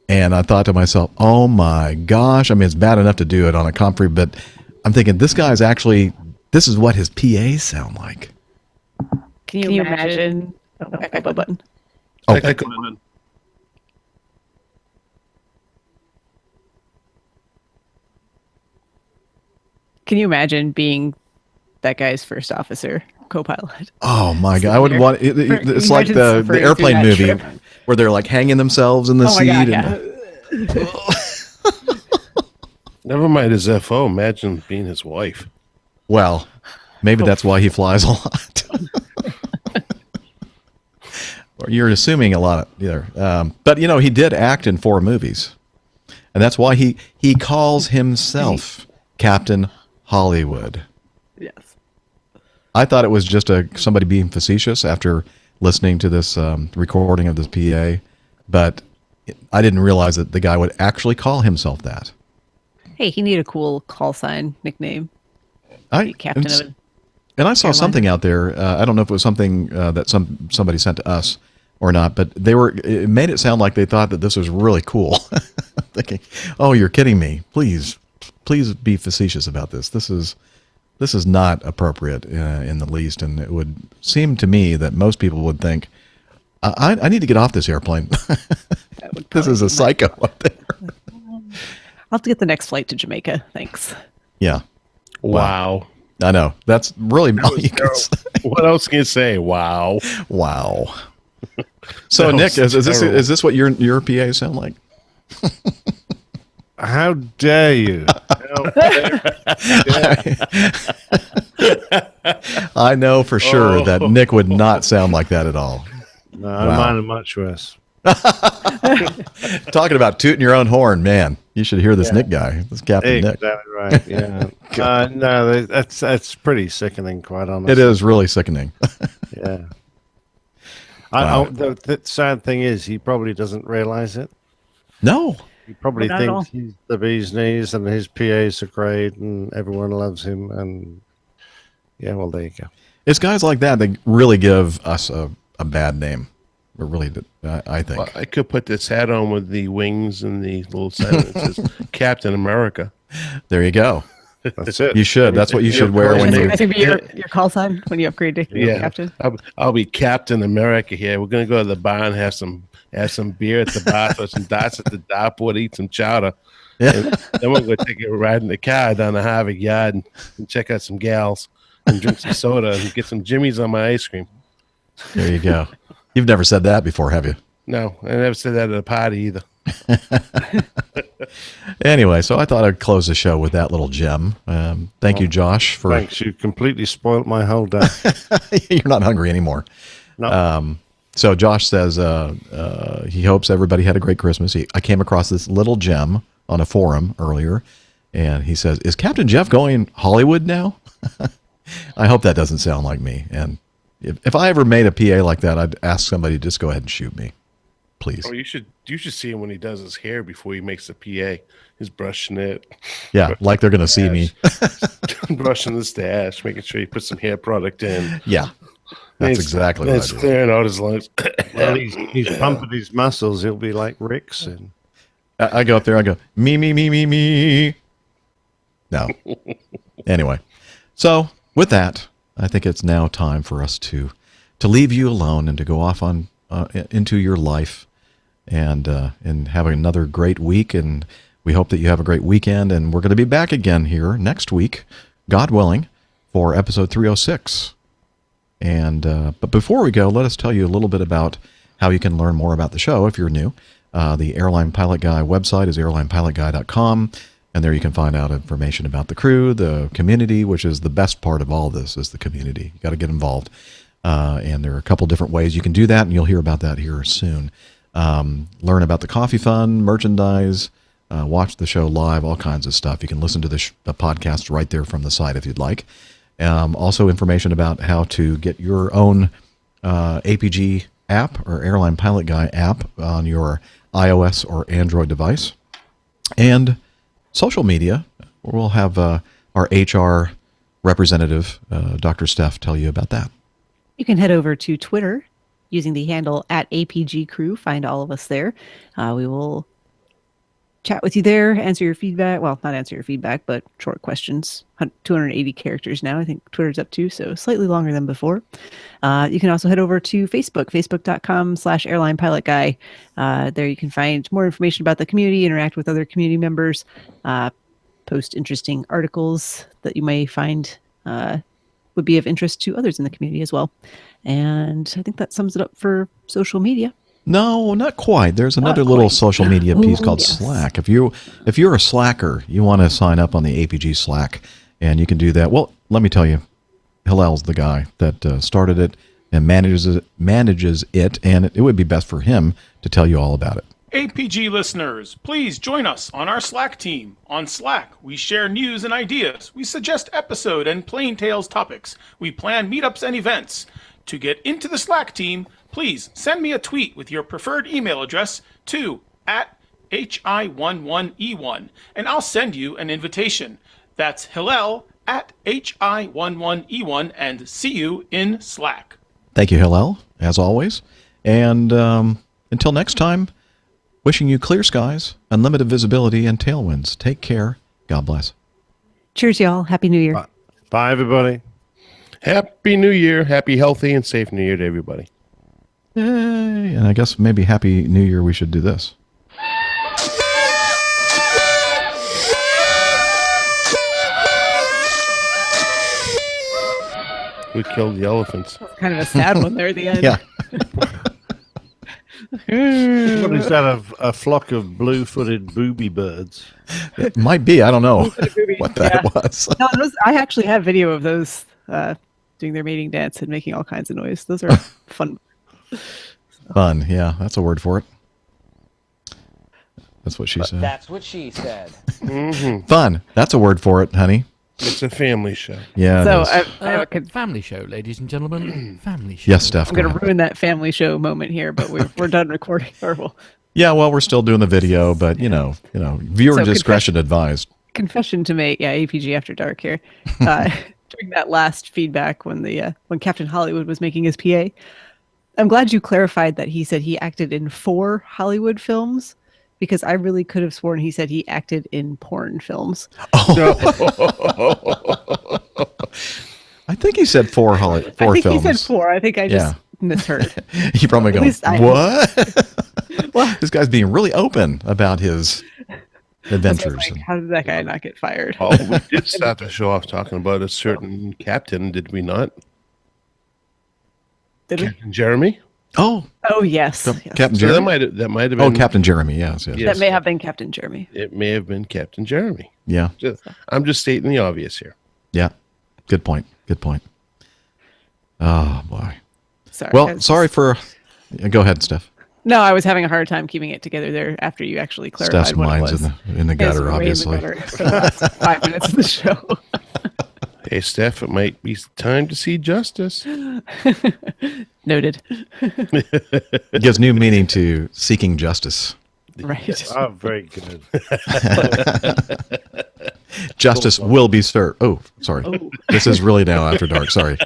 [SPEAKER 1] and I thought to myself, "Oh my gosh!" I mean, it's bad enough to do it on a comm free, but I'm thinking this guy's actually. This is what his PAs sound like.
[SPEAKER 4] Can you imagine? Oh, echo button.
[SPEAKER 1] Oh,
[SPEAKER 2] Echo button.
[SPEAKER 4] Can you imagine being that guy's first officer, co-pilot?
[SPEAKER 1] Oh my god! I would want. It's like
[SPEAKER 4] Imagine
[SPEAKER 1] the
[SPEAKER 4] suffering
[SPEAKER 1] airplane
[SPEAKER 4] through
[SPEAKER 1] movie
[SPEAKER 4] that trip.
[SPEAKER 1] where they're like hanging themselves in the
[SPEAKER 4] Oh my
[SPEAKER 1] seat.
[SPEAKER 4] God,
[SPEAKER 1] and,
[SPEAKER 4] yeah.
[SPEAKER 2] Never mind his FO. Imagine being his wife.
[SPEAKER 1] Well, maybe that's why he flies a lot. Or you're assuming a lot either. But you know, he did act in 4 movies, and that's why he calls himself Captain Hollywood.
[SPEAKER 4] Yes.
[SPEAKER 1] I thought it was just somebody being facetious after listening to this recording of this PA, but I didn't realize that the guy would actually call himself that.
[SPEAKER 4] Hey, he needed a cool call sign nickname. Captain of it.
[SPEAKER 1] And I saw
[SPEAKER 4] Airline.
[SPEAKER 1] something out there. I don't know if it was something that somebody sent to us or not, but it made it sound like they thought that this was really cool. Thinking, "Oh, you're kidding me! Please be facetious about this. This is not appropriate in the least." And it would seem to me that most people would think, "I need to get off this airplane. This is a psycho up there."
[SPEAKER 4] I'll have to get the next flight to Jamaica. Thanks.
[SPEAKER 1] Yeah.
[SPEAKER 2] Wow.
[SPEAKER 1] I know. That's really all you can say.
[SPEAKER 2] What else can you say? Wow.
[SPEAKER 1] Wow. So
[SPEAKER 2] That
[SPEAKER 1] Nick,
[SPEAKER 2] was
[SPEAKER 1] is
[SPEAKER 2] terrible.
[SPEAKER 1] this what your PA sound like?
[SPEAKER 3] How dare you?
[SPEAKER 1] I know for sure that Nick would not sound like that at all.
[SPEAKER 3] No,
[SPEAKER 1] Wow.
[SPEAKER 3] mine are much worse.
[SPEAKER 1] Talking about tooting your own horn, man. You should hear this
[SPEAKER 3] Yeah.
[SPEAKER 1] Nick guy. This Captain Nick.
[SPEAKER 3] Exactly right. Yeah. No, that's pretty sickening, quite honestly.
[SPEAKER 1] It is really sickening.
[SPEAKER 3] Yeah.
[SPEAKER 1] Wow.
[SPEAKER 3] The sad thing is, he probably doesn't realize it.
[SPEAKER 1] No.
[SPEAKER 3] He probably
[SPEAKER 4] Not at all.
[SPEAKER 3] thinks he's the bee's knees and his PAs are great and everyone loves him. And yeah, well, there you go.
[SPEAKER 1] It's guys like that that really give us a bad name. Or really, I think.
[SPEAKER 2] Well, I could put this hat on with the wings and the little sign that says Captain America.
[SPEAKER 1] There you go.
[SPEAKER 3] That's it.
[SPEAKER 1] You should. That's what you should wear when you.
[SPEAKER 4] That's gonna be your call sign when you upgrade to
[SPEAKER 2] Yeah,
[SPEAKER 4] captain.
[SPEAKER 2] I'll be Captain America here. We're gonna go to the bar and have some beer at the bar, throw some dots at the dartboard, eat some chowder.
[SPEAKER 1] Yeah.
[SPEAKER 2] And then we're gonna take a ride in the car down the Harvard Yard and check out some gals and drink some soda and get some Jimmy's on my ice cream.
[SPEAKER 1] There you go. You've never said that before, have you?
[SPEAKER 2] No, I never said that at a party either.
[SPEAKER 1] Anyway, so I thought I'd close the show with that little gem. Thank you, Josh, for.
[SPEAKER 3] Thanks. You completely spoiled my whole day.
[SPEAKER 1] You're not hungry anymore.
[SPEAKER 3] No.
[SPEAKER 1] So Josh says he hopes everybody had a great Christmas. I came across this little gem on a forum earlier, and he says, "Is Captain Jeff going Hollywood now?" I hope that doesn't sound like me. And if I ever made a PA like that, I'd ask somebody to just go ahead and shoot me, please.
[SPEAKER 2] Oh, you should see him when he does his hair before he makes the PA. He's brushing it.
[SPEAKER 1] Yeah, like they're going to see me.
[SPEAKER 2] Brushing the stash, making sure he puts some hair product in.
[SPEAKER 1] Yeah, that's exactly what I
[SPEAKER 2] It's
[SPEAKER 1] do.
[SPEAKER 2] clearing out his lungs.
[SPEAKER 3] Well, he's pumping his muscles. He'll be like Rick soon.
[SPEAKER 1] I go up there. I go me. No. Anyway, so with that, I think it's now time for us to leave you alone and to go off on into your life and have another great week. And we hope that you have a great weekend. And we're going to be back again here next week, God willing, for episode 306. And but before we go, let us tell you a little bit about how you can learn more about the show if you're new. The Airline Pilot Guy website is airlinepilotguy.com. And there you can find out information about the crew, the community, which is the best part of all this is the community. You got to get involved. And there are a couple different ways you can do that, and you'll hear about that here soon. Learn about the coffee fund, merchandise, watch the show live, all kinds of stuff. You can listen to the podcast right there from the site if you'd like. Also information about how to get your own APG app or Airline Pilot Guy app on your iOS or Android device. And social media, we'll have our HR representative, Dr. Steph, tell you about that.
[SPEAKER 4] You can head over to Twitter using the handle @APGCrew. Find all of us there. We will chat with you there, answer your feedback. Well, not answer your feedback, but short questions. 280 characters now, I think Twitter's up to, so slightly longer than before. You can also head over to Facebook, facebook.com/Airline Pilot Guy. There you can find more information about the community, interact with other community members, post interesting articles that you may find would be of interest to others in the community as well. And I think that sums it up for social media.
[SPEAKER 1] No, not quite. There's another little social media piece called Slack. If you're a Slacker, you want to sign up on the APG Slack, and you can do that. Well, let me tell you, Hillel's the guy that started it and manages it, and it would be best for him to tell you all about it.
[SPEAKER 8] APG listeners, please join us on our Slack team. On Slack, we share news and ideas. We suggest episode and Plain Tales topics. We plan meetups and events. To get into the Slack team, please send me a tweet with your preferred email address to @HI11E1, and I'll send you an invitation. That's Hillel @HI11E1, and see you in Slack.
[SPEAKER 1] Thank you, Hillel, as always. And until next time, wishing you clear skies, unlimited visibility, and tailwinds. Take care. God bless.
[SPEAKER 4] Cheers, y'all. Happy New Year.
[SPEAKER 3] Bye, everybody.
[SPEAKER 2] Happy New Year. Happy, healthy, and safe New Year to everybody.
[SPEAKER 1] Yay. And I guess maybe Happy New Year we should do this.
[SPEAKER 2] We killed the elephants.
[SPEAKER 4] Kind of a sad one there at the end.
[SPEAKER 1] Yeah.
[SPEAKER 3] What is that, a flock of blue-footed booby birds?
[SPEAKER 1] It might be. I don't know
[SPEAKER 4] Boobies,
[SPEAKER 1] what that was.
[SPEAKER 4] No, I actually have video of those doing their mating dance and making all kinds of noise. Those are fun.
[SPEAKER 1] Fun. Yeah, that's a word for it. That's what she said.
[SPEAKER 22] That's what she said.
[SPEAKER 1] Fun. That's a word for it, honey.
[SPEAKER 2] It's a family show.
[SPEAKER 1] Yeah.
[SPEAKER 4] So
[SPEAKER 1] it is.
[SPEAKER 4] I have a
[SPEAKER 5] family show, ladies and gentlemen. Family show.
[SPEAKER 1] Yes, Steph.
[SPEAKER 4] I'm going to ruin that family show moment here, but we're done recording. Or we'll,
[SPEAKER 1] Yeah, well, we're still doing the video, but you know, viewer
[SPEAKER 4] So
[SPEAKER 1] discretion advised.
[SPEAKER 4] confession to make. Yeah, APG After Dark here. During that last feedback when Captain Hollywood was making his PA, I'm glad you clarified that he said he acted in 4 Hollywood films, because I really could have sworn he said he acted in porn films.
[SPEAKER 1] I think he said 4
[SPEAKER 4] I think
[SPEAKER 1] films.
[SPEAKER 4] he said 4. I think I just misheard.
[SPEAKER 1] You probably
[SPEAKER 4] At
[SPEAKER 1] go,
[SPEAKER 4] least I-
[SPEAKER 1] what? This guy's being really open about his adventures.
[SPEAKER 4] Like, how did that guy not get fired?
[SPEAKER 2] Oh, we did start the show off talking about a certain captain, did we not?
[SPEAKER 4] Did we?
[SPEAKER 2] Captain Jeremy?
[SPEAKER 4] Oh yes. Yes.
[SPEAKER 1] Captain
[SPEAKER 2] So
[SPEAKER 1] Jeremy?
[SPEAKER 2] that might have been.
[SPEAKER 1] Oh, Captain Jeremy, yes.
[SPEAKER 4] That may have been Captain Jeremy.
[SPEAKER 2] It may have been Captain Jeremy.
[SPEAKER 1] Yeah.
[SPEAKER 2] I'm just stating the obvious here.
[SPEAKER 1] Yeah. Good point. Good point. Oh, boy.
[SPEAKER 4] Sorry.
[SPEAKER 1] Well, sorry for... Go ahead, Steph.
[SPEAKER 4] No, I was having a hard time keeping it together there after you actually clarified
[SPEAKER 1] Steph's
[SPEAKER 4] what it
[SPEAKER 1] mind's
[SPEAKER 4] was.
[SPEAKER 1] in the
[SPEAKER 4] It was
[SPEAKER 1] gutter,
[SPEAKER 4] way in the
[SPEAKER 1] obviously.
[SPEAKER 4] gutter for the last 5 minutes of the show.
[SPEAKER 2] Hey, Steph, it might be time to see justice.
[SPEAKER 4] Noted.
[SPEAKER 1] It gives new meaning to seeking justice.
[SPEAKER 4] Right.
[SPEAKER 3] Oh, very good.
[SPEAKER 1] Justice will be served. Oh, sorry. This is really now after dark. Sorry.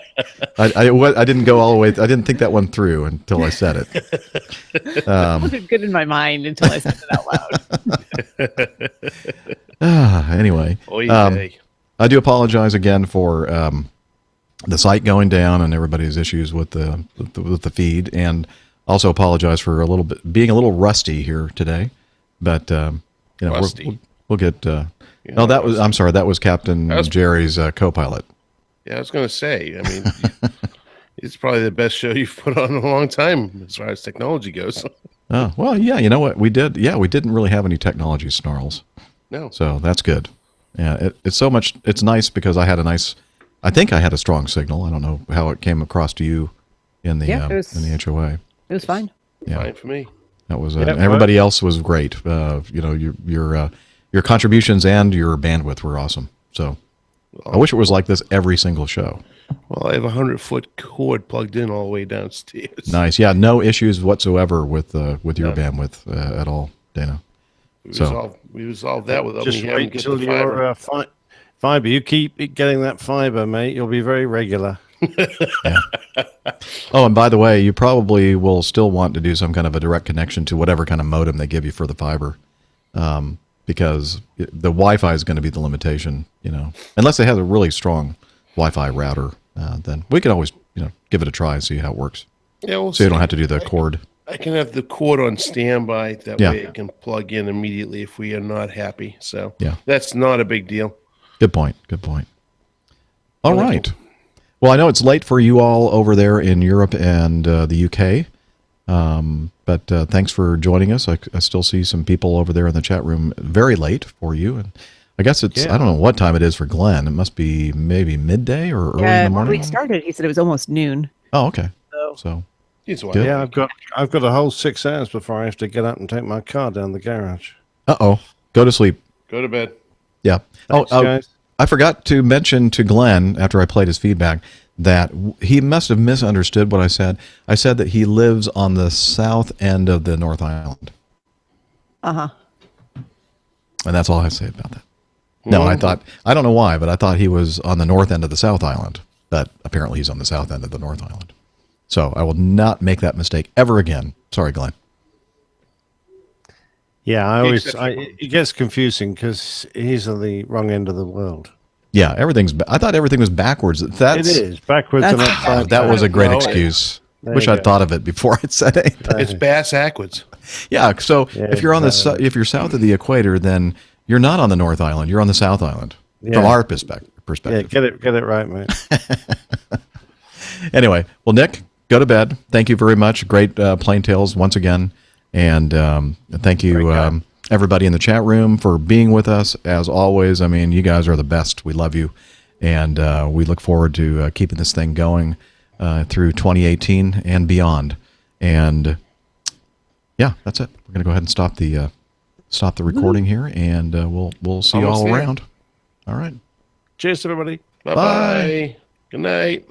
[SPEAKER 1] I didn't go all the way. I didn't think that one through until I said it.
[SPEAKER 4] It wasn't good in my mind until I said it out loud.
[SPEAKER 1] Anyway,
[SPEAKER 2] Oy vey.
[SPEAKER 1] I do apologize again for the site going down and everybody's issues with the feed, and also apologize for being a little rusty here today. But
[SPEAKER 2] Rusty.
[SPEAKER 1] we'll get. I'm sorry. That was Captain Jerry's co-pilot.
[SPEAKER 2] Yeah, I was going to say. I mean, it's probably the best show you've put on in a long time as far as technology goes.
[SPEAKER 1] Oh, well, yeah. You know what we did? Yeah, we didn't really have any technology snarls.
[SPEAKER 2] No.
[SPEAKER 1] So that's good. Yeah, it's so much. It's nice because I think I had a strong signal. I don't know how it came across to you in the
[SPEAKER 4] Yeah,
[SPEAKER 1] in the HOA.
[SPEAKER 4] It was fine.
[SPEAKER 1] Yeah.
[SPEAKER 2] Fine for me.
[SPEAKER 1] That was
[SPEAKER 3] Yeah,
[SPEAKER 1] everybody else was great. Your contributions and your bandwidth were awesome. So I wish it was like this every single show.
[SPEAKER 2] Well, I have a 100-foot cord plugged in all the way downstairs.
[SPEAKER 1] Nice. Yeah, no issues whatsoever with your bandwidth at all, Dana.
[SPEAKER 2] We resolved that without
[SPEAKER 3] just
[SPEAKER 2] me having
[SPEAKER 3] wait
[SPEAKER 2] to get
[SPEAKER 3] till
[SPEAKER 2] the fiber.
[SPEAKER 3] your fiber. You keep getting that fiber, mate. You'll be very regular.
[SPEAKER 1] Oh, and by the way, you probably will still want to do some kind of a direct connection to whatever kind of modem they give you for the fiber, because the Wi-Fi is going to be the limitation. Unless they have a really strong Wi-Fi router, then we can always give it a try and see how it works.
[SPEAKER 2] Yeah, we'll
[SPEAKER 1] so you don't have to do the cord.
[SPEAKER 2] I can have the cord on standby. That
[SPEAKER 1] Yeah.
[SPEAKER 2] way it can plug in immediately if we are not happy. So
[SPEAKER 1] Yeah.
[SPEAKER 2] that's not a big deal.
[SPEAKER 1] Good point. All right. Well, I know it's late for you all over there in Europe and the UK, but thanks for joining us. I still see some people over there in the chat room very late for you. And I guess it's, I don't know what time it is for Glenn. It must be maybe midday or early in the
[SPEAKER 4] When
[SPEAKER 1] morning.
[SPEAKER 4] we started, he said it was almost noon.
[SPEAKER 1] Oh, okay. So good.
[SPEAKER 3] Yeah, I've got a whole 6 hours before I have to get up and take my car down the garage.
[SPEAKER 1] Uh-oh. Go to sleep.
[SPEAKER 2] Go to bed.
[SPEAKER 1] Yeah.
[SPEAKER 3] Thanks, guys.
[SPEAKER 1] I forgot to mention to Glenn, after I played his feedback, that he must have misunderstood what I said. I said that he lives on the south end of the North Island.
[SPEAKER 4] Uh-huh.
[SPEAKER 1] And that's all I say about that. No, I don't know why, but I thought he was on the north end of the South Island. But apparently he's on the south end of the North Island. So I will not make that mistake ever again. Sorry, Glenn.
[SPEAKER 3] Yeah, it gets confusing because he's on the wrong end of the world.
[SPEAKER 1] Yeah, I thought everything was backwards.
[SPEAKER 3] It is backwards and upside
[SPEAKER 1] that
[SPEAKER 3] down.
[SPEAKER 1] was a great
[SPEAKER 2] No,
[SPEAKER 1] excuse.
[SPEAKER 3] There
[SPEAKER 1] Wish
[SPEAKER 3] you
[SPEAKER 1] I'd
[SPEAKER 3] go.
[SPEAKER 1] thought of it before I said anything.
[SPEAKER 2] It's bass backwards.
[SPEAKER 1] Yeah, so
[SPEAKER 3] Yeah,
[SPEAKER 1] if you're on if you're south of the equator, then you're not on the North Island. You're on the South Island from
[SPEAKER 3] Yeah.
[SPEAKER 1] our perspective.
[SPEAKER 3] Yeah, get it right, mate.
[SPEAKER 1] Anyway, well, Nick, go to bed. Thank you very much. Great Plain Tales once again, and thank you everybody in the chat room for being with us as always. I mean, you guys are the best. We love you, and we look forward to keeping this thing going through 2018 and beyond. And yeah, that's it. We're gonna go ahead and stop the recording here, and we'll see you all
[SPEAKER 2] Almost there.
[SPEAKER 1] around. All right.
[SPEAKER 3] Cheers, everybody.
[SPEAKER 2] Bye-bye. Good night.